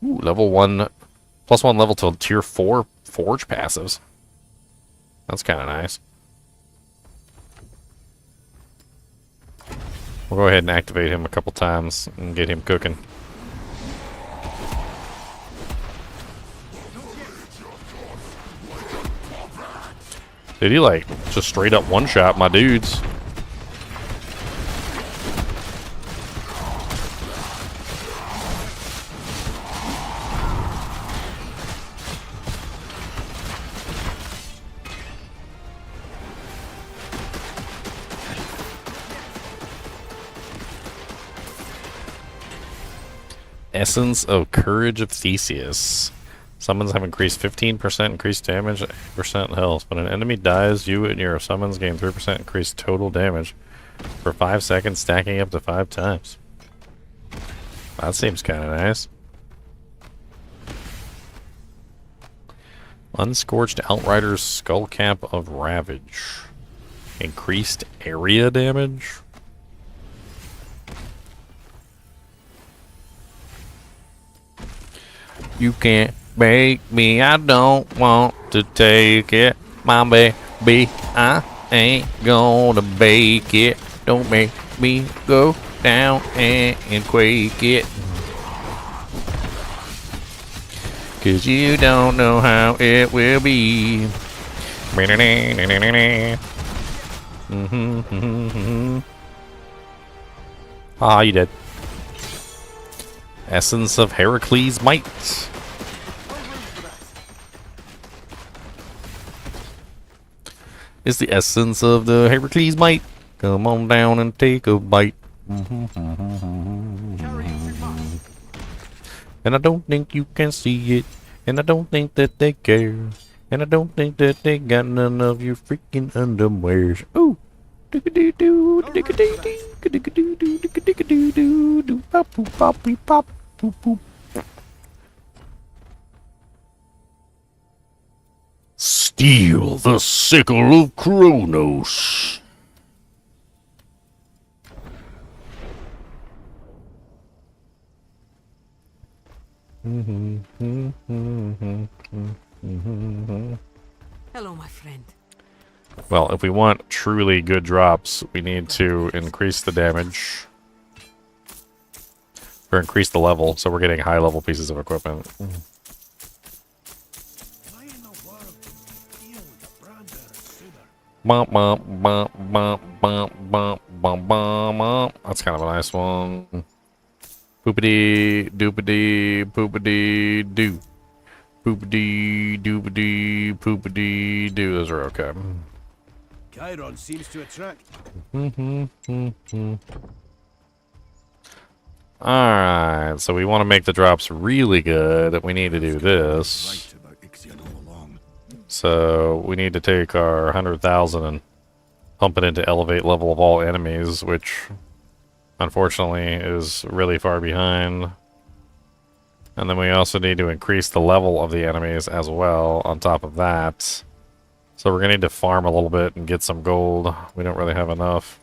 S1: Ooh, level 1 plus 1 level to tier 4 forge passives. That's kind of nice. We'll go ahead and activate him a couple times and get him cooking. Did he like just straight up one-shot my dudes? Essence of Courage of Theseus. Summons have increased 15% increased damage, 8% health. When an enemy dies, you and your summons gain 3% increased total damage for 5 seconds, stacking up to 5 times. That seems kind of nice. Unscorched Outrider's Skullcap of Ravage. Increased area damage? You can't make me, I don't want to take it. My baby, I ain't gonna bake it. Don't make me go down and quake it. Cause you don't know how it will be. Ah, you did. Essence of Heracles' Might. It's the essence of the Heracles' Might. Come on down and take a bite. And I don't think you can see it. And I don't think that they care. And I don't think that they got none of your freaking underwears. Ooh. Steal the sickle of Kronos.
S2: Hello, my friend.
S1: Well, if we want truly good drops, we need to increase the damage. Or increase the level, so we're getting high level pieces of equipment. Bump, bump, bump, bump, bump, bump, bump, bump. That's kind of a nice one. Poopity, doopity, poopity, doo. Poopity, doopity, poopity, doo. Those are okay.
S4: Chiron seems to attract.
S1: Alright, so we want to make the drops really good. We need to do this. So we need to take our 100,000 and pump it into elevate level of all enemies, which unfortunately is really far behind. And then we also need to increase the level of the enemies as well on top of that. So we're going to need to farm a little bit and get some gold. We don't really have enough.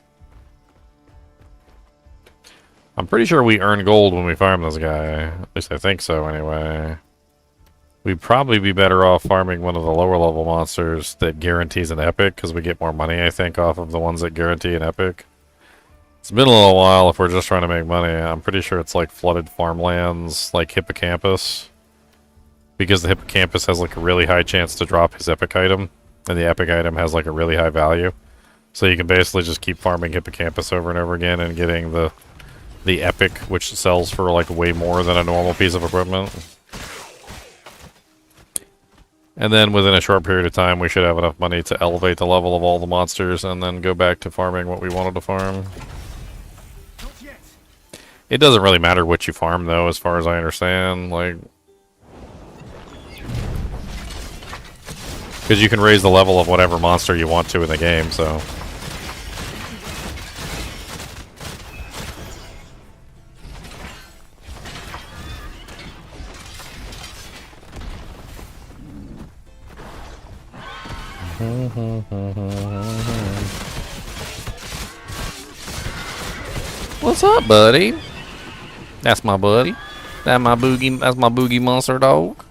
S1: I'm pretty sure we earn gold when we farm this guy. At least I think so anyway. We'd probably be better off farming one of the lower level monsters that guarantees an epic, because we get more money, I think, off of the ones that guarantee an epic. It's been a little while if we're just trying to make money. I'm pretty sure it's like flooded farmlands, like Hippocampus. Because the Hippocampus has like a really high chance to drop his epic item, and the epic item has like a really high value. So you can basically just keep farming Hippocampus over and over again and getting the epic, which sells for like way more than a normal piece of equipment. And then within a short period of time, we should have enough money to elevate the level of all the monsters and then go back to farming what we wanted to farm. It doesn't really matter what you farm, though, as far as I understand. Like, because you can raise the level of whatever monster you want to in the game, so... What's up, buddy? That's my buddy. That's my boogie monster dog.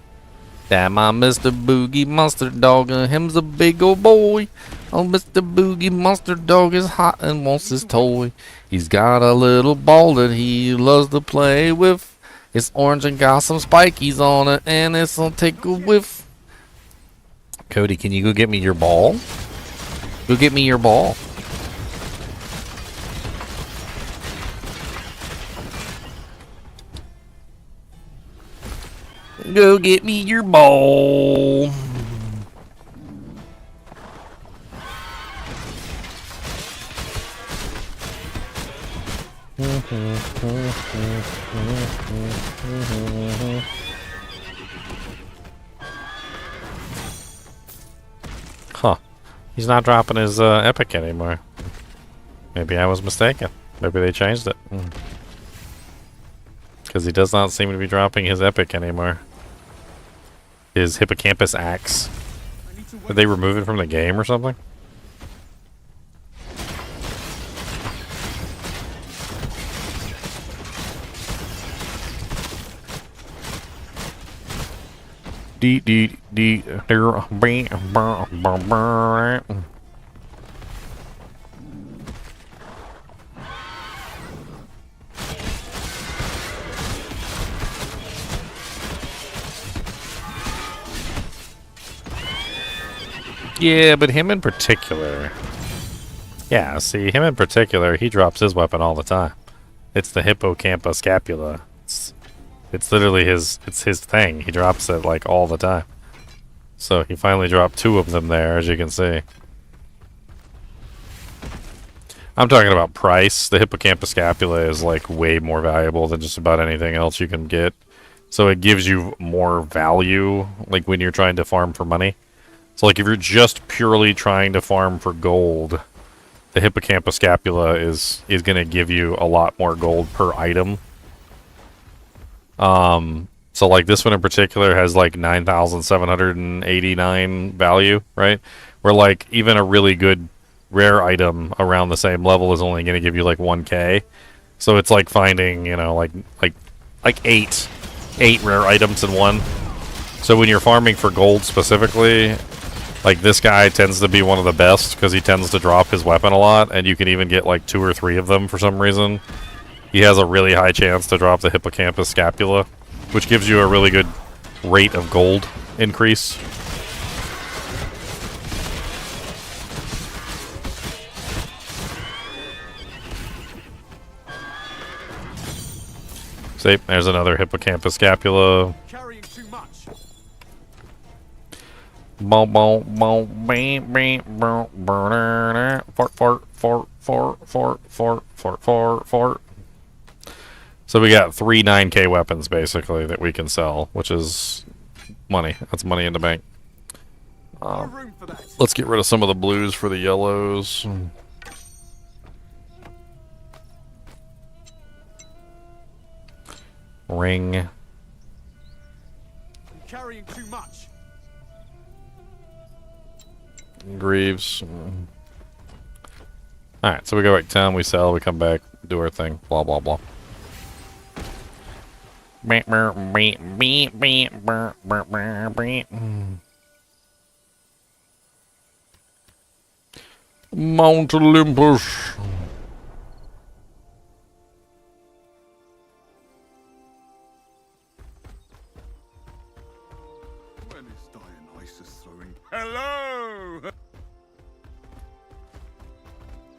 S1: That my Mr. Boogie Monster Dog, and him's a big old boy. Oh, Mr. Boogie Monster Dog is hot and wants his toy. He's got a little ball that he loves to play with. It's orange and got some spikies on it, and it's gonna take a whiff. Cody, can you go get me your ball? Go get me your ball. Go get me your ball. Huh. He's not dropping his epic anymore. Maybe I was mistaken. Maybe they changed it. Because he does not seem to be dropping his epic anymore. His Hippocampus axe. Did they remove it from the game or something? Yeah, but him in particular. Yeah, see, him in particular, he drops his weapon all the time. It's the Hippocampus scapula. It's literally his thing. He drops it like all the time. So he finally dropped 2 of them there, as you can see. I'm talking about price. The Hippocampus scapula is like way more valuable than just about anything else you can get. So it gives you more value, like when you're trying to farm for money. So like if you're just purely trying to farm for gold, the hippocampus scapula is going to give you a lot more gold per item. So like this one in particular has like 9,789 value, right? Where like even a really good rare item around the same level is only going to give you like 1k. So it's like finding, you know, like eight rare items in one. So when you're farming for gold specifically, like this guy tends to be one of the best because he tends to drop his weapon a lot, and you can even get like 2 or 3 of them for some reason. He has a really high chance to drop the hippocampus scapula, which gives you a really good rate of gold increase. See, there's another hippocampus scapula.
S14: Carrying too much.
S1: Fort. So we got 3 9k weapons basically that we can sell, which is money. That's money in the bank. Let's get rid of some of the blues for the yellows. Ring.
S14: Carrying too much.
S1: Greaves. Alright, so we go back to town, we sell, we come back, do our thing, blah blah blah. Mount Olympus.
S11: When is Dionysus throwing?
S19: Hello!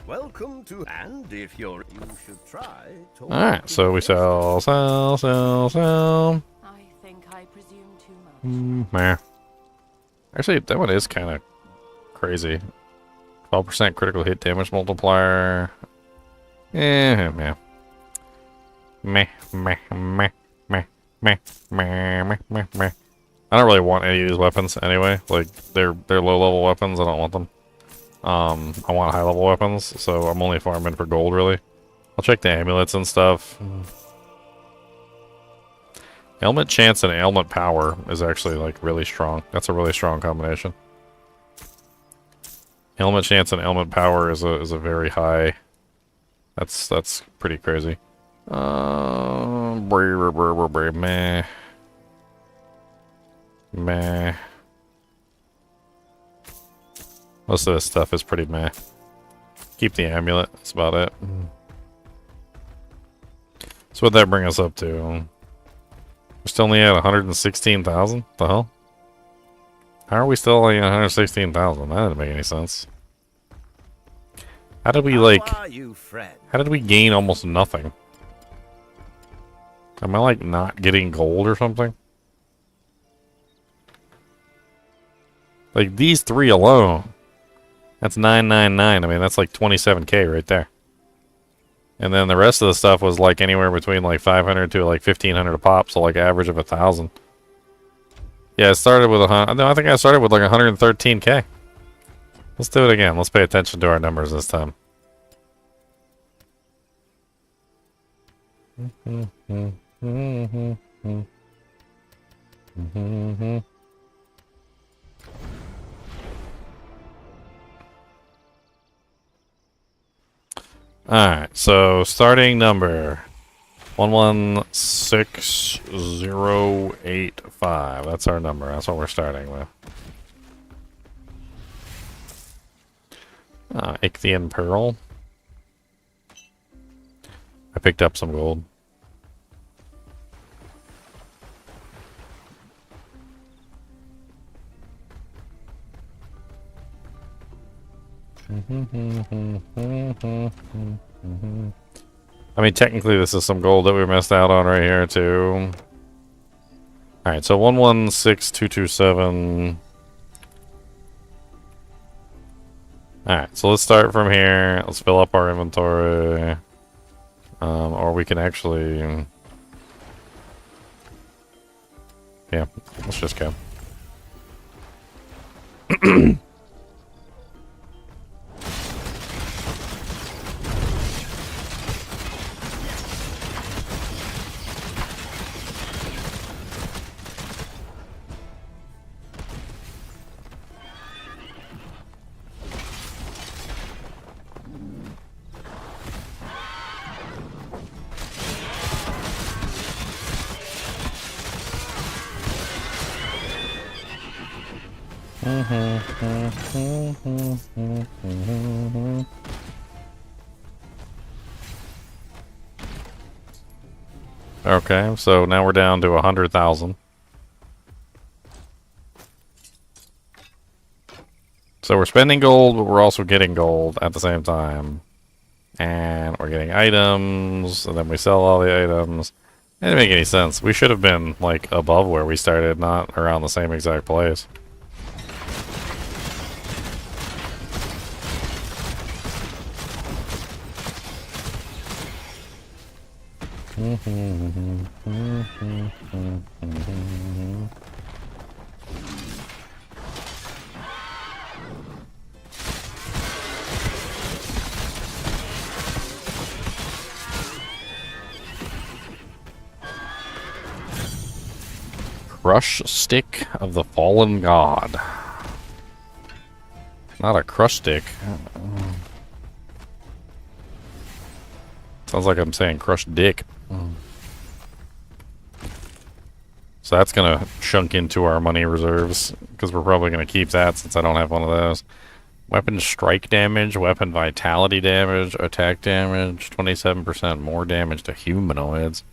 S19: Welcome to, and if you should try.
S1: Alright, so we sell.
S12: I think I presume too much.
S1: Meh. Actually, that one is kind of crazy. 12% critical hit damage multiplier. Meh. I don't really want any of these weapons anyway. Like, they're low-level weapons. I don't want them. I want high-level weapons, so I'm only farming for gold, really. I'll check the amulets and stuff. Ailment Chance and Ailment Power is actually, like, really strong. That's a really strong combination. Ailment Chance and Ailment Power is a very high... That's pretty crazy. Meh. Most of this stuff is pretty meh. Keep the amulet, that's about it. So what'd that bring us up to? We're still only at 116,000? The hell? How are we still only at 116,000? That didn't make any sense. How did we, like... How did we gain almost nothing? Am I, like, not getting gold or something? Like, these 3 alone... That's 999. I mean, that's like 27k right there. And then the rest of the stuff was like anywhere between like 500 to like 1500 a pop, so like average of 1,000. Yeah, I started with no, I think I started with like 113k. Let's do it again. Let's pay attention to our numbers this time. Alright, so starting number 116085. That's our number. That's what we're starting with. Ichthian Pearl. I picked up some gold. I mean, technically this is some gold that we missed out on right here, too. Alright, so 116227. Alright, so let's start from here. Let's fill up our inventory. Or we can actually... Yeah, let's just go. Okay, so now we're down to 100,000. So we're spending gold, but we're also getting gold at the same time. And we're getting items, and then we sell all the items. It didn't make any sense. We should have been, like, above where we started, not around the same exact place. Crush Stick of the Fallen God. Not a crush stick. Sounds like I'm saying crush dick. So that's gonna chunk into our money reserves, because we're probably gonna keep that since I don't have one of those. Weapon strike damage, weapon vitality damage, attack damage, 27% more damage to humanoids.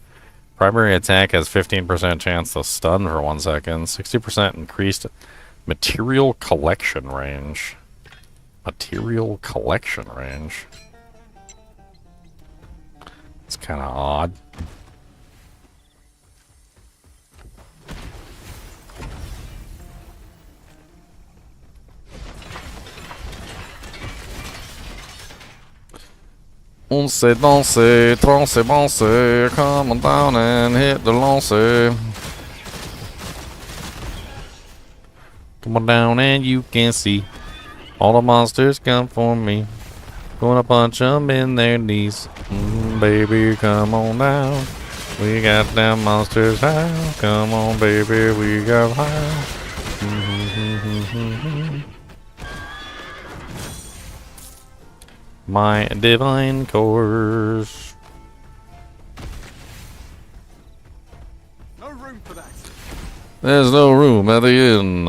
S1: Primary attack has 15% chance to stun for 1 second. 60% increased material collection range. Material collection range. It's kind of odd. On s'est dansé, trancé, boncé, come on down and hit the lancé. Come on down and you can see all the monsters come for me. Gonna punch them in their knees. Baby, come on down. We got them monsters high. Come on, baby, we got high. My divine course.
S14: No room for that.
S1: There's no room at the inn.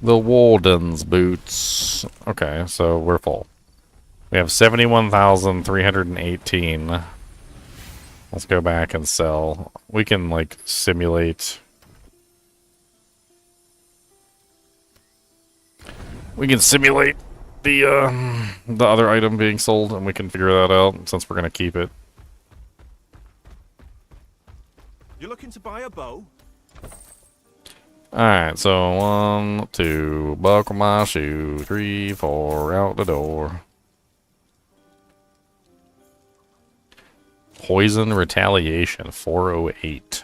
S1: The Warden's boots. Okay, so we're full. We have 71,318. Let's go back and sell. We can, like, simulate. We can simulate the other item being sold, and we can figure that out since we're gonna keep it.
S14: You're looking to buy a bow?
S1: Alright, so 1, 2, buckle my shoe, 3, 4, out the door. Poison retaliation, 408.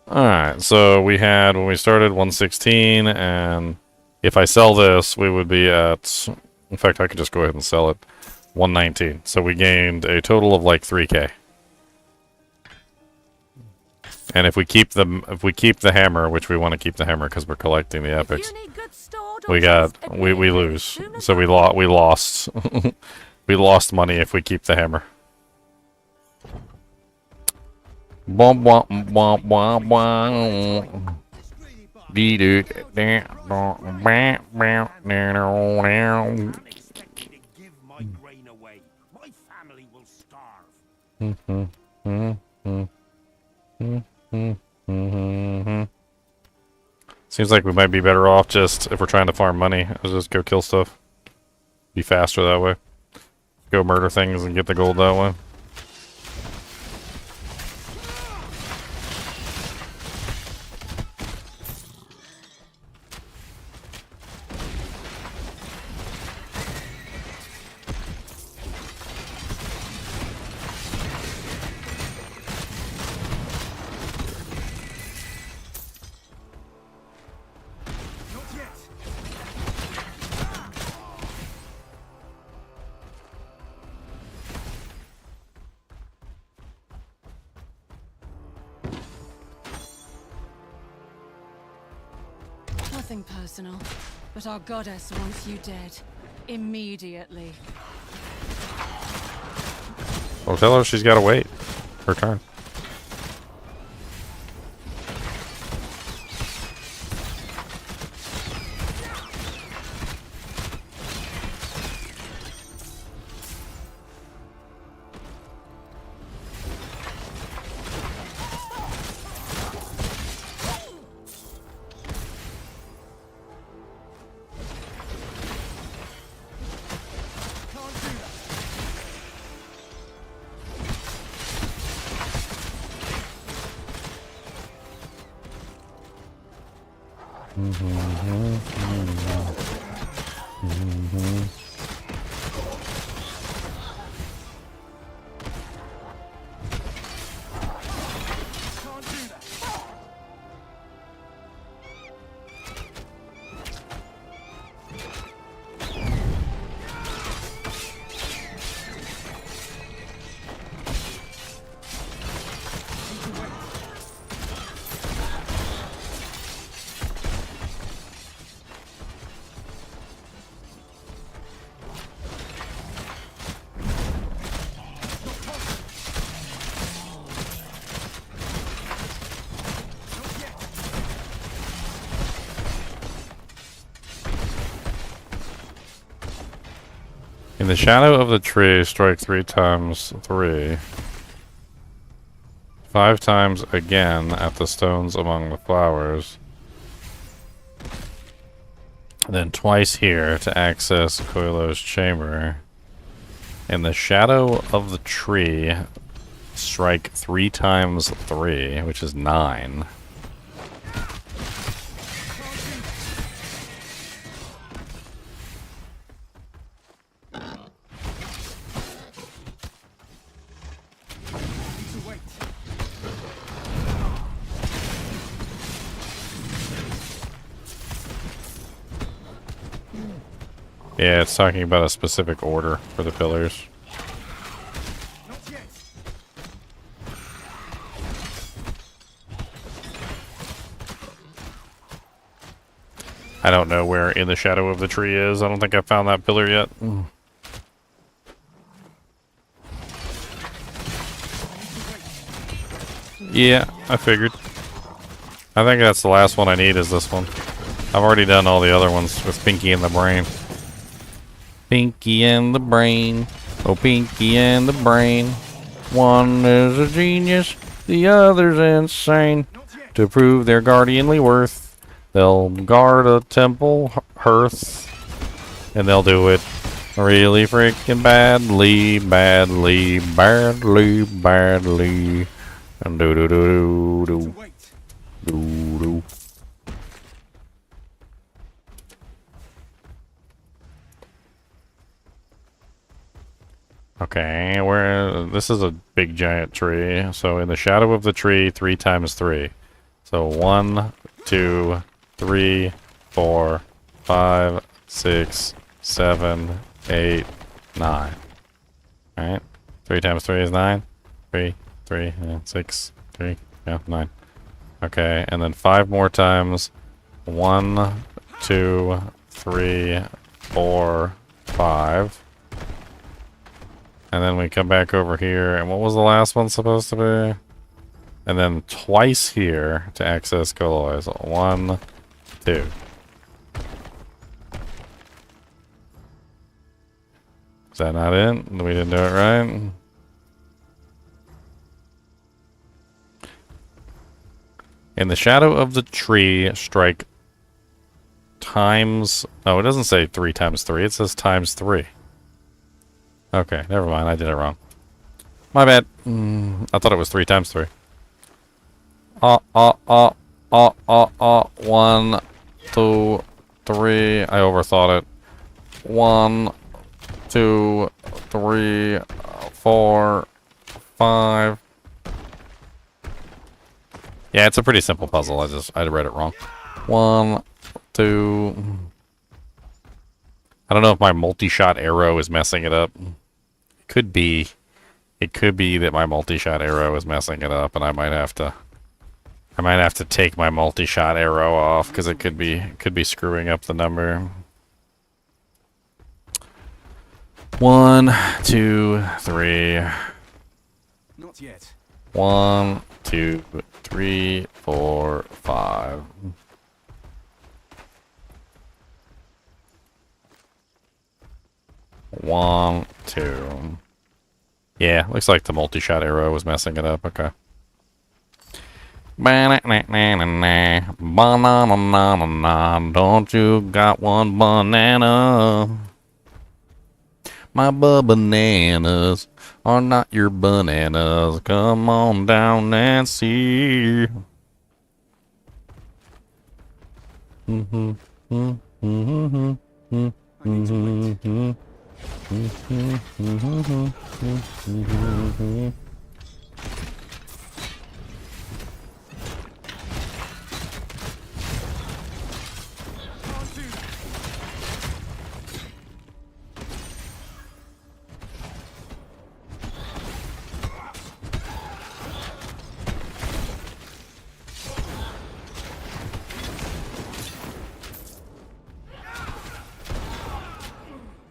S1: Alright, so we had, when we started, 116, and if I sell this, we would be at, in fact, I could just go ahead and sell it, 119. So we gained a total of like 3k. And if we keep the hammer, which we want to keep the hammer because we're collecting the epics, we lose. So we lost we lost money if we keep the hammer. Bum bum bum bum bum. Give
S4: my grain away. My family will starve.
S1: Seems like we might be better off just, if we're trying to farm money, just go kill stuff. Be faster that way. Go murder things and get the gold that way.
S6: Nothing personal, but our goddess wants you dead. Immediately.
S1: Well, tell her she's got to wait her turn. In the shadow of the tree, strike 3 times 3. 5 times again at the stones among the flowers. And then twice here to access Koilo's chamber. In the shadow of the tree, strike 3 times 3, which is 9. Yeah, it's talking about a specific order for the pillars. I don't know where in the shadow of the tree is. I don't think I found that pillar yet. Yeah, I figured. I think that's the last one I need is this one. I've already done all the other ones with Pinky and the Brain. Pinky and the Brain. Oh, Pinky and the Brain. One is a genius, the other's insane. To prove their guardianly worth, they'll guard a temple hearth. And they'll do it really freaking badly, badly, badly, badly. And do do do do do do do. Okay, this is a big giant tree. So in the shadow of the tree, 3 times 3. So 1, 2, 3, 4, 5, 6, 7, 8, 9. Alright. 3 times 3 is 9. 3, 3, 6, 3, yeah, 9. Okay, and then 5 more times. 1, 2, 3, 4, 5. And then we come back over here, and what was the last one supposed to be? And then twice here to access Koilo's. 1, 2. Is that not it? We didn't do it right? In the shadow of the tree, strike times... Oh, it doesn't say 3 times 3. It says times 3. Okay, never mind. I did it wrong. My bad. I thought it was 3 times 3. 1, 2, 3. I overthought it. 1, 2, 3, 4, 5. Yeah, it's a pretty simple puzzle. I read it wrong. 1, 2. I don't know if my multi-shot arrow is messing it up. It could be. It could be that my multi-shot arrow is messing it up, and I might have to I might have to take my multi-shot arrow off because it could be screwing up the number. 1, 2, 3.
S11: Not yet.
S1: 1, 2, 3, 4, 5. One, two. Yeah, looks like the multi-shot arrow was messing it up. Okay. Banana, don't you got one banana? My bananas are not your bananas. Come on down and see.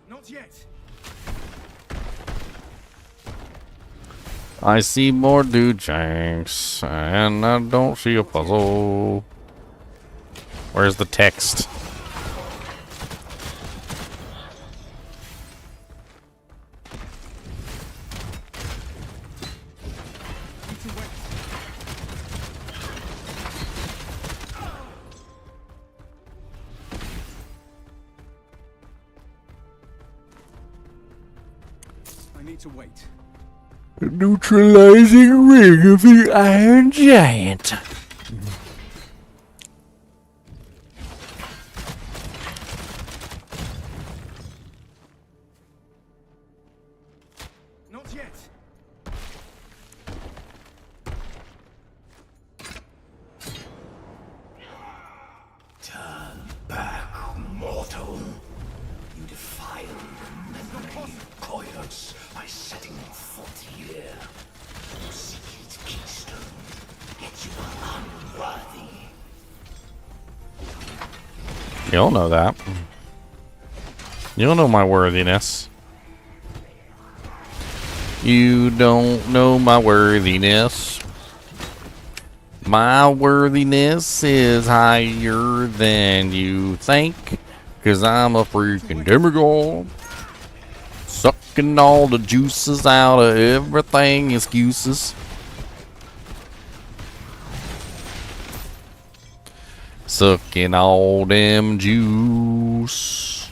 S11: Not yet.
S1: I see more dude janks, and I don't see a puzzle. Where's the text?
S11: I need to wait.
S1: Neutralizing ring of the Iron Giant.
S11: Not yet.
S10: Turn back, mortal. You defile the memory of coyotes by setting foot here. You seek its keystone, yet you are unworthy.
S1: You'll know that. You'll know my worthiness. You don't know my worthiness. My worthiness is higher than you think. 'Cause I'm a freaking demigod. Sucking all the juices out of everything excuses. Sucking all them juice.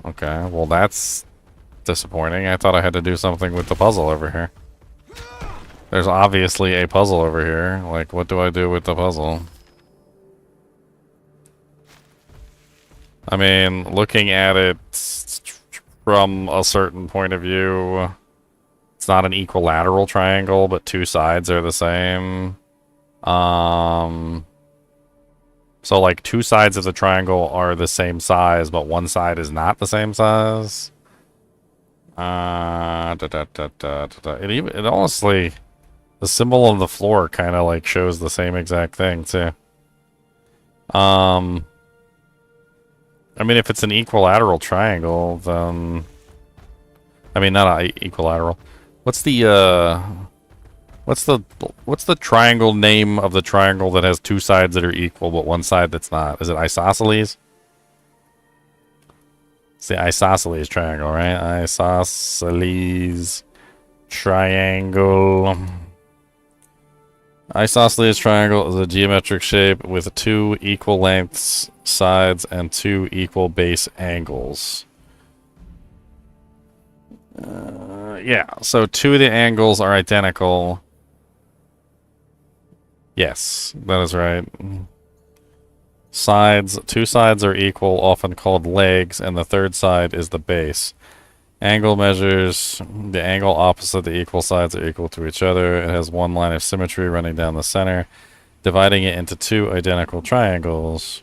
S1: Okay, well that's disappointing. I thought I had to do something with the puzzle over here. There's obviously a puzzle over here. Like, what do I do with the puzzle? I mean, looking at it from a certain point of view, it's not an equilateral triangle, but two sides are the same. So like two sides of the triangle are the same size, but one side is not the same size. It honestly, the symbol on the floor kind of like shows the same exact thing too. I mean, if it's an equilateral triangle, then I mean not a equilateral. What's the triangle name of the triangle that has two sides that are equal but one side that's not? Is it isosceles? It's the isosceles triangle, right? Isosceles triangle. Isosceles triangle is a geometric shape with two equal lengths sides and two equal base angles. Yeah, so two of the angles are identical. Yes, that is right. Two sides are equal, often called legs, and the third side is the base. Angle measures the angle opposite the equal sides are equal to each other. It has one line of symmetry running down the center, dividing it into two identical triangles.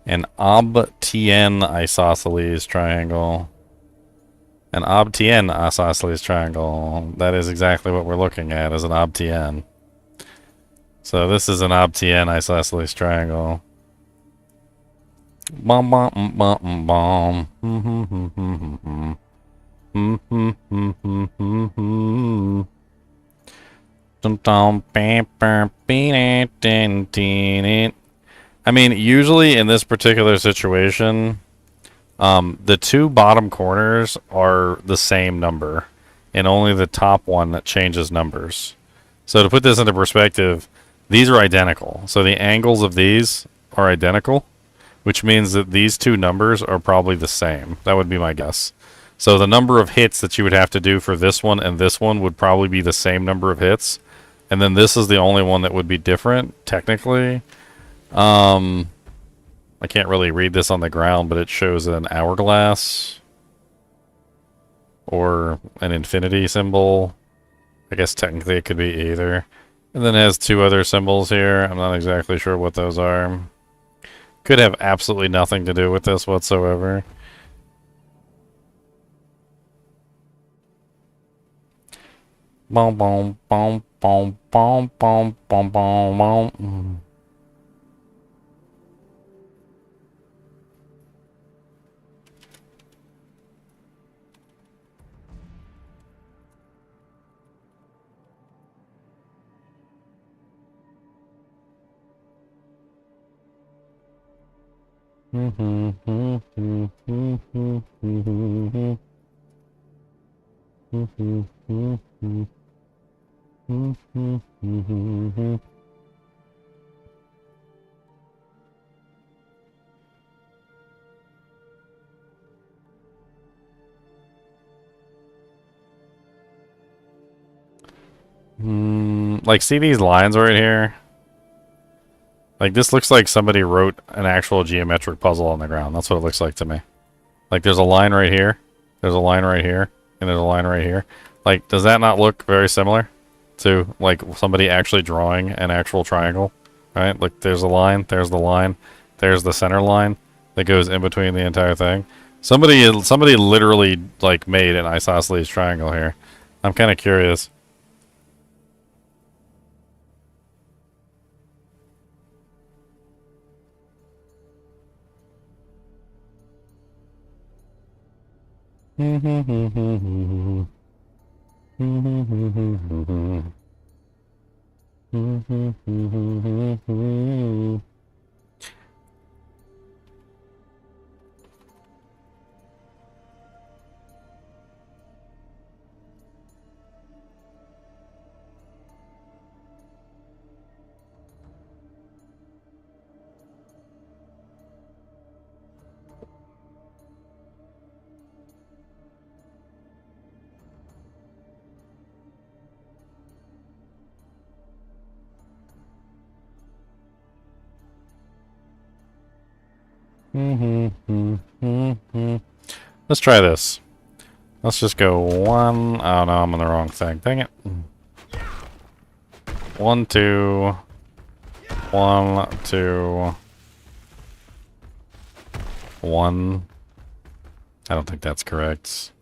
S1: An obtien isosceles triangle. An obtien isosceles triangle. That is exactly what we're looking at, as an obtien. So this is an obtien isosceles triangle. Bum bum bum bum. I mean, usually in this particular situation, the two bottom corners are the same number, and only the top one that changes numbers. So to put this into perspective, these are identical. So the angles of these are identical, which means that these two numbers are probably the same. That would be my guess. So the number of hits that you would have to do for this one and this one would probably be the same number of hits. And then this is the only one that would be different, technically. I can't really read this on the ground, but it shows an hourglass or an infinity symbol. I guess technically it could be either. And then it has two other symbols here. I'm not exactly sure what those are. Could have absolutely nothing to do with this whatsoever. Boom, boom, boom, boom, boom, boom, boom, boom, boom. Like, see these lines right here? Like, this looks like somebody wrote an actual geometric puzzle on the ground. That's what it looks like to me. Like, there's a line right here, there's a line right here, and there's a line right here. Like, does that not look very similar to, like, somebody actually drawing an actual triangle? Right? Like, there's a line, there's the line, there's the center line that goes in between the entire thing. Somebody literally, like, made an isosceles triangle here. I'm kind of curious. Let's try this. Let's just go one. Oh no, I'm on the wrong thing. Dang it. 1, 2. 1, 2. 1. I don't think that's correct.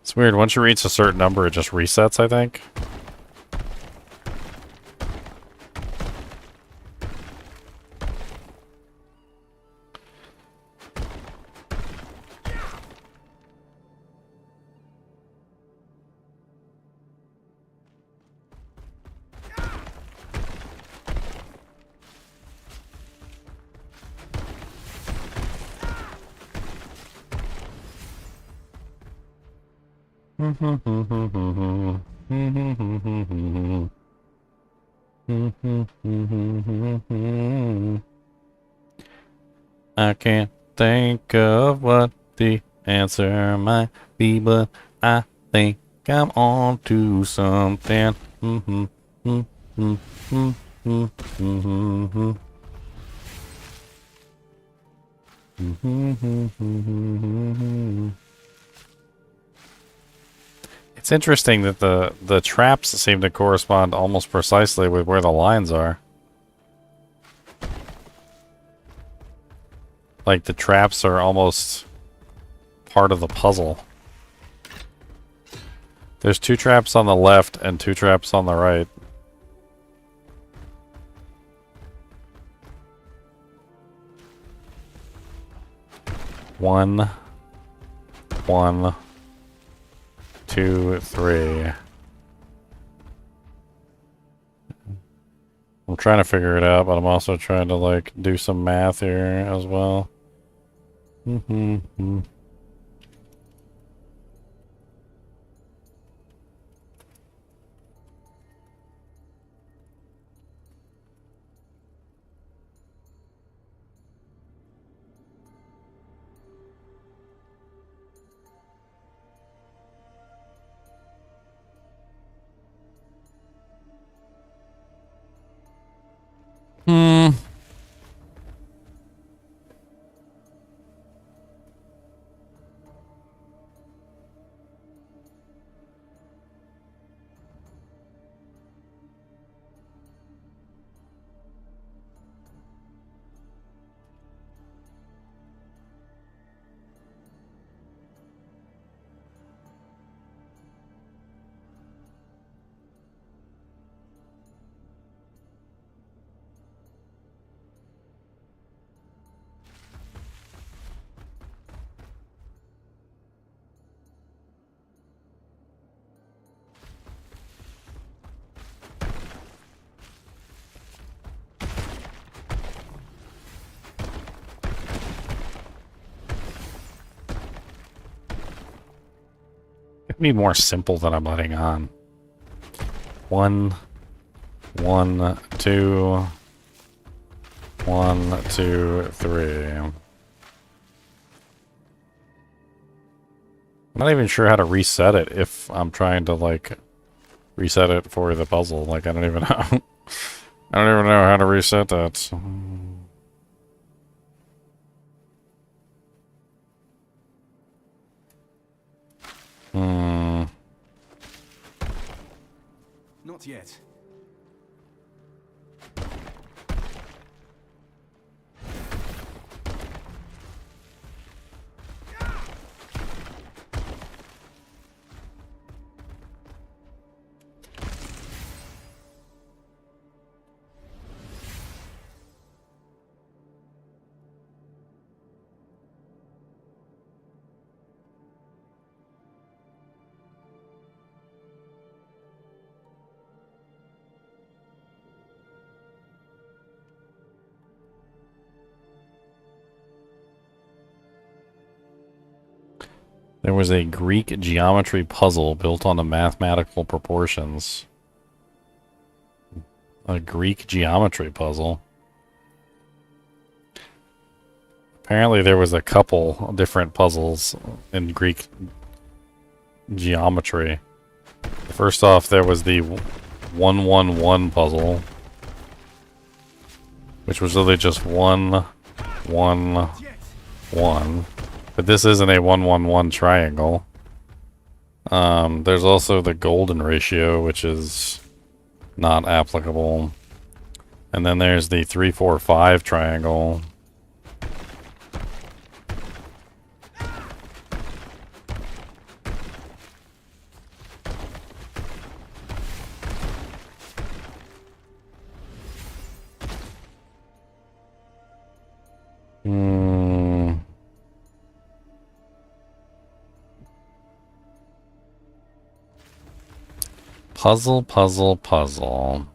S1: It's weird. Once you reach a certain number, it just resets, I think. I can't think of what the answer might be, but I think I'm on to something. It's interesting that the traps seem to correspond almost precisely with where the lines are. Like the traps are almost part of the puzzle. There's 2 traps on the left and 2 traps on the right. One, 2, 3. I'm trying to figure it out, but I'm also trying to like do some math here as well. It'd be more simple than I'm letting on. 1, 1, 2, 1, 2, 3. I'm not even sure how to reset it if I'm trying to like reset it for the puzzle. Like I don't even know. I don't even know how to reset that.
S11: Not yet.
S1: There was a Greek geometry puzzle built on the mathematical proportions. A Greek geometry puzzle. Apparently there was a couple different puzzles in Greek geometry. First off, there was the 1-1-1 puzzle, which was really just 1, 1, 1. But this isn't a 1-1-1 triangle. There's also the golden ratio, which is not applicable. And then there's the 3-4-5 triangle. Puzzle, puzzle, puzzle.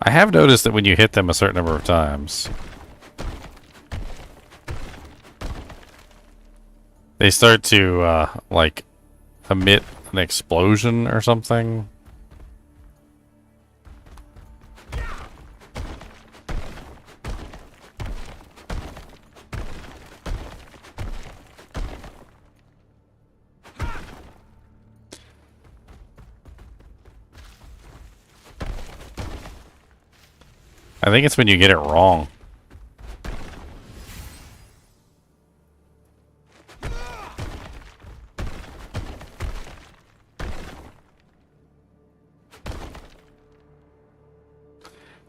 S1: I have noticed that when you hit them a certain number of times, they start to, like, emit an explosion or something. I think it's when you get it wrong.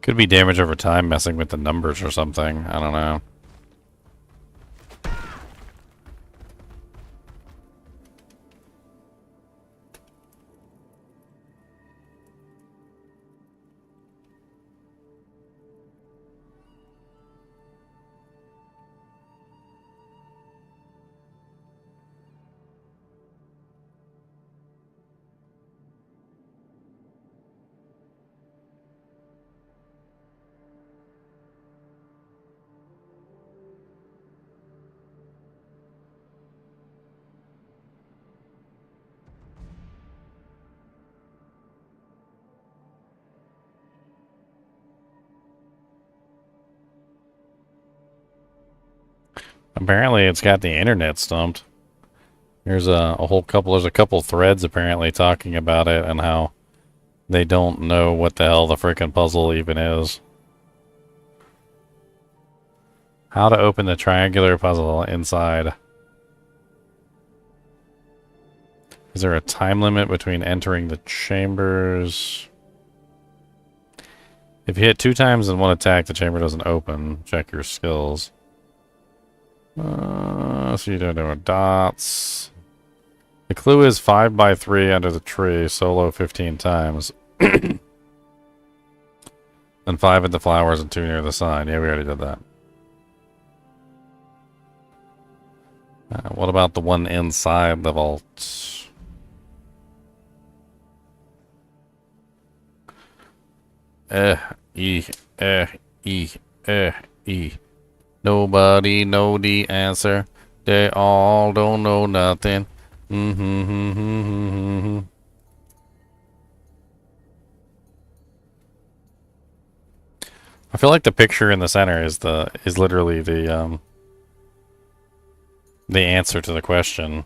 S1: Could be damage over time messing with the numbers or something. I don't know. Apparently it's got the internet stumped. There's there's a couple threads apparently talking about it and how they don't know what the hell the frickin' puzzle even is. How to open the triangular puzzle inside. Is there a time limit between entering the chambers? If you hit 2 times in one attack, the chamber doesn't open. Check your skills. So you don't know dots. The clue is 5 by 3 under the tree, solo 15 times. And 5 at the flowers and 2 near the sign. Yeah, we already did that. What about the one inside the vault? E. Nobody know the answer. They all don't know nothing. I feel like the picture in the center is literally the answer to the question.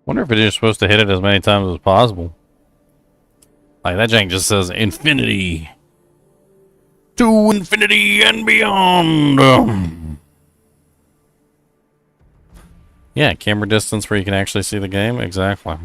S1: Wonder if it is supposed to hit it as many times as possible. Like that jank just says infinity. To infinity and beyond. Yeah, camera distance where you can actually see the game. Exactly.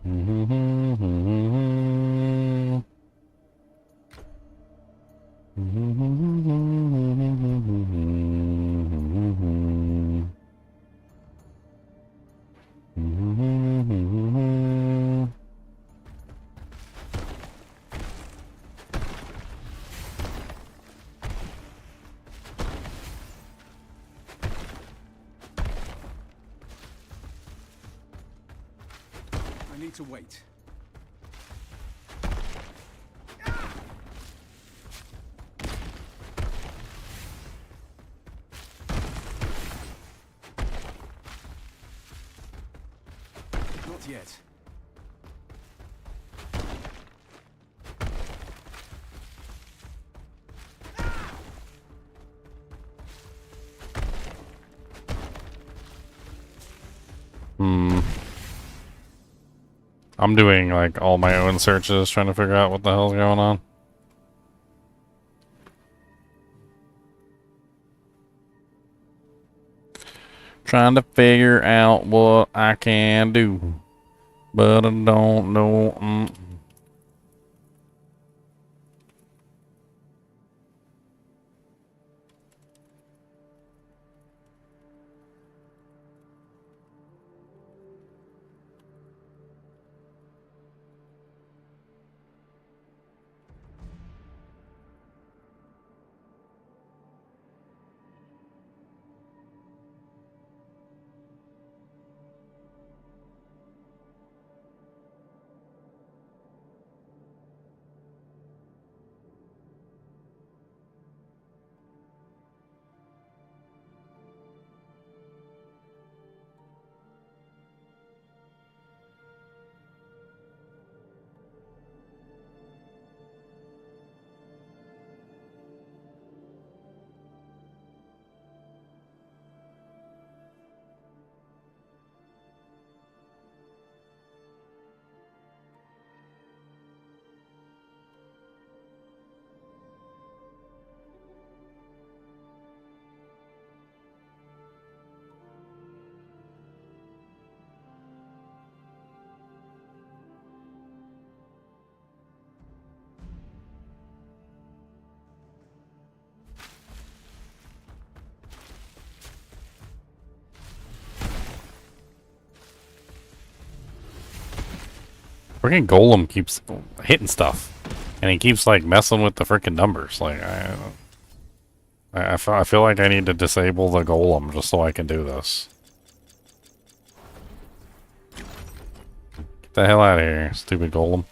S11: I need to wait. Not yet.
S1: I'm doing like all my own searches, trying to figure out what the hell's going on. Trying to figure out what I can do, but I don't know. Freaking golem keeps hitting stuff, and he keeps like messing with the freaking numbers. Like I feel like I need to disable the golem just so I can do this. Get the hell out of here, stupid golem.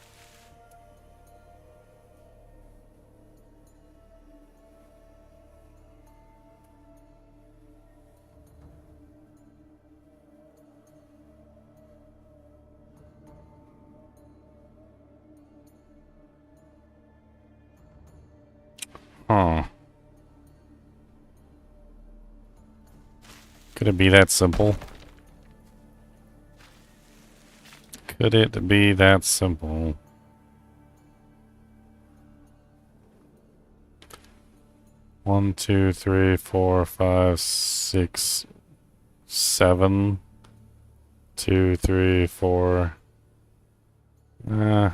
S1: Huh. Could it be that simple? Could it be that simple? One, two, three, four, five, six, 7. 2, 3, 4. Eh.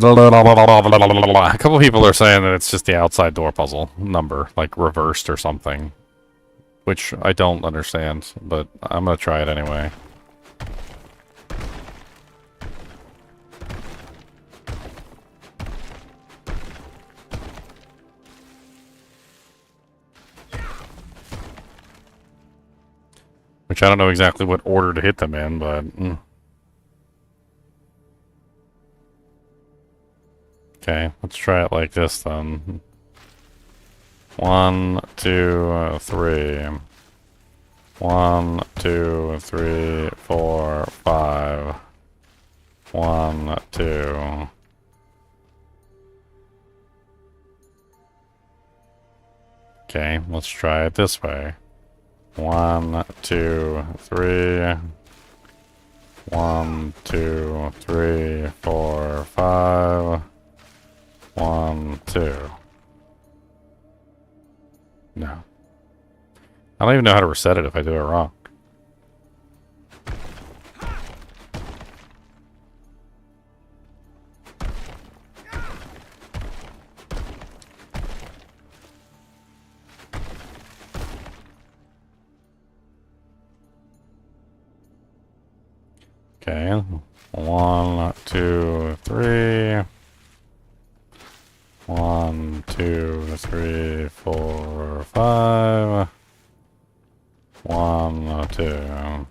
S1: A couple people are saying that it's just the outside door puzzle number, like reversed or something. Which I don't understand, but I'm gonna try it anyway. Which I don't know exactly what order to hit them in, but... Okay, let's try it like this then. 1, 2, 3. 1, 2, 3, 4, 5. 1, 2. Okay, let's try it this way. 1, 2, 3. 1, 2, 3, 4, 5. 1, 2. No. I don't even know how to reset it if I do it wrong. Okay. 1, 2, 3. 1, 2, 3, 4, 5. 1, 2.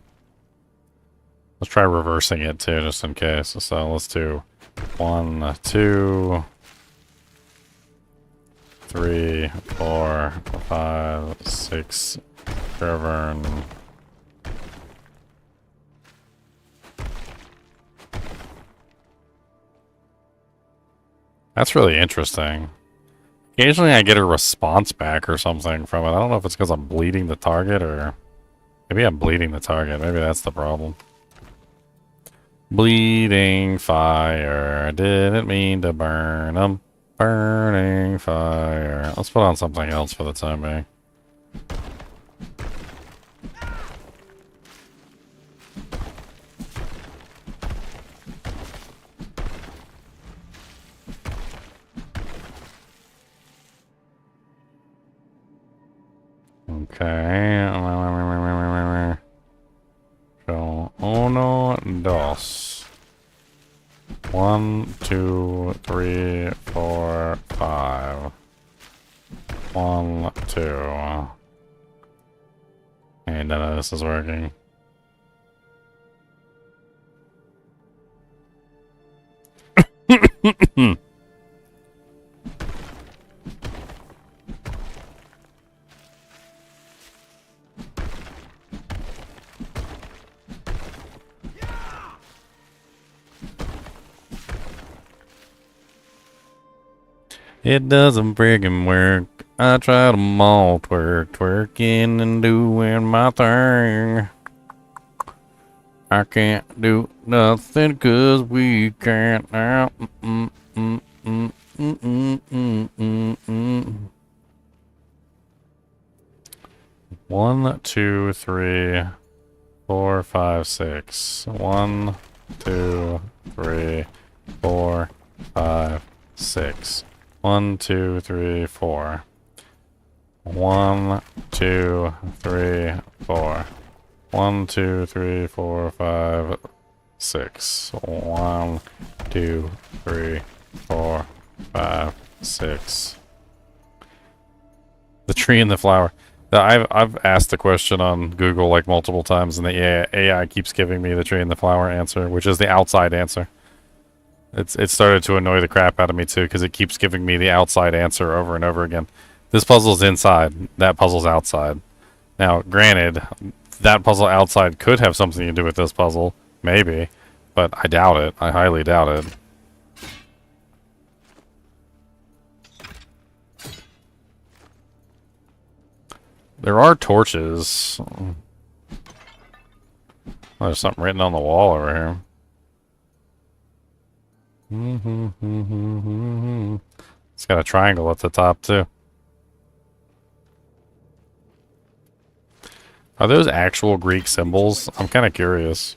S1: Let's try reversing it too, just in case. So let's do 1, 2, 3, 4, 5, 6. Cavern. That's really interesting. Occasionally I get a response back or something from it. I don't know if it's because I'm bleeding the target or... Maybe I'm bleeding the target. Maybe that's the problem. Bleeding fire. Didn't mean to burn them. Burning fire. Let's put on something else for the time being. Okay. So, uno, dos. 1, 2, 3, 4, 5. 1, 2. And none of this is working. It doesn't friggin' work. I tried 'em all, twerking and doing my thing. I can't do nothing 'cause we can't now. 1, 2, 3, 4, 5, 6. 1, 2, 3, 4, 5, 6. 1, 2, 3, 4. 1, 2, 3, 4. 1, 2, 3, 4, 5, 6. 1, 2, 3, 4, 5, 6. The tree and the flower. I've asked the question on Google like multiple times, and the AI keeps giving me the tree and the flower answer, which is the outside answer. It started to annoy the crap out of me too, because it keeps giving me the outside answer over and over again. This puzzle's inside, that puzzle's outside. Now, granted, that puzzle outside could have something to do with this puzzle, maybe, but I doubt it. I highly doubt it. There are torches. Oh, there's something written on the wall over here. It's got a triangle at the top too. Are those actual Greek symbols? I'm kind of curious.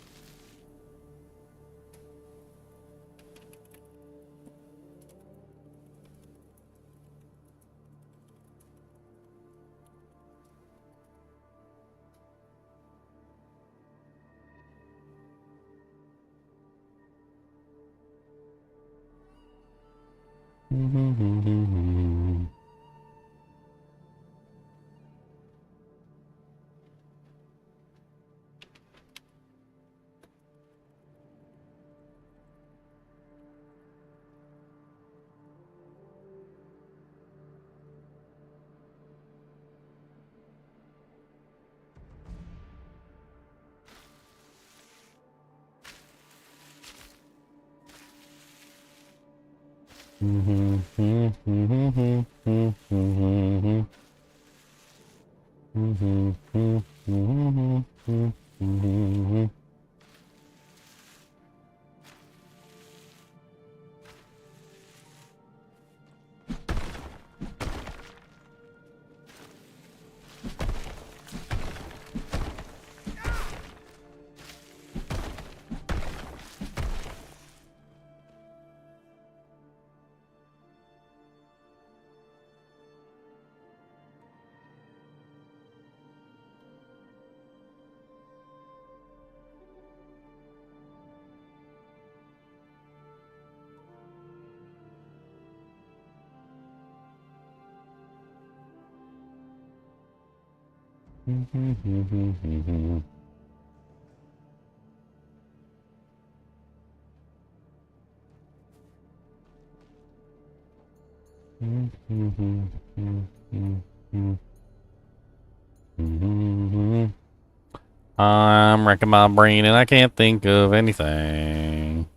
S1: I'm wrecking my brain and I can't think of anything.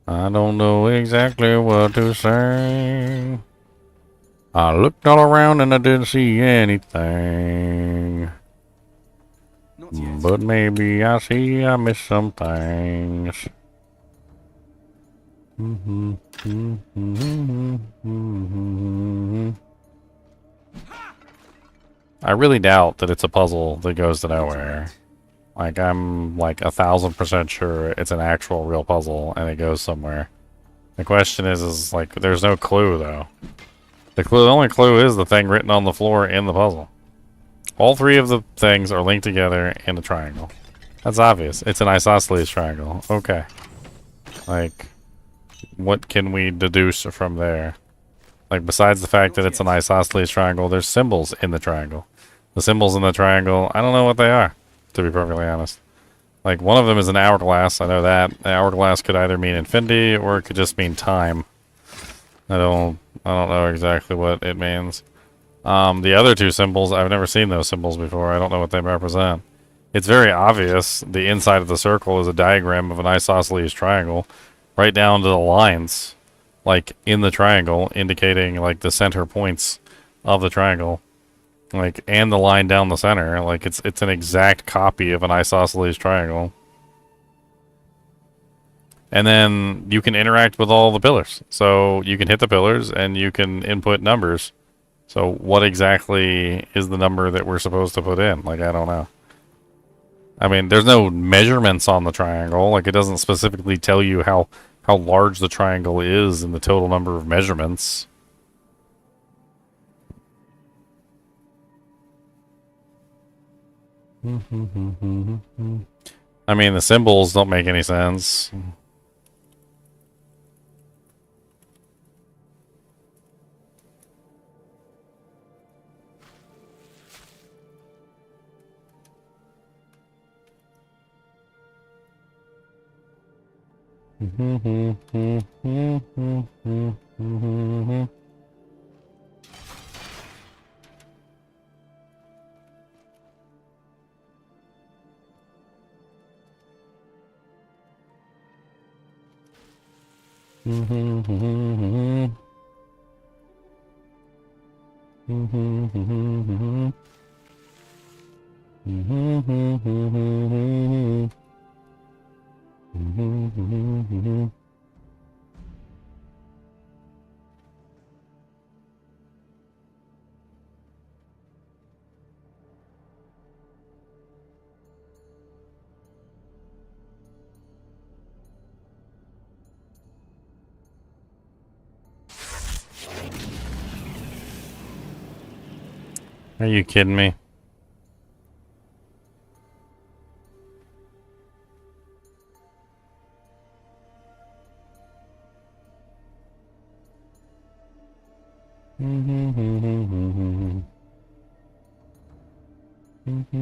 S1: I don't know exactly what to say. I looked all around and I didn't see anything. But maybe I missed some things. I really doubt that it's a puzzle that goes to nowhere. Like, I'm like 1,000% sure it's an actual real puzzle and it goes somewhere. The question is like, there's no clue though. The only clue is the thing written on the floor in the puzzle. All three of the things are linked together in a triangle. That's obvious. It's an isosceles triangle. Okay. Like, what can we deduce from there? Like, besides the fact that it's an isosceles triangle, there's symbols in the triangle. The symbols in the triangle, I don't know what they are, to be perfectly honest. Like, one of them is an hourglass, I know that. An hourglass could either mean infinity, or it could just mean time. I don't know exactly what it means. The other two symbols, I've never seen those symbols before. I don't know what they represent. It's very obvious the inside of the circle is a diagram of an isosceles triangle, right down to the lines, like, in the triangle, indicating, like, the center points of the triangle. Like, and the line down the center. Like, it's an exact copy of an isosceles triangle. And then you can interact with all the pillars. So you can hit the pillars and you can input numbers. So what exactly is the number that we're supposed to put in? Like, I don't know. I mean, there's no measurements on the triangle. Like, it doesn't specifically tell you how large the triangle is in the total number of measurements. I mean, the symbols don't make any sense. Are you kidding me? Yeah,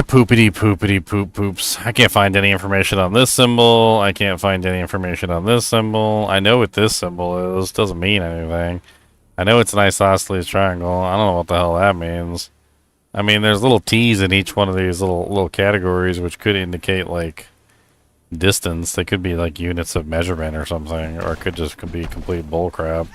S1: poopity poopity poop poops. I can't find any information on this symbol. I can't find any information on this symbol. I know what this symbol is. Doesn't mean anything. I know it's an isosceles triangle. I don't know what the hell that means. I mean, there's little T's in each one of these little categories, which could indicate like distance. They could be like units of measurement or something, or it could be complete bullcrap.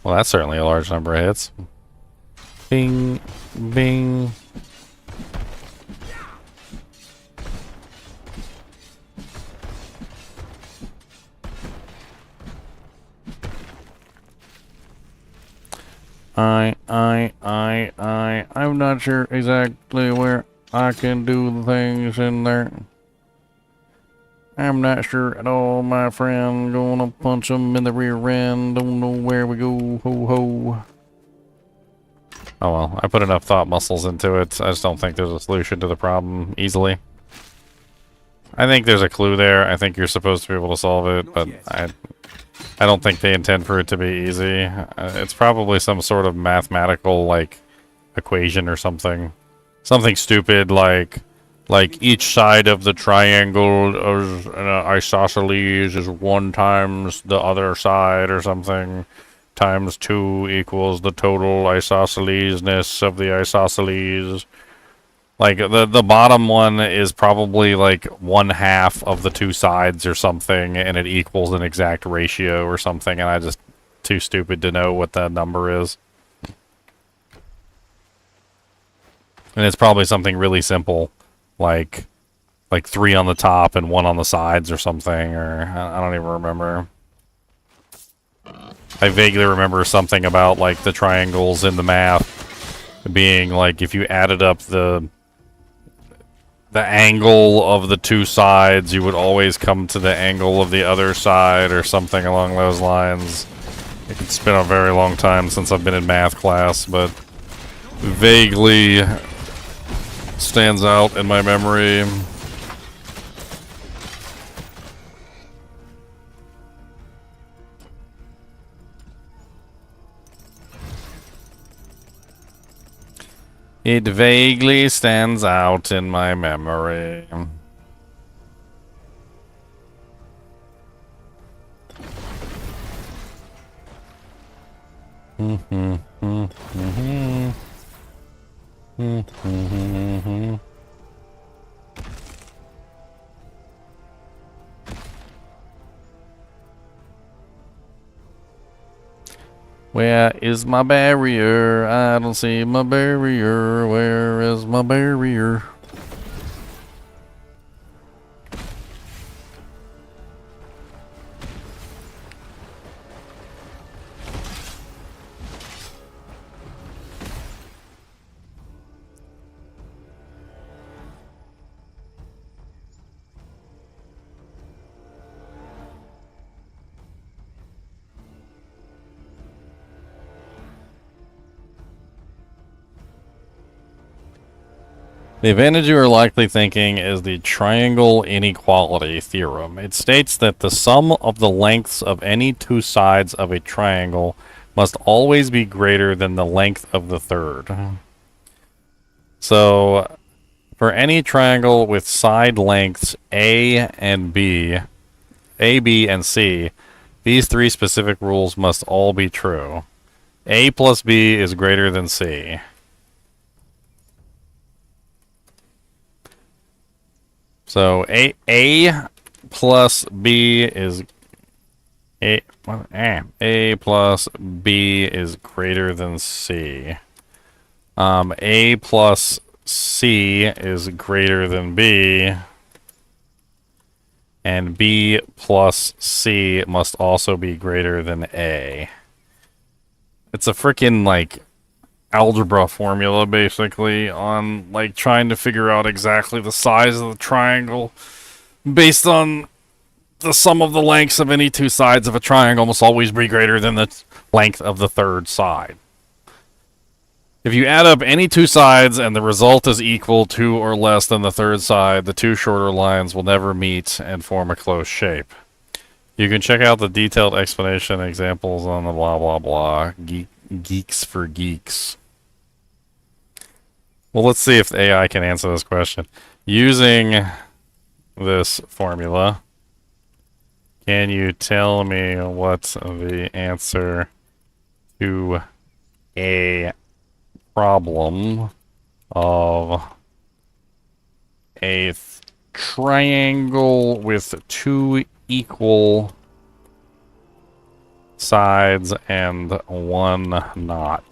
S1: Well, that's certainly a large number of hits. Bing, bing. I'm not sure exactly where I can do the things in there. I'm not sure at all, my friend. Gonna punch him in the rear end. Don't know where we go. Ho ho. Oh well, I put enough thought muscles into it. I just don't think there's a solution to the problem easily. I think there's a clue there. I think you're supposed to be able to solve it, but I don't think they intend for it to be easy. It's probably some sort of mathematical, like, equation or something. Something stupid like each side of the triangle of an isosceles is 1 times the other side or something, times 2 equals the total isoscelesness of the isosceles. Like, the bottom one is probably like 1/2 of the 2 sides or something, and it equals an exact ratio or something, and I just too stupid to know what that number is. And it's probably something really simple, like 3 on the top and 1 on the sides or something, or I don't even remember. I vaguely remember something about like the triangles in the math being like if you added up the angle of the 2 sides, you would always come to the angle of the other side or something along those lines. It's been a very long time since I've been in math class, but vaguely stands out in my memory. It vaguely stands out in my memory. Where is my barrier? I don't see my barrier. Where is my barrier? The advantage you are likely thinking is the triangle inequality theorem. It states that the sum of the lengths of any 2 sides of a triangle must always be greater than the length of the third. So, for any triangle with side lengths A, B, and C, These three specific rules must all be true. A plus B is greater than C. So A plus B is A plus B is greater than C. A plus C is greater than B. And B plus C must also be greater than A. It's a freaking, like, algebra formula, basically, on, like, trying to figure out exactly the size of the triangle based on the sum of the lengths of any two sides of a triangle must always be greater than the length of the third side. If you add up any two sides and the result is equal to or less than the third side, the two shorter lines will never meet and form a close shape. You can check out the detailed explanation examples on the blah blah blah. Geeks for geeks. Well, let's see if the AI can answer this question. Using this formula, can you tell me what's the answer to a problem of a triangle with two equal sides and one not?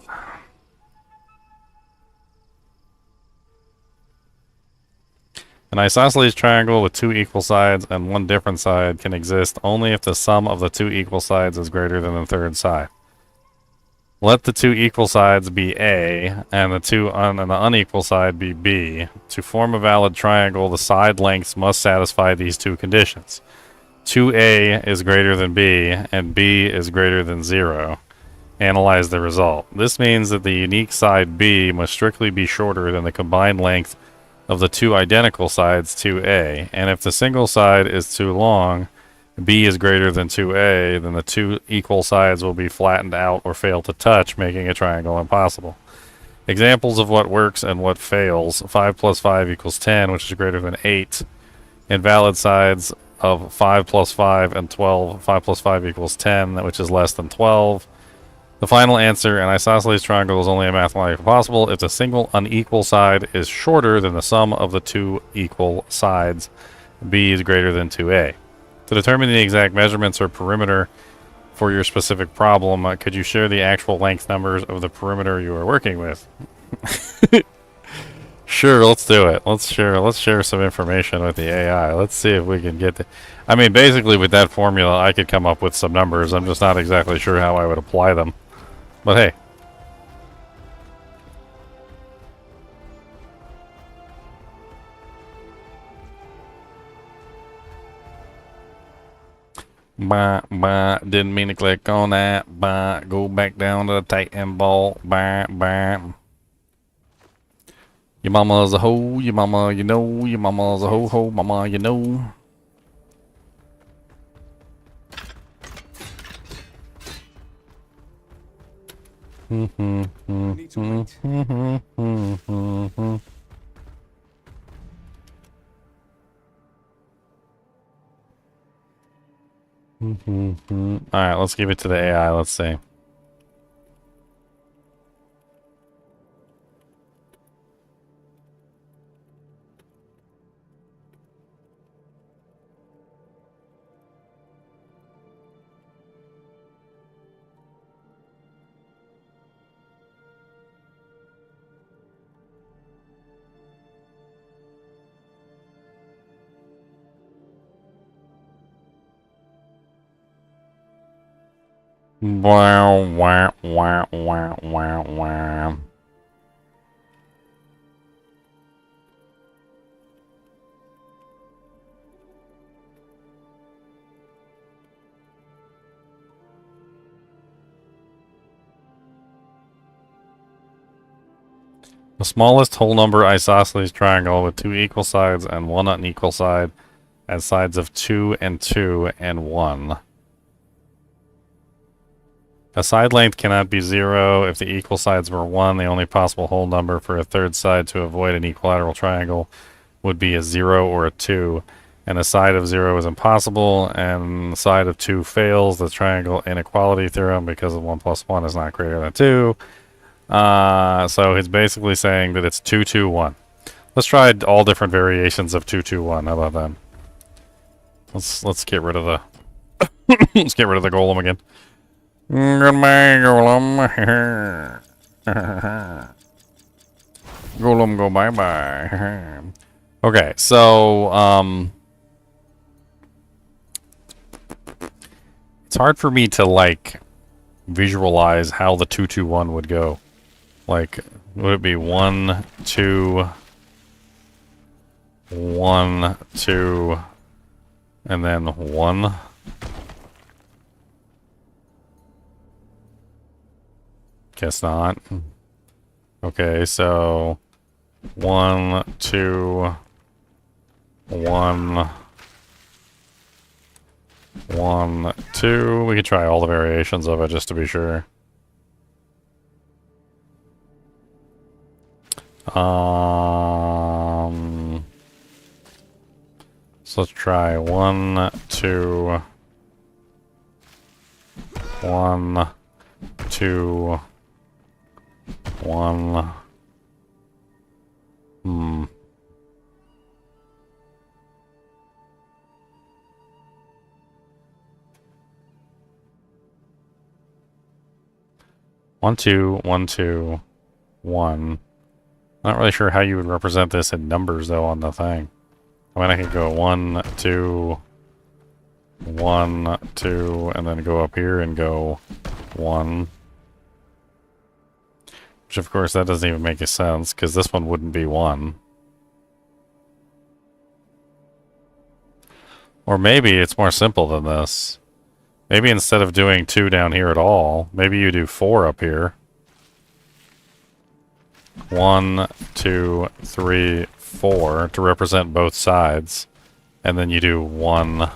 S1: An isosceles triangle with two equal sides and one different side can exist only if the sum of the two equal sides is greater than the third side. Let the two equal sides be A, and the unequal side be B. To form a valid triangle, the side lengths must satisfy these two conditions. 2A is greater than B, and B is greater than 0. Analyze the result. This means that the unique side B must strictly be shorter than the combined length of the two identical sides 2A, and if the single side is too long, B is greater than 2A, then the two equal sides will be flattened out or fail to touch, making a triangle impossible. Examples of what works and what fails. 5 plus 5 equals 10, which is greater than 8. Invalid sides of 5 plus 5 and 12. 5 plus 5 equals 10, which is less than 12. The final answer, an isosceles triangle is only mathematically possible if the single unequal side is shorter than the sum of the two equal sides. B is greater than 2A. To determine the exact measurements or perimeter for your specific problem, could you share the actual length numbers of the perimeter you are working with? Sure, let's do it. Let's share some information with the AI. Let's see if we can get the... I mean, basically with that formula, I could come up with some numbers. I'm just not exactly sure how I would apply them. But hey. Didn't mean to click on that. Go back down to the Titan ball. Your mama's a hoe, your mama, you know, your mama's a ho, mama, you know. Alright, let's give it to the AI, let's see. Wow, wow, wow, wow, wow, wow. The smallest whole number isosceles triangle with two equal sides and one unequal side has sides of 2 and 2 and 1. A side length cannot be 0 if the equal sides were 1. The only possible whole number for a third side to avoid an equilateral triangle would be a 0 or a 2. and a side of 0 is impossible, and the side of 2 fails the triangle inequality theorem because of 1 plus 1 is not greater than 2. So he's basically saying that it's 2, 2, 1. Let's try all different variations of 2, 2, 1. How about that? Let's get rid of the let's get rid of the golem again. Goodbye, golem. Golem, go bye bye. Okay, so it's hard for me to like visualize how the 2, 2, 1 would go. Like, would it be 1, 2, 1, 2, and then 1? Guess not. Okay, so 1, 2, 1, 1, 2. We could try all the variations of it just to be sure. So let's try 1, 2, 1, 2, 1. 1, 2, 1, 2, 1. Not really sure how you would represent this in numbers though on the thing. I mean, I could go 1, 2, 1, 2, and then go up here and go 1. Which of course that doesn't even make a sense, because this one wouldn't be 1. Or maybe it's more simple than this. Maybe instead of doing 2 down here at all, maybe you do 4 up here. 1, 2, 3, 4 to represent both sides. And then you do 1,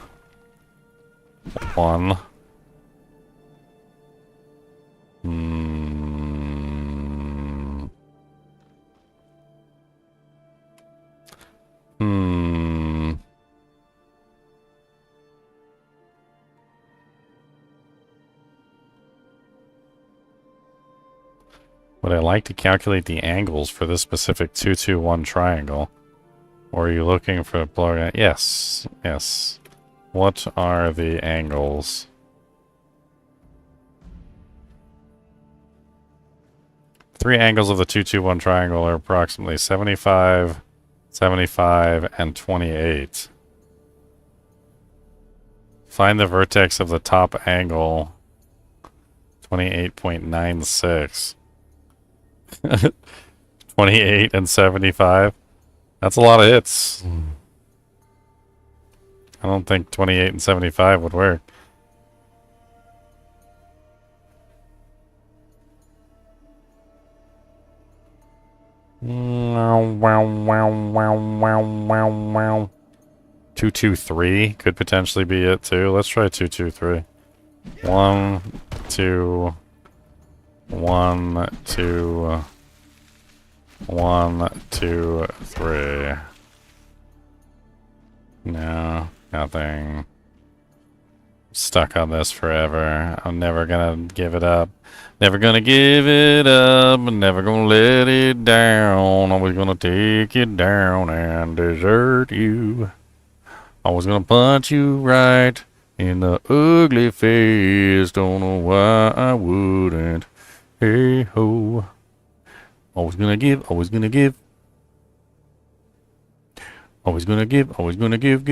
S1: 1. Would I like to calculate the angles for this specific 2, 2, 1 triangle? Or are you looking for blowing? Yes, yes. What are the angles? Three angles of the 2, 2, 1 triangle are approximately 75, 75, and 28. Find the vertex of the top angle. 28.96. 28 and 75. That's a lot of hits. I don't think 28 and 75 would work. Wow. 2, 2, 3 could potentially be it too. Let's try 2, 2, 3. 1, 2, 1, 2, 1, 2, 3. No, nothing. Stuck on this forever. I'm never gonna give it up. Never gonna give it up. Never gonna let it down. Always gonna take it down and desert you. Always gonna punch you right in the ugly face. Don't know why I wouldn't. Hey ho. Always gonna give, always gonna give. Always gonna give, always gonna give.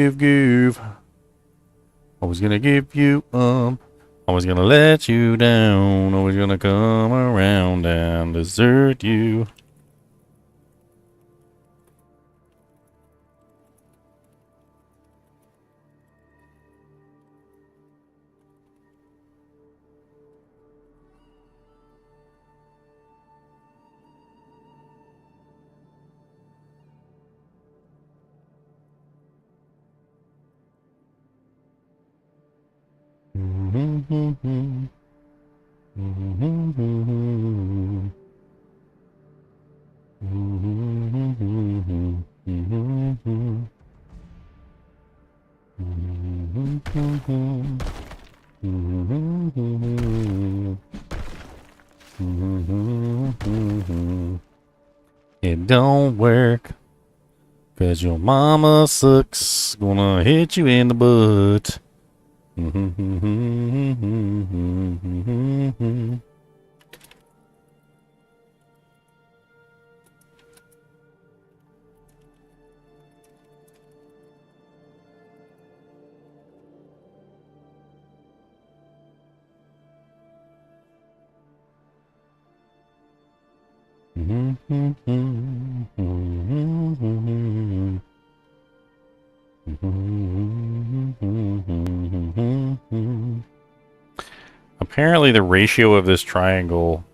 S1: Always gonna give you up. Always gonna let you down. Always gonna come around and desert you. It don't work. 'Cause your mama sucks. Gonna hit you in the butt. Apparently the ratio of this triangle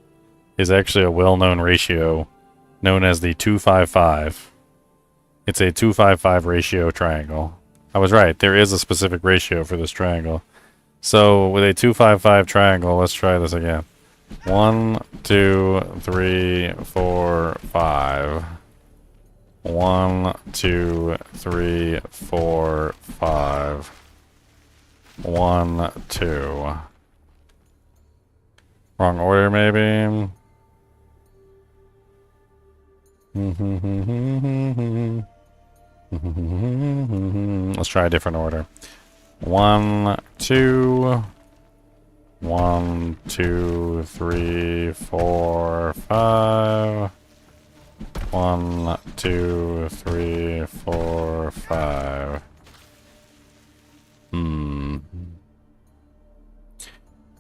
S1: is actually a well-known ratio known as the 255. It's a 255 ratio triangle. I was right, there is a specific ratio for this triangle. So with a 255 triangle, let's try this again. 1, 2, 3, 4, 5. 1, 2, 3, 4, 5. 1, 2. Wrong order, maybe. Let's try a different order. 1, 2. 1, 2, 3, 4, 5. 1, 2, 3, 4, 5.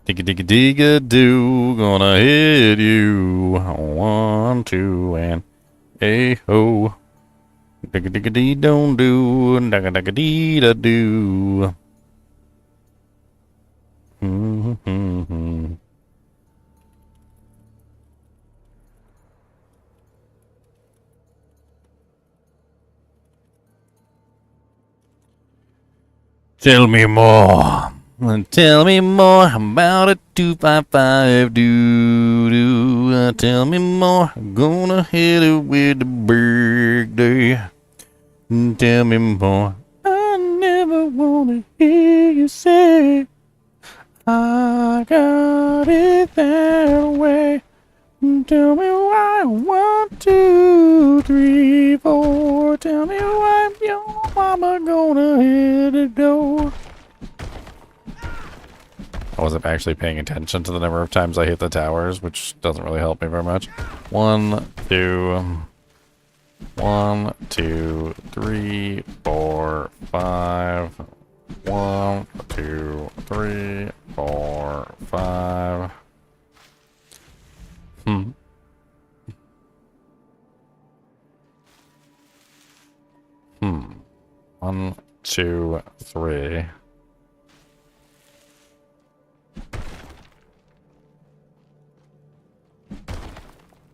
S1: Digga digga digga do, gonna hit you. 1, 2, and a ho. Digga digga dee don't do, digga digga dee da do. Tell me more. Tell me more about a 255 doo. Tell me more. Gonna hit it with the big day. Tell me more. I never wanna hear you say I got it that way. Tell me why. 1, 2, 3, 4. Tell me why your mama gonna hit the door. I wasn't actually paying attention to the number of times I hit the towers, which doesn't really help me very much. 1, 2. 1, 2, 3, 4, 5. 1, 2, 3, 4, 5. 1, 2, 3.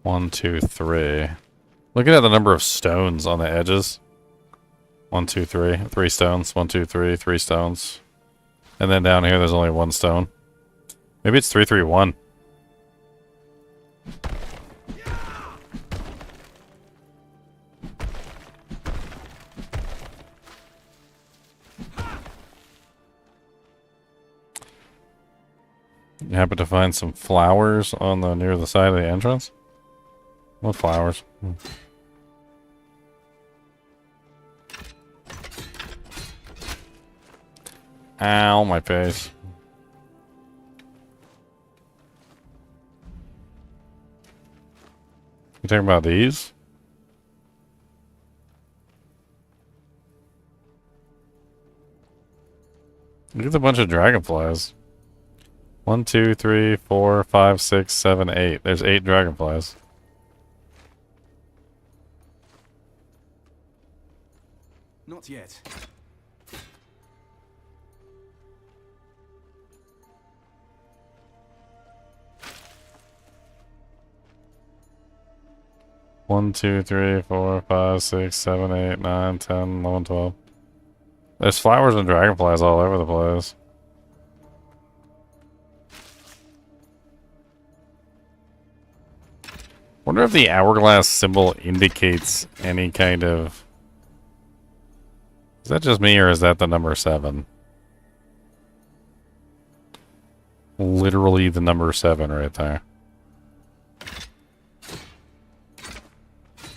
S1: One, 2, 3. Looking at the number of stones on the edges. 1, 2, 3. 3 stones. 1, 2, 3. 3 stones. And then down here, there's only 1 stone. Maybe it's 3, 3, 1. You happen to find some flowers on the near the side of the entrance? What flowers? Ow, my face. You talking about these? Look at the bunch of dragonflies. 1, 2, 3, 4, 5, 6, 7, 8. There's 8 dragonflies.
S11: Not yet.
S1: One, 2, 3, 4, 5, 6, 7, 8, 9, 10, 11, 12. There's flowers and dragonflies all over the place. Wonder if the hourglass symbol indicates any kind of... Is that just me or is that the number 7? Literally the number 7 right there.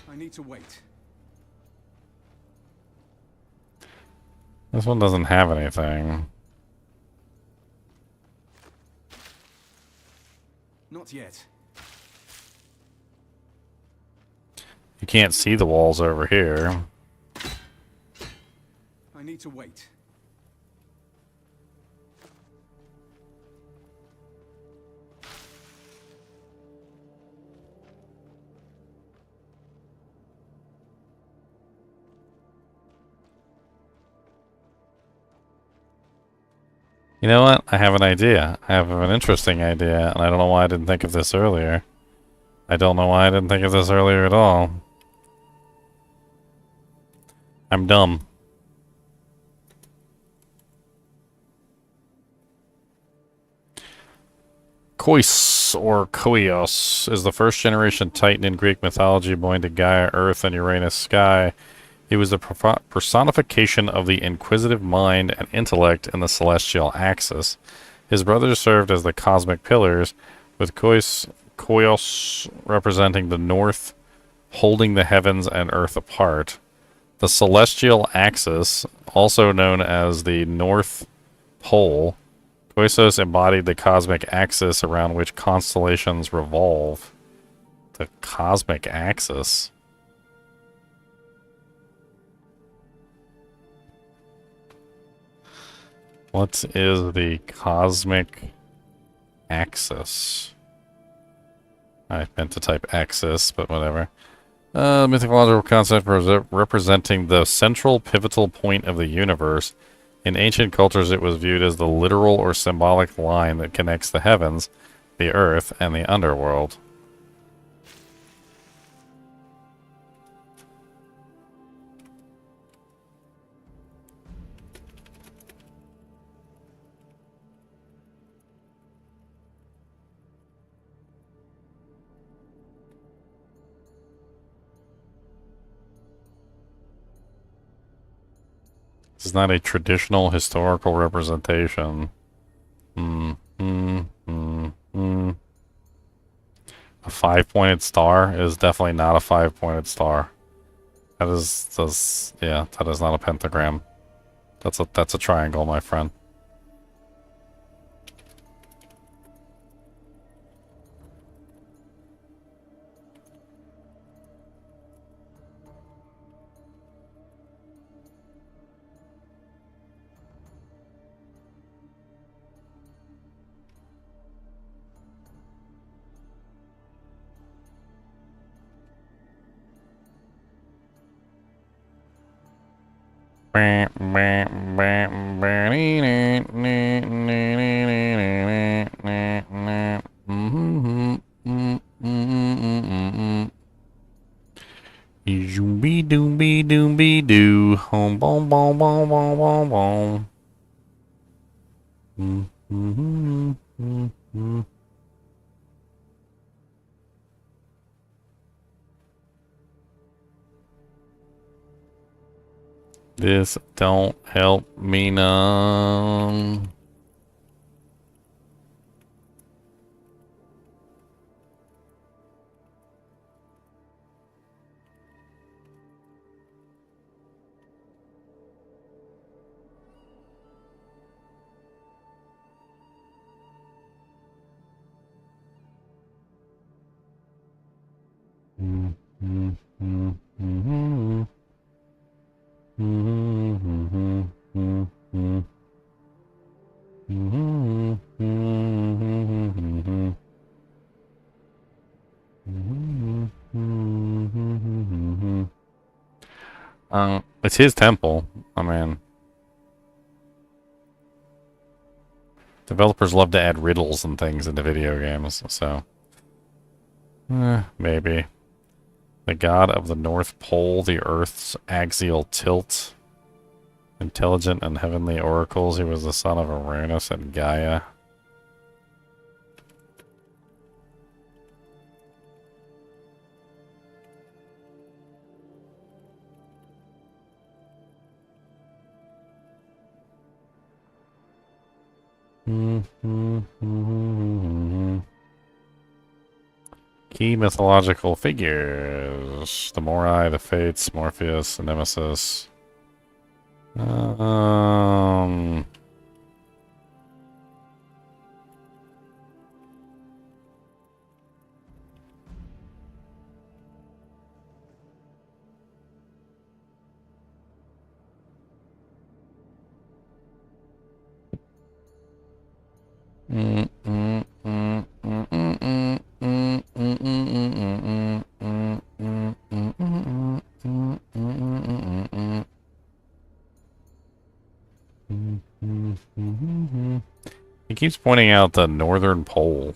S11: I need to wait.
S1: This one doesn't have anything.
S11: Not yet.
S1: You can't see the walls over here.
S11: I need to wait.
S1: You know what? I have an idea. I have an interesting idea, and I don't know why I didn't think of this earlier. I don't know why I didn't think of this earlier at all. I'm dumb. Kois, or Koios, is the first generation Titan in Greek mythology, born to Gaia, Earth, and Uranus Sky. He was the personification of the inquisitive mind and intellect in the celestial axis. His brothers served as the cosmic pillars, with Koios representing the north, holding the heavens and earth apart. The celestial axis, also known as the North Pole, Koisos embodied the cosmic axis around which constellations revolve. The cosmic axis? What is the cosmic axis? I meant to type axis, but whatever. Mythological concept representing the central pivotal point of the universe. In ancient cultures, it was viewed as the literal or symbolic line that connects the heavens, the earth, and the underworld. This is not a traditional historical representation. A 5-pointed star is definitely not a 5-pointed star. That is not a pentagram. That's a triangle, my friend. Zoomby doomby doomby doo. Home boom boom boom boom boom boom. This don't help me none. It's his temple. I mean, developers love to add riddles and things into video games, so maybe. The god of the North Pole, the Earth's axial tilt. Intelligent and heavenly oracles, he was the son of Uranus and Gaia. Key mythological figures. The Morai, the Fates, Morpheus, the Nemesis. He keeps pointing out the northern pole.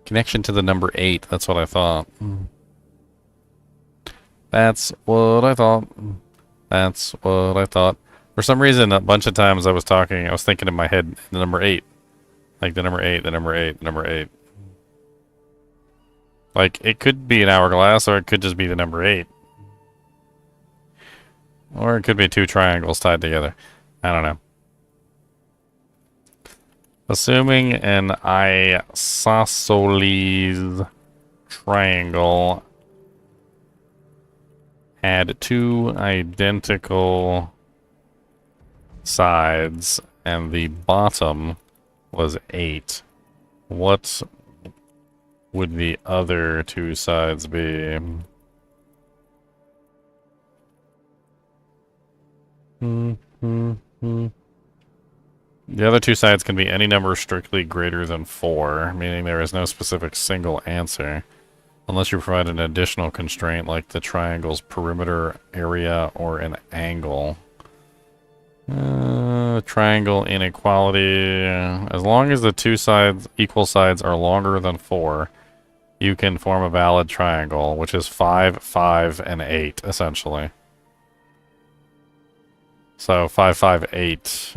S1: Connection to the number 8. That's what I thought. That's what I thought. That's what I thought. For some reason, a bunch of times I was talking, I was thinking in my head the number 8. Like the number 8, the number 8, the number 8. Like, it could be an hourglass, or it could just be the number 8. Or it could be 2 triangles tied together. I don't know. Assuming an isosceles triangle had 2 identical sides and the bottom was 8, what would the other 2 sides be? The other 2 sides can be any number strictly greater than 4, meaning there is no specific single answer, unless you provide an additional constraint like the triangle's perimeter, area, or an angle. Triangle inequality. As long as the 2 sides, equal sides are longer than 4, you can form a valid triangle, which is 5, 5, and 8, essentially. So 5, 5, 8.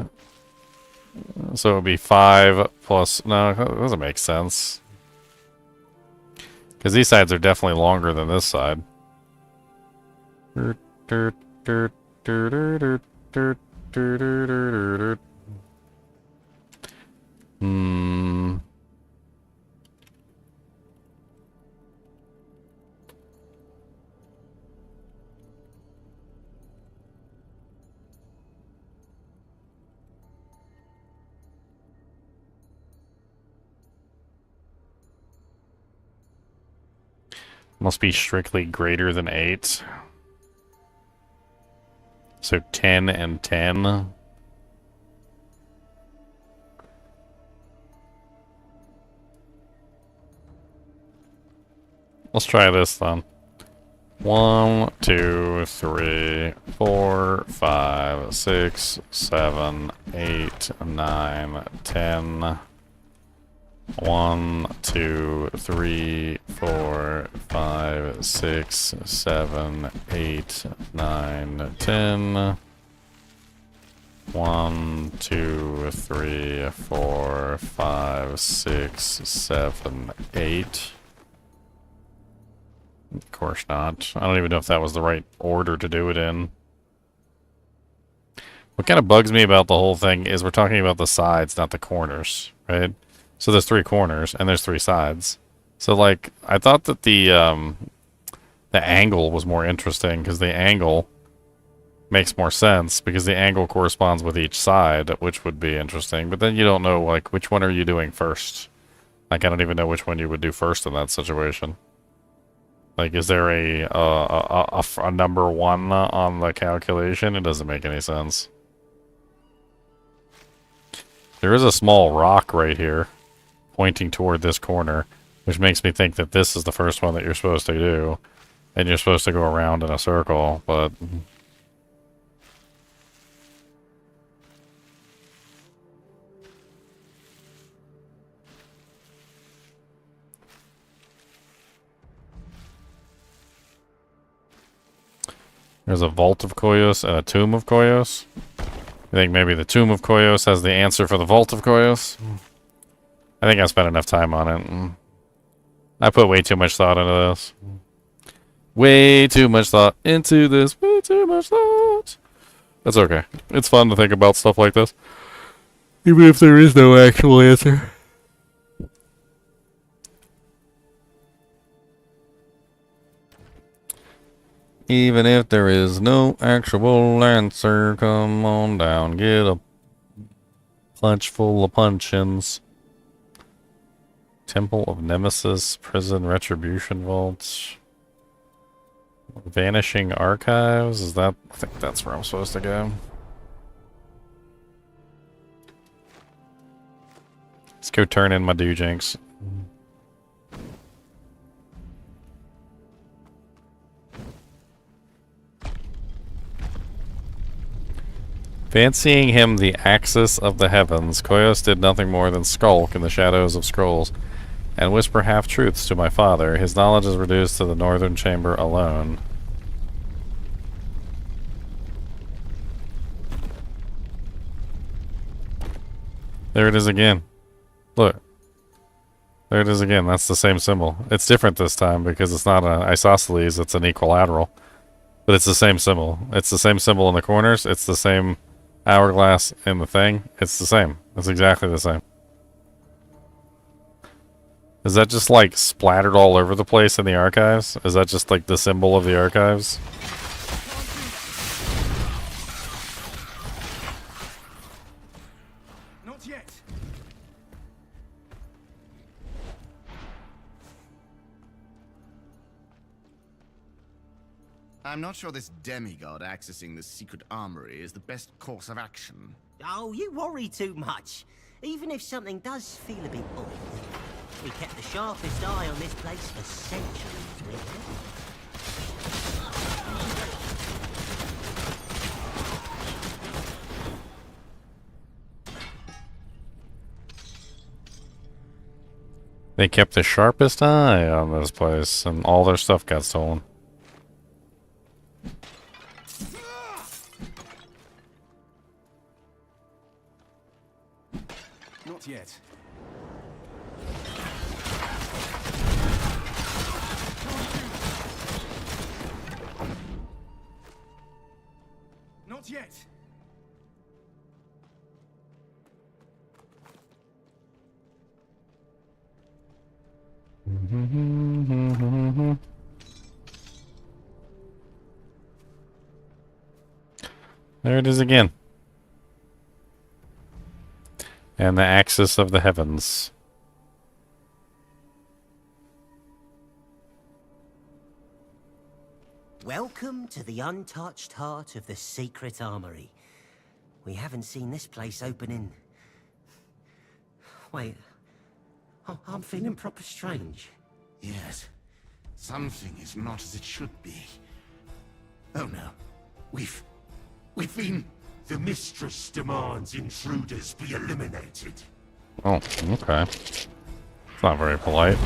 S1: So it would be 5 plus... No, that doesn't make sense. Because these sides are definitely longer than this side. Must be strictly greater than 8. So 10 and 10. Let's try this then. 1, 2, 3, 4, 5, 6, 7, 8, 9, 10. 1, 2, 3, 4, 5, 6, 7, 8, 9, 10. 1, 2, 3, 4, 5, 6, 7, 8. Of course not. I don't even know if that was the right order to do it in. What kind of bugs me about the whole thing is we're talking about the sides, not the corners, right? So there's 3 corners, and there's 3 sides. So, like, I thought that the angle was more interesting, because the angle makes more sense because the angle corresponds with each side, which would be interesting. But then you don't know, like, which one are you doing first? Like, I don't even know which one you would do first in that situation. Like, is there a number one on the calculation? It doesn't make any sense. There is a small rock right here pointing toward this corner, which makes me think that this is the first one that you're supposed to do. And you're supposed to go around in a circle, but... There's a Vault of Koyos and a Tomb of Koyos. I think maybe the Tomb of Koyos has the answer for the Vault of Koyos. I think I spent enough time on it. I put way too much thought into this. Way too much thought into this. Way too much thought. That's okay. It's fun to think about stuff like this. Even if there is no actual answer. Even if there is no actual answer, come on down, get a punch full of puncheons. Temple of Nemesis, Prison Retribution Vaults. Vanishing Archives, is that? I think that's where I'm supposed to go. Let's go turn in my Dujinks. Fancying him the axis of the heavens, Koyos did nothing more than skulk in the shadows of scrolls and whisper half-truths to my father. His knowledge is reduced to the northern chamber alone. There it is again. Look. There it is again. That's the same symbol. It's different this time because it's not an isosceles, it's an equilateral. But it's the same symbol. It's the same symbol in the corners. It's the same hourglass in the thing. It's the same. It's exactly the same. Is that just like splattered all over the place in the archives? Is that just like the symbol of the archives?
S14: Not yet.
S5: I'm not sure this demigod accessing the secret armory is the best course of action.
S7: Oh, you worry too much. Even if something does feel a bit odd, we kept the sharpest eye on this place for centuries, really.
S1: They kept the sharpest eye on this place, and all their stuff got stolen.
S14: Not yet. Not yet.
S1: There it is again. And the axis of the heavens.
S7: Welcome to the untouched heart of the secret armory. We haven't seen this place open in... Wait. I'm feeling proper strange.
S5: Yes. Something is not as it should be. Oh no. We've been...
S10: The mistress demands intruders be eliminated.
S1: Oh, okay. It's not very polite.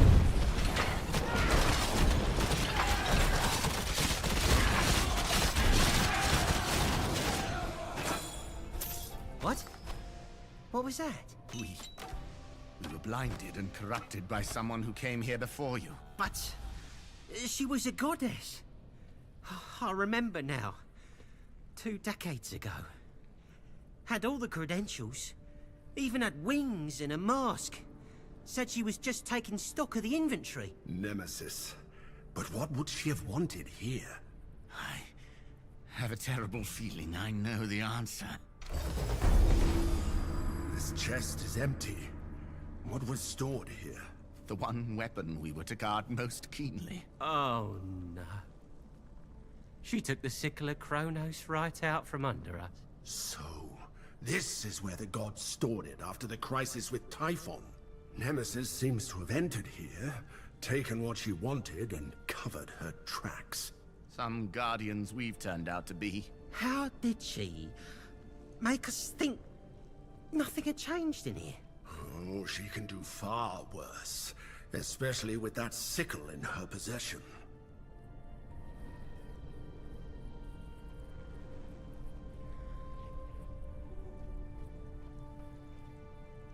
S7: What? What was that?
S5: We were blinded and corrupted by someone who came here before you.
S7: But... she was a goddess. I remember now. 2 decades ago. Had all the credentials. Even had wings and a mask. Said she was just taking stock of the inventory.
S17: Nemesis. But what would she have wanted here?
S5: have a terrible feeling I know the answer.
S17: This chest is empty. What was stored here?
S5: The one weapon we were to guard most keenly.
S20: Oh, no. She took the sickle of Kronos right out from under us.
S17: So, this is where the gods stored it after the crisis with Typhon. Nemesis seems to have entered here, taken what she wanted, and covered her tracks.
S5: Some guardians we've turned out to be.
S7: How did she make us think nothing had changed in here?
S17: Oh, she can do far worse, especially with that sickle in her possession.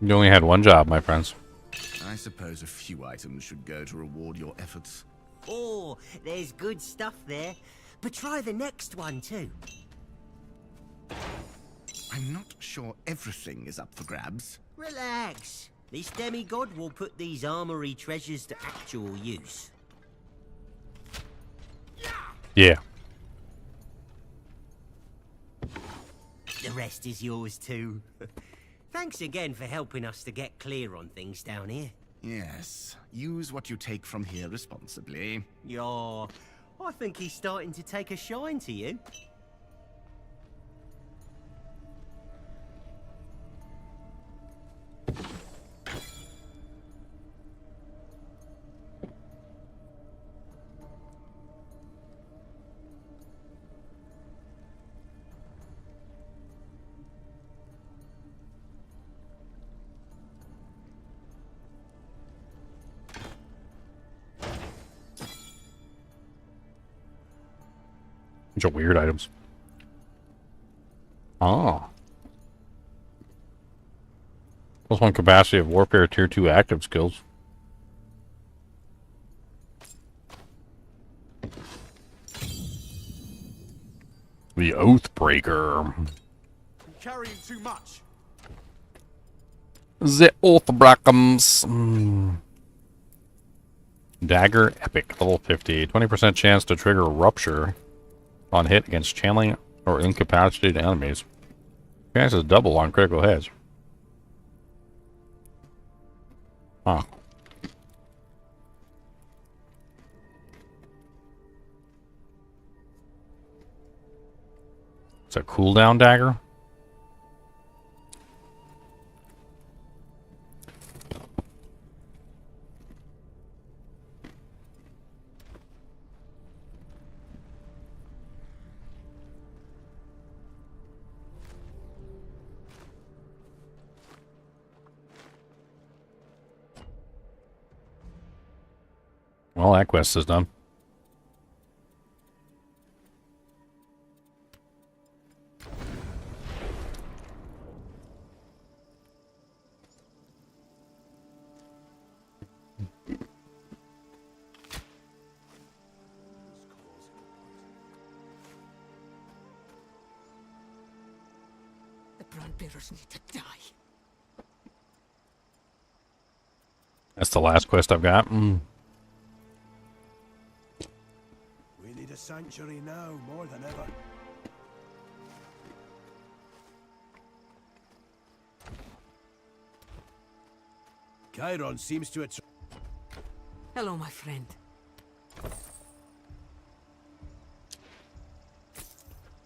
S1: You only had one job, my friends.
S5: I suppose a few items should go to reward your efforts.
S7: Oh, there's good stuff there. But try the next one too.
S5: I'm not sure everything is up for grabs.
S7: Relax. This demigod will put these armory treasures to actual use.
S1: Yeah.
S7: The rest is yours too. Thanks again for helping us to get clear on things down here.
S5: Yes. Use what you take from here responsibly.
S7: Yeah, I think he's starting to take a shine to you.
S1: Bunch of weird items. Oh. +1 capacity of warfare tier 2 active skills. The Oathbreaker.
S14: Carrying too much.
S1: The Oathbreakers. Dagger Epic, level 50. 20% chance to trigger Rupture on hit against channeling or incapacitated enemies. Chance is double on critical hits. Huh. It's a cooldown dagger? Well, that quest is done.
S2: The brand bearers need to die.
S1: That's the last quest I've got.
S4: We need a sanctuary now, more than ever. Chiron seems to attract...
S2: Hello, my friend.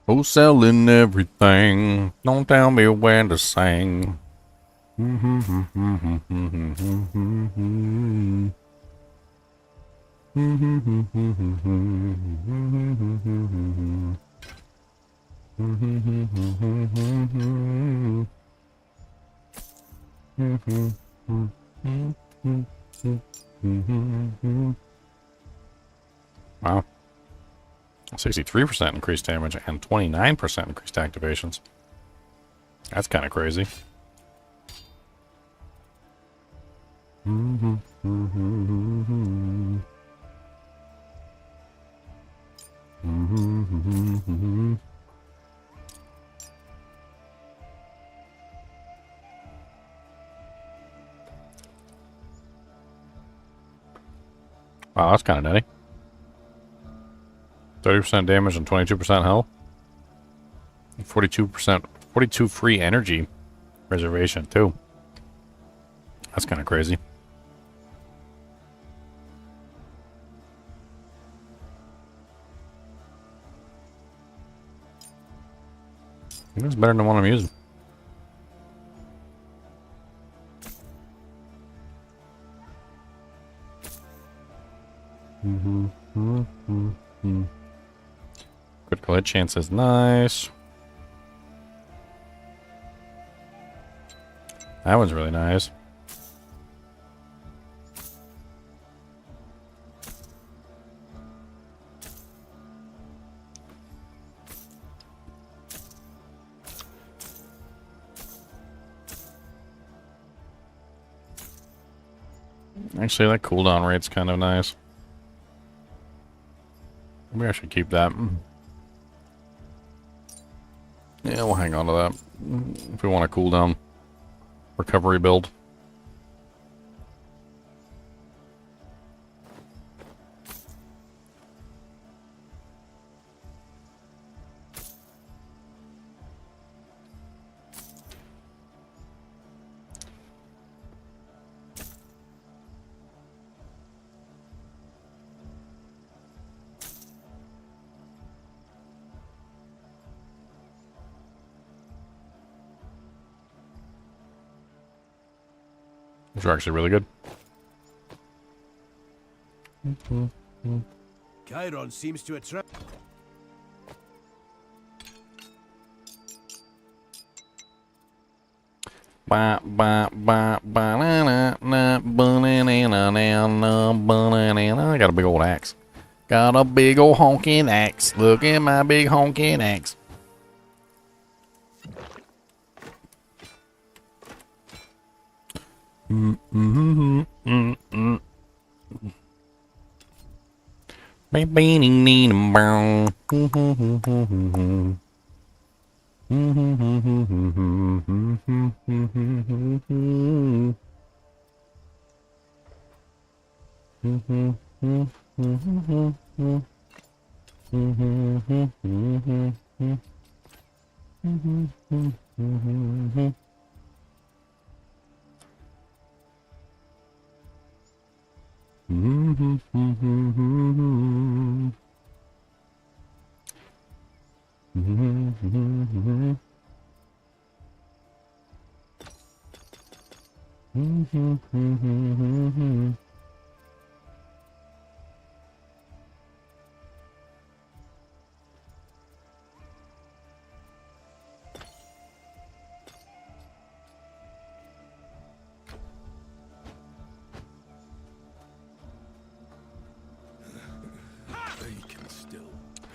S1: Who's selling everything? Don't tell me when to sing. Wow. 63% increased damage and 29% increased activations. That's kind of crazy. Wow, that's kind of nutty. 30% damage and 22% health. 42%, 42 free energy reservation too. That's kind of crazy. It's better than what I'm using. Critical hit chance is nice. That one's really nice. Actually, that cooldown rate's kind of nice. Maybe I should keep that. Yeah, we'll hang on to that. If we want a cooldown recovery build. Which are actually really good.
S4: Chiron seems to attract.
S1: I got a big old axe. Got a big old honking axe. Look at my big honking axe.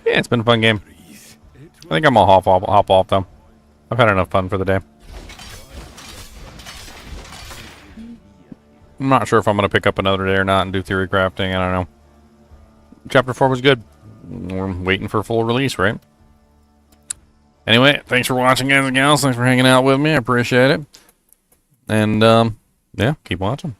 S1: Yeah, it's been a fun game. I think I'm gonna hop off though. I've had enough fun for the day. I'm not sure if I'm gonna pick up another day or not and do theory crafting. I don't know. Chapter 4 was good. We're waiting for full release, right? Anyway, thanks for watching, guys and gals. Thanks for hanging out with me. I appreciate it. And yeah, keep watching.